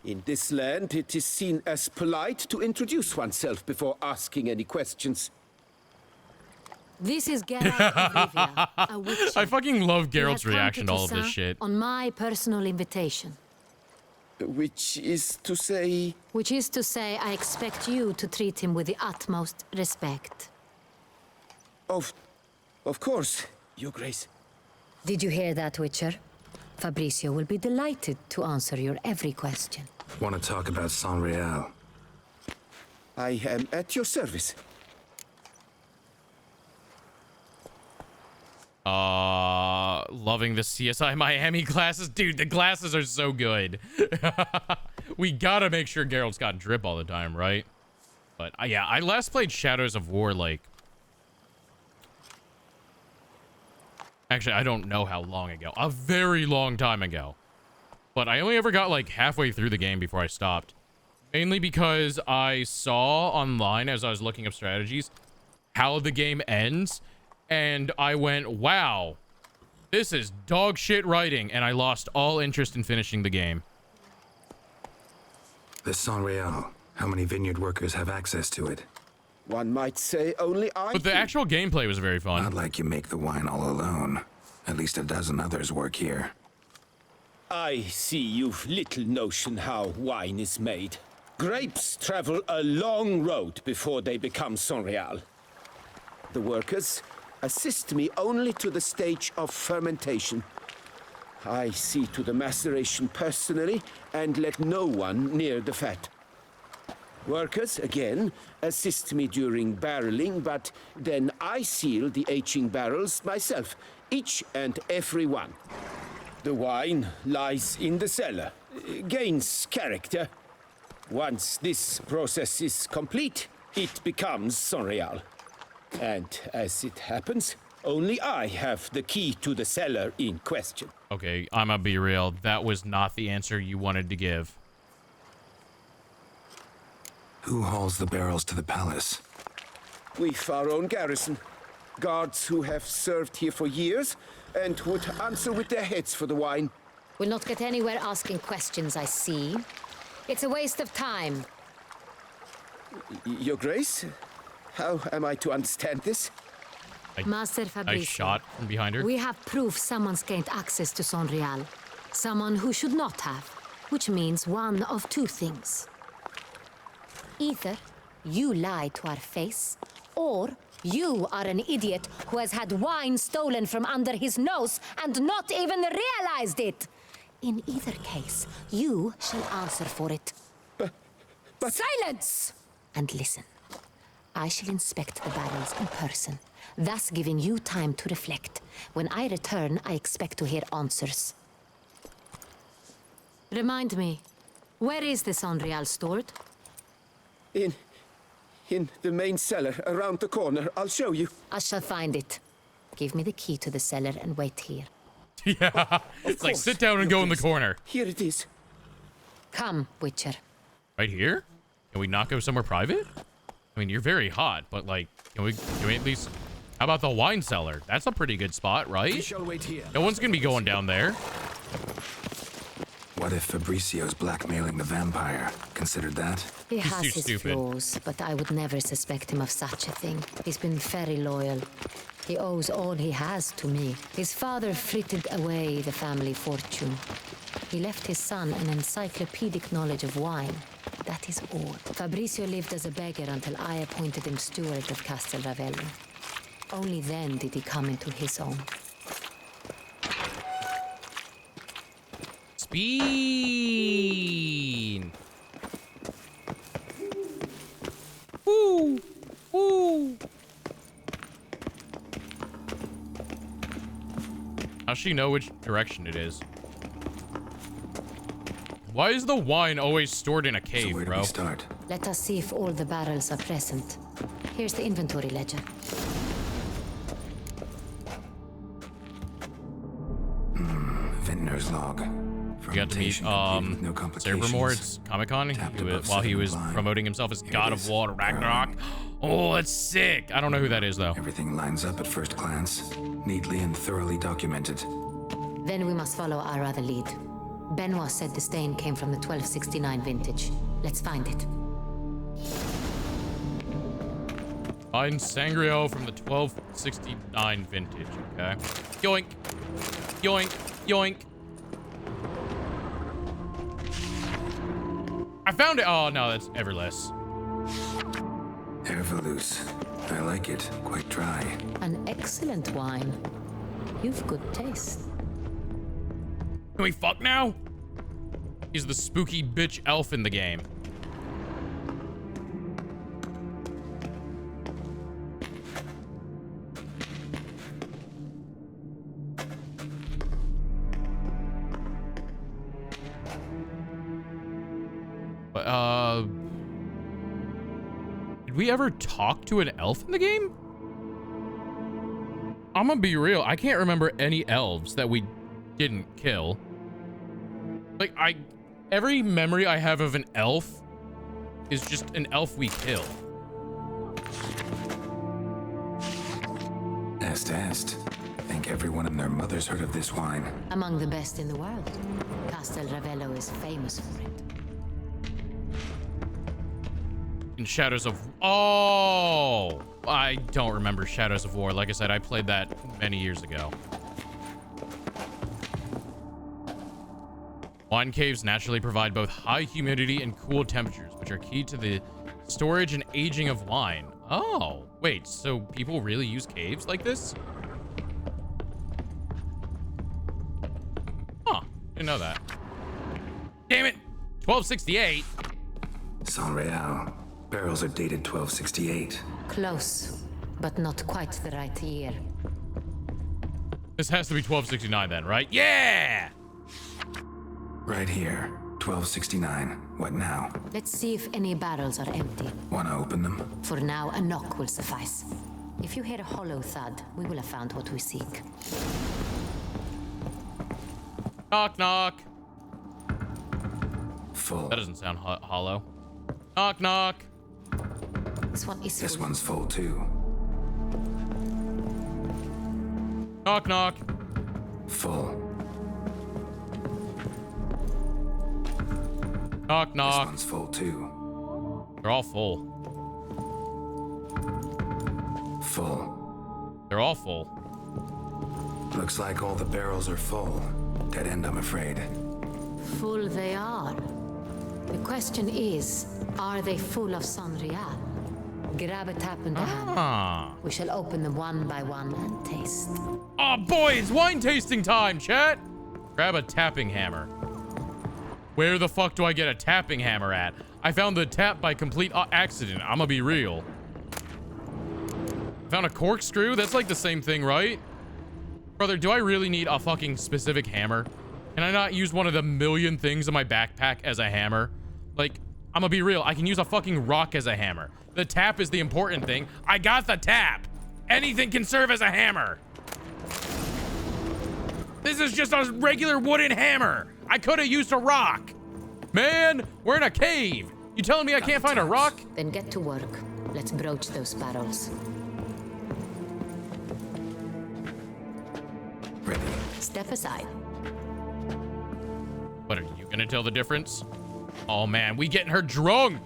In this land, it is seen as polite to introduce oneself before asking any questions. This is Geralt of Rivia, a witcher. I fucking love He has Geralt's come reaction to all of this Toussaint shit. on my personal invitation. Which is to say... Which is to say, I expect you to treat him with the utmost respect. Of course, Your Grace. Did you hear that, Witcher? Fabricio will be delighted to answer your every question. Want to talk about San Real? I am at your service. Loving the CSI Miami glasses. Dude, the glasses are so good. We gotta make sure Geralt's got drip all the time, right? But, yeah, I last played Shadows of War, like... Actually, I don't know how long ago. A very long time ago. But I only ever got, like, halfway through the game before I stopped. Mainly because I saw online, as I was looking up strategies, how the game ends. And I went, wow, this is dog shit writing. And I lost all interest in finishing the game. This San Real, how many vineyard workers have access to it? One might say only I... But the actual gameplay was very fun. Not like you make the wine all alone. At least a dozen others work here. I see you've little notion how wine is made. Grapes travel a long road before they become Sonreal. The workers assist me only to the stage of fermentation. I see to the maceration personally and let no one near the fat. Workers, again, assist me during barreling, but then I seal the aging barrels myself, each and every one. The wine lies in the cellar, gains character. Once this process is complete, it becomes Sonreal. And as it happens, only I have the key to the cellar in question. Okay, I'm gonna be real. That was not the answer you wanted to give. Who hauls the barrels to the palace? We've our own garrison. Guards who have served here for years and would answer with their heads for the wine. We'll not get anywhere asking questions, I see. It's a waste of time. Your Grace? How am I to understand this? Master Fabricio, I shot from behind her. We have proof someone's gained access to Sonreal. Someone who should not have, which means one of two things. Either you lie to our face, or you are an idiot who has had wine stolen from under his nose and not even realized it. In either case, you shall answer for it. But... Silence! And listen. I shall inspect the barrels in person, thus giving you time to reflect. When I return, I expect to hear answers. Remind me, where is the Sonreal stored? In the main cellar, around the corner. I'll show you. I shall find it. Give me the key to the cellar and wait here. Yeah, it's like sit down and go in the corner. Here it is. Come, Witcher. Right here? Can we not go somewhere private? I mean, you're very hot, but like, can we at least... How about the wine cellar? That's a pretty good spot, right? We shall wait here. No one's gonna be going down there. What if Fabricio's blackmailing the vampire? Considered that? He He's has too his stupid. flaws, but I would never suspect him of such a thing. He's been very loyal. He owes all he has to me. His father frittered away the family fortune. He left his son an encyclopedic knowledge of wine. That is all. Fabricio lived as a beggar until I appointed him steward of Castel Ravello. Only then did he come into his own. Speed. Woo. does she know which direction it is? Why is the wine always stored in a cave, so where bro? do we start? Let us see if all the barrels are present. Here's the inventory ledger. Vintner's log. We got to meet Fermentation complete with no complications. Cerbamore at Comic-Con Tapped above while he second was line. promoting himself as Here God it of is. War Ragnarok. Oh, that's sick. I don't know who that is though. Everything lines up at first glance, neatly and thoroughly documented. Then we must follow our other lead. Benoit said the stain came from the 1269 vintage. Let's find it. Find Sangrio from the 1269 vintage. Okay. Yoink. Yoink. Yoink. I found it. Oh no, that's Everless. Everloose. I like it. Quite dry. An excellent wine. You've good taste. Can we fuck now? He's the spooky bitch elf in the game. Did we ever talk to an elf in the game? I'm gonna be real. I can't remember any elves that we didn't kill. Like, every memory I have of an elf is just an elf we kill. Est. Think everyone and their mother's heard of this wine. Among the best in the world. Castel Ravello is famous for it. In Shadows of... Oh! I don't remember Shadows of War. Like I said, I played that many years ago. Wine caves naturally provide both high humidity and cool temperatures, which are key to the storage and aging of wine. Oh, wait, so people really use caves like this? Huh, didn't know that. Damn it! 1268! San Real. Barrels are dated 1268. Close, but not quite the right year. This has to be 1269 then, right? Yeah! Right here. 1269. What now? Let's see if any barrels are empty. Wanna open them? For now, a knock will suffice. If you hear a hollow thud, we will have found what we seek. Knock, knock. Full. That doesn't sound hollow. Knock, knock. This one is This full. one's full too. Knock, knock. Full. Knock, This knock. one's full too. They're all full. Full. They're all full. Looks like all the barrels are full. Dead end, I'm afraid. Full they are. The question is, are they full of Sanrial? Grab a tap in the hand. Ah. We shall open them one by one and taste. Oh boy, it's wine tasting time, chat. Grab a tapping hammer. Where the fuck do I get a tapping hammer at? I found the tap by complete accident. I'm gonna be real. Found a corkscrew? That's like the same thing, right? Brother, do I really need a fucking specific hammer? Can I not use one of the million things in my backpack as a hammer? Like, I'm gonna be real. I can use a fucking rock as a hammer. The tap is the important thing. I got the tap. Anything can serve as a hammer. This is just a regular wooden hammer. I could have used a rock. Man, we're in a cave. You telling me I can't find a rock? Then get to work. Let's broach those barrels. Ready. Step aside. What, are you gonna tell the difference? Oh man, we getting her drunk.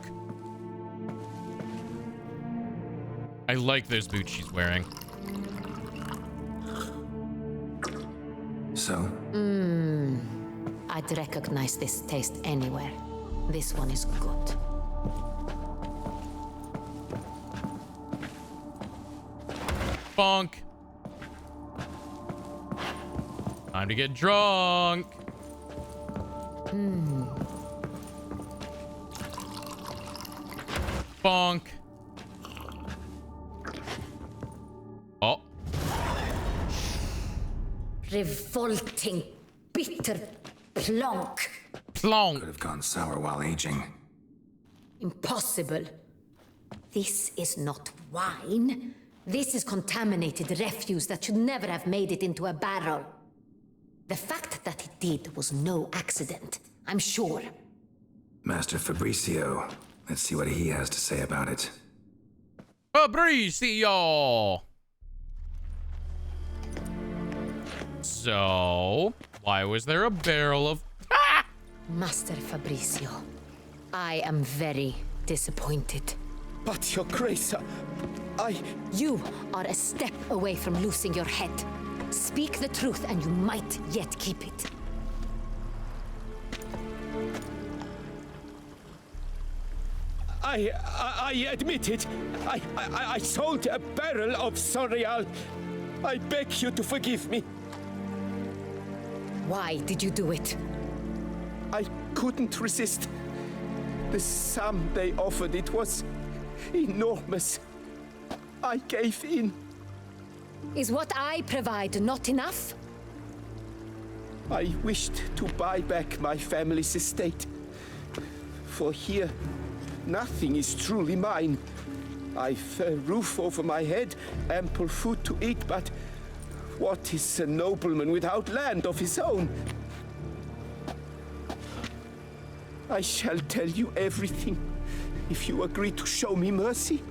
I like those boots she's wearing. So? I'd recognize this taste anywhere. This one is good. Bonk. Time to get drunk. Bonk. Oh. Revolting, bitter plonk. Plonk. Could have gone sour while aging. Impossible. This is not wine. This is contaminated refuse that should never have made it into a barrel. The fact that it did was no accident, I'm sure. Master Fabricio. Let's see what he has to say about it. Fabricio! So, why was there a barrel of... Ah! Master Fabricio, I am very disappointed. But, Your Grace, You are a step away from losing your head. Speak the truth and you might yet keep it. I admit it. I sold a barrel of Sonreal. I beg you to forgive me. Why did you do it? I couldn't resist. The sum they offered, it was enormous. I gave in. Is what I provide not enough? I wished to buy back my family's estate. For here, nothing is truly mine. I've a roof over my head, ample food to eat, but what is a nobleman without land of his own? I shall tell you everything if you agree to show me mercy.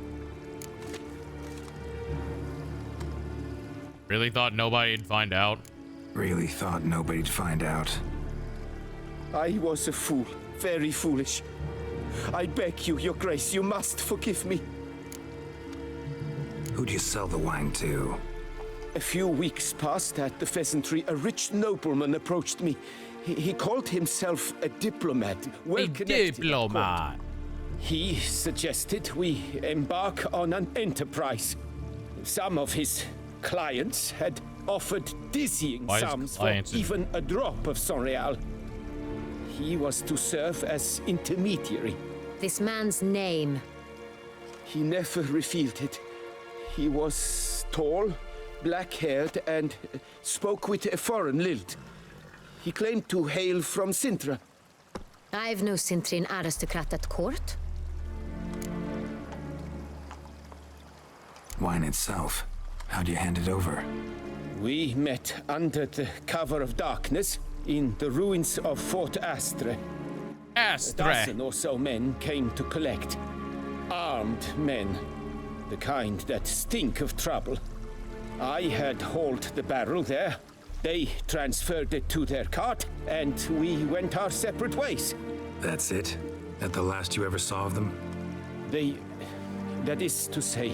Really thought nobody'd find out? Really thought nobody'd find out. I was a fool, very foolish. I beg you, Your Grace, you must forgive me. Who'd you sell the wine to? A few weeks past at the pheasantry, a rich nobleman approached me. He called himself a diplomat, well-connected. Diplomat. He suggested we embark on an enterprise. Some of his clients had offered dizzying sums for even a drop of Sonreal. He was to serve as intermediary. This man's name? He never revealed it. He was tall, black-haired, and spoke with a foreign lilt. He claimed to hail from Sintra. I've no Sintrin aristocrat at court. Wine itself. How'd you hand it over? We met under the cover of darkness in the ruins of Fort Astre. Astre. A dozen or so men came to collect. Armed men. The kind that stink of trouble. I had hauled the barrel there. They transferred it to their cart, and we went our separate ways. That's it? That the last you ever saw of them? That is to say,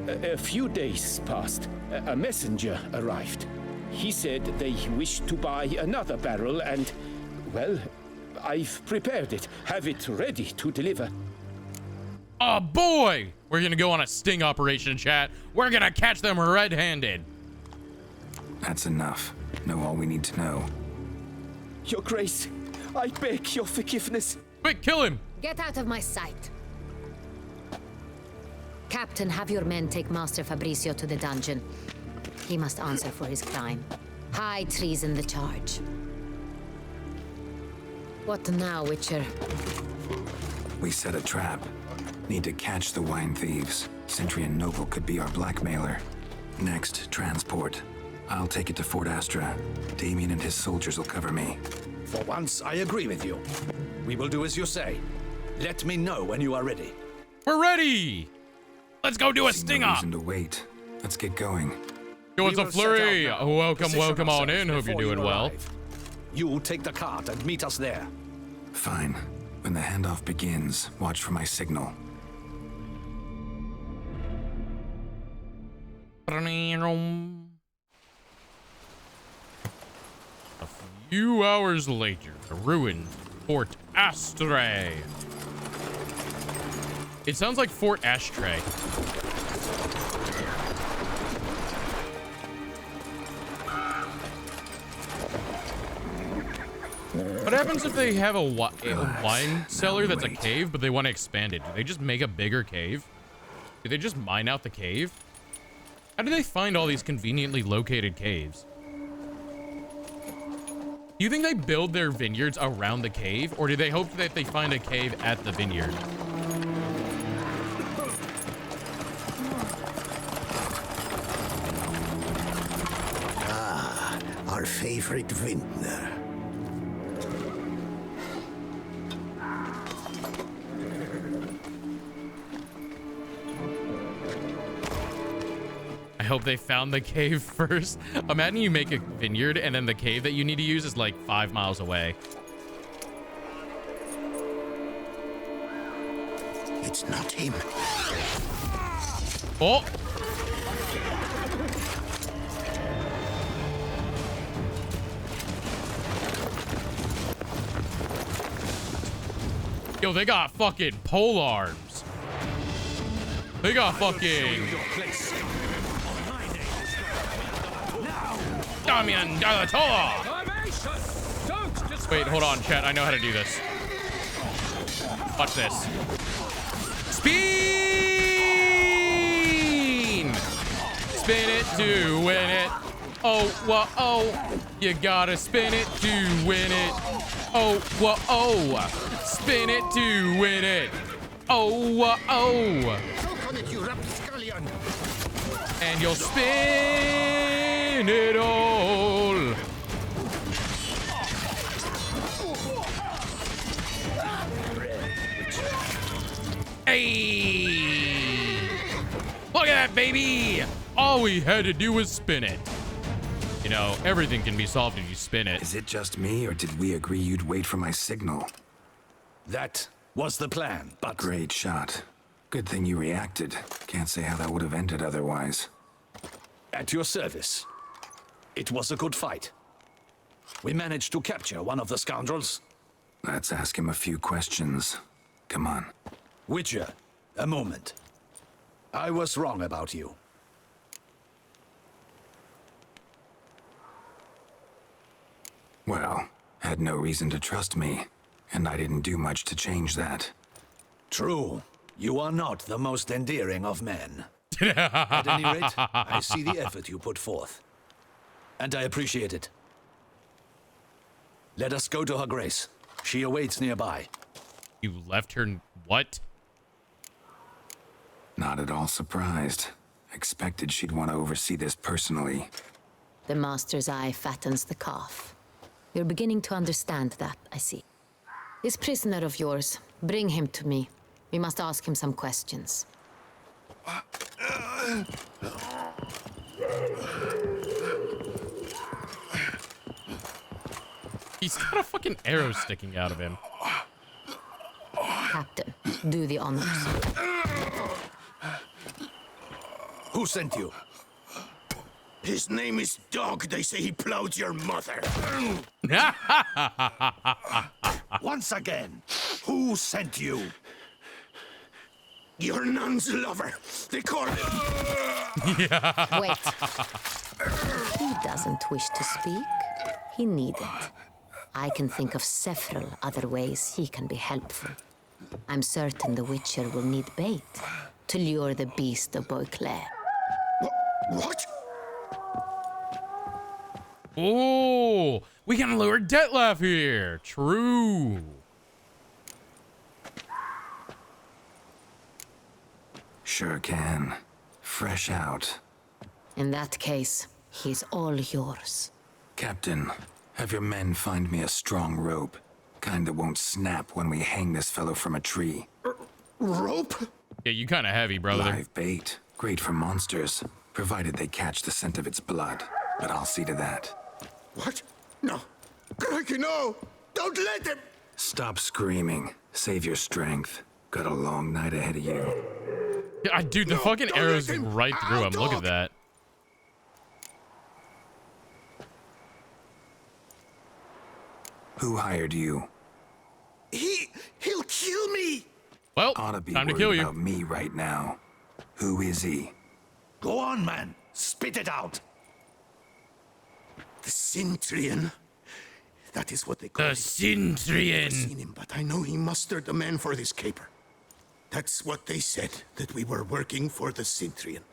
a few days passed. A messenger arrived. He said they wished to buy another barrel and, well, I've prepared it. Have it ready to deliver. Oh boy! We're gonna go on a sting operation, chat. We're gonna catch them red-handed. That's enough. Know all we need to know. Your Grace, I beg your forgiveness. Quick, kill him! Get out of my sight. Captain, have your men take Master Fabricio to the dungeon. He must answer for his crime. High treason the charge. What now, Witcher? We set a trap. Need to catch the wine thieves. Sentry and Noble could be our blackmailer. Next, transport. I'll take it to Fort Astra. Damien and his soldiers will cover me. For once, I agree with you. We will do as you say. Let me know when you are ready. We're ready! Let's go do a sting off! No reason to wait. Let's get going. Yo, it's a flurry! Welcome on in. Hope you're doing well. You take the cart and meet us there. Fine. When the handoff begins, watch for my signal. A few hours later, the ruined Fort Astre. It sounds like Fort Ashtray. What happens if they have a wine cellar that's a cave, but they want to expand it? Do they just make a bigger cave? Do they just mine out the cave? How do they find all these conveniently located caves? Do you think they build their vineyards around the cave, or do they hope that they find a cave at the vineyard? Ah, our favorite vintner. I hope they found the cave first. Imagine you make a vineyard and then the cave that you need to use is like 5 miles away. It's not him. Oh! Yo, they got fucking pole arms. They got fucking... Damian Galatola! Wait, hold on, chat. I know how to do this. Watch this. Spin! Spin it to win it. Oh, whoa, oh. You gotta spin it to win it. Oh, whoa, oh. Spin it to win it. Oh, whoa, oh. And you'll spin it all. Hey! Look at that, baby! All we had to do was spin it. You know, everything can be solved if you spin it. Is it just me, or did we agree you'd wait for my signal? That was the plan, but... Great shot. Good thing you reacted. Can't say how that would have ended otherwise. At your service. It was a good fight. We managed to capture one of the scoundrels. Let's ask him a few questions. Come on. Witcher, a moment. I was wrong about you. Well, had no reason to trust me, and I didn't do much to change that. True. You are not the most endearing of men. At any rate, I see the effort you put forth. And I appreciate it. Let us go to her grace. She awaits nearby. You left her... What? Not at all surprised. Expected she'd want to oversee this personally. The master's eye fattens the calf. You're beginning to understand that, I see. This prisoner of yours, bring him to me. We must ask him some questions. He's got a fucking arrow sticking out of him. Captain, do the honors. Who sent you? His name is Dog. They say he plowed your mother. Once again, who sent you? Your nun's lover. They call him. Wait. He doesn't wish to speak. He needn't. I can think of several other ways he can be helpful. I'm certain the Witcher will need bait to lure the beast of Beauclair. What? Oh, we can lure Detlef here. True. Sure can. Fresh out. In that case, he's all yours. Captain, have your men find me a strong rope. Kind that won't snap when we hang this fellow from a tree. Rope? Yeah, you kind of heavy, brother. Live bait. Great for monsters, provided they catch the scent of its blood. But I'll see to that. What? No. Crikey, no! Don't let him! Stop screaming. Save your strength. Got a long night ahead of you. Yeah, dude, the fucking arrow's right through him. Look at that. Who hired you? He'll kill me! Well, Ought to be time to worried kill you. about me right now. Who is he? Go on, man. Spit it out. The Cintrian. That is what they call The him. Cintrian. I've seen him, but I know he mustered the men for this caper. That's what they said, that we were working for the Cintrian.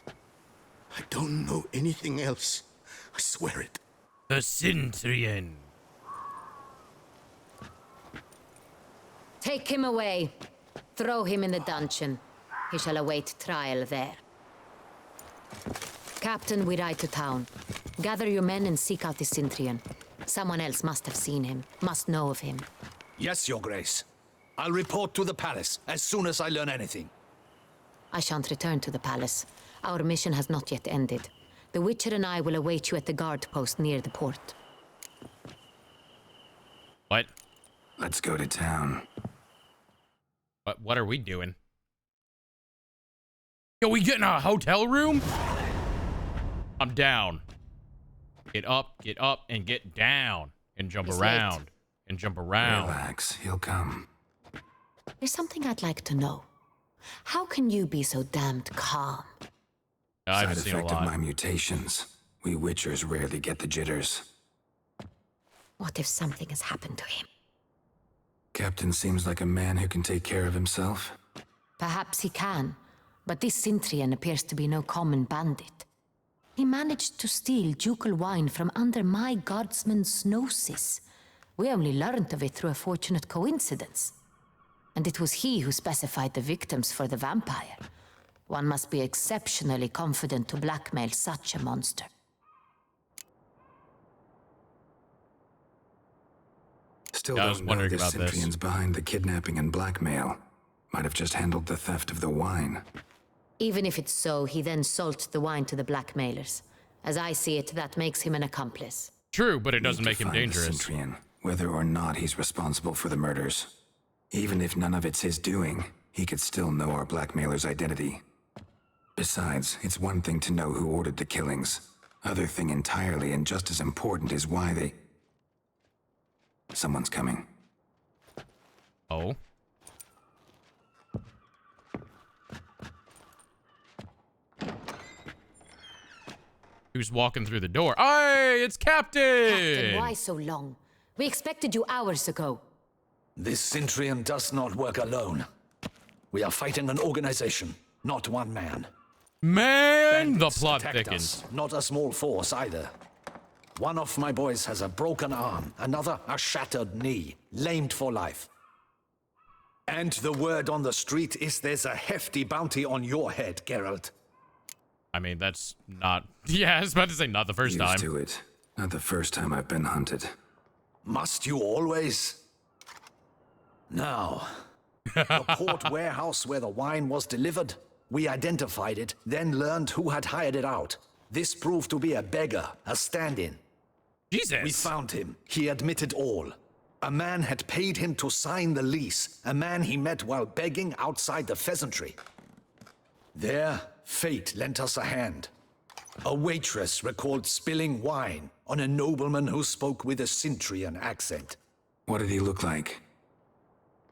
I don't know anything else. I swear it. The Cintrian. Take him away. Throw him in the dungeon. He shall await trial there. Captain, we ride to town. Gather your men and seek out the Cintrian. Someone else must have seen him, must know of him. Yes, Your Grace. I'll report to the palace as soon as I learn anything. I shan't return to the palace. Our mission has not yet ended. The Witcher and I will await you at the guard post near the port. What? Let's go to town. What are we doing? Yo, we getting a hotel room? I'm down. Get up, and get down. And jump around. And jump around. Relax, he'll come. There's something I'd like to know. How can you be so damned calm? Side effect of my mutations. We Witchers rarely get the jitters. What if something has happened to him? Captain seems like a man who can take care of himself. Perhaps he can, but this Cintrian appears to be no common bandit. He managed to steal ducal wine from under my guardsman's noses. We only learned of it through a fortunate coincidence. And it was he who specified the victims for the vampire. One must be exceptionally confident to blackmail such a monster. Still don't know the Cintrians behind the kidnapping and blackmail. Might have just handled the theft of the wine. Even if it's so, he then sold the wine to the blackmailers. As I see it, that makes him an accomplice. True, but it doesn't make him dangerous. The Cintrian, whether or not he's responsible for the murders. Even if none of it's his doing, he could still know our blackmailer's identity. Besides, it's one thing to know who ordered the killings. Other thing entirely, and just as important, is why they... Someone's coming. Oh? Who's walking through the door? Hey, it's Captain! Captain, why so long? We expected you hours ago. This Cintrian does not work alone. We are fighting an organization, not one man. Man, Bandits the plot attacked thickens. us, not a small force either. One of my boys has a broken arm, another a shattered knee, lamed for life. And the word on the street is there's a hefty bounty on your head, Geralt. I mean, that's not... Yeah, I was about to say not the first time. Used to it. Not the first time I've been hunted. Must you always? Now, the port warehouse where the wine was delivered, we identified it, then learned who had hired it out. This proved to be a beggar, a stand-in. Jesus. We found him. He admitted all. A man had paid him to sign the lease, a man he met while begging outside the pheasantry. There, fate lent us a hand. A waitress recalled spilling wine on a nobleman who spoke with a Cintrian accent. What did he look like?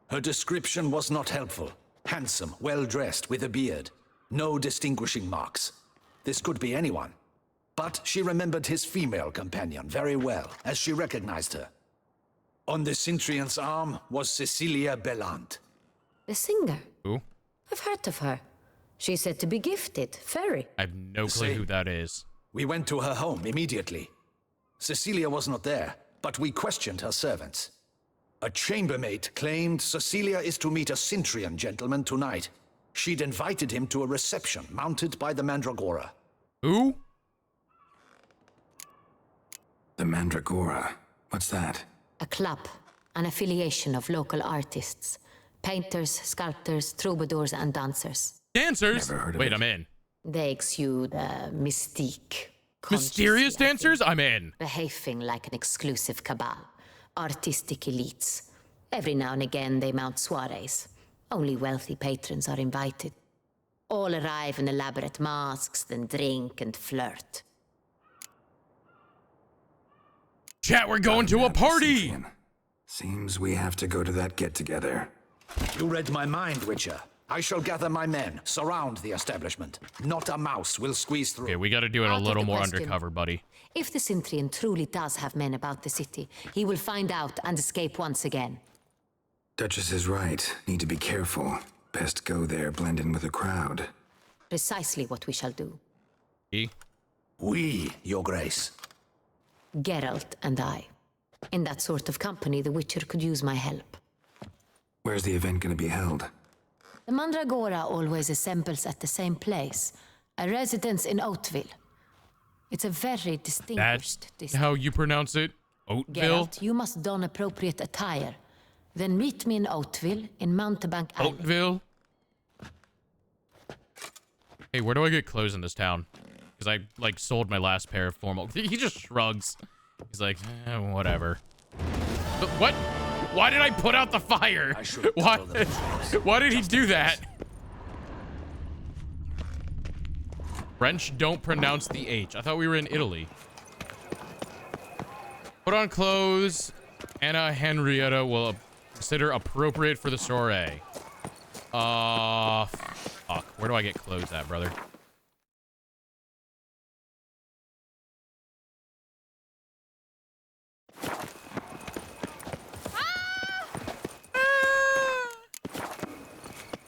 Her description was not helpful. Handsome, well-dressed, with a beard. No distinguishing marks. This could be anyone. But she remembered his female companion very well, as she recognized her. On the Cintrian's arm was Cecilia Bellant. The singer? Who? I've heard of her. She's said to be gifted, fairy. I have no clue who that is. We went to her home immediately. Cecilia was not there, but we questioned her servants. A chambermaid claimed Cecilia is to meet a Cintrian gentleman tonight. She'd invited him to a reception mounted by the Mandragora. Who? The Mandragora. What's that? A club, an affiliation of local artists. Painters, sculptors, troubadours, and dancers. Dancers? Never heard of Wait, it. I'm in. They exude mystique. Mysterious dancers? I'm in. Behaving like an exclusive cabal. Artistic elites. Every now and again they mount soirees. Only wealthy patrons are invited. All arrive in elaborate masks, then drink and flirt. Chat, we're going to a party! Seems we have to go to that get-together. You read my mind, Witcher. I shall gather my men, surround the establishment. Not a mouse will squeeze through. Okay, we gotta do it a Out of little the more question. undercover, buddy. If the Cintrian truly does have men about the city, he will find out and escape once again. Duchess is right. Need to be careful. Best go there, blend in with the crowd. Precisely what we shall do. We, Your Grace. Geralt and I. In that sort of company, the Witcher could use my help. Where's the event gonna be held? The Mandragora always assembles at the same place, a residence in Oatville. It's a very distinguished That's district. how you pronounce it? Oatville? Geralt, you must don appropriate attire. Then meet me in Oatville, in Mountebank Alley. Oatville? Hey, where do I get clothes in this town? Because I, like, sold my last pair of formal... He just shrugs. He's like, whatever. But what? Why did I put out the fire? Why did he do that? French don't pronounce the H. I thought we were in Italy. Put on clothes Anna Henrietta will consider appropriate for the soiree. Fuck. Where do I get clothes at, brother?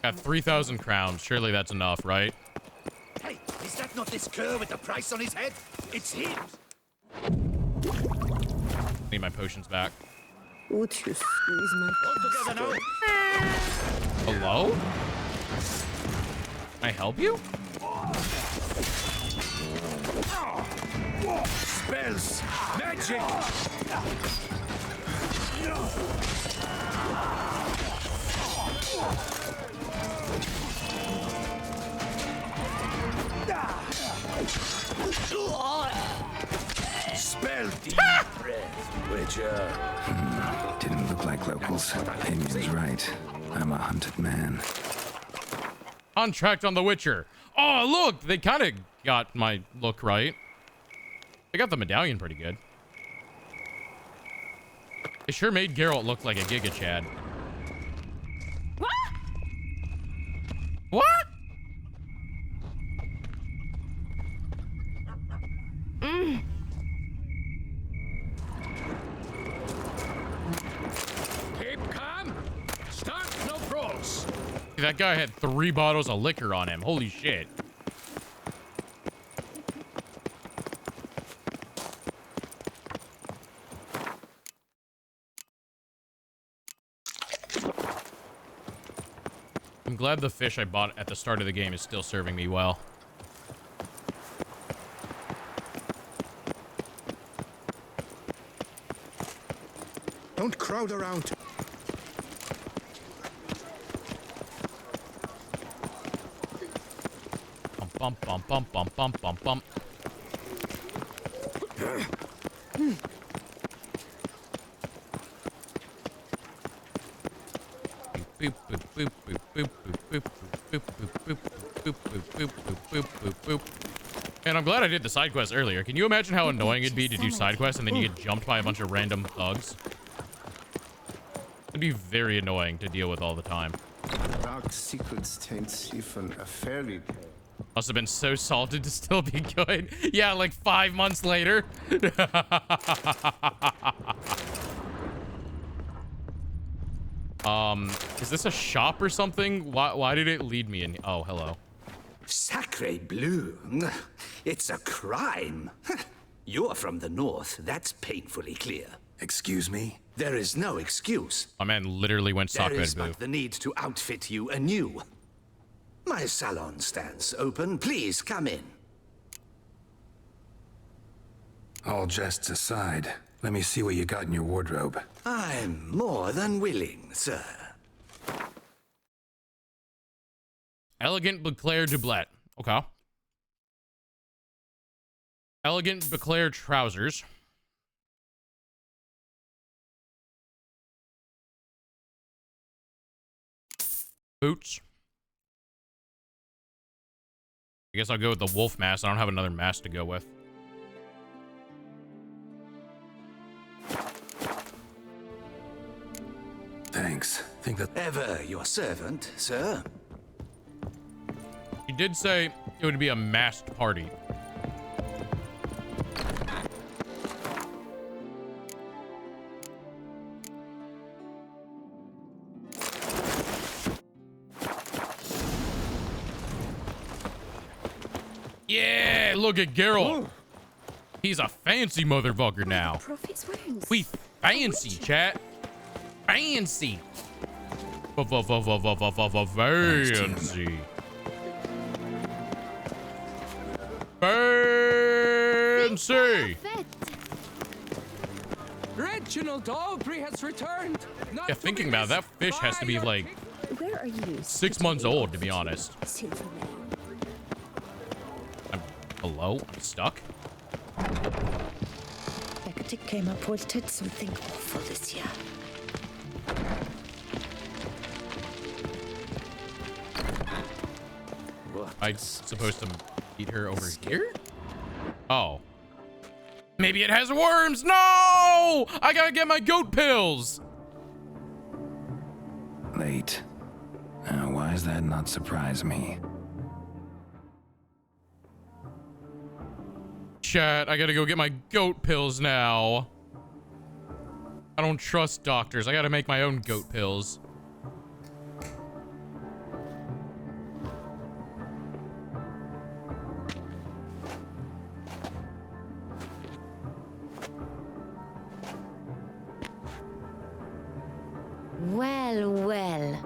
Got 3,000 crowns. Surely that's enough, right? Hey, is that not this cur with the price on his head? It's him! Need my potions back. Would you squeeze my Together now. Hello? Can I help you? Spells! Magic! Spell deep breath, Witcher. Didn't look like locals. Amy's right. I'm a hunted man. Contract on The Witcher. Oh, look! They kind of got my look right. They got the medallion pretty good. They sure made Geralt look like a Giga Chad. What? What? Keep calm. Start no brawls. That guy had 3 bottles of liquor on him. Holy shit. I'm glad the fish I bought at the start of the game is still serving me well. Don't crowd around. Bump, bump, bump, bump, bump, bump, bump. And I'm glad I did the side quest earlier. Can you imagine how annoying it'd be to do side quests and then you get jumped by a bunch of random thugs? It'd be very annoying to deal with all the time. Dark secrets taints even a fairy tale. Must have been so salted to still be good. Yeah, like 5 months later. Is this a shop or something? Why did it lead me in? Oh, hello. Sacre bleu. It's a crime. You're from the north. That's painfully clear. Excuse me? There is no excuse. My man literally went sock There is red boo. but the need to outfit you anew. My salon stands open. Please come in. All jests aside, let me see what you got in your wardrobe. I'm more than willing, sir. Elegant Beclaire doublet. Okay. Elegant Beclaire trousers. Boots. I guess I'll go with the wolf mask. I don't have another mask to go with. Thanks. Think that... Ever your servant, sir. He did say it would be a masked party. Yeah, look at Geralt. He's a fancy motherfucker now. Prophet's wounds. We fancy, chat. Fancy. Fancy. Fancy. Reginald Aubrey has returned. Yeah, thinking about it, that fish has to be like Where are you? 6 months old, to be honest. Hello? I'm stuck? Hecate came up with something awful this year. I'm supposed to meet her over here? Oh. Maybe it has worms. No! I gotta get my goat pills. Late. Why does that not surprise me? Chat, I gotta go get my goat pills now. I don't trust doctors. I gotta make my own goat pills. Well, well.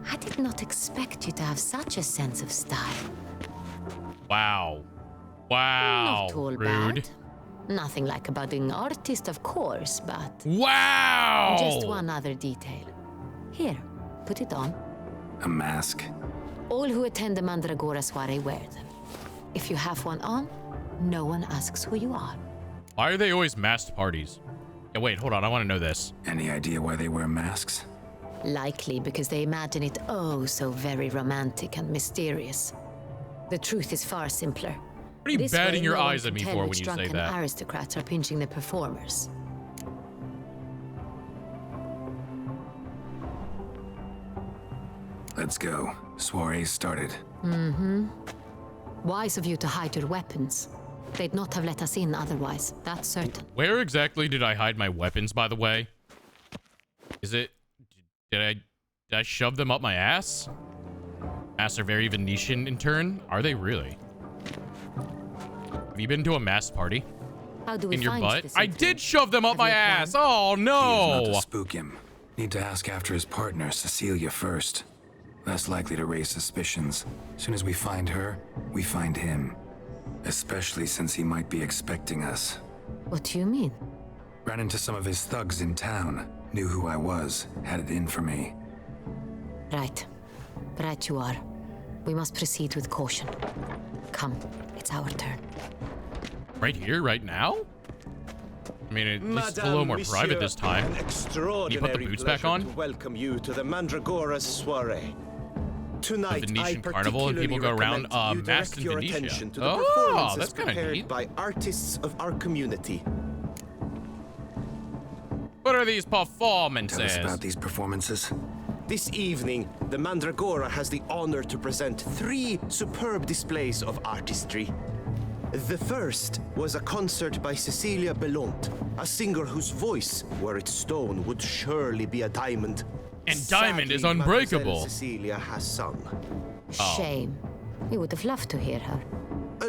I did not expect you to have such a sense of style. Wow. Wow. Not all Rude. bad. Nothing like a budding artist, of course, but... Wow! Just one other detail. Here, put it on. A mask? All who attend the Mandragora soiree wear them. If you have one on, no one asks who you are. Why are they always masked parties? Yeah, wait, hold on. I want to know this. Any idea why they wear masks? Likely because they imagine it oh so very romantic and mysterious. The truth is far simpler. What are you This batting way, your no one eyes at can me tell for when which you say drunken that? aristocrats are pinching the performers. Let's go. Soiree started. Mm-hmm. Wise of you to hide your weapons. They'd not have let us in otherwise, that's certain. Where exactly did I hide my weapons, by the way? Is it... Did I shove them up my ass? Masks are very Venetian in turn. Are they really? Have you been to a masked party? How do we in your find butt? this I info? did shove them up my ass. Oh Key is no! not to spook him. Need to ask after his partner, Cecilia, first. Less likely to raise suspicions. Soon as we find her, we find him. Especially since he might be expecting us. What do you mean? Ran into some of his thugs in town. Knew who I was. Had it in for me. Right. Right you are. We must proceed with caution. Come, it's our turn. Right here, right now? I mean, at least it's a little more private this time. An Can extraordinary you put the boots back pleasure on? to welcome you to the Mandragora's soiree. Tonight, The Venetian I Carnival and people go around particularly recommend you masked direct in your Venetia. attention to the Oh, performances that's kind of prepared neat. by artists of our community. What are these performances? Tell us about these performances. This evening, the Mandragora has the honor to present 3 superb displays of artistry. The first was a concert by Cecilia Belont, a singer whose voice, were it stone, would surely be a diamond. And diamond is Sadly, unbreakable. Mademoiselle Cecilia has sung. Oh. Shame. We would have loved to hear her.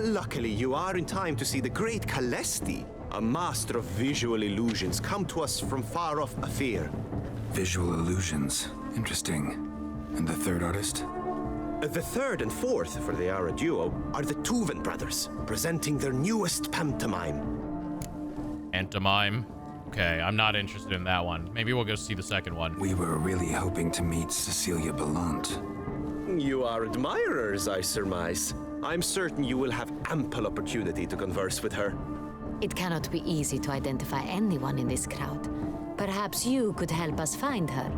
Luckily, you are in time to see the great Calesti, a master of visual illusions, come to us from far off Afir. Visual illusions. Interesting. And the third artist? The third and fourth, for they are a duo, are the Tuven brothers, presenting their newest pantomime. Pantomime? Okay, I'm not interested in that one. Maybe we'll go see the second one. We were really hoping to meet Cecilia Belont. You are admirers, I surmise. I'm certain you will have ample opportunity to converse with her. It cannot be easy to identify anyone in this crowd. Perhaps you could help us find her.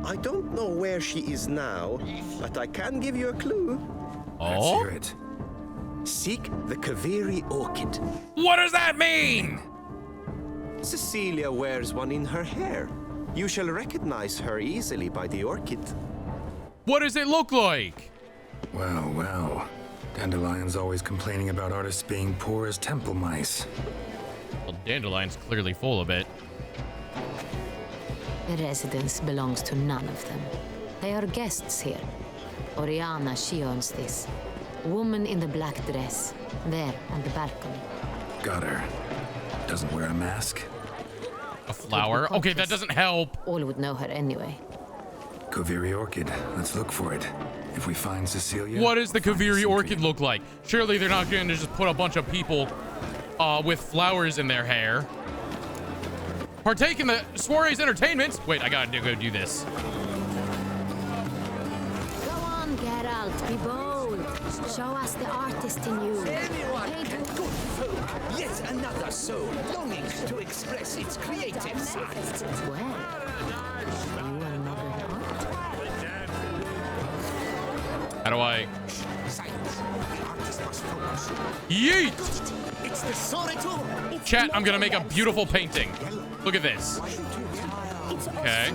I don't know where she is now, but I can give you a clue. Let's hear it. Seek the Kaveri orchid. What does that mean? Cecilia wears one in her hair. You shall recognize her easily by the orchid. What does it look like? Well, well. Dandelion's always complaining about artists being poor as temple mice. Well, Dandelion's clearly full of it. The residence belongs to none of them. They are guests here. Oriana, she owns this. Woman in the black dress, there on the balcony. Got her. Doesn't wear a mask? A flower? Okay, that doesn't help. All would know her anyway. Koviri orchid. Let's look for it. If we find Cecilia... What does the Koviri orchid look like? Surely they're not going to just put a bunch of people with flowers in their hair. Partake in the soiree's entertainment. Wait, I gotta go do this. Go on, Geralt. Be bold. Show us the artist in you. Anyone and good folk. Yet another soul longing to express its creative side. Well, you are another art. How do I... Silence. The artist must focus. Yeet! It's the Soreto. Chat, I'm gonna make a beautiful painting. Look at this. Okay.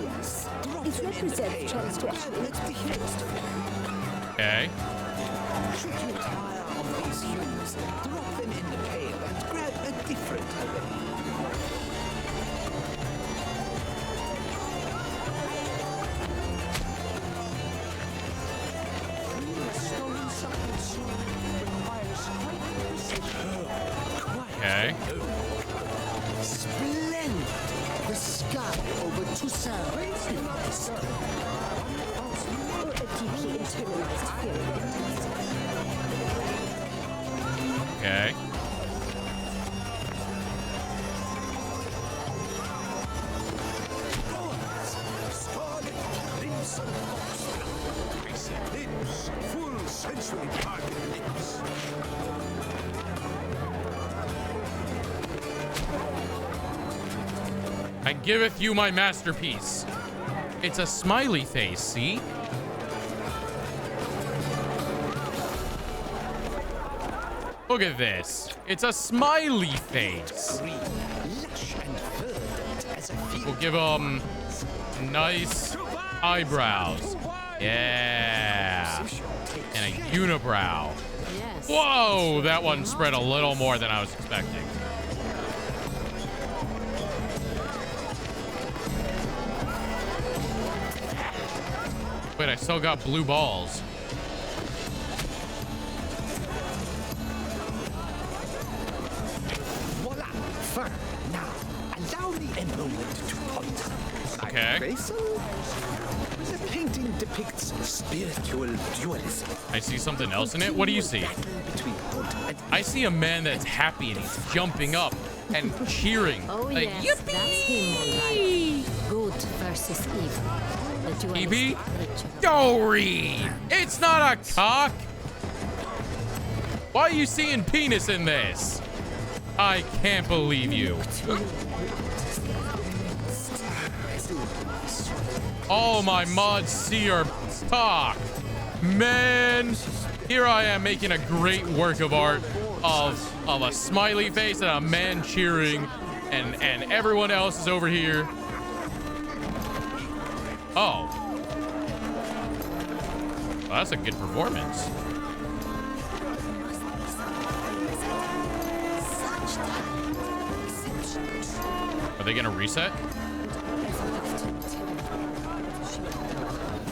It represents transgression. Okay. Should you tire of these hues, drop them in the cave and grab a different array. Okay. Splendid! The sky over Toussaint. A deeply internalized fear. Okay. Scarlet crimson fox. I see lips, full sensually parted lips. I giveth you my masterpiece. It's a smiley face, see? Look at this. It's a smiley face. We'll give him nice eyebrows. Yeah. And a unibrow. Whoa, that one spread a little more than I was expecting. Wait, I still got blue balls. Voila! Fine. Now, allow me a moment to ponder. Okay. The painting depicts spiritual dualism. I see something else in it. What do you see? I see a man that's happy and he's jumping up and cheering. Oh, like, yes, that's him, all right. Good versus evil. The Evie? dualistic Dory! It's not a cock! Why are you seeing penis in this? I can't believe you. All my mods see are cock. Man, here I am making a great work of art of a smiley face and a man cheering, and everyone else is over here. Oh. Well, that's a good performance. Are they gonna reset?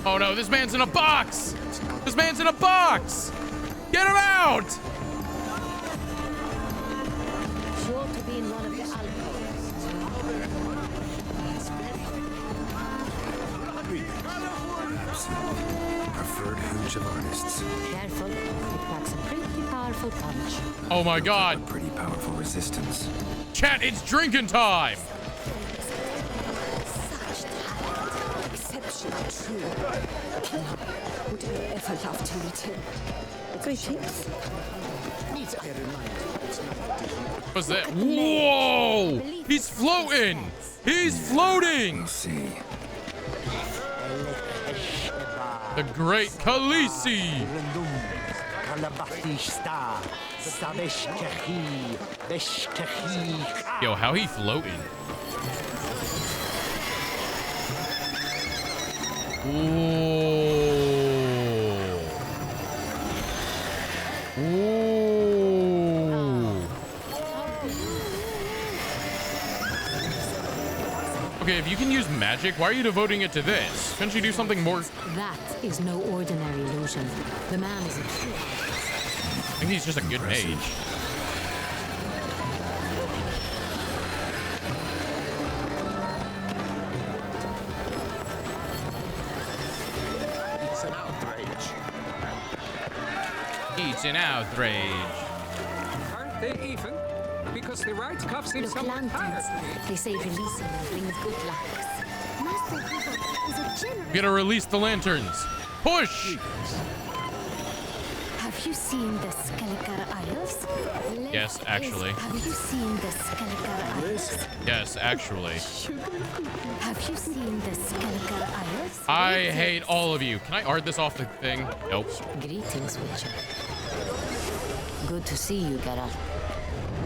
Oh no, this man's in a box! This man's in a box! Get him out! Sure to be in one of the Preferred hooch of artists. Careful, it packs a pretty powerful punch. Oh my god. Pretty powerful resistance. Chat, it's drinking time! Exceptional true. Would I ever love to meet him? Greetings. Needs a reminder. What's that? Whoa! He's floating! He's floating! We'll see. The great Khaleesi! Yo, how he floating? Ooh. Ooh. Okay, if you can use magic, why are you devoting it to this? Couldn't you do something more? That is no ordinary illusion. The man is a true artist. I think he's just a good mage. It's an outrage. Aren't they even? Because the right cuff seems Look, somewhat lanterns. higher. They say releasing them brings good luck. Master Hubert is a generous. We gotta release the lanterns. Push! Have you seen the Skelliger Isles? Yes, actually. Have you seen the Skelliger Isles? Yes, actually. Have you seen the Skelliger Isles? I hate all of you. Can I art this off the thing? Nope. Greetings, Witcher. Good to see you, Geralt.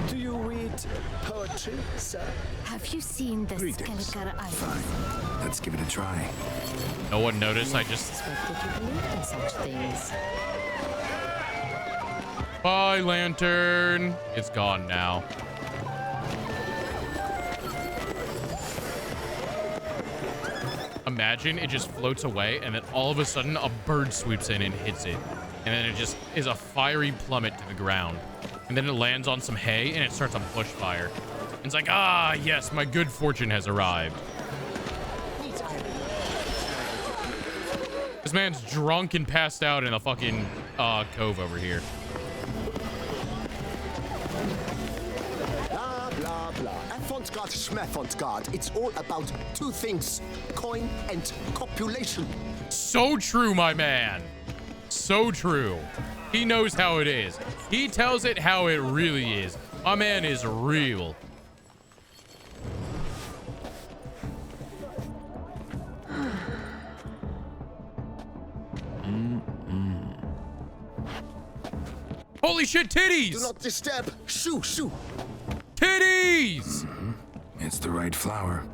Do you read poetry, sir? Have you seen the Skelliger Isles? Fine. Let's give it a try. No one noticed. I just... Expected you believed in such things. Bye, lantern. It's gone now. Imagine it just floats away and then all of a sudden a bird swoops in and hits it. And then it just is a fiery plummet to the ground. And then it lands on some hay and it starts a bushfire. And it's like, ah, yes, my good fortune has arrived. This man's drunk and passed out in a fucking cove over here. Blah, blah, blah. Avant-garde, schmavant-garde. It's all about two things. Coin and copulation. So true, my man. So true. He knows how it is. He tells it how it really is. My man is real. Holy shit, titties! Do not disturb. Shoo, shoo. Titties! It's the right flower.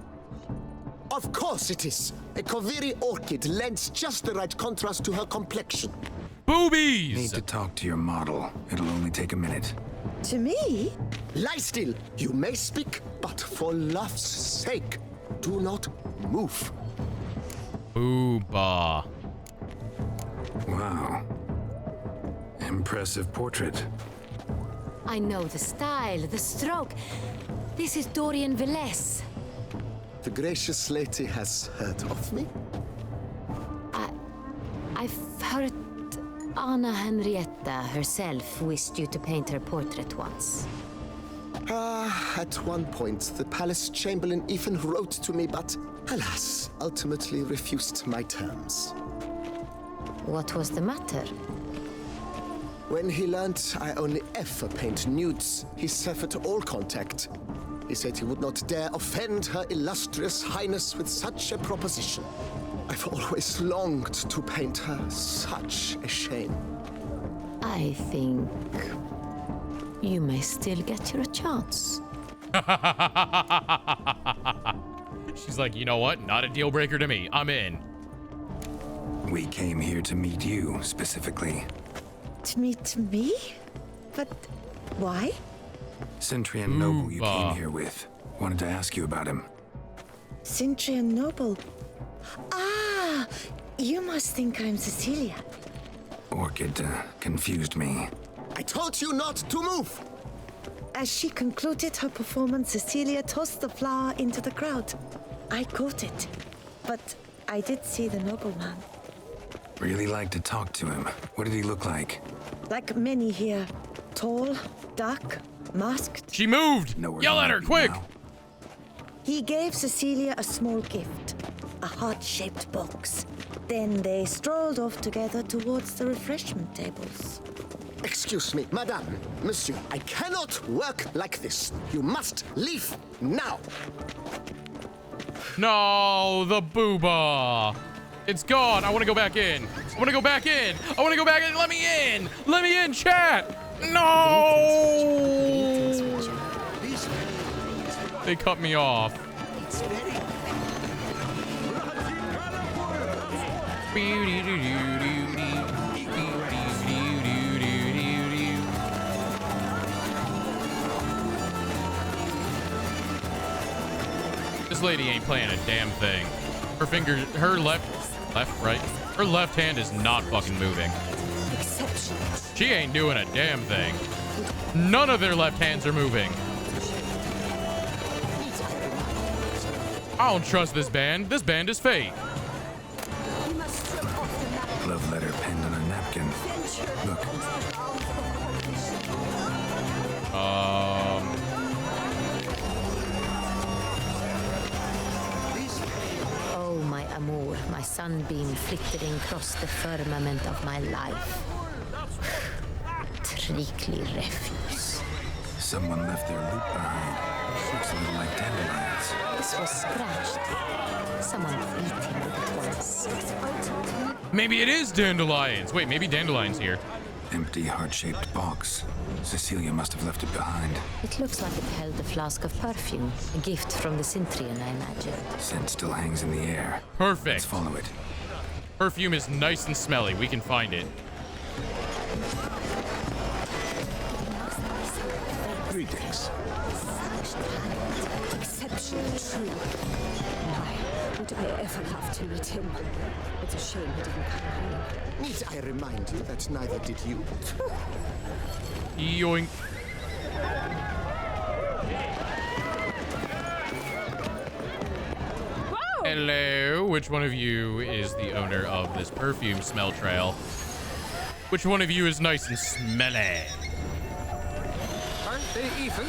Of course it is. A Koviri orchid lends just the right contrast to her complexion. Boobies! Need to talk to your model. It'll only take a minute. To me? Lie still. You may speak, but for love's sake, do not move. Booba. Wow. Impressive portrait. I know the style, the stroke. This is Dorian Velez. The gracious lady has heard of me? I've heard Anna Henrietta herself wished you to paint her portrait once. At one point, the palace chamberlain even wrote to me, but alas, ultimately refused my terms. What was the matter? When he learned I only ever paint nudes, he severed all contact. He said he would not dare offend her illustrious highness with such a proposition. I've always longed to paint her. Such a shame. I think you may still get your chance. She's like, you know what? Not a deal breaker to me. I'm in. We came here to meet you, specifically. To meet me? But why? Centurion Noble you came here with. Wanted to ask you about him. Centurion Noble. Ah, you must think I'm Cecilia. Orchid confused me. I told you not to move! As she concluded her performance, Cecilia tossed the flower into the crowd. I caught it, but I did see the nobleman. Really like to talk to him. What did he look like? Like many here. Tall, dark, masked. She moved! Yell at her, quick! He gave Cecilia a small gift, a heart-shaped box. Then they strolled off together towards the refreshment tables. Excuse me, madame, monsieur, I cannot work like this. You must leave now. No, the booba. It's gone. I want to go back in. I want to go back in. I want to go back in. Let me in. Let me in, chat. No. They cut me off. This lady ain't playing a damn thing. Her finger, her left, right. Her left hand is not fucking moving. She ain't doing a damn thing. None of their left hands are moving. I don't trust this band. This band is fake. Lovely letter penned on a napkin. Look. Oh, my amour, my sunbeam flickering across the firmament of my life. Treacly refuse. Someone left their loot behind. Looks a little like dandelions. This was scratched. Someone eating with it once. Maybe it is dandelions. Wait, maybe dandelions here. Empty, heart-shaped box. Cecilia must have left it behind. It looks like it held a flask of perfume. A gift from the Cintrian, I imagine. Scent still hangs in the air. Perfect. Let's follow it. Perfume is nice and smelly. We can find it. Greetings. Exceptionally true. Why would I ever have to meet him? It's a shame he didn't come home. Need I remind you that neither did you? Yoink. Hello, which one of you is the owner of this perfume smell trail? Which one of you is nice and smelly? Aren't they even?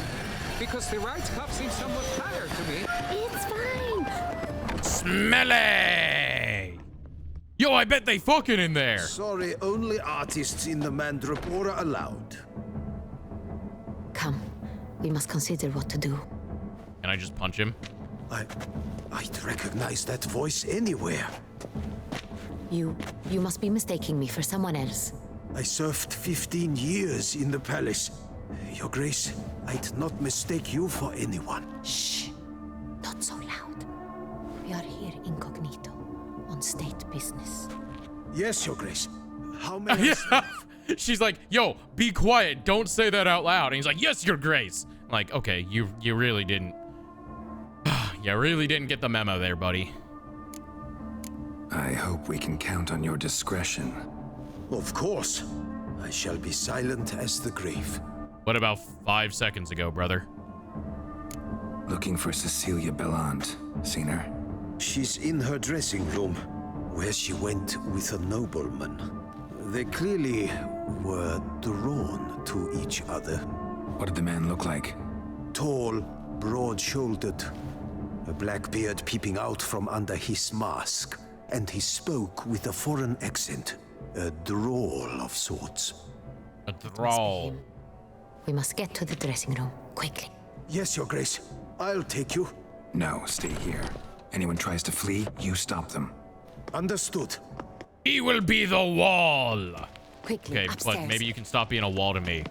Because the right cup seems somewhat tired to me. It's fine. Smelly! Yo, I bet they fucking in there. Sorry, only artists in the Mandragora allowed. Come, we must consider what to do. Can I just punch him? I'd recognize that voice anywhere. You must be mistaking me for someone else. I served 15 years in the palace. Your Grace, I'd not mistake you for anyone. Shh! Not so loud. We are here incognito, on state business. Yes, Your Grace. How many? Yeah. She's like, yo, be quiet. Don't say that out loud. And he's like, yes, Your Grace. I'm like, okay, you really didn't. You really didn't get the memo there, buddy. I hope we can count on your discretion. Of course. I shall be silent as the grave. What about 5 seconds ago, brother? Looking for Cecilia Bellant. Seen her? She's in her dressing room, where she went with a nobleman. They clearly were drawn to each other. What did the man look like? Tall, broad-shouldered, a black beard peeping out from under his mask, and he spoke with a foreign accent, a drawl of sorts. A drawl. We must get to the dressing room, quickly. Yes, Your Grace. I'll take you. No, stay here. Anyone tries to flee, you stop them. Understood. He will be the wall. Quickly, okay, upstairs. but maybe you can stop being a wall to me.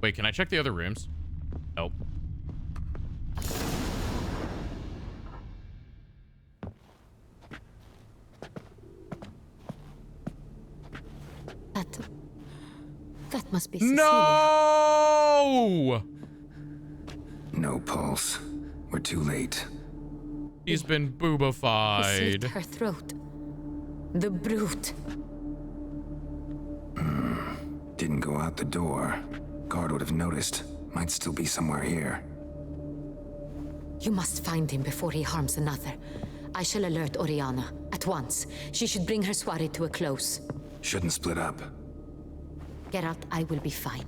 Wait, can I check the other rooms? Nope. That must be Cecilia. No! No pulse. We're too late. He's been He boobified. slit her throat. The brute. Didn't go out the door. Guard would have noticed. Might still be somewhere here. You must find him before he harms another. I shall alert Oriana at once. She should bring her soirée to a close. Shouldn't split up. Geralt, I will be fine.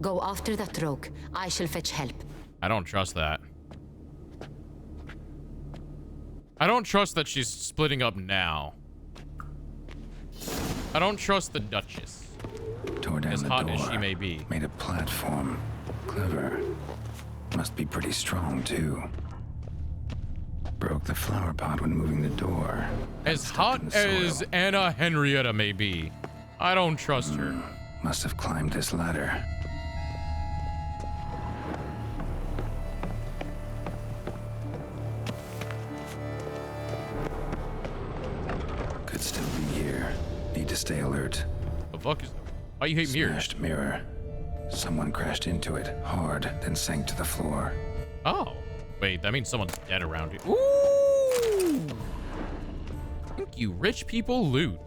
Go after that rogue. I shall fetch help. I don't trust that. I don't trust that she's splitting up now. I don't trust the Duchess. Tore down As the hot door. as she may be. Made a platform. Clever. Must be pretty strong, too. Broke the flower pot when moving the door. As hot as Anna Henrietta may be, I don't trust her. Must have climbed this ladder. Could still be here. Need to stay alert. The fuck is... Why you hate mirrors? Smashed mirror. Someone crashed into it hard, then sank to the floor. Oh. Wait, that means someone's dead around here. Ooh! Thank you, rich people loot.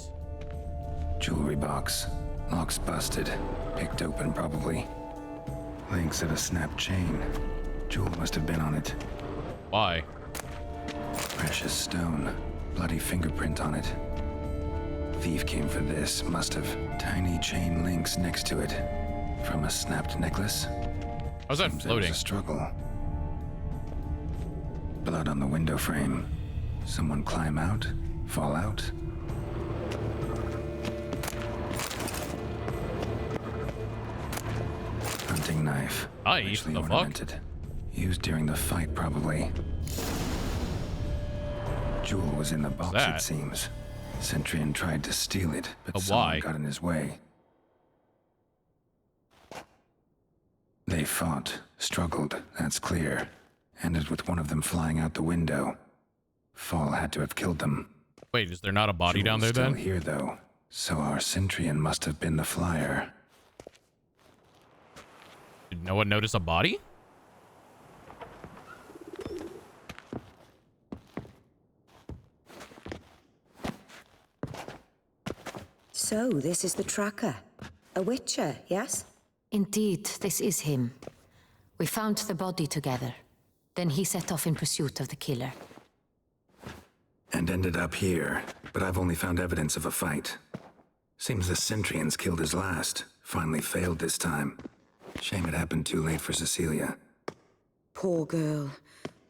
Jewelry box. Lock's busted. Picked open, probably. Links of a snapped chain. Jewel must have been on it. Why? Precious stone. Bloody fingerprint on it. Thief came for this. Must have. Tiny chain links next to it. From a snapped necklace. How's that floating? A struggle. Blood on the window frame. Someone climb out? Fall out? Hunting knife. Knife? The fuck? Used during the fight, probably. Jewel was in the box, it seems. Centurion tried to steal it, but someone got in his way. They fought, struggled, that's clear. Ended with one of them flying out the window. Fall had to have killed them. Wait, is there not a body down there then? Still here though, so our Centurion must have been the flyer. Did no one notice a body? So, this is the tracker. A witcher, yes? Indeed, this is him. We found the body together. Then he set off in pursuit of the killer. And ended up here, but I've only found evidence of a fight. Seems the Centurions killed his last. Finally failed this time. Shame it happened too late for Cecilia. Poor girl.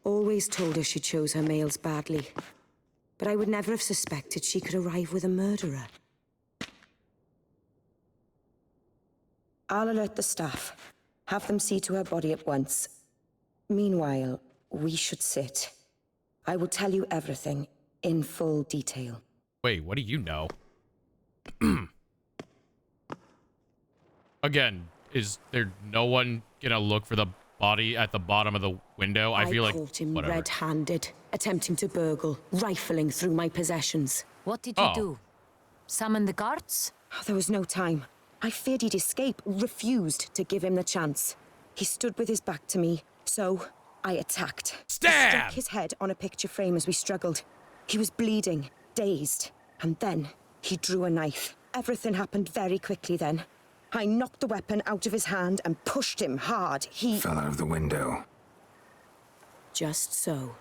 Always told her she chose her males badly. But I would never have suspected she could arrive with a murderer. I'll alert the staff. Have them see to her body at once. Meanwhile, we should sit. I will tell you everything in full detail. Wait, what do you know? Again, is there no one gonna look for the body at the bottom of the window? I feel like caught him whatever. red-handed, attempting to burgle, rifling through my possessions. What did you do? Summon the guards? There was no time. I feared he'd escape, refused to give him the chance. He stood with his back to me, so I attacked. Stab! Struck his head on a picture frame as we struggled. He was bleeding, dazed, and then he drew a knife. Everything happened very quickly then. I knocked the weapon out of his hand and pushed him hard. He fell out of the window. Just so.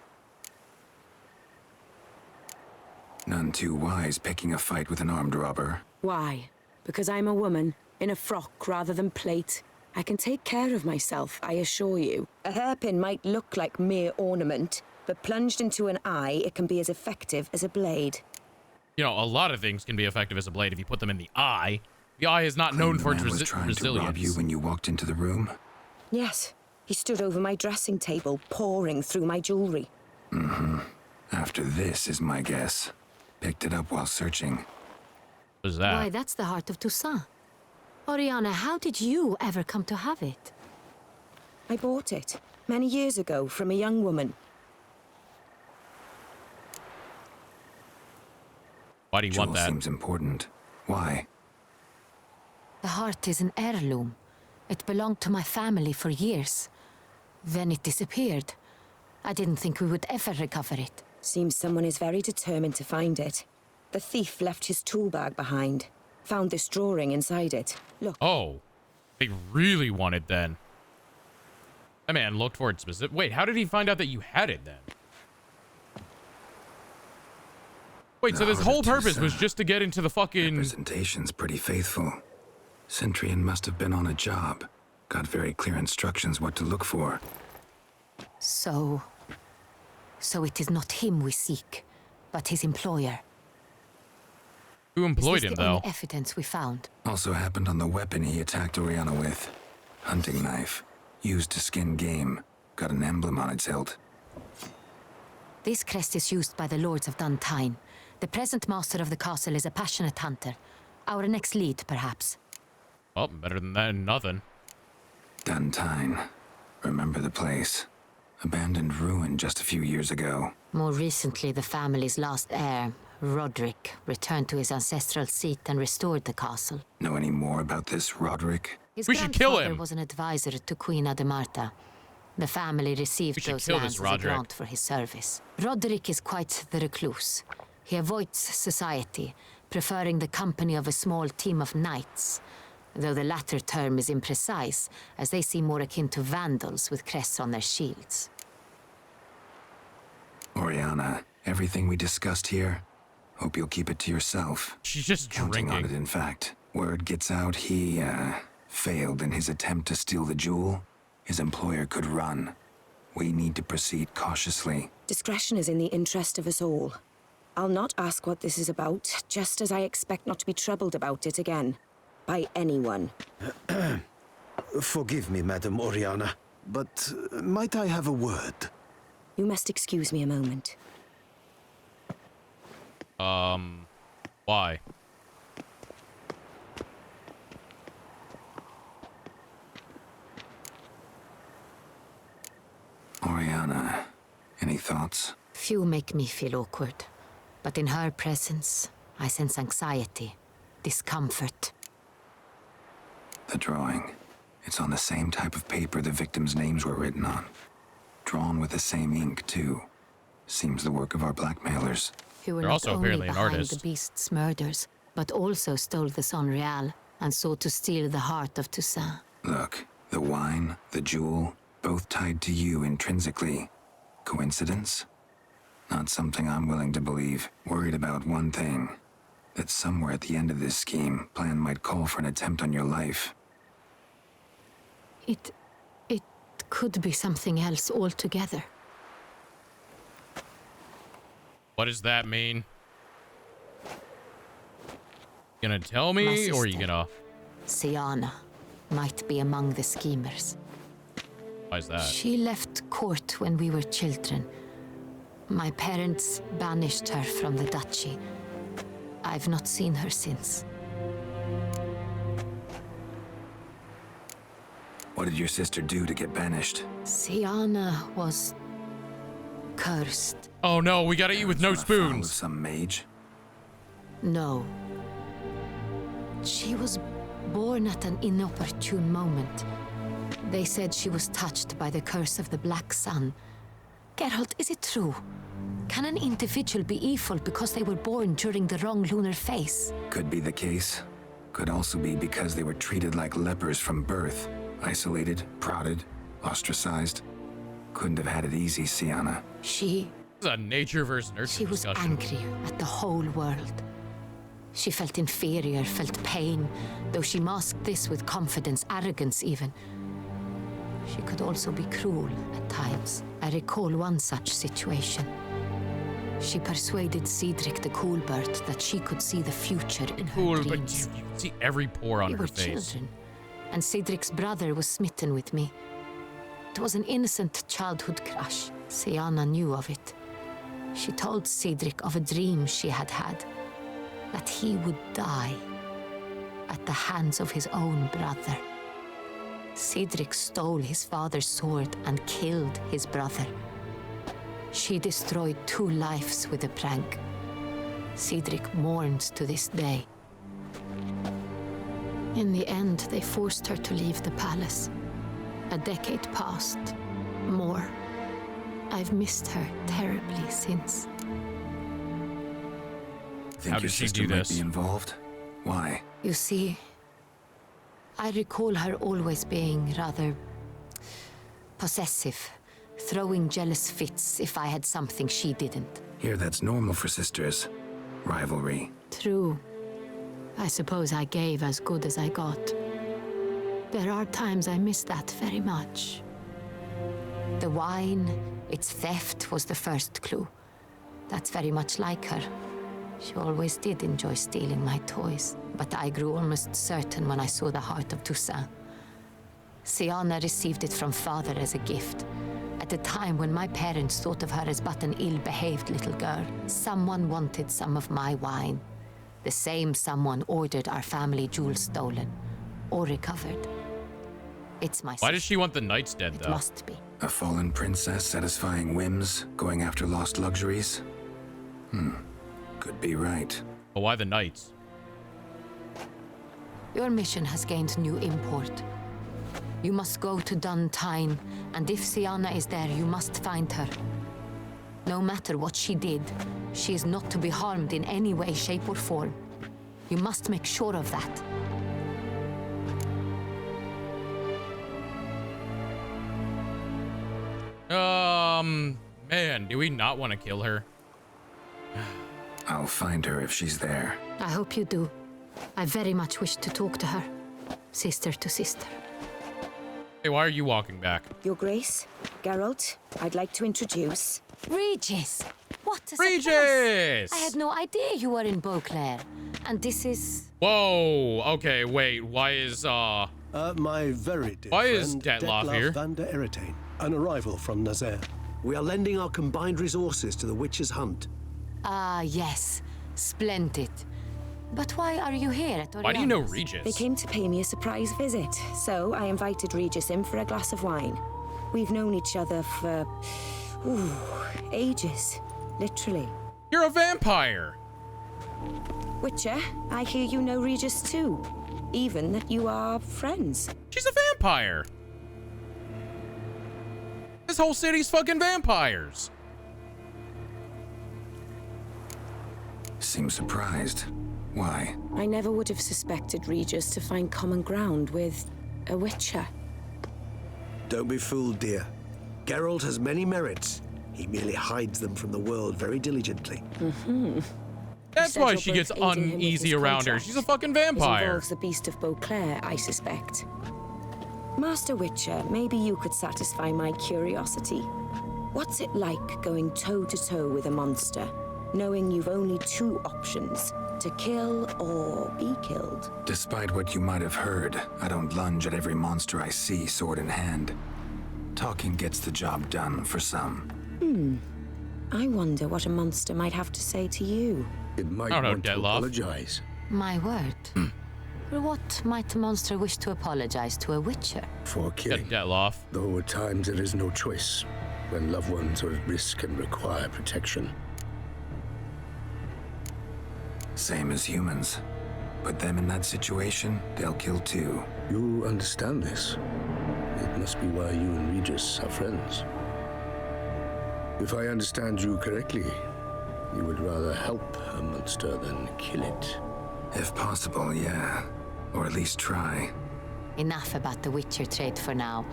None too wise picking a fight with an armed robber. Why? Because I'm a woman, in a frock rather than plate. I can take care of myself, I assure you. A hairpin might look like mere ornament, but plunged into an eye, it can be as effective as a blade. You know, a lot of things can be effective as a blade if you put them in the eye. The eye is not known for its resilience. To rob you when you walked into the room? Yes. He stood over my dressing table, pouring through my jewelry. Mm-hmm. After this is my guess. Picked it up while searching. What is that? Why, that's the heart of Toussaint. Oriana, how did you ever come to have it? I bought it, many years ago, from a young woman. Why do you want that? Seems important. Why? The heart is an heirloom. It belonged to my family for years. Then it disappeared. I didn't think we would ever recover it. Seems someone is very determined to find it. The thief left his tool bag behind. Found this drawing inside it. Look. Oh. They really want it then. That man looked for it specific. Wait, how did he find out that you had it then? Wait, so this whole purpose was just to get into the fucking... Representation's pretty faithful. Centurion must have been on a job. Got very clear instructions what to look for. So it is not him we seek, but his employer. Who employed him, the though? Only evidence we found. Also happened on the weapon he attacked Oriana with. Hunting knife. Used to skin game. Got an emblem on its hilt. This crest is used by the Lords of Duntine. The present master of the castle is a passionate hunter. Our next lead, perhaps. Well, better than that, nothing. Duntine. Remember the place. Abandoned ruin just a few years ago. More recently, the family's last heir, Roderick, returned to his ancestral seat and restored the castle. Know any more about this Roderick? His We should kill him. grandfather was an advisor to Queen Ademarta. The family received those lands as a grant for his service. Roderick is quite the recluse. He avoids society, preferring the company of a small team of knights. though the latter term is imprecise, as they seem more akin to vandals with crests on their shields. Oriana, everything we discussed here, hope you'll keep it to yourself. She's just Counting drinking. on it, in fact. Word gets out he, failed in his attempt to steal the jewel. His employer could run. We need to proceed cautiously. Discretion is in the interest of us all. I'll not ask what this is about, just as I expect not to be troubled about it again. By anyone. Forgive me, Madam Oriana, but might I have a word? You must excuse me a moment. Why? Oriana, any thoughts? Few make me feel awkward, but in her presence, I sense anxiety, discomfort. The drawing. It's on the same type of paper the victims' names were written on. Drawn with the same ink, too. Seems the work of our blackmailers. Who were They're not also only apparently an behind artist. the beast's murders, but also stole the Son Real and sought to steal the heart of Toussaint. Look, the wine, the jewel, both tied to you intrinsically. Coincidence? Not something I'm willing to believe. Worried about one thing. That somewhere at the end of this scheme, plan might call for an attempt on your life. It could be something else altogether. What does that mean? Gonna tell me, or are you gonna... Siana might be among the schemers. Why is that? She left court when we were children. My parents banished her from the duchy. I've not seen her since. What did your sister do to get banished? Siana was cursed. Oh no, we gotta eat with no spoons. Some mage? No. She was born at an inopportune moment. They said she was touched by the curse of the Black Sun. Geralt, is it true? Can an individual be evil because they were born during the wrong lunar phase? Could be the case. Could also be because they were treated like lepers from birth. Isolated, prodded, ostracized. Couldn't have had it easy, Siana. She... This is a nature versus nurture She was discussion. angry at the whole world. She felt inferior, felt pain, though she masked this with confidence, arrogance even. She could also be cruel at times. I recall one such situation. She persuaded Cedric the Coolbird that she could see the future in her Cool, but dreams. you see every pore on We her were face. children, and Cedric's brother was smitten with me. It was an innocent childhood crush. Siana knew of it. She told Cedric of a dream she had had, that he would die at the hands of his own brother. Cedric stole his father's sword and killed his brother. She destroyed 2 lives with a prank. Cedric mourns to this day. In the end, they forced her to leave the palace. A decade passed. More. I've missed her terribly since. Think How your did she sister do might this? be involved? Why? You see, I recall her always being rather possessive, throwing jealous fits if I had something she didn't. Here, that's normal for sisters. Rivalry. True. I suppose I gave as good as I got. There are times I miss that very much. The wine, its theft was the first clue. That's very much like her. She always did enjoy stealing my toys, but I grew almost certain when I saw the heart of Toussaint. Siana received it from father as a gift, at a time when my parents thought of her as but an ill-behaved little girl. Someone wanted some of my wine. The same someone ordered our family jewels stolen, or recovered. It's my Why does she want the knights dead, though? It must be. A fallen princess satisfying whims, going after lost luxuries? Could be right. But why the knights? Your mission has gained new import. You must go to Duntine, and if Siana is there, you must find her. No matter what she did, she is not to be harmed in any way, shape, or form. You must make sure of that. Man, do we not want to kill her? I'll find her if she's there. I hope you do. I very much wish to talk to her. Sister to sister. Hey, why are you walking back? Your Grace, Geralt, I'd like to introduce... Regis! What a Regis! surprise! I had no idea you were in Beauclair. And this is... Whoa, okay, wait, why is, my very dear why friend, is Dettlaff here? van der Eretain, an arrival from Nazaire. We are lending our combined resources to the Witch's hunt. Ah, yes. Splendid. But why are you here at Oriana's? Why do you know Regis? They came to pay me a surprise visit, so I invited Regis in for a glass of wine. We've known each other for... ages. Literally. You're a vampire! Witcher, I hear you know Regis too. Even that you are friends. She's a vampire! This whole city's fucking vampires! Seems surprised. Why? I never would have suspected Regis to find common ground with a Witcher. Don't be fooled, dear. Geralt has many merits. He merely hides them from the world very diligently. That's why she gets uneasy around her. She's a fucking vampire. It involves the Beast of Beauclair, I suspect. Master Witcher, maybe you could satisfy my curiosity. What's it like going toe-to-toe with a monster, knowing you've only two options, to kill or be killed? Despite what you might have heard, I don't lunge at every monster I see, sword in hand. Talking gets the job done for some. I wonder what a monster might have to say to you. It might I don't know, want to Dettlaff. apologize. My word. For what might a monster wish to apologize to a Witcher? For killing. Dettlaff. Though at times there is no choice, when loved ones are at risk and require protection. Same as humans. Put them in that situation, they'll kill too. You understand this. It must be why you and Regis are friends. If I understand you correctly, you would rather help a monster than kill it. If possible, yeah. Or at least try. Enough about the Witcher trade for now.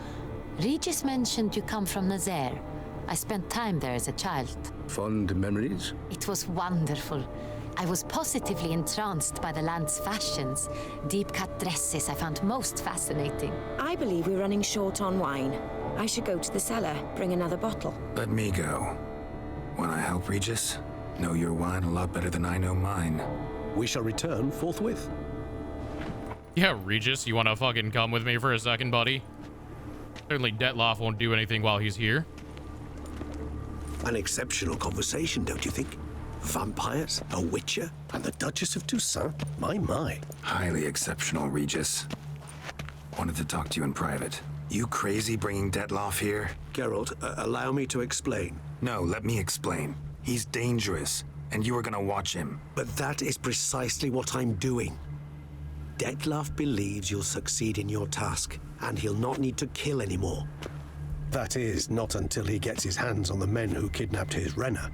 Regis mentioned you come from Nazaire. I spent time there as a child. Fond memories? It was wonderful. I was positively entranced by the land's fashions. Deep-cut dresses I found most fascinating. I believe we're running short on wine. I should go to the cellar, bring another bottle. Let me go. When I help Regis, know your wine a lot better than I know mine. We shall return forthwith. Yeah, Regis, you want to fucking come with me for a second, buddy? Certainly Dettlaff won't do anything while he's here. An exceptional conversation, don't you think? Vampires, a Witcher, and the Duchess of Toussaint? My. Highly exceptional, Regis. Wanted to talk to you in private. You crazy bringing Dettlaff here? Geralt, allow me to explain. No, let me explain. He's dangerous, and you are gonna watch him. But that is precisely what I'm doing. Dettlaff believes you'll succeed in your task, and he'll not need to kill anymore. That is, not until he gets his hands on the men who kidnapped his Renna.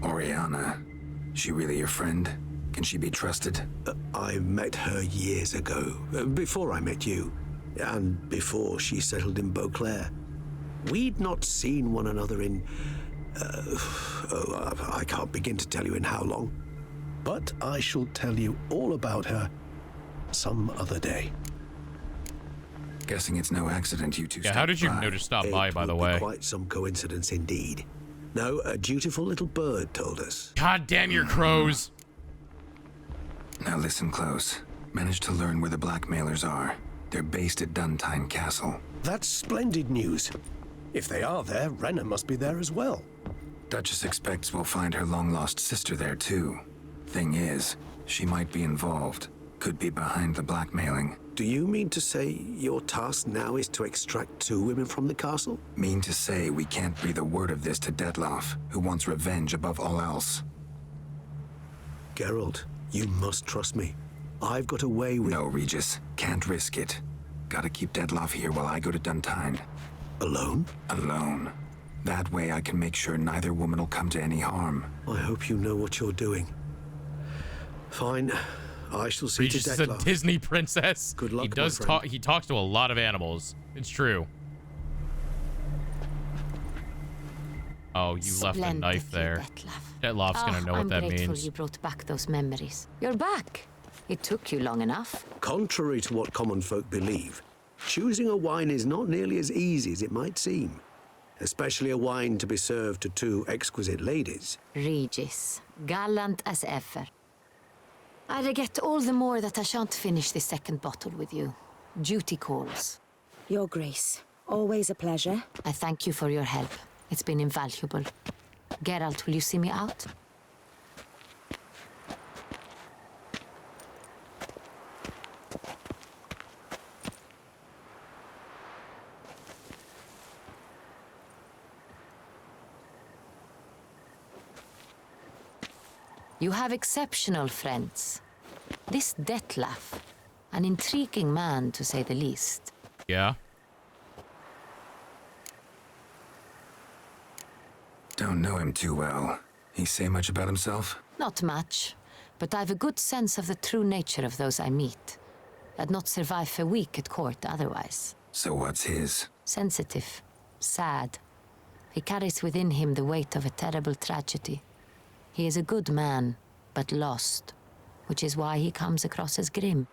Oriana, she really your friend? Can she be trusted? I met her years ago, before I met you, and before she settled in Beauclair. We'd not seen one another in... I can't begin to tell you in how long. But I shall tell you all about her some other day. Guessing it's no accident you two Yeah, how did you know to stop by the way? Quite some coincidence indeed. No, a dutiful little bird told us. God damn your crows! Now listen close. Managed to learn where the blackmailers are. They're based at Duntine Castle. That's splendid news. If they are there, Renna must be there as well. Duchess expects we'll find her long-lost sister there too. Thing is, she might be involved. Could be behind the blackmailing. Do you mean to say your task now is to extract 2 women from the castle? Mean to say we can't breathe a word of this to Dettlaff, who wants revenge above all else. Geralt, you must trust me. I've got a way with... No, Regis. Can't risk it. Gotta keep Dettlaff here while I go to Duntine. Alone? Alone. That way I can make sure neither woman will come to any harm. I hope you know what you're doing. Fine. I shall see to Regis is a Dettlaff. Disney princess. Good luck, He does my friend. talk. He talks to a lot of animals. It's true. Oh, you left a knife there. Dettlaff's gonna know what that I'm grateful means. you brought back those memories. You're back. It took you long enough. Contrary to what common folk believe, choosing a wine is not nearly as easy as it might seem. Especially a wine to be served to two exquisite ladies. Regis, gallant as ever. I regret all the more that I shan't finish this second bottle with you. Duty calls. Your Grace, always a pleasure. I thank you for your help. It's been invaluable. Geralt, will you see me out? You have exceptional friends. This Dettlaff, an intriguing man to say the least. Yeah. Don't know him too well. He say much about himself? Not much, but I've a good sense of the true nature of those I meet. I'd not survive a week at court otherwise. So what's his? Sensitive, sad. He carries within him the weight of a terrible tragedy. He is a good man, but lost, which is why he comes across as grim.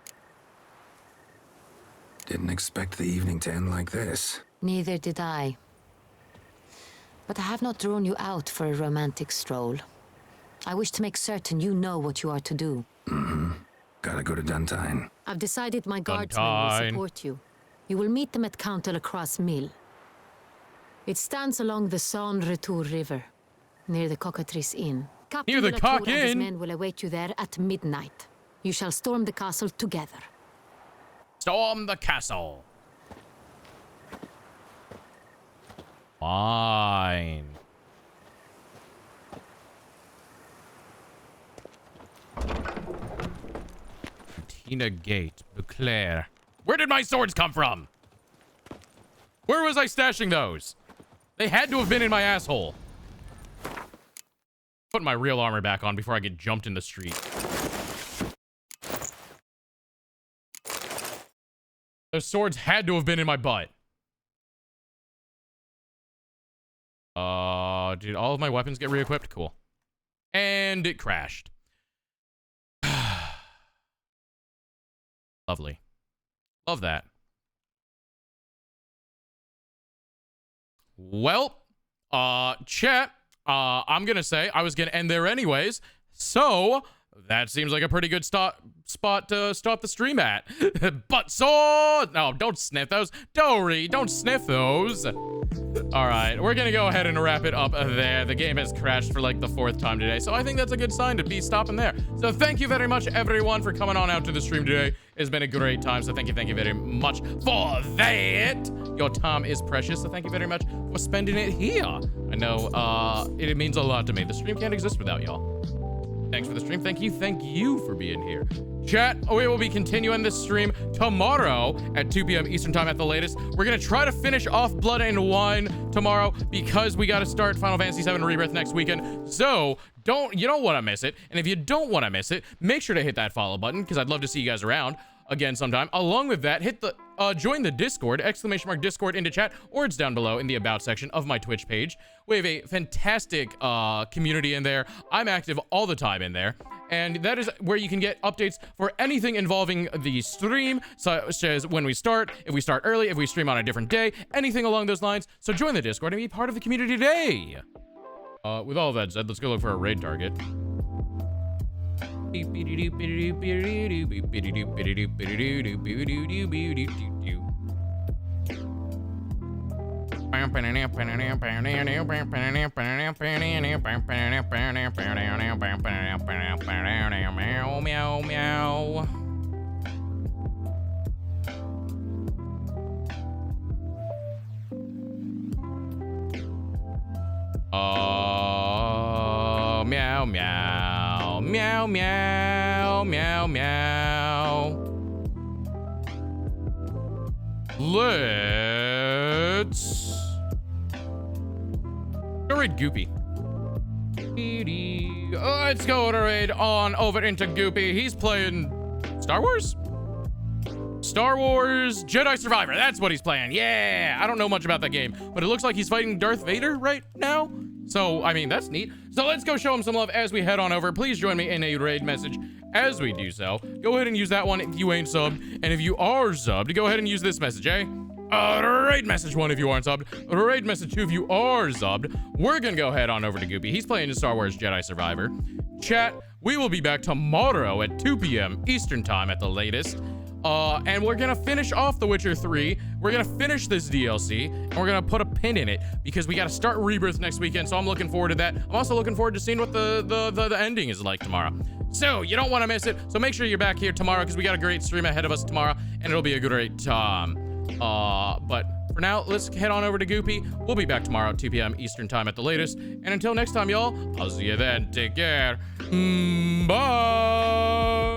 Didn't expect the evening to end like this. Neither did I. But I have not drawn you out for a romantic stroll. I wish to make certain you know what you are to do. Mm-hmm. Gotta go to Duntine. I've decided my guardsmen will support you. You will meet them at Count Delacroix' mill. It stands along the Saône-Retour River, near the Cockatrice Inn. Captain Near the Delacroix Cock and his Inn? men will await you there at midnight. You shall storm the castle together. Storm the castle. Fine. Tina Gate, Beauclair. Where did my swords come from? Where was I stashing those? They had to have been in my asshole. Put my real armor back on before I get jumped in the street. Those swords had to have been in my butt. Did all of my weapons get re-equipped? Cool. And it crashed. Lovely. Love that. Well, chat, I'm gonna say I was gonna end there anyways, so that seems like a pretty good spot to stop the stream at. But so no, don't sniff those. Dory, don't sniff those. All right, we're gonna go ahead and wrap it up there. The game has crashed for like the 4th time today, so I think that's a good sign to be stopping there. So thank you very much, everyone, for coming on out to the stream today. It's been a great time, so thank you very much for that. Your time is precious, so thank you very much for spending it here. I know it means a lot to me. The stream can't exist without y'all. Thanks for the stream. Thank you for being here. Chat, we will be continuing this stream tomorrow at 2 p.m. Eastern time at the latest. We're going to try to finish off Blood and Wine tomorrow because we got to start Final Fantasy VII Rebirth next weekend. So you don't want to miss it. And if you don't want to miss it, make sure to hit that follow button because I'd love to see you guys around again sometime. Along with that, hit the join the Discord, ! Discord into chat, or it's down below in the About section of my Twitch page. We have a fantastic community in there. I'm active all the time in there. And that is where you can get updates for anything involving the stream, such as when we start, if we start early, if we stream on a different day, anything along those lines. So join the Discord and be part of the community today. With all that said, let's go look for a raid target. Meow, meow. Meow, meow, meow, meow, meow, meow. Let's go raid Goopy. Let's go to raid on over into Goopy. He's playing Star Wars? Star Wars Jedi Survivor. That's what he's playing. Yeah, I don't know much about that game, but it looks like he's fighting Darth Vader right now. So, I mean, that's neat. So let's go show him some love as we head on over. Please join me in a raid message as we do so. Go ahead and use that one if you ain't subbed. And if you are subbed, go ahead and use this message, eh? Raid message 1 if you aren't subbed. Raid message 2 if you are subbed. We're gonna go head on over to Goopy. He's playing the Star Wars Jedi Survivor. Chat, we will be back tomorrow at 2 p.m. Eastern time at the latest. And we're gonna finish off The Witcher 3. We're gonna finish this DLC, and we're gonna put a pin in it because we gotta start Rebirth next weekend. So I'm looking forward to that. I'm also looking forward to seeing what the ending is like tomorrow. So you don't want to miss it. So make sure you're back here tomorrow because we got a great stream ahead of us tomorrow, and it'll be a great time. But for now, let's head on over to Goopy. We'll be back tomorrow at 2 p.m. Eastern time at the latest. And until next time, y'all, I'll see you then. Take care. Bye.